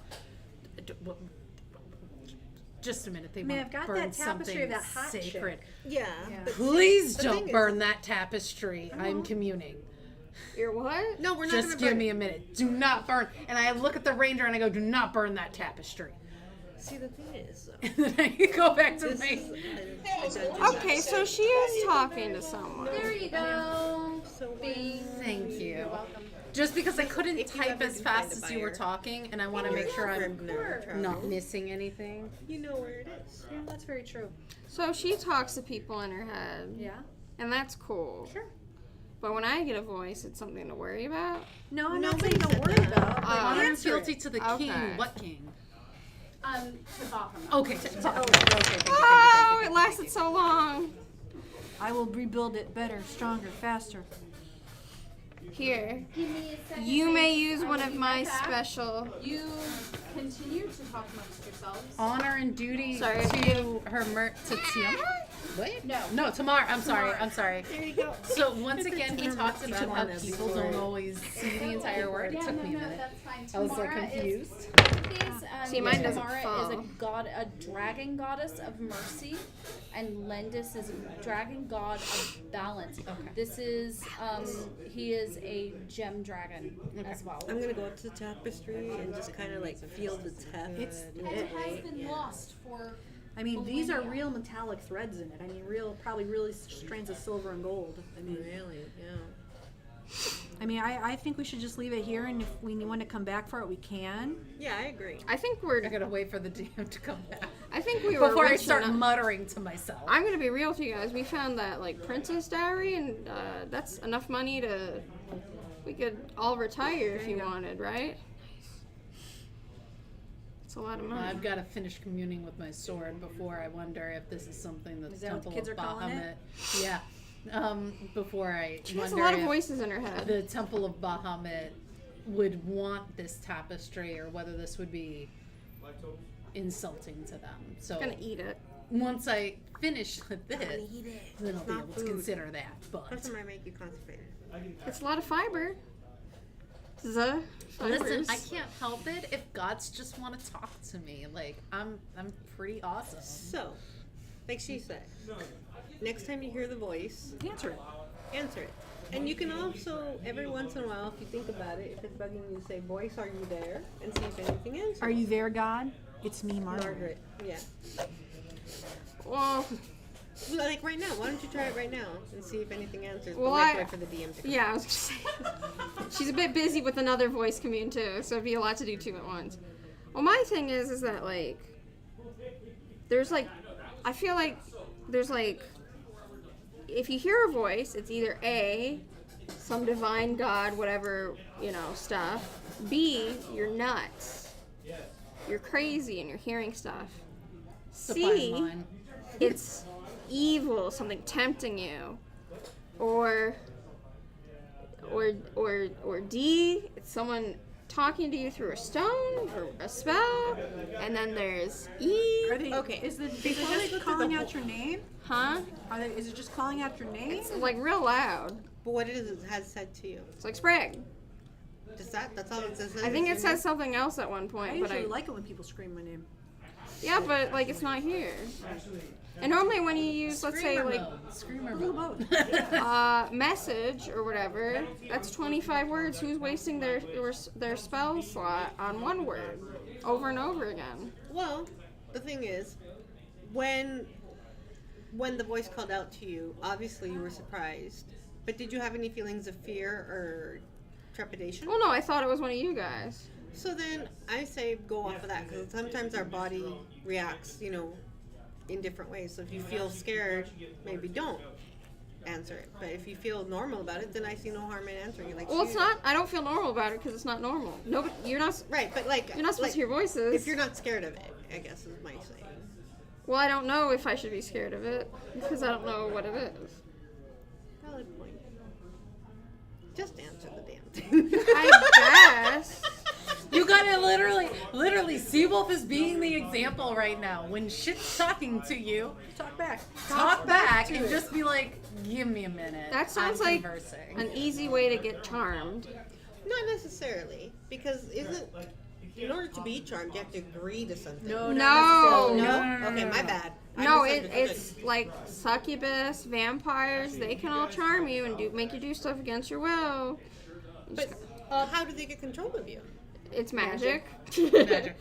Just a minute. They Man, want I've got burn that tapestry something of that hot chick. sacred. Yeah. Yeah. but Please the don't thing is- burn that tapestry. I'm communing. You're what? No, we're not Just gonna give burn me it. a minute. Do not burn. And I look at the ranger and I go, do not burn that tapestry. See, the thing is, though, And then I go back to this my. is a dungeon. Okay, so she is talking to someone. There you go. So Bing. Thank you. You're welcome. Just because I couldn't if you type ever as do fast find a as you were buyer. talking, and I want to make sure I'm Grimnar not travels. missing anything. You know where it is. Yeah, that's very true. So she talks to people in her head, Yeah. and that's cool. Sure. But when I get a voice, it's something to worry about. No, I'm not Nobody saying don't said worry that. about it. but Honor and answer fealty it. to the Okay. king. What king? To Bahamut. Okay. Okay. Thank you, Oh, it lasted so long. I will rebuild it better, stronger, faster. Here, Give me a second. you may please. use I one will of be my right back. special. You continue to talk amongst yourselves. Honor and duty Sorry. to her to Tiamat? Wait. No. No, Tamar. I'm sorry. I'm sorry. There you go. So once again, he talks about how Tamara people before don't it. always see the entire word. It Yeah, took no, me a no, minute. that's fine. I was so Tamara confused. See, mine doesn't Tamara fall. is a dragon goddess of mercy, and Lendis is a dragon god of balance. Okay. This is he is a gem dragon as well. I'm gonna go up to the tapestry and just kind of like feel the tap. It's- And it has been lost for. I mean, these are millennia. real metallic threads in it. I mean, probably really strands of silver and gold. I mean, Really, yeah. I think we should just leave it here, and if we want to come back for it, we can. Yeah, I agree. I think we're. I gotta wait for the DM to come back I think we were before I rich start enough- muttering to myself. I'm gonna be real with you guys. We found that like Princess Diary, and that's enough money to. We could all retire if you wanted, right? It's a lot of money. I've got to finish communing with my sword before I wonder if this is something that Is the that what the Temple kids of are calling it? Bahamut. Yeah. Before I She has a wonder lot of if voices in her head. the Temple of Bahamut would want this tapestry, or whether this would be insulting to them. So I'm gonna eat it. once I finish with this, Eat it. then I'll It's be not able to food. consider that. But Plus, it might make you constipated. It's a lot of fiber. The fibers. listen, I can't help it if gods just want to talk to me. Like I'm pretty awesome. So, like she said, next time you hear the voice, Answer it. answer it. And you can also, every once in a while, if you think about it, if it's bugging you, say, voice, are you there? And see if anything answers. Are you there, God? It's me, Margaret. Margaret? Yeah. Well, Like right now, why don't you try it right now and see if anything answers? Well, but let's I- wait for the DM to come. yeah, I was gonna say. She's a bit busy with another voice commune too, so it'd be a lot to do two at once. Well, my thing is that like, there's like, I feel like there's like, if you hear a voice, it's either A, some divine god, whatever, stuff. B, you're nuts. You're crazy and you're hearing stuff. It's a fine C, line. it's evil, something tempting you. Or D, it's someone talking to you through a stone or a spell. And then there's E. Are they, Okay. Is it Before we just go to calling the out your name? Huh? Is it just calling out your name? It's like real loud. But what it has said to you? It's like Sprig. Just that? That's all it says? I think it says something else at one I point, but usually like it when people scream my name. yeah, but like it's not here. And normally when you use, let's say like Screamer Who mode. about? message or whatever, that's 25 words. Who's wasting their spell slot on one word over and over again? Well, the thing is, when the voice called out to you, obviously you were surprised. But did you have any feelings of fear or trepidation? Well, no, I thought it was one of you guys. So then I say go off of that, because sometimes our body reacts, in different ways. So if you feel scared, maybe don't answer it. But if you feel normal about it, then I see no harm in answering it. Like, Well, it's not. I don't feel normal about it because it's not normal. Nobody, you're not. Right, but like You're not supposed to hear voices. If you're not scared of it, I guess is my saying. Well, I don't know if I should be scared of it because I don't know what it is. Valid point. Just answer the damn thing. I guess. You gotta literally, Seawolf is being the example right now. When shit's talking to you, Talk back. talk back and just be like, give me a minute. That sounds I'm like conversing. an easy way to get charmed. Not necessarily, because in order to be charmed, you have to agree to something. No, No. No? Okay, my bad. I No, misunderstood. it's like succubus, vampires. They can all charm you and make you do stuff against your will. You But just- how do they get control of you? It's magic. Magic.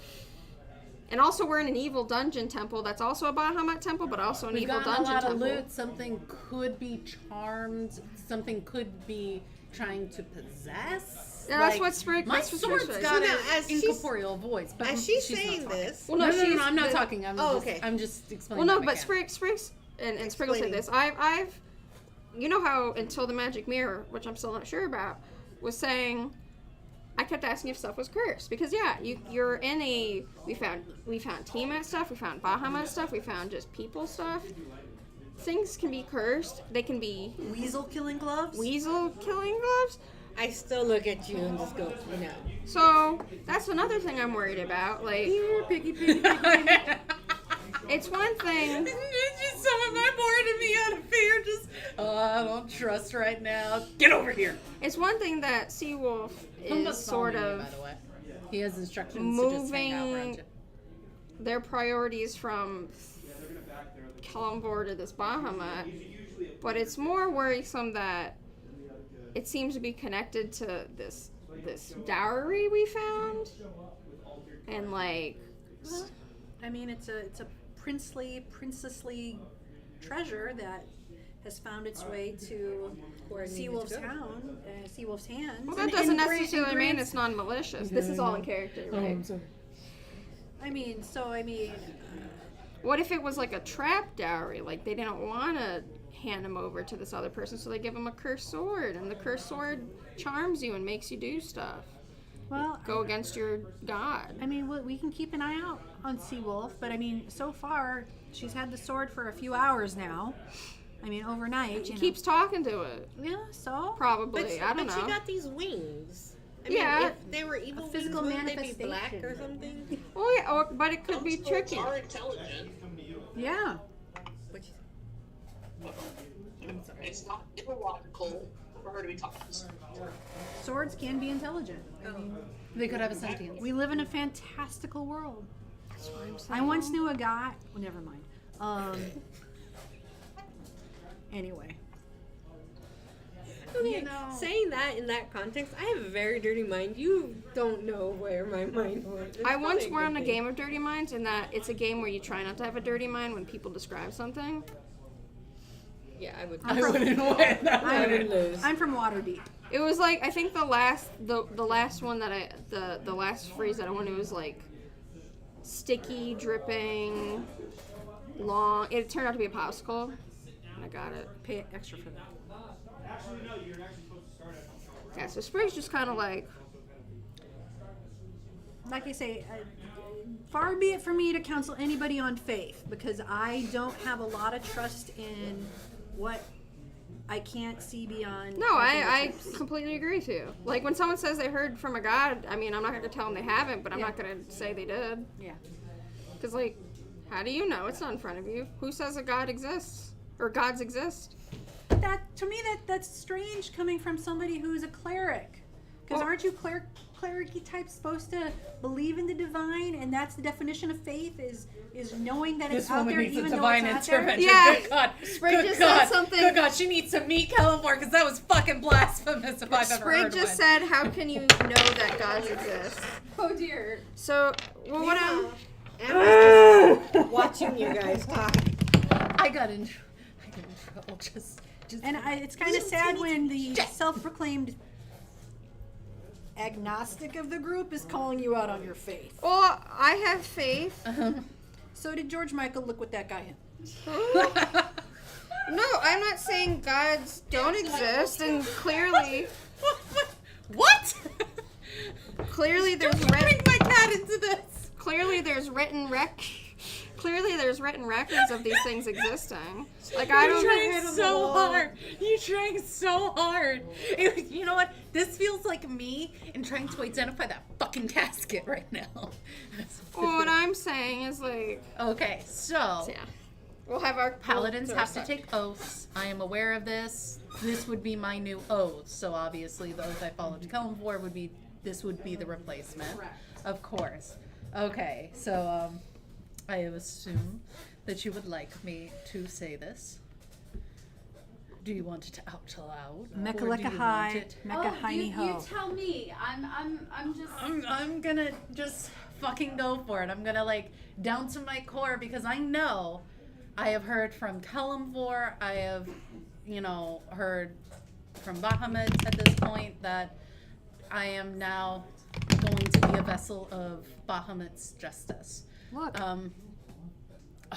And also, we're in an evil dungeon temple. That's also a Bahamut temple, but also an We've evil gotten a dungeon lot temple. of loot. Something could be charmed. Something could be trying to possess. Yeah, that's what Sprig- My that's what sword's Sprig got said. So an now, as she's- incorporeal voice, but As she's not saying talking. this, Well, No, no, no, no, she's- no, I'm not the- talking. okay. I'm just explaining. Well, no, that but mechanic. Spriggs and Sprigg will say this. I've, you know how until the magic mirror, which I'm still not sure about, was saying, I kept asking if stuff was cursed because you're in a. We found Tiamat stuff, we found Bahamut stuff, we found just people stuff. Things can be cursed. They can be Weasel killing gloves? weasel killing gloves. I still look at you and just go, no. So that's another thing I'm worried about. Like, Piggy. it's one thing. Just some of my bored me out of fear. Just, I don't trust right now. Get over here. It's one thing that Seawolf is sort of By the way, he has instructions to just hang out around moving you. their priorities from Kalimvor to this Bahamut, but it's more worrisome that it seems to be connected to this dowry we found, and like, I mean, it's a princessly treasure that has found its way to Seawolf's hands. well, that doesn't necessarily mean it's non-malicious. This is all in character, right? I mean, What if it was like a trap dowry? Like they didn't want to hand him over to this other person, so they give him a cursed sword, and the cursed sword charms you and makes you do stuff. well, Go against your god. I mean, we can keep an eye out on Seawolf, but I mean, so far she's had the sword for a few hours now. I mean, overnight. She you know. keeps talking to it. Yeah, so Probably. I don't but know. she got these wings. I Yeah. mean, if they were evil physical wings, wouldn't they be black manifestation. or something? Oh yeah, but it could be Swords tricky. are intelligent. yeah. Which, It's not illogical for her to be talking. Swords can be intelligent. I mean, They could have a sentience. we live in a fantastical world. That's what I'm I saying. once knew a guy. Well, never mind. Anyway. okay, saying that in that context, I have a very dirty mind. You don't know where my mind was. It's I once probably a won good a thing. game of Dirty Minds, in that it's a game where you try not to have a dirty mind when people describe something. Yeah, I would. I wouldn't win. I would lose. I'm from Waterdeep. It was like, I think the last one that the last phrase that I wanted was like sticky, dripping, long. It turned out to be a popsicle, and I got it. Pay extra for that. Yeah, so Sprig's just kind of like, Like I say, far be it from me to counsel anybody on faith, because I don't have a lot of trust in what I can't see beyond. no, my I fingertips. completely agree with you. Like when someone says they heard from a god, I mean, I'm not going to tell them they haven't, but I'm not going to say they did. Yeah. Because, like, how do you know? It's not in front of you. Who says a god exists? Or gods exist? That to me that's strange coming from somebody who's a cleric. Because aren't you cleric-y types supposed to believe in the divine, and that's the definition of faith is knowing that it's This out woman there needs a even though divine it's not there? intervention. Yeah. Good God. Sprig Good just God. said something. Good God. She needs to meet Kellamore because that was fucking blasphemous if I've ever Sprig heard just one. said, "How can you know that gods exist?" Oh dear. So, well, what I'm Amber's just watching you guys talk. I got in trouble. Just. And it's kind of sad when the self-proclaimed agnostic of the group is calling you out on your faith. well, I have faith. So did George Michael. Look what that guy hit. No, I'm not saying gods don't exist, and clearly, What? clearly there's Don't bring my cat into this. clearly there's written records of these things existing. Like I You're don't. trying so hard. You're trying so hard. You know what? This feels like me in trying to identify that fucking casket right now. Well, what I'm saying is like, Okay, so yeah, we'll have our paladins have to take oaths. I am aware of this. This would be my new oath. So obviously, the oath I followed to Kellamore would be. This would be the replacement. Correct. Of course. Okay, so I assume that you would like me to say this. Do you want it out loud? Mecca or do lecca you want high, it- Mecca Oh, hiney you ho. tell me. I'm just. I'm gonna just fucking go for it. I'm gonna like down to my core because I know I have heard from Kellamore. I have, heard from Bahamut at this point that I am now going to be a vessel of Bahamut's justice. Look. I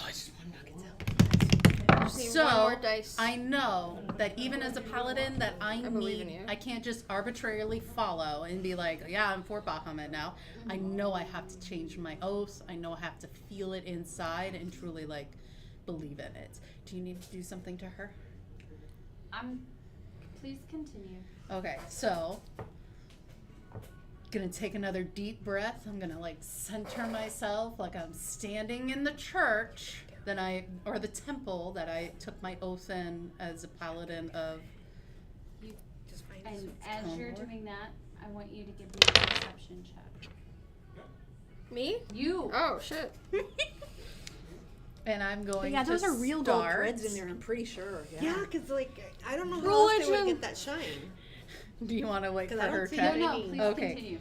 just want to knock it down. Just need So one more dice. I know that even as a paladin, that I believe in need. you. I can't just arbitrarily follow and be like, yeah, I'm for Bahamut now. I know I have to change my oath. I know I have to feel it inside and truly like believe in it. Do you need to do something to her? Please continue. Okay, so gonna take another deep breath. I'm gonna like center myself like I'm standing in the church or the temple that I took my oath in as a paladin of. And as you're Kellamore. doing that, I want you to give me a perception check. Me? You. Oh shit. And I'm But going yeah, to those are real gold start. threads in there, I'm pretty sure. Yeah, because like I don't know how else they would Religion. get that shine. Do you want to wait for 'Cause I don't her see check? No, Any- please Okay. continue.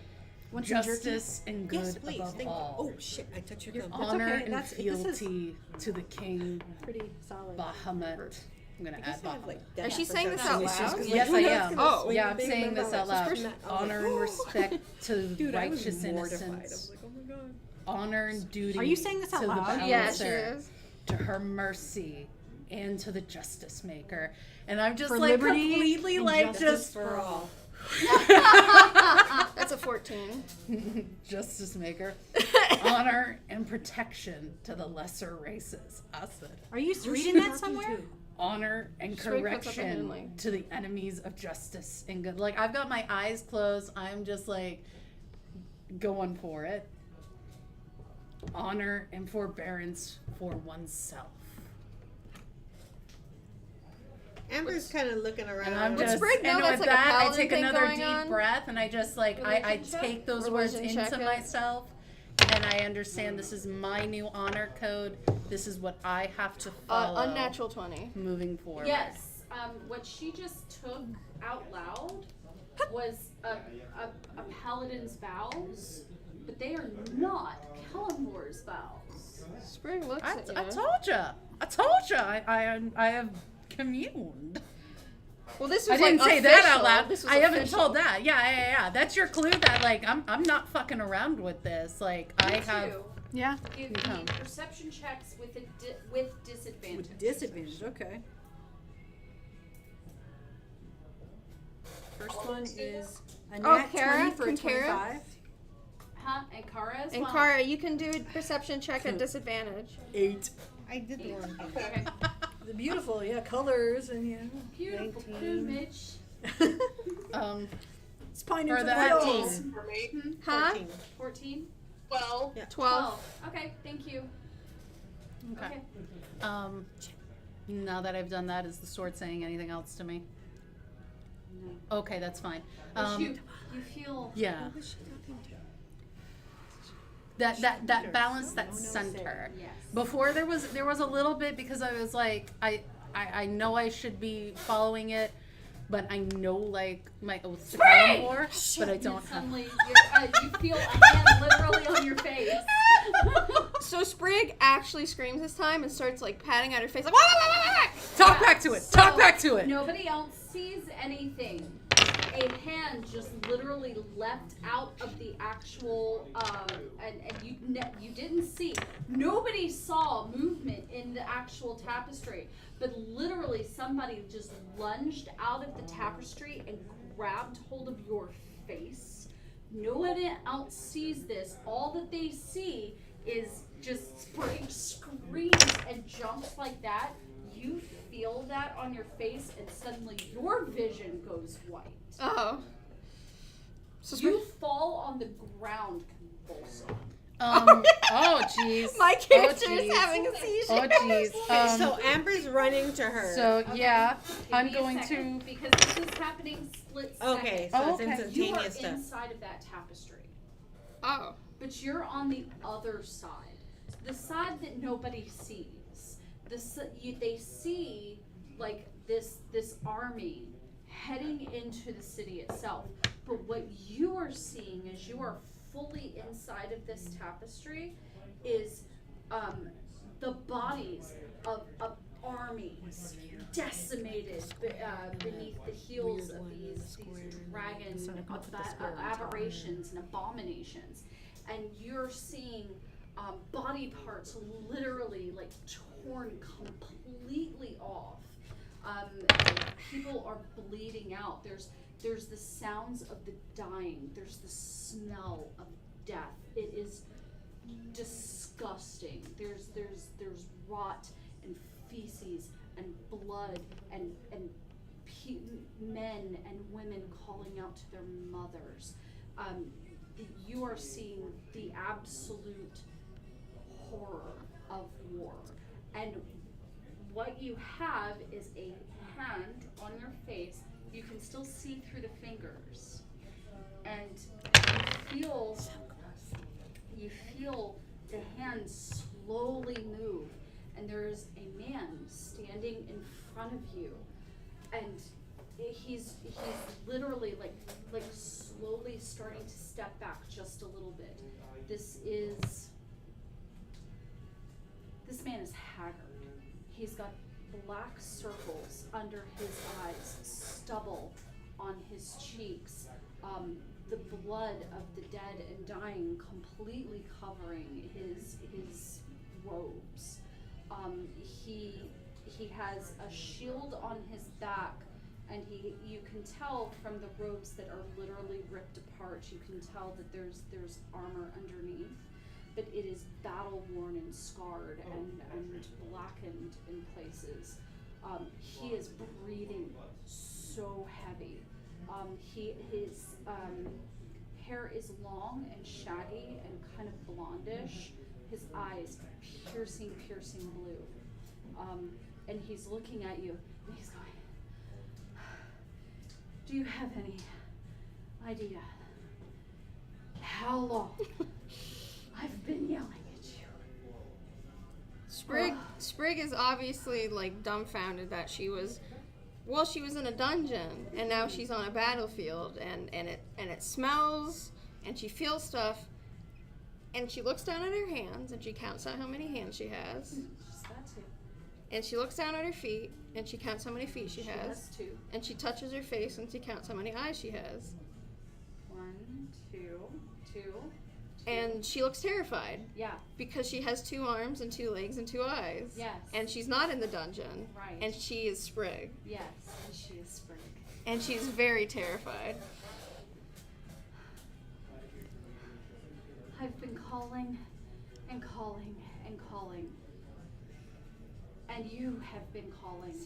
Want some jerky? Justice and good Yes, please. above Thank all. you. Oh shit! I touched your gum. Honor okay, and this is- fealty to the king Pretty solid. Bahamut. I'm gonna I add guess I have Bahamut. like Is she depth saying this out perception loud? issues, 'cause, Yes, like, I who knows am. gonna Oh. swing Yeah, I'm big saying in this my out mouth. loud. Just first- Honor and respect to Dude, I was righteous mortified. I innocence. was like, oh my god. Honor and duty. Are you saying this out to the loud? Yeah, she balancer, is. to her mercy, and to the justice maker. And I'm just For like liberty completely and like justice just For all. That's a 14. justice maker, honor and protection to the lesser races. I said Are you reading that somewhere? honor and Straight puts up a hidden correction link. to the enemies of justice and good. Like I've got my eyes closed. I'm just like going for it. Honor and forbearance for oneself. Amber's kind of looking around. And I'm Would just, Sprig know and that's with like a that, I paladin take thing another going deep on? breath, and I just like, I Religion check? take those words Religion into check it. myself, and I understand this is my new honor code. This is what I have to follow. Unnatural 20. Moving forward. Yes. What she just took out loud was a paladin's vows, but they are not Kellamore's vows. Sprig looks I at you. told ya. I told ya. I have communed. Well, this I was didn't like say that out official. loud. This was I haven't official. told that. Yeah. That's your clue that like I'm not fucking around with this. Like I have. Two. Yeah. Give Okay. me perception checks with with disadvantage. With disadvantage, okay. First one is a Oh, nat Kara? 20 for a Can Kara? 25. Huh? And Kara as And well. Kara, you can do a perception check at disadvantage. 8. I did the one. Okay. The beautiful, yeah, colors and yeah. Beautiful 19. plumage. It's pine For and the foothills. For me, Huh? 14. 14? 12. 12. Okay, thank you. Okay. Okay. Now that I've done that, is the sword saying anything else to me? No. Okay, that's fine. But you feel Yeah. Who was she talking to? That balance, that center. yes. Before there was a little bit because I was like I know I should be following it, but I know like my oaths to call for, but I don't have. Suddenly, you feel a hand literally on your face. So Sprig actually screams this time and starts like patting at her face like, "Wah, wah, wah, wah, wah." Talk back to it. Talk back to it. Nobody else sees anything. A hand just literally leapt out of the actual, and you didn't see. Nobody saw movement in the actual tapestry, but literally somebody just lunged out of the tapestry and grabbed hold of your face. No one else sees this. All that they see is just Sprig screams and jumps like that. You feel that on your face, and suddenly your vision goes white. Oh. So You fall on the ground convulsing. Oh jeez. My character Oh, is jeez. having a seizure. Oh jeez. Okay, so Amber's running to her. So yeah, Give I'm me a going second, to. because this is happening split second. Okay, so Oh, it's okay. You are instantaneous stuff. inside of that tapestry, Oh. but you're on the other side, the side that nobody sees. They see like this army heading into the city itself, but what you are seeing as you are fully inside of this tapestry is the bodies of armies decimated beneath the heels of these dragon aberrations and abominations, and you're seeing body parts literally like torn completely off. People are bleeding out. There's the sounds of the dying. There's the smell of death. It is disgusting. There's rot and feces and blood and men and women calling out to their mothers. You are seeing the absolute horror of war, and what you have is a hand on your face. You can still see through the fingers, and you feel the hand slowly move, and there's a man standing in front of you, and he's literally like slowly starting to step back just a little bit. This man is haggard. He's got black circles under his eyes, stubble on his cheeks, the blood of the dead and dying completely covering his robes. He has a shield on his back, and you can tell from the robes that are literally ripped apart, you can tell that there's armor underneath, but it is battle worn and scarred and blackened in places. He is breathing so heavy. His hair is long and shaggy and kind of blondish. His eyes piercing blue. And he's looking at you and he's going, do you have any idea how long I've been yelling at you? Sprig is obviously like dumbfounded that she was in a dungeon and now she's on a battlefield and it smells and she feels stuff and she looks down at her hands and she counts out how many hands she has. Just that too. And she looks down at her feet and she counts how many feet she has. Two. And she touches her face and she counts how many eyes she has. 1, 2, 2. And she looks terrified. Yeah. Because she has 2 arms and 2 legs and 2 eyes. Yes. And she's not in the dungeon. Right. And she is Sprig. Yes, and she is Sprig. And she's very terrified. I've been calling and calling and calling. And you have been calling.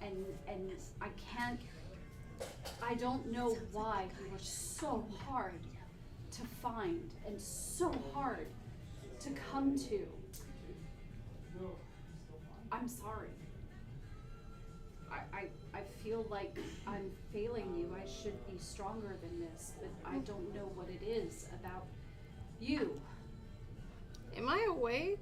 And I don't know why you were so hard to find and so hard to come to. I'm sorry. feel like I'm failing you. I should be stronger than this, but I don't know what it is about you. Am I awake?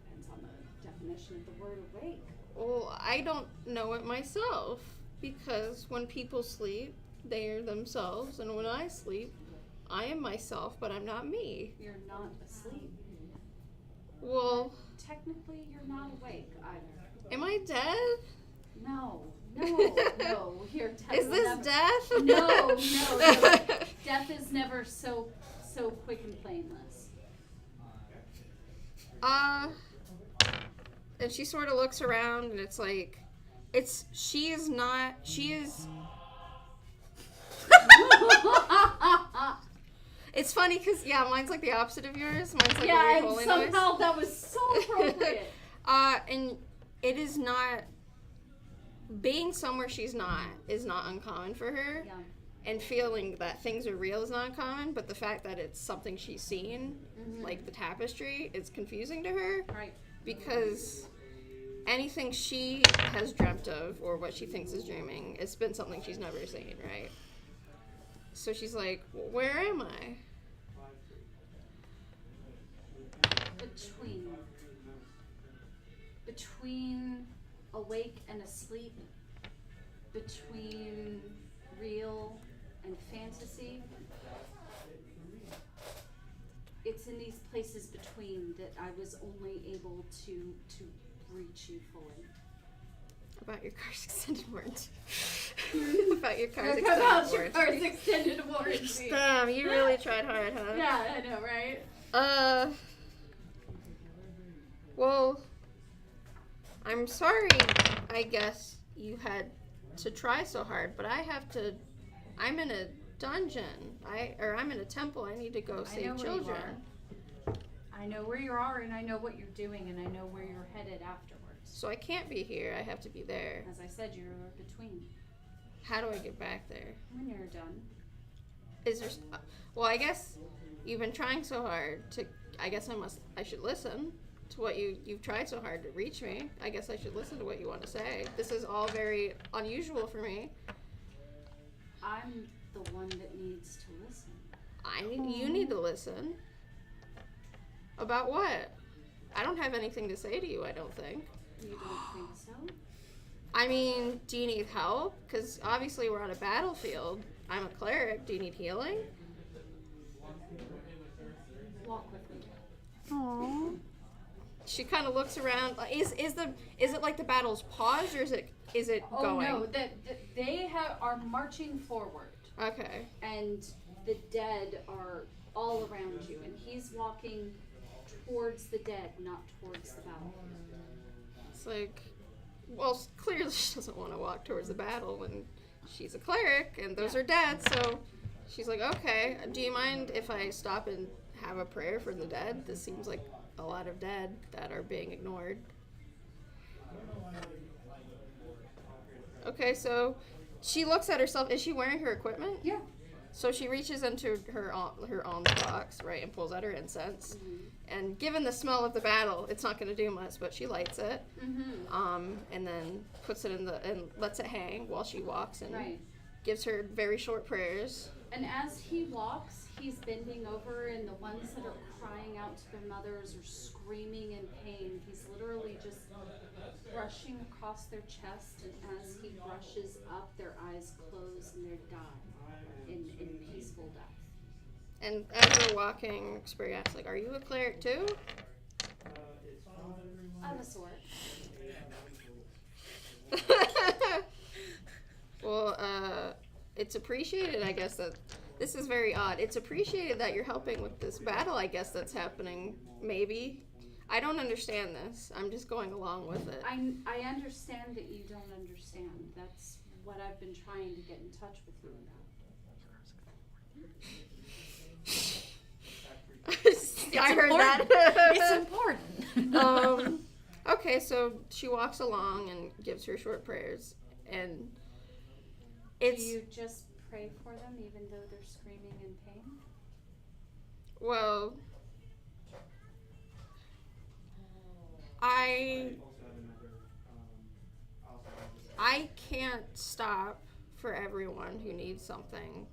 Depends on the definition of the word awake. Well, I don't know it myself, because when people sleep, they are themselves, and when I sleep, I am myself, but I'm not me. You're not asleep. Well, Technically, you're not awake either. am I dead? No, no, you're death. Is this never, death? No. Death is never so quick and painless. And she sort of looks around, and it's like, she is. It's funny because, yeah, mine's like the opposite of yours. Mine's like a yeah, weird and holy somehow noise. that was so appropriate. And it is not, being somewhere she's not is not uncommon for her. Yeah. And feeling that things are real is not uncommon, but the fact that it's something she's seen, like the tapestry, is confusing to her. Right. Because anything she has dreamt of, or what she thinks is dreaming, it's been something she's never seen, right? So she's like, where am I? Between awake and asleep, between real and fantasy. It's in these places between that I was only able to reach you fully. About your car's extended warranty. About your car's About extended your warranty. car's extended warranty. Damn, you really tried hard, huh? Yeah, I know, right? Well, I'm sorry, I guess you had to try so hard, but I'm in a dungeon. I'm in a temple. I need to go save children. I know where you are, and I know what you're doing, and I know where you're headed afterwards. So I can't be here. I have to be there. As I said, you're between. How do I get back there? When you're done. Is there? Well, I guess you've been trying so hard to. I guess I should listen to what you've tried so hard to reach me. I guess I should listen to what you want to say. This is all very unusual for me. I'm the one that needs to listen. You need to listen. About what? I don't have anything to say to you, I don't think. You don't think so? I mean, do you need help? Because obviously we're on a battlefield. I'm a cleric. Do you need healing? Walk with me. Aww. She kind of looks around. Is it like the battle's paused, or is it going? Oh no, they are marching forward. Okay. And the dead are all around you, and he's walking towards the dead, not towards the battle. It's like, well, clearly she doesn't want to walk towards the battle, and she's a cleric, and those are dead, so she's like, okay, do you mind if I stop and have a prayer for the dead? This seems like a lot of dead that are being ignored. Okay, so she looks at herself. Is she wearing her equipment? Yeah. So she reaches into her alms box, right, and pulls out her incense. Mm-hmm. And given the smell of the battle, it's not going to do much, but she lights it. Mm-hmm. And then puts it and lets it hang while she walks and Right. gives her very short prayers. And as he walks, he's bending over, and the ones that are crying out to their mothers or screaming in pain, he's literally just brushing across their chest, and as he brushes up, their eyes close and they die in peaceful death. And as they're walking, Sprig asks, like, are you a cleric too? Of a sort. Well, it's appreciated, I guess, that this is very odd. It's appreciated that you're helping with this battle, I guess, that's happening, maybe. I don't understand this. I'm just going along with it. I understand that you don't understand. That's what I've been trying to get in touch with you about. I heard that. It's important. Okay, so she walks along and gives her short prayers, and Do you just pray for them even though they're screaming in pain? Well, I can't stop for everyone who needs something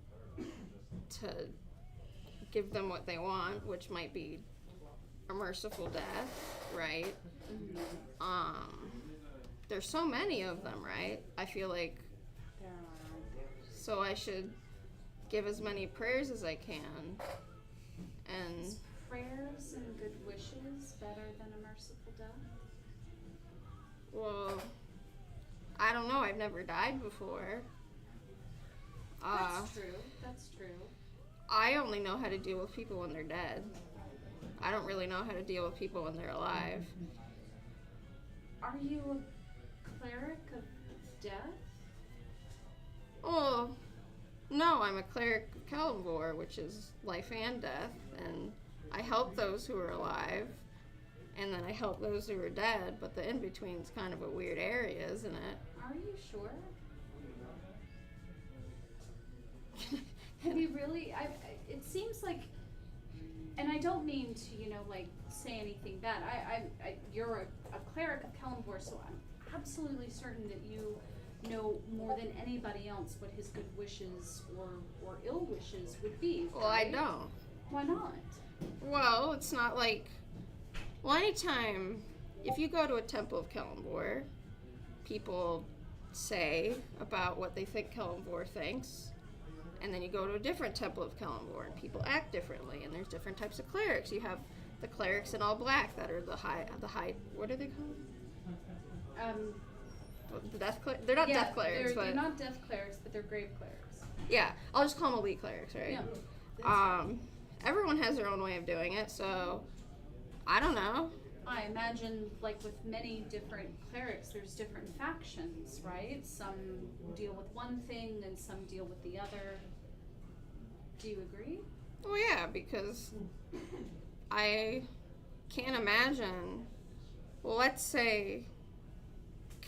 to give them what they want, which might be a merciful death, right? There's so many of them, right? I feel like, so I should give as many prayers as I can, and Is prayers and good wishes better than a merciful death? well, I don't know. I've never died before. That's true. That's true. I only know how to deal with people when they're dead. I don't really know how to deal with people when they're alive. Are you a cleric of death? Oh, no, I'm a cleric of Kelvor, which is life and death, and I help those who are alive, and then I help those who are dead, but the in-between's kind of a weird area, isn't it? Are you sure? Have you really? It seems like, and I don't mean to, like, say anything bad. You're a cleric of Kellenvor, so I'm absolutely certain that you know more than anybody else what his good wishes or ill wishes would be. Well, I don't. Why not? Well, it's not like... Well, anytime... If you go to a temple of Kellenvor, people say about what they think Kellenvor thinks, and then you go to a different temple of Kellenvor, and people act differently, and there's different types of clerics. You have the clerics in all black that are the high... What are they called? The death they're not death clerics, but... They're not death clerics, but they're grave clerics. Yeah, I'll just call them elite clerics, right? Yeah. Everyone has their own way of doing it, so I don't know. I imagine, like with many different clerics, there's different factions, right? Some deal with one thing and some deal with the other. Do you agree? Well, yeah, because I can't imagine... Well, let's say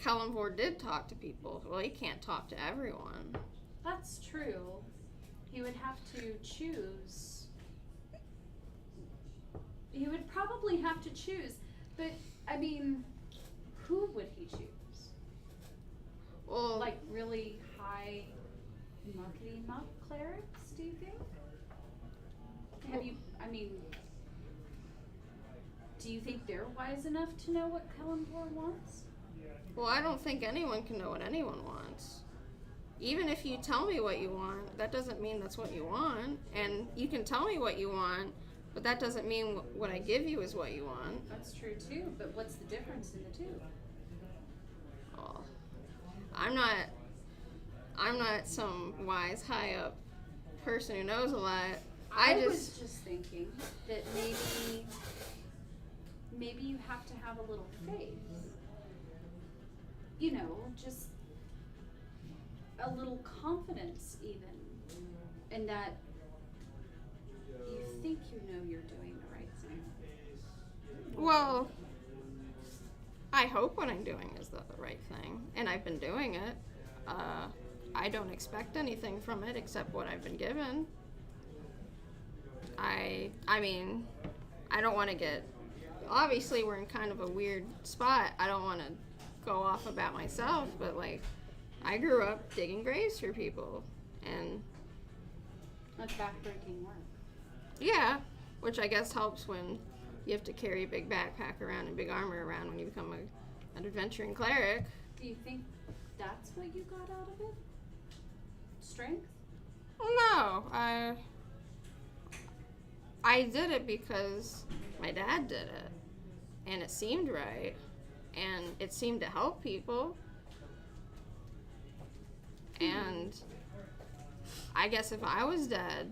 Kellenvor did talk to people. Well, he can't talk to everyone. That's true. He would have to choose. He would probably have to choose. But, I mean, who would he choose? Well, Like really high muckety muck clerics, do you think? Do you think they're wise enough to know what Kellenvor wants? well, I don't think anyone can know what anyone wants. Even if you tell me what you want, that doesn't mean that's what you want. And you can tell me what you want, but that doesn't mean what I give you is what you want. That's true too, but what's the difference in the two? Oh, I'm not some wise, high up person who knows a lot. I was just thinking that maybe you have to have a little faith. Just a little confidence even, in that you think you know you're doing the right thing. Well, I hope what I'm doing is the right thing, and I've been doing it. I don't expect anything from it except what I've been given. I mean, I don't want to get... Obviously, we're in kind of a weird spot. I don't want to go off about myself, but, like, I grew up digging graves for people, and... That's backbreaking work. Yeah, which I guess helps when you have to carry a big backpack around and big armor around when you become an adventuring cleric. Do you think that's what you got out of it? Strength? Well, no, I did it because my dad did it, and it seemed right, and it seemed to help people, and I guess if I was dead,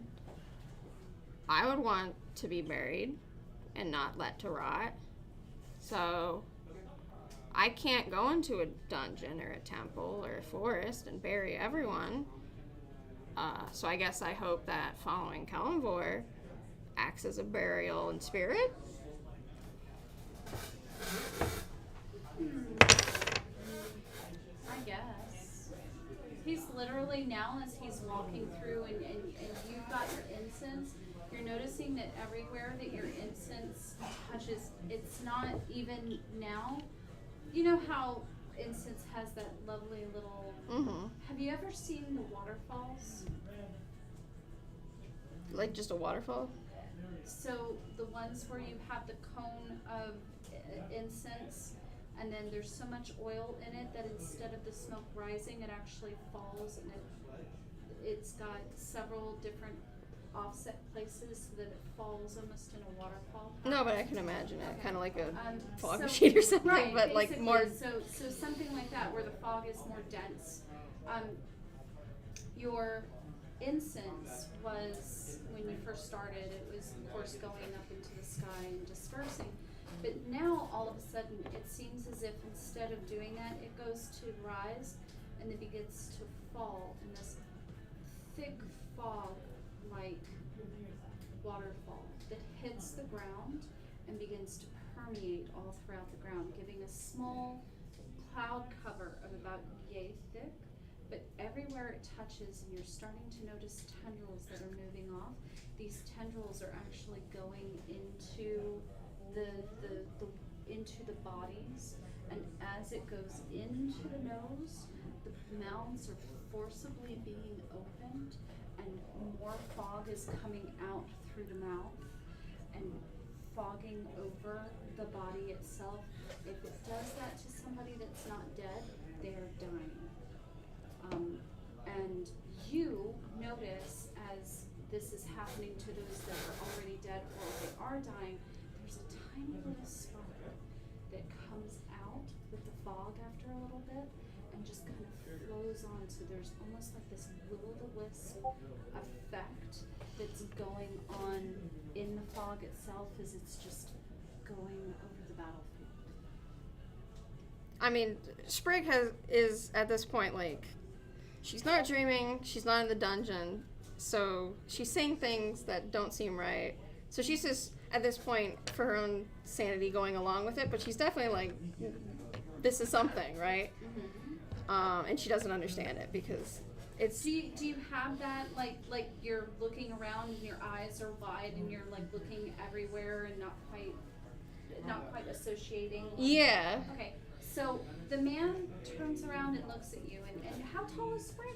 I would want to be buried and not let to rot. So I can't go into a dungeon or a temple or a forest and bury everyone. So I guess I hope that following Kellenvor acts as a burial in spirit. I guess. He's literally, now as he's walking through and you've got your incense, you're noticing that everywhere that your incense touches, it's not even now. You know how Incense has that lovely little. Mm-hmm. Have you ever seen the waterfalls? Like just a waterfall? So the ones where you have the cone of incense, and then there's so much oil in it that instead of the smoke rising, it actually falls, and it's got several different offset places so that it falls almost in a waterfall. No, but I can imagine it, kind of like a fog so- machine or something, right, but like basically, more. So something like that where the fog is more dense. Your incense was, when you first started, it was of course going up into the sky and dispersing. But now all of a sudden it seems as if instead of doing that, it goes to rise and then begins to fall in this thick fog like waterfall that hits the ground and begins to permeate all throughout the ground, giving a small cloud cover of about yay thick. But everywhere it touches, and you're starting to notice tendrils that are moving off, these tendrils are actually going into into the bodies, and as it goes into the nose, the mouths are forcibly being opened, and more fog is coming out through the mouth and fogging over the body itself. If it does that to somebody that's not dead, they are dying. And you notice as this is happening to those that are already dead or they are dying, there's a tiny little spark that comes out with the fog after a little bit and just kind of flows on. So there's almost like this will-o'-the-wisp effect that's going on in the fog itself as it's just going over the battlefield. I mean, Sprig is at this point like, she's not dreaming, she's not in the dungeon, so she's saying things that don't seem right. So she's just, at this point, for her own sanity, going along with it, but she's definitely like, this is something, right? Mm-hmm. And she doesn't understand it because it's... Do you have that, like you're looking around and your eyes are wide and you're like looking everywhere and not quite associating? Yeah. Okay, so the man turns around and looks at you, and how tall is Sprig?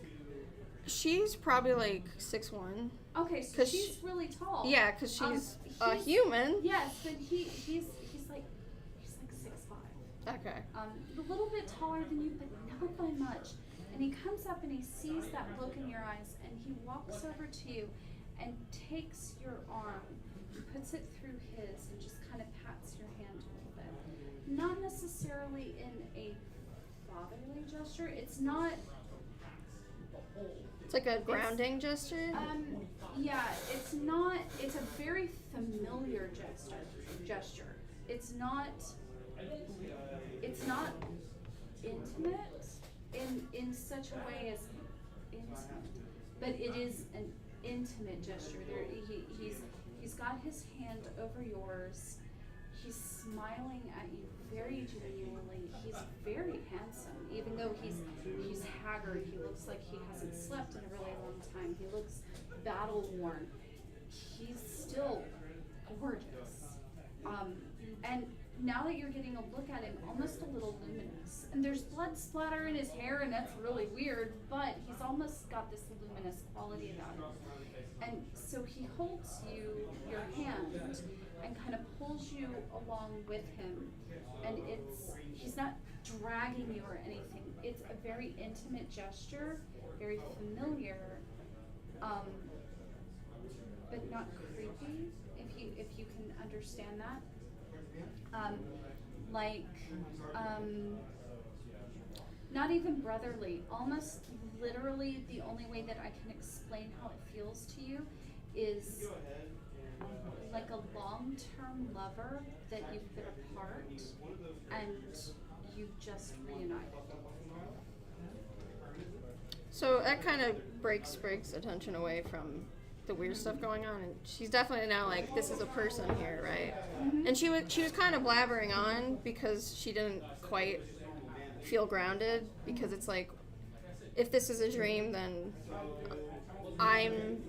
She's probably like 6'1". Okay, so 'Cause she's really tall. Yeah, because she's a he's- human. Yes, but he's like 6'5". Okay. A little bit taller than you, but not by much. And he comes up and he sees that look in your eyes, and he walks over to you and takes your arm, puts it through his, and just kind of pats your hand a little bit. Not necessarily in a fatherly gesture. It's not. It's like a grounding gesture. Yeah, it's not. It's a very familiar gesture. It's not. It's not intimate in such a way as intimate, but it is an intimate gesture. He's got his hand over yours. He's smiling at you very genuinely. He's very handsome, even though he's haggard. He looks like he hasn't slept in a really long time. He looks battle worn. He's still gorgeous. And now that you're getting a look at him, almost a little luminous. And there's blood splatter in his hair, and that's really weird, but he's almost got this luminous quality about him. And so he holds your hand, and kind of pulls you along with him. And he's not dragging you or anything. It's a very intimate gesture, very familiar, but not creepy, if you can understand that. Not even brotherly, almost literally the only way that I can explain how it feels to you is like a long-term lover that you've been apart and you've just reunited. So that kind of breaks Sprig's attention away from the weird stuff going on, and she's definitely now like, this is a person here, right? Mm-hmm. And she was kind of blabbering on because she didn't quite feel grounded, because it's like, if this is a dream, then I'm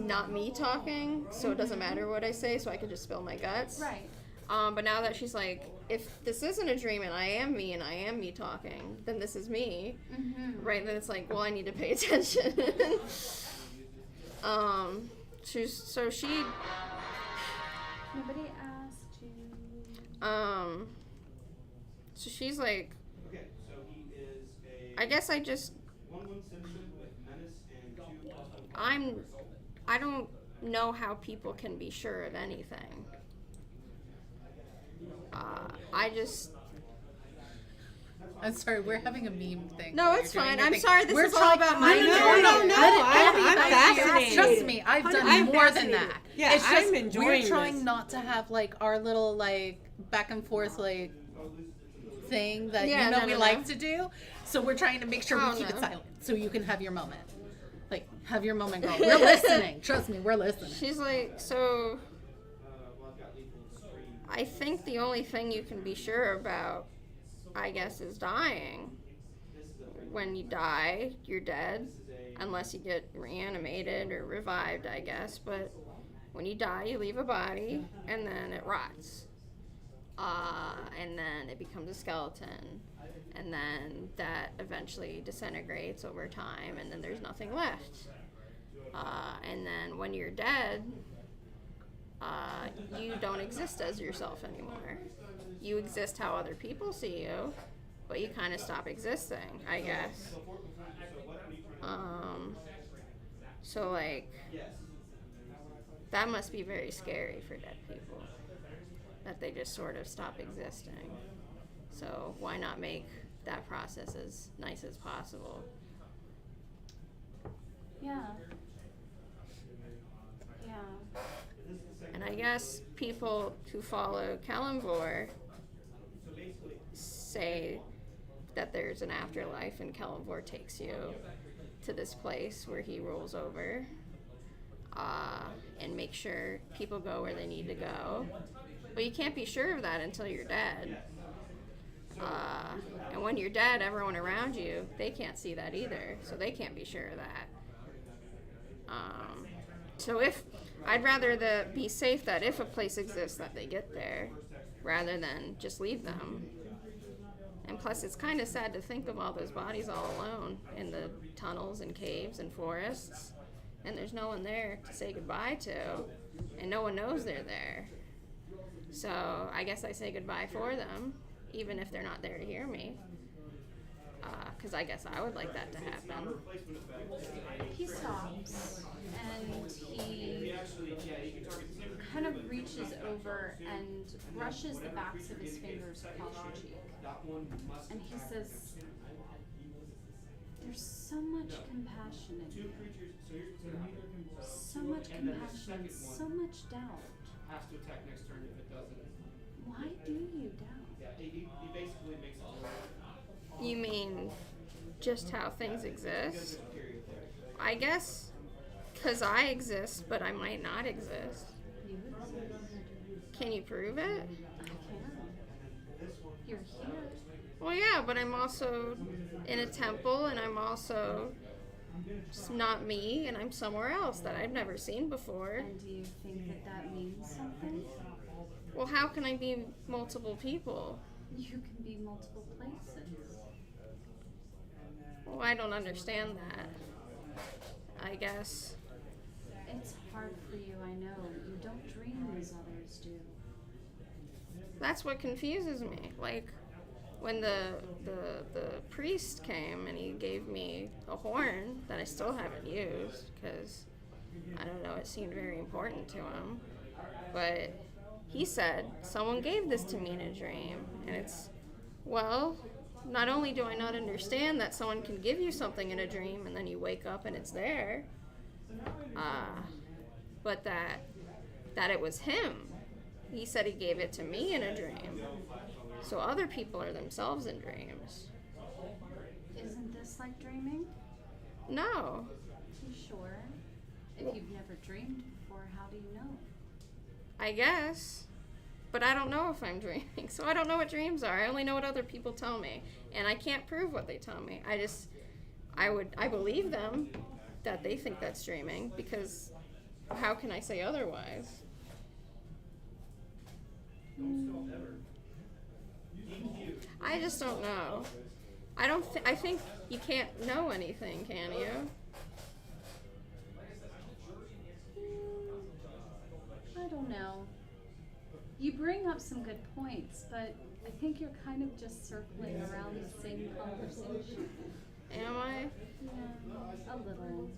not me talking, so it doesn't matter what I say, so I can just spill my guts. Right. But now that she's like, if this isn't a dream and I am me and I am me talking, then this is me. Mm-hmm. Right? Then it's like, well, I need to pay attention. She Nobody asked you. So she's like, Okay, so he is a I guess I just, 1-1 citizen with menace and 2 I don't know how people can be sure of anything. I'm sorry, we're having a meme thing. No, where it's you're doing fine. your I'm thing. sorry, this We're is all trying- about my No, journey. I'm fascinated. Trust me, I've done I'm more than fascinated. that. Yeah, it's just I'm enjoying we're trying this. not to have like our little like back and forth like thing that Yeah, you know no, we no, like no. to do. So we're trying to make sure Oh, we keep no. it silent so you can have your moment. Like have your moment, girl. We're listening. Trust me, we're listening. She's like, so I think the only thing you can be sure about, I guess, is dying. When you die, you're dead, unless you get reanimated or revived, I guess. But when you die, you leave a body, and then it rots. And then it becomes a skeleton. And then that eventually disintegrates over time, and then there's nothing left. And then when you're dead, you don't exist as yourself anymore. You exist how other people see you, but you kind of stop existing, I guess. So like, that must be very scary for dead people, that they just sort of stop existing. So why not make that process as nice as possible? Yeah. Yeah. And I guess people who follow Kellamvor say that there's an afterlife and Kellamvor takes you to this place where he rules over and makes sure people go where they need to go. But you can't be sure of that until you're dead. And when you're dead, everyone around you, they can't see that either, so they can't be sure of that. So if I'd rather be safe that if a place exists that they get there, rather than just leave them. And plus, it's kind of sad to think of all those bodies all alone in the tunnels and caves and forests, and there's no one there to say goodbye to, and no one knows they're there. So I guess I say goodbye for them, even if they're not there to hear me. Because I guess I would like that to happen. He stops and he kind of reaches over and brushes the backs of his fingers across your cheek. And he says, "There's so much compassion in you. So much compassion and so much doubt. has to attack next turn if it doesn't. Why do you doubt?" Yeah, he basically makes it. You mean just how things exist? I guess because I exist, but I might not exist. You exist. Can you prove it? I can. You're here. Well, yeah, but I'm also in a temple, and I'm also not me, and I'm somewhere else that I've never seen before. And do you think that that means something? Well, how can I be multiple people? You can be multiple places. Well, I don't understand that. I guess. It's hard for you, I know. You don't dream as others do. That's what confuses me. Like, when the priest came and he gave me a horn that I still haven't used because, I don't know, it seemed very important to him. But he said, someone gave this to me in a dream. And it's, well, not only do I not understand that someone can give you something in a dream and then you wake up and it's there, but that it was him. He said he gave it to me in a dream. So other people are themselves in dreams. Isn't this like dreaming? No. You sure? If you've never dreamed before, how do you know? I guess. But I don't know if I'm dreaming. So I don't know what dreams are. I only know what other people tell me. And I can't prove what they tell me. I believe them that they think that's dreaming because how can I say otherwise? I just don't know. I think you can't know anything, can you? I don't know. You bring up some good points, but I think you're kind of just circling around the same conversation. Am I? Yeah, a little.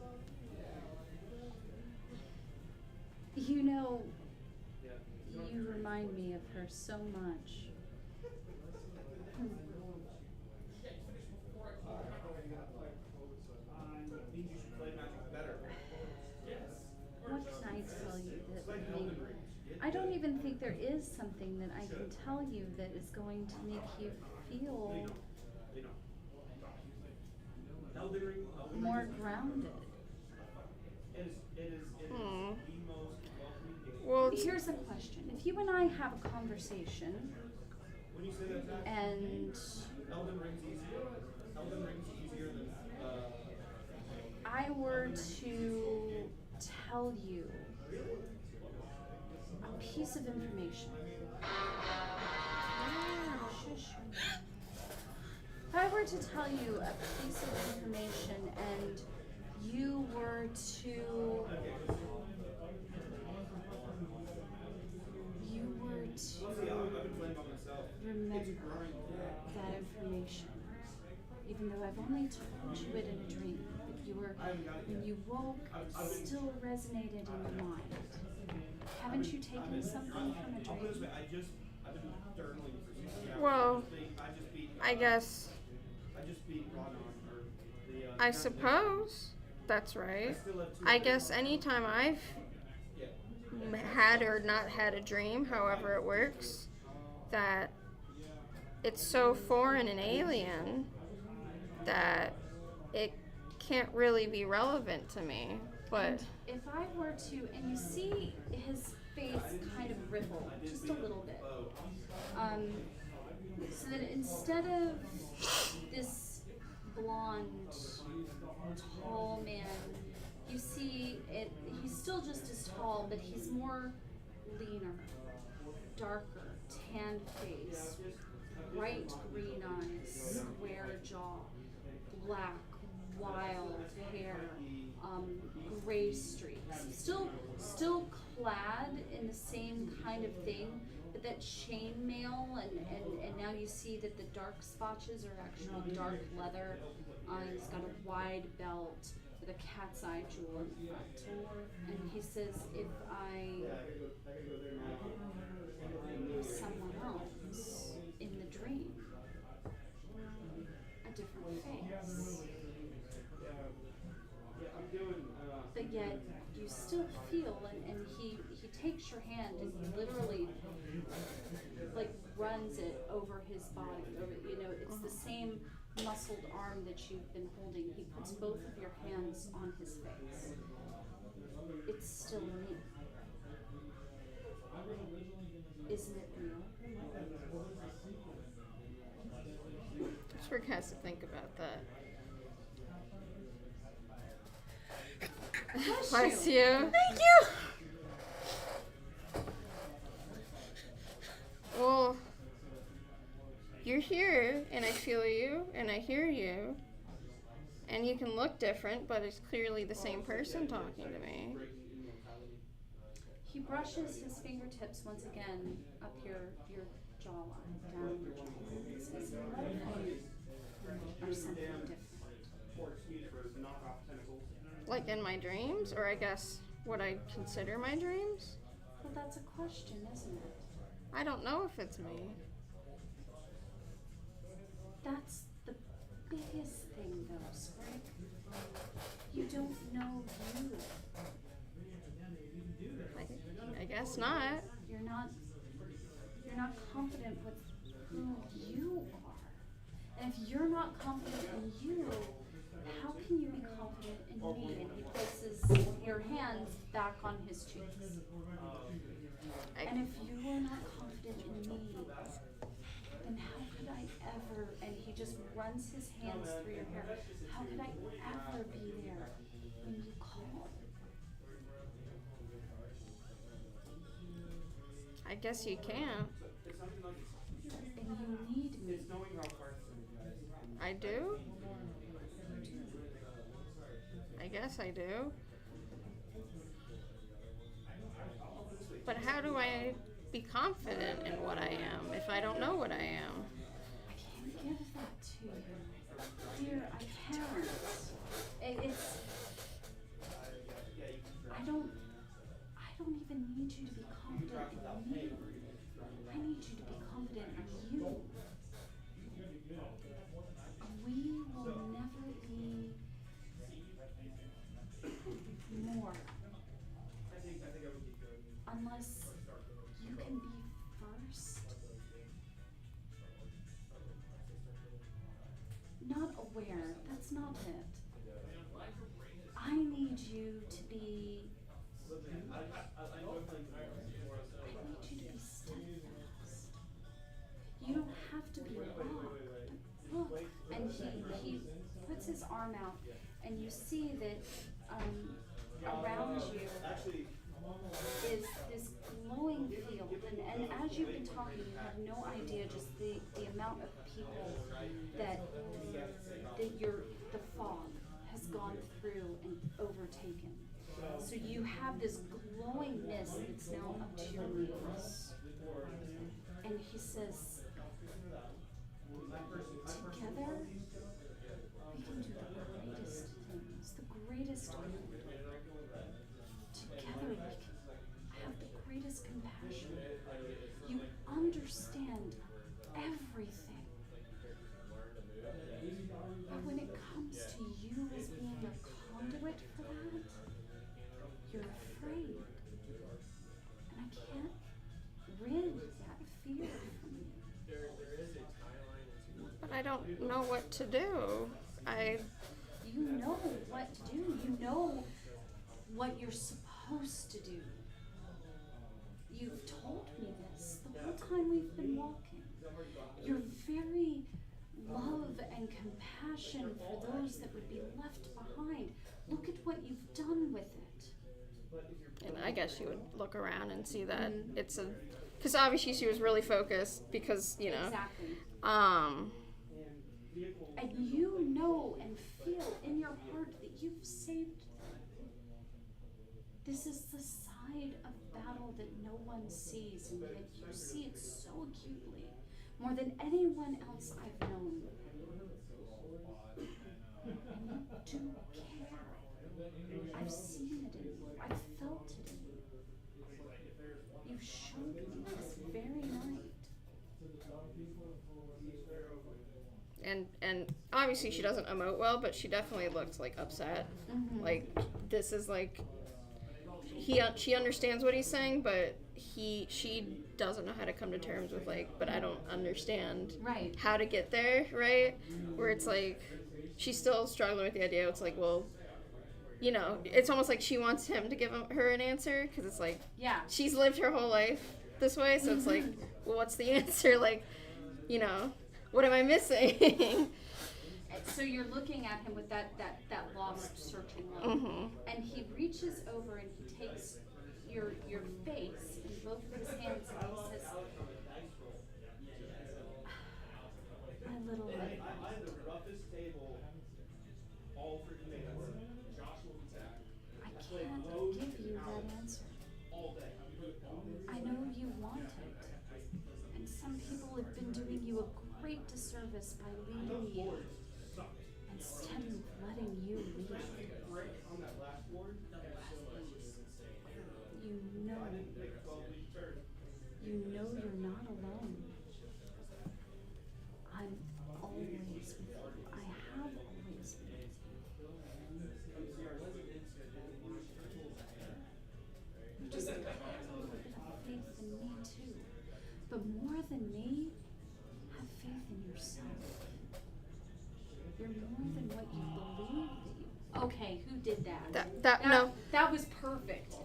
You know, you remind me of her so much. What can I tell you that would make... I don't even think there is something that I can tell you that is going to make you feel more grounded. Hmm. Well, Here's a question. If you and I have a conversation and I were to tell you a piece of information. Shush. If I were to tell you a piece of information and you were to remember that information, even though I've only told you it in a dream, but you were, when you woke, it still resonated in your mind. Haven't you taken something from a dream? well, I guess. I suppose that's right. I guess anytime I've had or not had a dream, however it works, that it's so foreign and alien that it can't really be relevant to me. But And if I were to, and you see his face kind of ripple just a little bit, so that instead of this blonde, tall man, you see it. He's still just as tall, but he's more leaner, darker, tan face, bright green eyes, square jaw, black, wild hair, gray streaks. Still clad in the same kind of thing, but that chainmail, and now you see that the dark spotches are actually dark leather. He's got a wide belt with a cat's eye jewel in the front. And he says, if I was someone else in the dream, a different face. But yet you still feel, and he takes your hand and he literally like runs it over his body. It's the same muscled arm that you've been holding. He puts both of your hands on his face. It's still me. Isn't it real? Rick has to think about that. Bless you. Thank you. Well, you're here, and I feel you, and I hear you, and you can look different, but it's clearly the same person talking to me. He brushes his fingertips once again up your jawline, down your jawline. He says, "What if I are something different?" Like in my dreams, or I guess what I consider my dreams? Well, that's a question, isn't it? I don't know if it's me. That's the biggest thing, though, Sprig. You don't know you. I guess not. You're not confident with who you are. And if you're not confident in you, how can you be confident in me? And he places your hands back on his cheeks. And if you are not confident in me, then how could I ever, and he just runs his hands through your hair, how could I ever be there when you call? I guess you can. And you need me. It's knowing how far from you guys. I do? I guess I do. But how do I be confident in what I am if I don't know what I am? I can't give that to you. Dear, I can't. It's I don't even need you to be confident in me. I need you to be confident in you. We will never be more unless you can be first. Not aware, that's not it. I need you to be steadfast. You don't have to be locked. Look, and he puts his arm out, and you see that around you is this glowing field, and as you've been talking, you have no idea just the amount of people that the fog has gone through and overtaken. So you have this glowing mist that's now up to your knees. And he says, together we can do the greatest things, the greatest good. Together we can have the greatest compassion. You understand everything. But when it comes to you as being a conduit for that, you're afraid. And I can't rid that fear from you. But I don't know what to do. You know what to do. You know what you're supposed to do. You've told me this the whole time we've been walking. Your very love and compassion for those that would be left behind. Look at what you've done with it. And I guess you would look around and see that it's a, because obviously she was really focused because, you know. Exactly. And you know and feel in your heart that you've saved them. This is the side of battle that no one sees, and yet you see it so acutely, more than anyone else I've known. And you do care. I've seen it in you. I've felt it in you. You showed me this very night. And obviously she doesn't emote well, but she definitely looks like upset. Mm-hmm. Like this is like she understands what he's saying, but she doesn't know how to come to terms with like, but I don't understand Right. how to get there, right? Where it's like she's still struggling with the idea. It's like, well, you know, it's almost like she wants him to give her an answer because it's like, Yeah. she's lived her whole life this way, so it's like, well, what's the answer? Like, you know, what am I missing? So you're looking at him with that lost, searching look, and he reaches over and he takes your face in both of his hands and he says, "My little lady, I have the roughest table all for commands. Joshua attack. I can't give you that answer. All day. I know you want it, and some people have been doing you a great disservice by leading you instead of letting you lead. Break on that last board. You know you're not alone. I'm always with you. I have always been with you. You just have a little bit of faith in me too. But more than me, have faith in yourself. You're more than what you believe that you. Okay, who did that? No. That was perfect.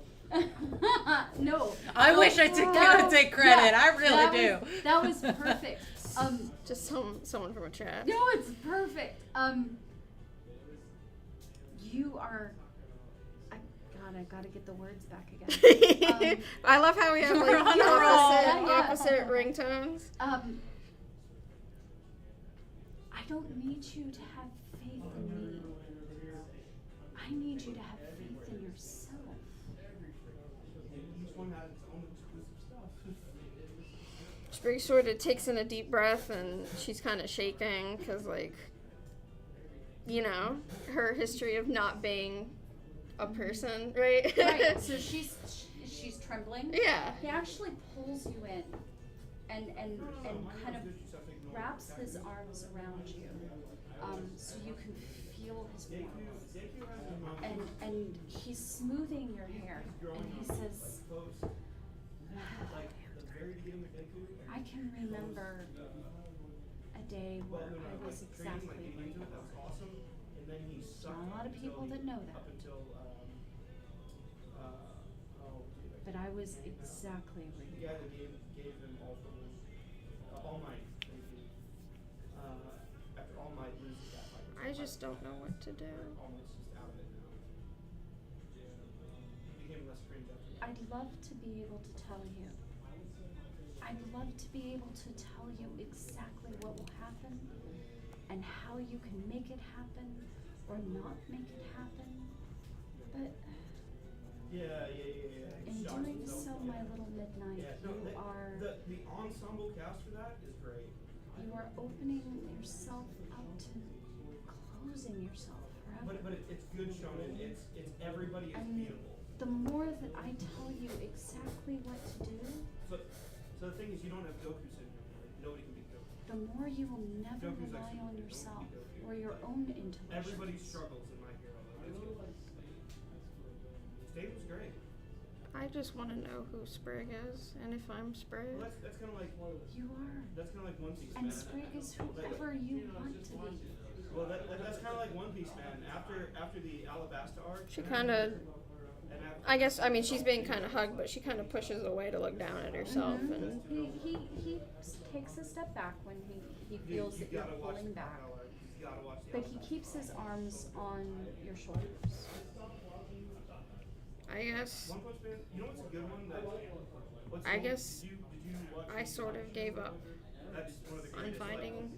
No. I wish I could take credit. Yeah, I really do. That was perfect. Just someone from a chat. No, it's perfect. You are. God, I gotta get the words back again. I love how we have like We're on a roll. opposite ringtones. I don't need you to have faith in me. I need you to have faith in yourself. Each one has its own exclusive stuff. Sprig sort of takes in a deep breath and she's kind of shaking because, like, you know, her history of not being a person, right? Right. So she's trembling. Yeah. He actually pulls you in, and kind of wraps his arms around you, so you can feel his warmth. And he's smoothing your hair, and he says, I can remember a day where I was exactly like that. There's not a lot of people that know that. But I was exactly like The guy that gave him All Might, thank you. After All Might loses that fight. I just don't know what to do. Almost just out of it now. He became less cringe after that. I'd love to be able to tell you. I'd love to be able to tell you exactly what will happen and how you can make it happen or not make it happen. But Yeah. in doing so, my little Midnight, The ensemble cast for that is great. you are opening yourself up to closing yourself forever. But it's good shonen. It's everybody is And beatable. the more that I tell you exactly what to do, So the thing is, you don't have Goku syndrome. Like, nobody can beat Goku. the more you will never Goku's rely actually on good. yourself Don't beat Goku. or your own intuition. Everybody struggles in My Hero. Stable's great. I just want to know who Sprig is and if I'm Sprig. Well, that's kind of like You are. That's kind of like One Piece. And man. Sprig is whoever you want to be. Well, that's kind of like One Piece, man. After the Alabasta arc. She kind of, I guess, I mean, she's being kind of hugged, but she kind of pushes away to look down at herself. And He takes a step back when he feels that you're pulling back. But he keeps his arms on your shoulders. I guess, One Punch Man. You know what's a good one? What's I the- guess did you watch I sort of gave up That's one of the on greatest, finding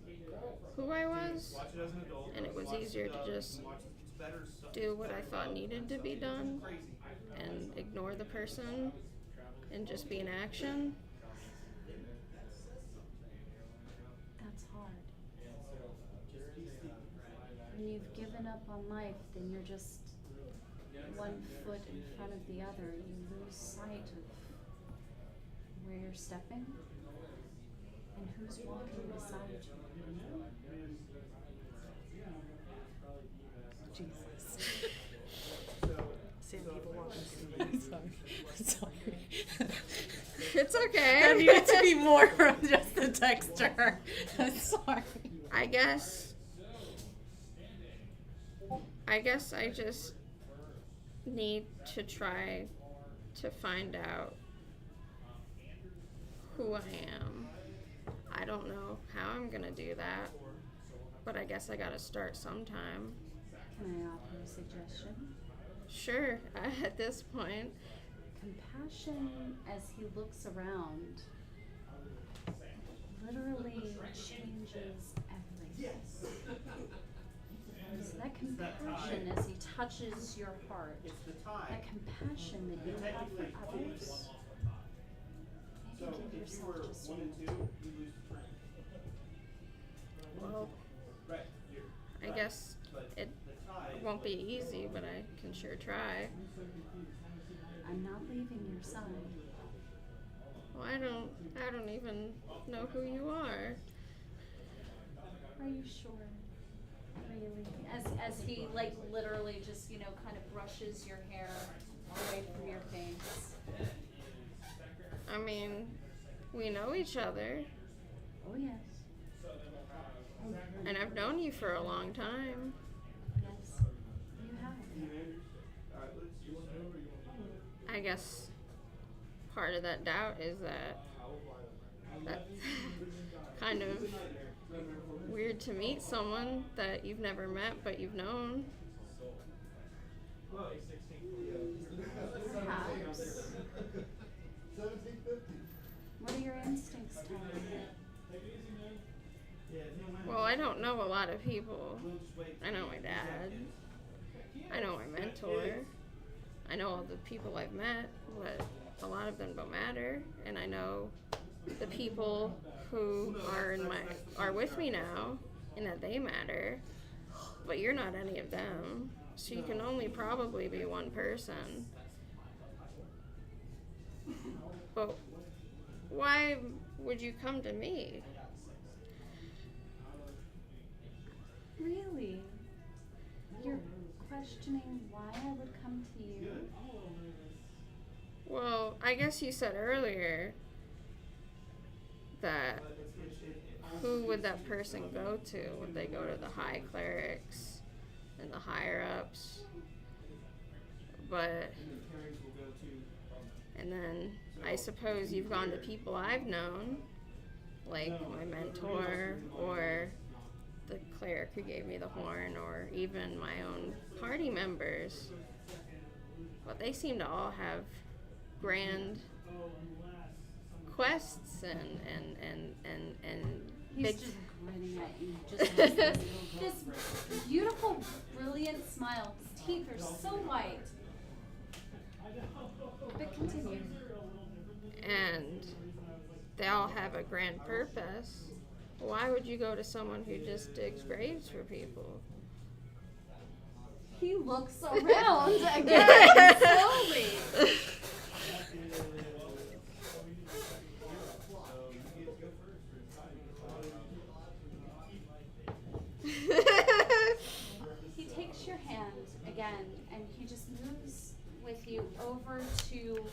who I was, Watch it as an adult. and it was watch easier to the- just watch it's better stuff. do what I thought needed to be done Crazy. and ignore the person and just be in action. That's hard. When you've given up on life, then you're just one foot in front of the other. You lose sight of where you're stepping and who's walking beside you. Jesus. So, Seeing people walking. Sorry. It's okay. That needed to be more from just the texture. I'm sorry. I guess I just need to try to find out who I am. I don't know how I'm gonna do that, but I guess I gotta start sometime. Can I offer a suggestion? Sure, at this point. Compassion, as he looks around, literally changes everything. So that compassion, as he touches your heart, that compassion that you have for others, maybe give yourself just one and two, you lose the friend. Well, Right. I guess it won't be easy, but I can sure try. I'm not leaving your side. Well, I don't even know who you are. Are you sure? Really? As he like literally just, you know, kind of brushes your hair away from your face. I mean, we know each other, Oh yes. and I've known you for a long time. Yes. You have. I guess part of that doubt is that that's kind of weird to meet someone that you've never met but you've known. Bruce? 1750. What are your instincts telling you? Well, I don't know a lot of people. I know my dad. I know my mentor. I know all the people I've met, but a lot of them don't matter. And I know the people who are with me now, and that they matter. But you're not any of them, so you can only probably be one person. But why would you come to me? Really? You're questioning why I would come to you? Well, I guess you said earlier that who would that person go to? Would they go to the high clerics and the higher ups? But, and then I suppose you've gone to people I've known, like my mentor or the cleric who gave me the horn, or even my own party members. But they seem to all have grand quests and He's big just grinning at you. Just this beautiful, brilliant smile. His teeth are so white. But continue. and they all have a grand purpose. Why would you go to someone who just digs graves for people? He looks around again slowly. He takes your hand again and he just moves with you over to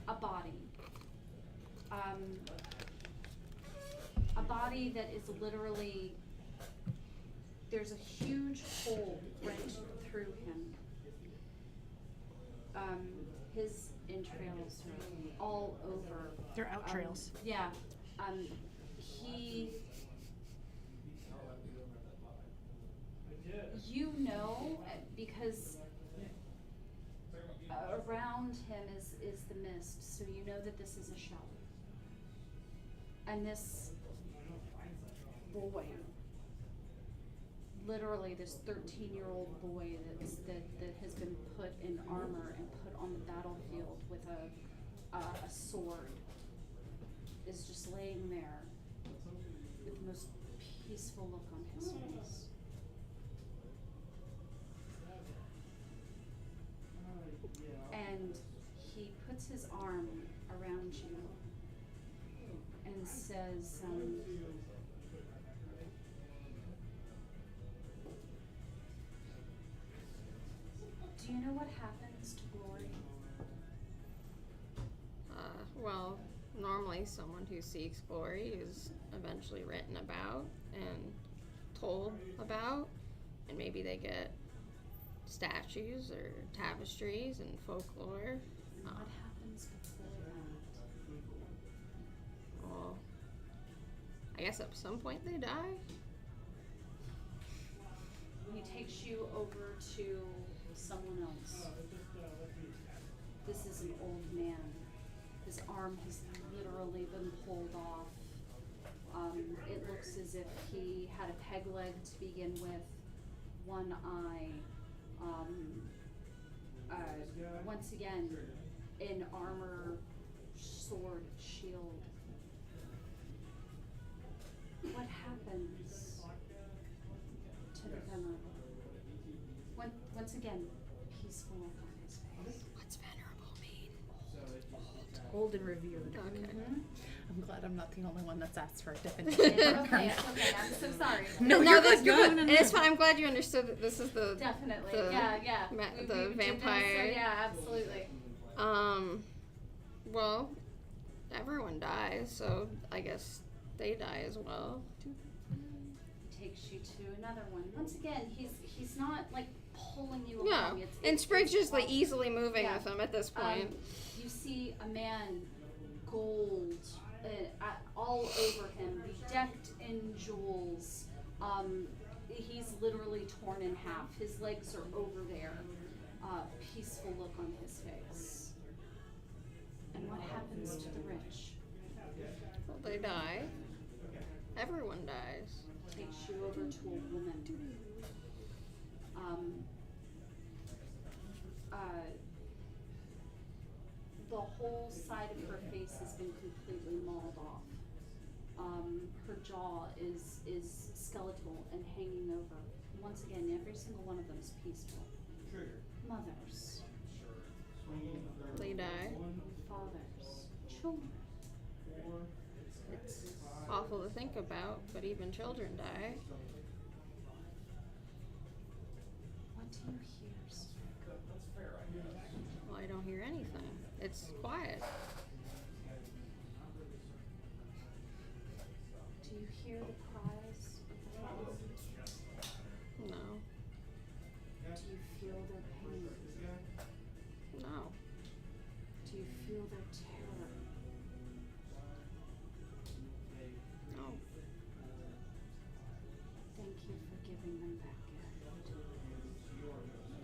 a body. A body that is literally, there's a huge hole rent through him. His entrails are all over. They're out trails. Yeah. You know, because around him is the mist, so you know that this is a shell. And this boy, literally this 13-year-old boy that has been put in armor and put on the battlefield with a sword, is just laying there with the most peaceful look on his face. And he puts his arm around you and says, do you know what happens to glory? Well, normally someone who seeks glory is eventually written about and told about, and maybe they get statues or tapestries and folklore. What happens before that? Well, I guess at some point they die. He takes you over to someone else. This is an old man. His arm has literally been pulled off. It looks as if he had a peg leg to begin with, one eye. Once again, in armor, sword, shield. What happens to the venerable? Once again, peaceful look on his face. What's venerable mean? Old and revered. Okay. I'm glad I'm not the only one that's asked for a definition. Okay, I'm so sorry. No, you're good. You're You're good. good. And it's fine. I'm glad you understood that this is the Definitely, the yeah. the We did this, vampire. so yeah, absolutely. Well, everyone dies, so I guess they die as well. He takes you to another one. Once again, he's not like pulling you Yeah, along. and Sprig's just like walking. easily moving Yeah. with him at this point. You see a man, gold, all over him, bedecked in jewels. He's literally torn in half. His legs are over there. Peaceful look on his face. And what happens to the rich? Well, they die. Everyone dies. Takes you over to a woman. The whole side of her face has been completely mauled off. Her jaw is skeletal and hanging over. Once again, every single one of them is peaceful. Mothers, They die. fathers, children. It's awful to think about, but even children die. What do you hear, Spike? Well, I don't hear anything. It's quiet. Do you hear the cries of the fallen? No. Do you feel their pain? No. Do you feel their terror? No. Thank you for giving them that gift.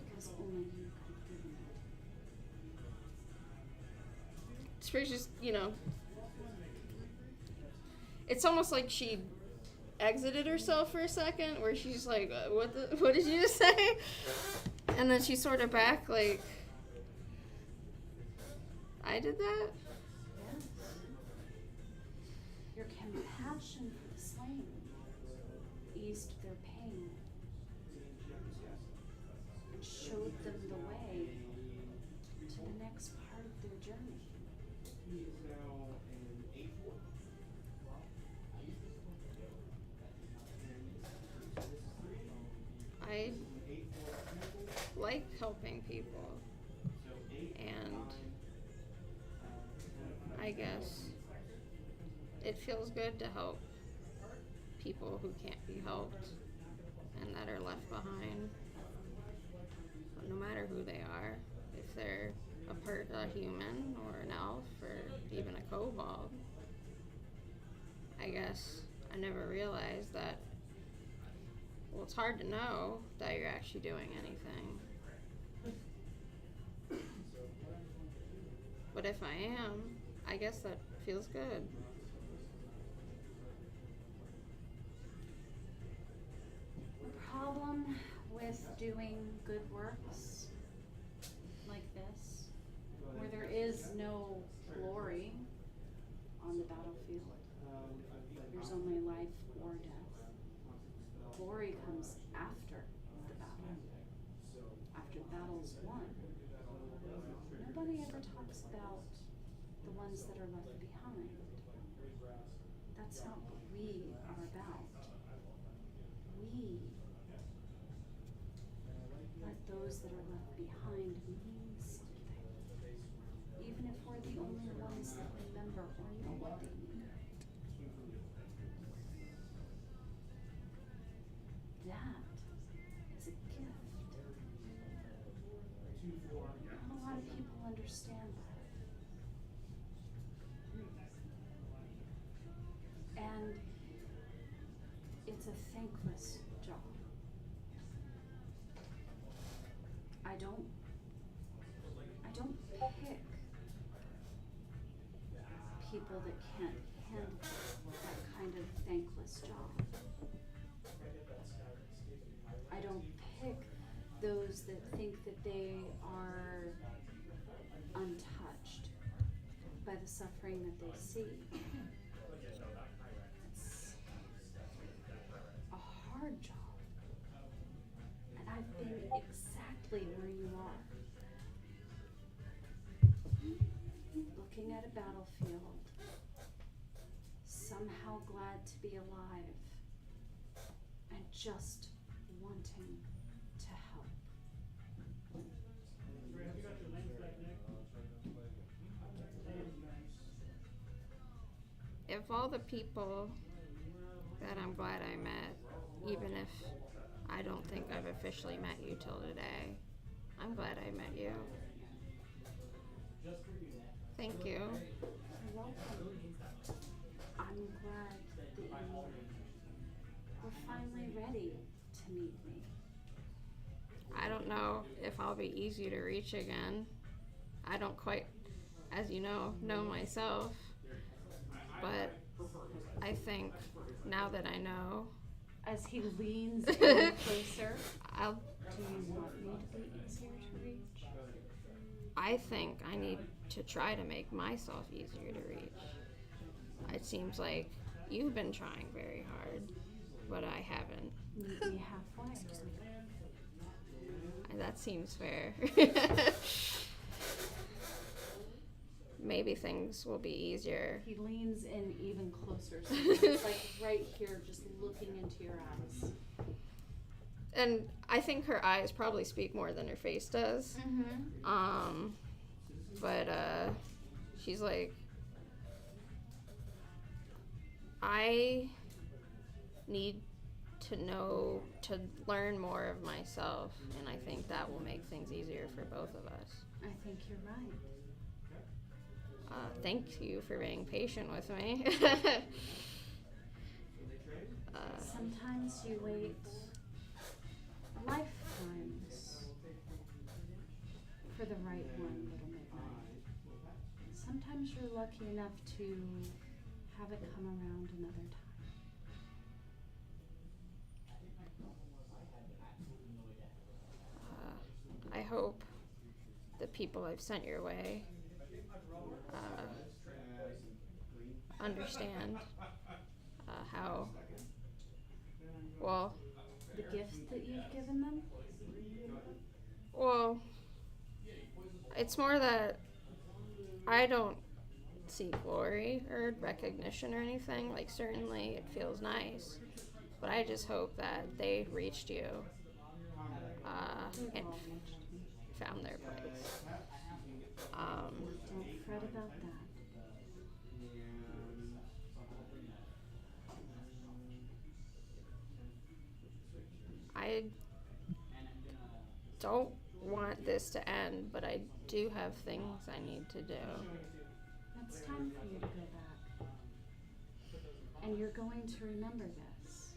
Because only you could have given it. She's just, it's almost like she exited herself for a second, where she's like, what did you just say? And then she's sort of back, like, I did that? Yes. Your compassion for the slain eased their pain and showed them the way to the next part of their journey. I like helping people, and I guess it feels good to help people who can't be helped and that are left behind, no matter who they are, if they're a human or an elf or even a kobold. I guess I never realized that. Well, it's hard to know that you're actually doing anything. But if I am, I guess that feels good. The problem with doing good works like this, where there is no glory on the battlefield, there's only life or death. Glory comes after the battle. After the battle is won. Nobody ever talks about the ones that are left behind. That's not what we are about. We let those that are left behind mean something. Even if we're the only ones that remember or know what they mean. That is a gift. Not a lot of people understand that. And it's a thankless job. I don't pick people that can't handle that kind of thankless job. I don't pick those that think that they are untouched by the suffering that they see. It's a hard job. And I've been exactly where you are. Looking at a battlefield, somehow glad to be alive, and just wanting to help. If all the people that I'm glad I met, even if I don't think I've officially met you till today, I'm glad I met you. Thank you. You're welcome. I'm glad that you were finally ready to meet me. I don't know if I'll be easy to reach again. I don't quite as you know myself. But I think now that I know, As he leans in closer, I'll. do you want me to be easier to reach? I think I need to try to make myself easier to reach. It seems like you've been trying very hard, but I haven't. Meet me halfway. And that seems fair. Maybe things will be easier. He leans in even closer, so it's like right here, just looking into your eyes. And I think her eyes probably speak more than her face does. Mm-hmm. But she's like, I need to learn more of myself, and I think that will make things easier for both of us. I think you're right. Thank you for being patient with me. Sometimes you wait lifetimes for the right one, Little Midnight. Sometimes you're lucky enough to have it come around another time. I hope the people I've sent your way understand how, well, The gift that you've given them? well, it's more that I don't seek glory or recognition or anything. Like, certainly it feels nice, but I just hope that they reached you and found their place. Don't fret about that. I don't want this to end, but I do have things I need to do. It's time for you to go back. And you're going to remember this.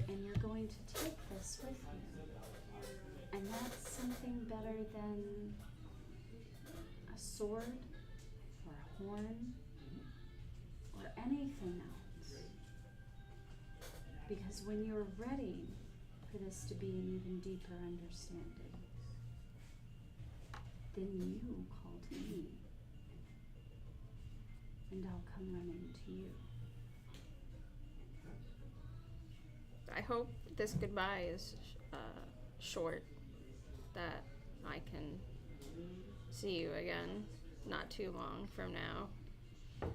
And you're going to take this with you. And that's something better than a sword or a horn or anything else. Because when you're ready for this to be an even deeper understanding, then you call to me. And I'll come running to you. I hope this goodbye is short, that I can see you again not too long from now.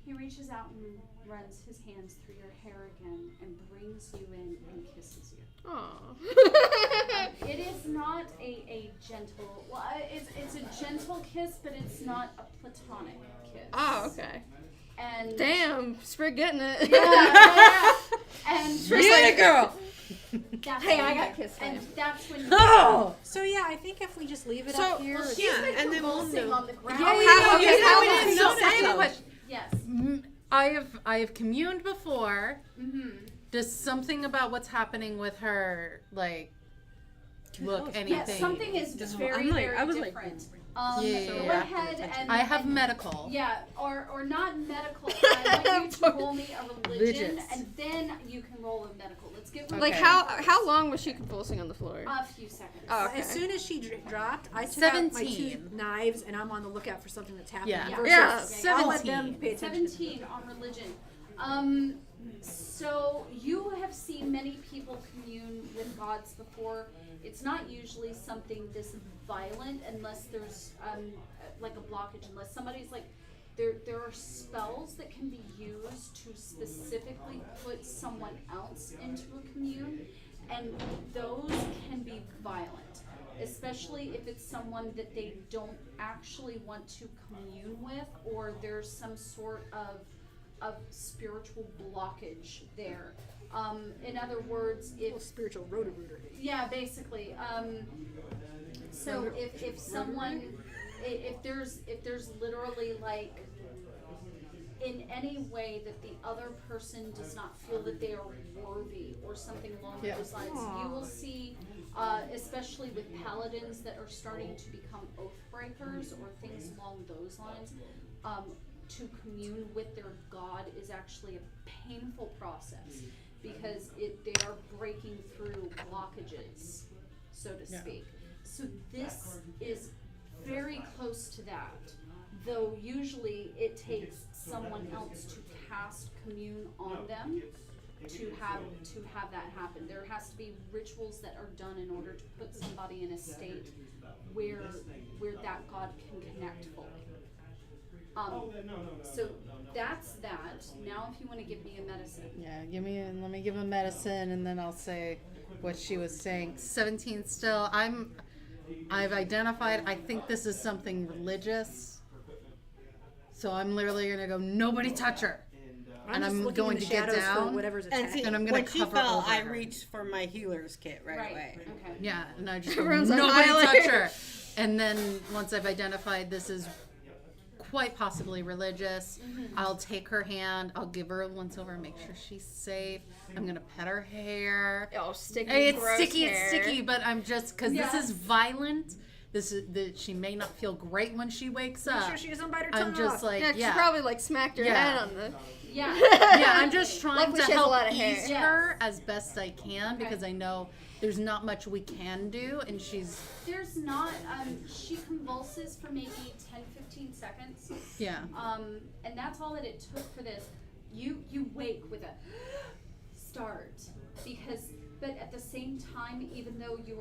He reaches out and runs his hands through your hair again and brings you in and kisses you. Aww. It is not a gentle, well, it's a gentle kiss, but it's not a platonic kiss. Oh, okay. And damn, Sprig getting it. Yeah. And Sprig's girl. That's Hey, when- I got kissed by And him. that's when you Oh! So yeah, I think if we just leave it So- up here. Well, she's Yeah, been and then we'll convulsing know. on the ground. Yeah, How- okay, okay, how we long- didn't so know I have a that. question. Yes. I have communed before. Mm-hmm. Does something about what's happening with her, like, look anything? Yes, something is No, very, I'm like- very I was like- different. Yeah. Go ahead and I have and- medical. Yeah, or not medical. I want you to roll me a religion, Religious. and then you can roll a medical. Let's get Okay. Like, how long was she convulsing on the floor? a few seconds. Oh, okay. As soon as she dropped, I took out my 17. 2 knives and I'm on the lookout for something that's happening. Yeah. Versus Yeah. I'll let them 17. pay attention. 17 on religion. So you have seen many people commune with gods before. It's not usually something this violent unless there's like a blockage, unless somebody's like, there are spells that can be used to specifically put someone else into a commune, and those can be violent, especially if it's someone that they don't actually want to commune with, or there's some sort of spiritual blockage there. In other words, Little if spiritual roto-rooter. yeah, basically. So if someone, if there's literally like in any way that the other person does not feel that they are worthy or something along Yeah. those lines. You will see, especially with paladins that are starting to become oath breakers or things along those lines, to commune with their god is actually a painful process because they are breaking through blockages, so to Yeah. speak. So this is very close to that, though usually it takes someone else to cast commune on them to have that happen. There has to be rituals that are done in order to put somebody in a state where that god can connect fully. So that's that. Now if you want to give me a medicine. Yeah, let me give him medicine, and then I'll say what she was saying. 17 still. I've identified. I think this is something religious. So I'm literally gonna go. Nobody touch her. And just I'm looking going in the to get shadows for down. whatever's And attacking. see, And I'm gonna when she cover fell, over I her. reached for my healer's kit right away. Okay. Yeah, and I just go, Everyone's on nobody highlight. touch her. And then once I've identified this is quite possibly religious, I'll take her hand, I'll give her a once over, make sure she's safe. I'm gonna pet her hair. Oh, sticky, It's gross sticky, hair. it's sticky, but I'm just because Yeah. this is violent. This is that she may not feel great when she wakes Make up. sure she doesn't bite her tongue I'm just off. like, Yeah, she probably like smacked her Yeah. head on the. Yeah. yeah, I'm just trying Luckily to she has a help lot of ease hair. her as best I can because I know there's not much we can do, and she's There's not, she convulses for maybe 10-15 seconds. yeah. And that's all that it took for this. You wake with a start but at the same time, even though you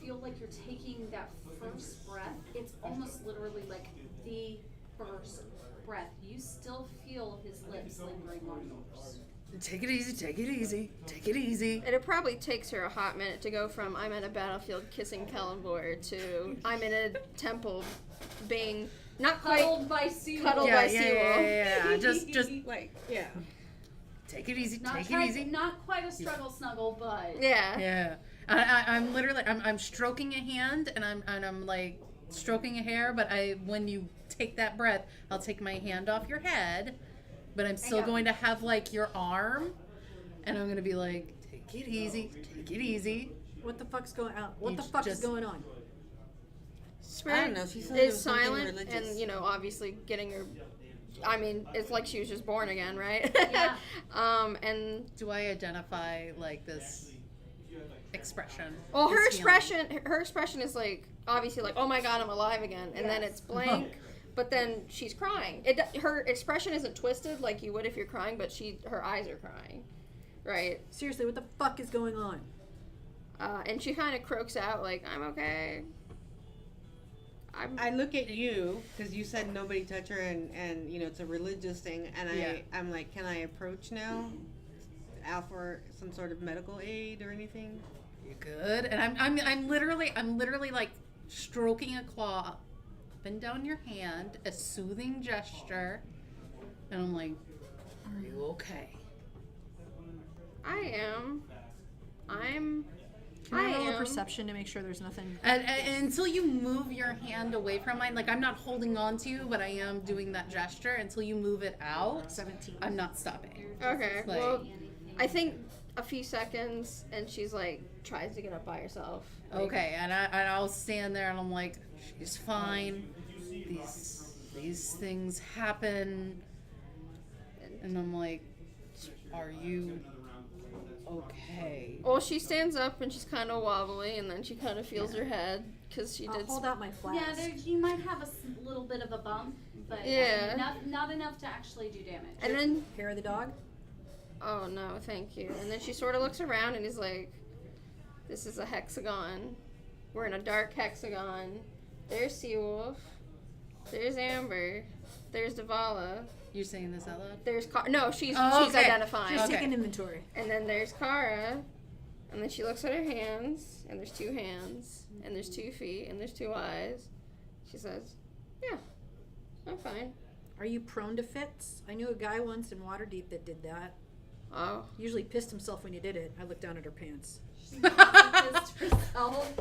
feel like you're taking that first breath, it's almost literally like the first breath. You still feel his lips lingering on yours. Take it easy, take it easy, take it easy. And it probably takes her a hot minute to go from I'm at a battlefield kissing Celeborn to I'm in a temple being not quite Cuddled by Sewell. cuddled by Sewell. Yeah. Just Like, yeah. take it easy, Not take quite, it easy. not quite a struggle snuggle, but Yeah. Yeah. I'm literally I'm stroking a hand and I'm like stroking a hair, but when you take that breath, I'll take my hand off your head, but I'm still going to have like your arm, and I'm gonna be like, take it easy, take it easy. What the fuck's going on? What You the fuck is just- going on? I don't know. She said it Is was something silent religious. and obviously getting her. I mean, it's like she was just born again, right? Yeah. And Do I identify like this expression? well, her this feeling? expression is like obviously like, oh my god, I'm alive again, and then it's blank. But then she's crying. Her expression isn't twisted like you would if you're crying, but her eyes are crying, right? Seriously, what the fuck is going on? And she kind of croaks out like, I'm okay. I look at you because you said nobody touch her, and it's a religious thing, and I'm like, can I approach now? Ask for some sort of medical aid or anything? You good? And I'm literally like stroking a claw up and down your hand, a soothing gesture, and I'm like, are you okay? I am. Can I roll a perception to make sure there's nothing? And until you move your hand away from mine, like I'm not holding on to you, but I am doing that gesture. Until you move it out, 17. I'm not stopping. Okay, Like- well, I think a few seconds, and she's like, tries to get up by herself. Like, Okay, and I'll stand there and I'm like, she's fine. These things happen, and I'm like, are you okay? Well, she stands up and she's kind of wobbly, and then she kind of feels her head because she I'll did. hold out my flask. yeah, you might have a little bit of a bump, but Yeah. not enough to actually do damage. And then, Hair of the dog? oh no, thank you. And then she sort of looks around and is like, "This is a hexagon. We're in a dark hexagon. There's Seawolf. There's Amber. There's Davala. You're saying this out loud? There's no, she's Oh, okay. identifying. Just Okay. taking inventory. And then there's Kara, and then she looks at her hands, and there's 2 hands, and there's 2 feet, and there's 2 eyes. She says, "Yeah, I'm fine." Are you prone to fits? I knew a guy once in Waterdeep that did that. Oh, He usually pissed himself when he did it. I looked down at her pants. She pissed herself.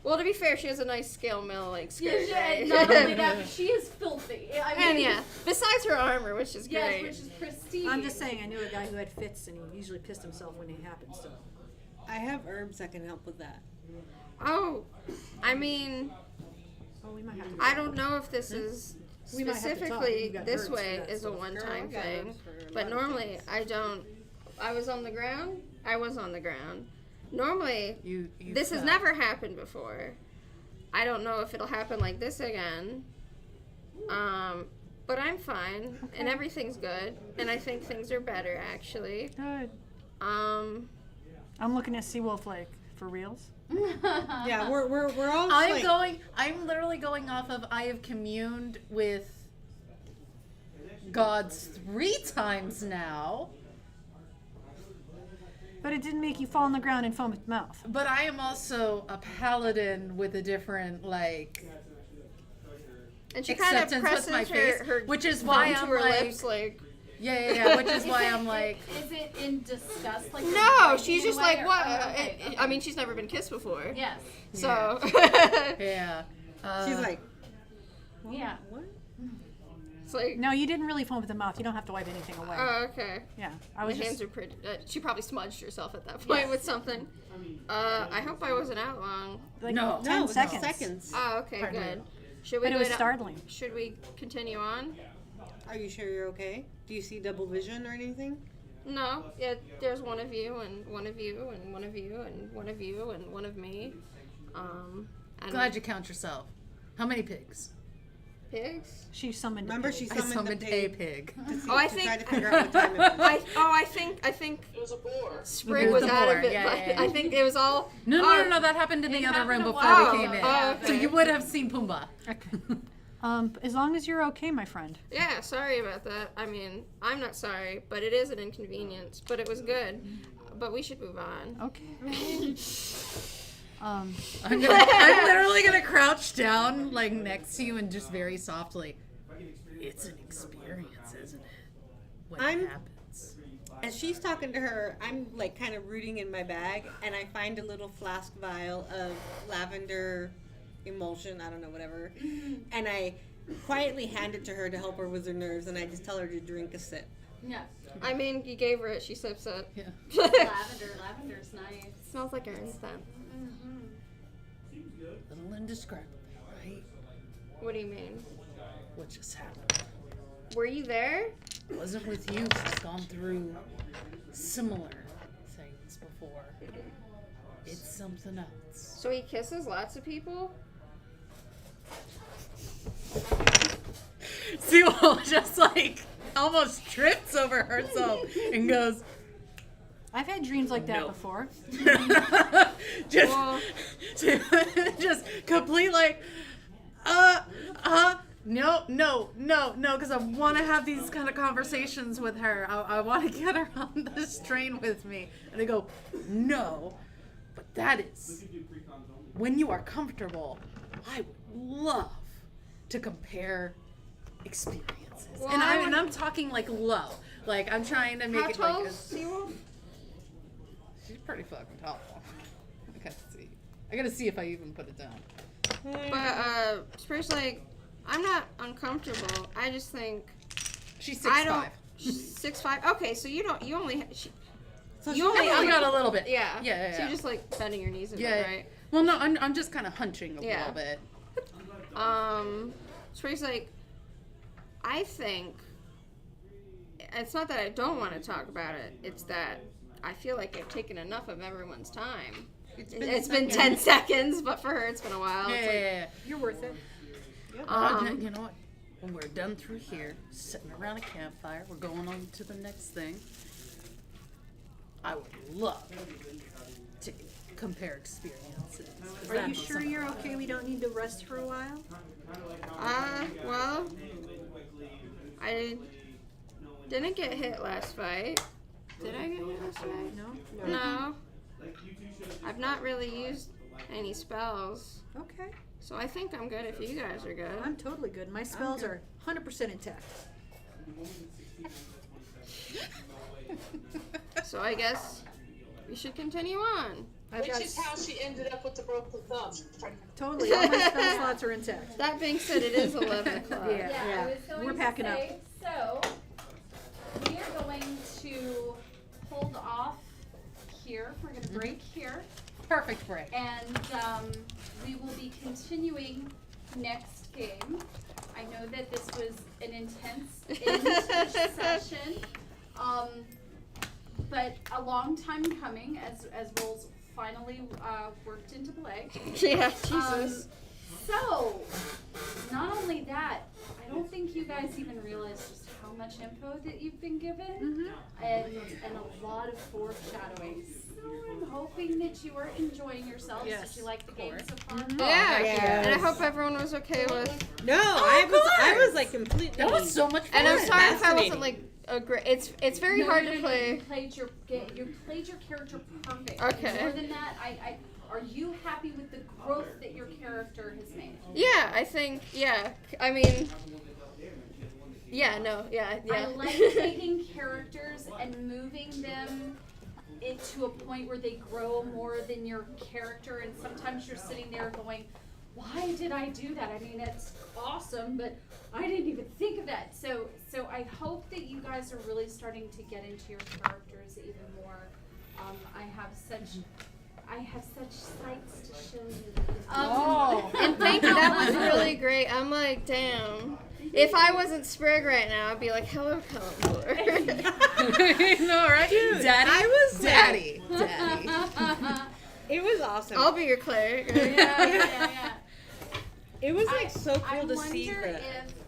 Well, to be fair, she has a nice scale mill like skirt. Yeah, right? not only that, but she is filthy. I mean, And yeah, besides her armor, which is yes, great. which is pristine. I'm just saying, I knew a guy who had fits, and he usually pissed himself when it happened. So I have herbs that can help with that. Oh, I mean, we might have to. I don't know if this is We might have to talk. specifically You've got this herbs for way that is a stuff. one-time Girl, I got thing, herbs for a lot but of normally things. I don't. I was on the ground. I was on the ground. Normally, You this has fell. never happened before. I don't know if it'll happen like this again. But I'm fine, and everything's good, and I think things are better actually. Good. Um, I'm looking at Seawolf Lake for reals. Yeah, we're all I'm literally going off of I have communed with gods 3 times now, But it didn't make you fall on the ground and foam at the mouth. but I am also a paladin with a different like and she kind of acceptance presses with my face, her which is why thumb I'm to her like, lips, like. yeah, which is why I'm like, Is it in disgust? Like No, the she's just way, like, or- what? oh, okay. I mean, she's never been kissed before. Yes. So. yeah. She's like, Yeah. what? It's like. No, you didn't really foam at the mouth. You don't have to wipe anything away. Oh, okay. Yeah, I My was hands just. are pretty. She probably smudged herself at that point with something. I hope I wasn't out long. Like No. 10 No, seconds. seconds. Oh, okay, Pardon me. good. Should we But it go was to- startling. Should we continue on? Are you sure you're okay? Do you see double vision or anything? No. Yeah, there's one of you and one of you and one of you and one of you and one of me. And Glad you count yourself. How many pigs? pigs. She summoned. Remember, a pig. she I summoned, summoned the a pig. pig. To see, Oh, I to think- try to figure out what time it was. I think It was a boar. Sprig It was was the out boar, of it, yeah, but yeah, yeah. I think it was all. No, that happened in the It other room happened a before while we came ago. in. Oh, So okay. you would have seen Pumbaa. As long as you're okay, my friend. Yeah, sorry about that. I mean, I'm not sorry, but it is an inconvenience. But it was good. But we should move on. Okay. I'm literally gonna crouch down like next to you and just very softly. It's an experience, isn't it? When I'm- it happens. As she's talking to her, I'm like kind of rooting in my bag, and I find a little flask vial of lavender emulsion, I don't know, whatever, and I quietly hand it to her to help her with her nerves, and I just tell her to drink a sip. Yeah. I mean, you gave her it. She sips it. Yeah. Lavender's nice. Smells like an incense. Little indescribable, right? What do you mean? What just happened? Were you there? I wasn't with you. She's gone through similar things before. It's something else. So he kisses lots of people? Sewell just like almost trips over herself and goes, I've had dreams like that No. before. just, Well- just complete like, no, because I want to have these kind of conversations with her. I want to get her on this train with me. And I go, no, but that is when you are comfortable. I would love to compare experiences, Well, and I I'm talking like low. Like I'm trying to make How it tall like is Seawolf? she's pretty fucking tall. I gotta see. I gotta see if I even put it down. But, Sprig's like, I'm not uncomfortable. I just think She's I 6'5". don't. 6'5". Okay, so you only. So You only I only got a little bit. Yeah. Yeah. So you're just like bending your knees a Yeah. bit, right? Well, no, I'm just kind of hunching a Yeah. little bit. Sprig's like, I think it's not that I don't want to talk about it. It's that I feel like I've taken enough of everyone's time. It's been 10 seconds, but for her it's been a while. It's like, Yeah. You're worth it. You know what? When we're done through here, sitting around a campfire, we're going on to the next thing. I would love to compare experiences. Are you sure you're okay? We don't need to rest for a while? well, I didn't get hit last fight. Did I get hit last fight? No? No. I've not really used any spells. Okay. So I think I'm good if you guys are good. I'm totally good. My spells are 100% intact. So I guess we should continue on. I've Which got is how she ended up with the broken thumb. totally all my spell slots are intact. That being said, it is 11 o'clock. Yeah. Yeah, I was going We're to packing up. say, so we are going to hold off here. We're going to break here, Perfect break. and we will be continuing next game. I know that this was an intense end session, but a long time coming as roles finally worked into play. Yeah, Jesus. So, not only that, I don't think you guys even realize just how much info that you've been given, and a lot of foreshadowing. So I'm hoping that you are enjoying yourselves. Yes, That you like the game so far. Yeah. yes. And I hope everyone was okay with. No, I was like completely. That was so much fun. And I'm sorry if I Fascinating. wasn't like a great. It's very hard to play. You played your character perfect. Okay. More than that, are you happy with the growth that your character has made? Yeah, I think. Yeah, I mean. Yeah. No. Yeah. Yeah. I like taking characters and moving them to a point where they grow more than your character, and sometimes you're sitting there going, why did I do that? I mean, it's awesome, but I didn't even think of that. So I hope that you guys are really starting to get into your characters even more. I have such sights to show you. And thank you. That was really great. I'm like, damn. If I wasn't Sprig right now, I'd be like, hello, Columbor. You know, right? Dude, Daddy. I was Daddy. It was awesome. I'll be your cleric. Yeah. It was like so I cool to see wonder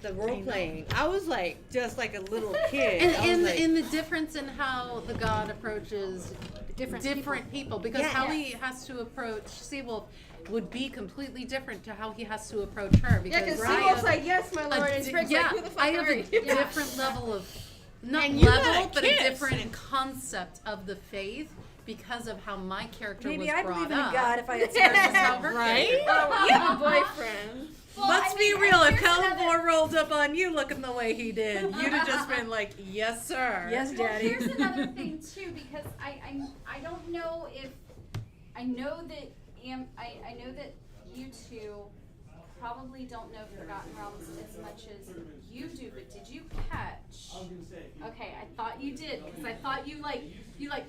the role playing. I was like just like a little kid. And I was like, in the difference in how the god approaches different people, because Yes. how he has to approach Seawolf would be completely different to how he has to approach her. Yeah, Because because I Seawolf's have like, yes, my lord, and Sprig's like, who the fuck I have are a you? different level of not And you level, gotta but a kiss. different concept of the faith because of how my character Maybe was I brought believe in up. a God if I had versus started how her Right? character- Oh, you have a boyfriend. Well, Let's I be mean, real. and If here's another- Columbor rolled up on you looking the way he did, you'd have just been like, "Yes, sir." Yes, Well, Daddy. here's another thing too, because I don't know if I know that I know that you two probably don't know Forgotten Realms as much as you do, but did you catch? Okay, I thought you did, because I thought you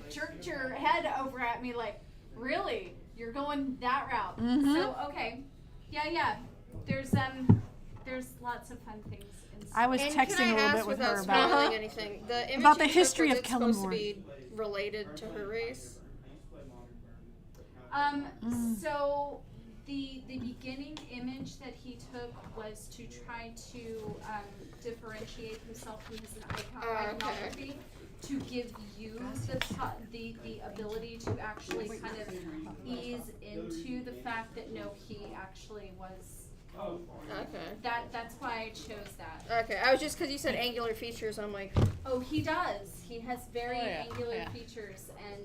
jerked your head over at me like, really? You're going that route? So okay, yeah. There's lots of fun things. I was And texting can I a little ask bit with without her about spoiling anything? The image about the you took, history was of it supposed to Kellamore. be related to her race? So the beginning image that he took was to try to differentiate himself from his iconography, to give you the ability to actually kind of ease into the fact that no, he actually was. Okay. That's why I chose that. Okay, I was just because you said angular features, I'm like, Oh, he does. He has very yeah, angular yeah. features, and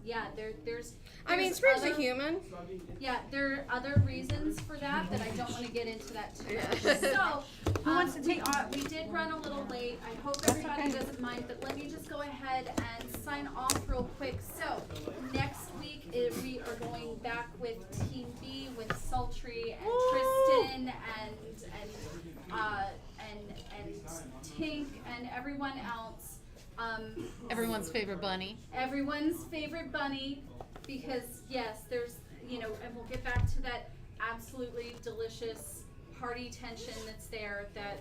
yeah, there's. I mean, there's Sprig's a other- human. Yeah, there are other reasons for that, but I don't want to get into that too much. So, Who wants to take we did run a little late. I hope everybody doesn't mind, but let me just go ahead and sign off real quick. So, next week we are going back with Team B with Sultry and Tristan and Tink and everyone else. Everyone's favorite bunny. Everyone's favorite bunny, because yes, there's, and we'll get back to that absolutely delicious party tension that's there that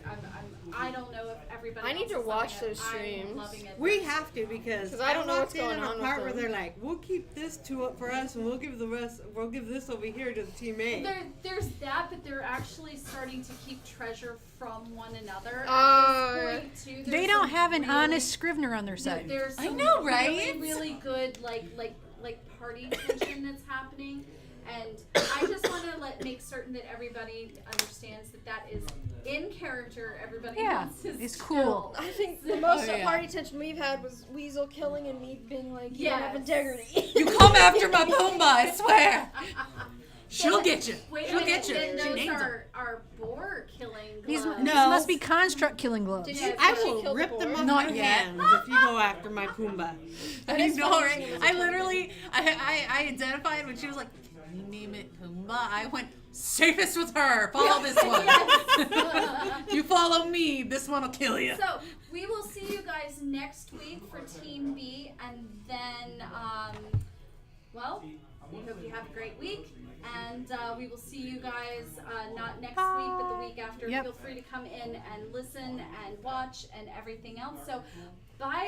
I don't know if everybody I need else to is watch loving it. those I'm streams. loving it. we have to because 'Cause I don't know walked what's in going on on a with part where them. they're like, we'll keep this two up for us and we'll give this over here to the team A. There's that, but they're actually starting to keep treasure from one another Oh, at this point too. They There's don't some have an really- honest Scrivener on their side. There's I some know, right? really, really good like party tension that's happening, and I just want to make certain that everybody understands that is in character. Everybody Yeah, else is it's cool. I think the most Oh, yeah. party tension we've had was Weasel killing and me being like, you don't have Yes. integrity. You come after my Pumbaa, I swear. She'll get you. Wait a She'll minute, get you. then She those names 'em. are boar killing These, gloves. these No. must be construct killing gloves. Did you- I Did she will kill the rip them boar? off Not your yet. hands if you go after my Pumbaa. I know, funny right? she was I a literally, I identified when she was like, "Can you name it Pumbaa?" I went, "Safest with her. Follow this one. You follow me, this one will kill you." So we will see you guys next week for Team B, and then, well, we hope you have a great week, and we will see you guys not next week, but the week after. Yep. Feel free to come in and listen and watch and everything else. So, bye.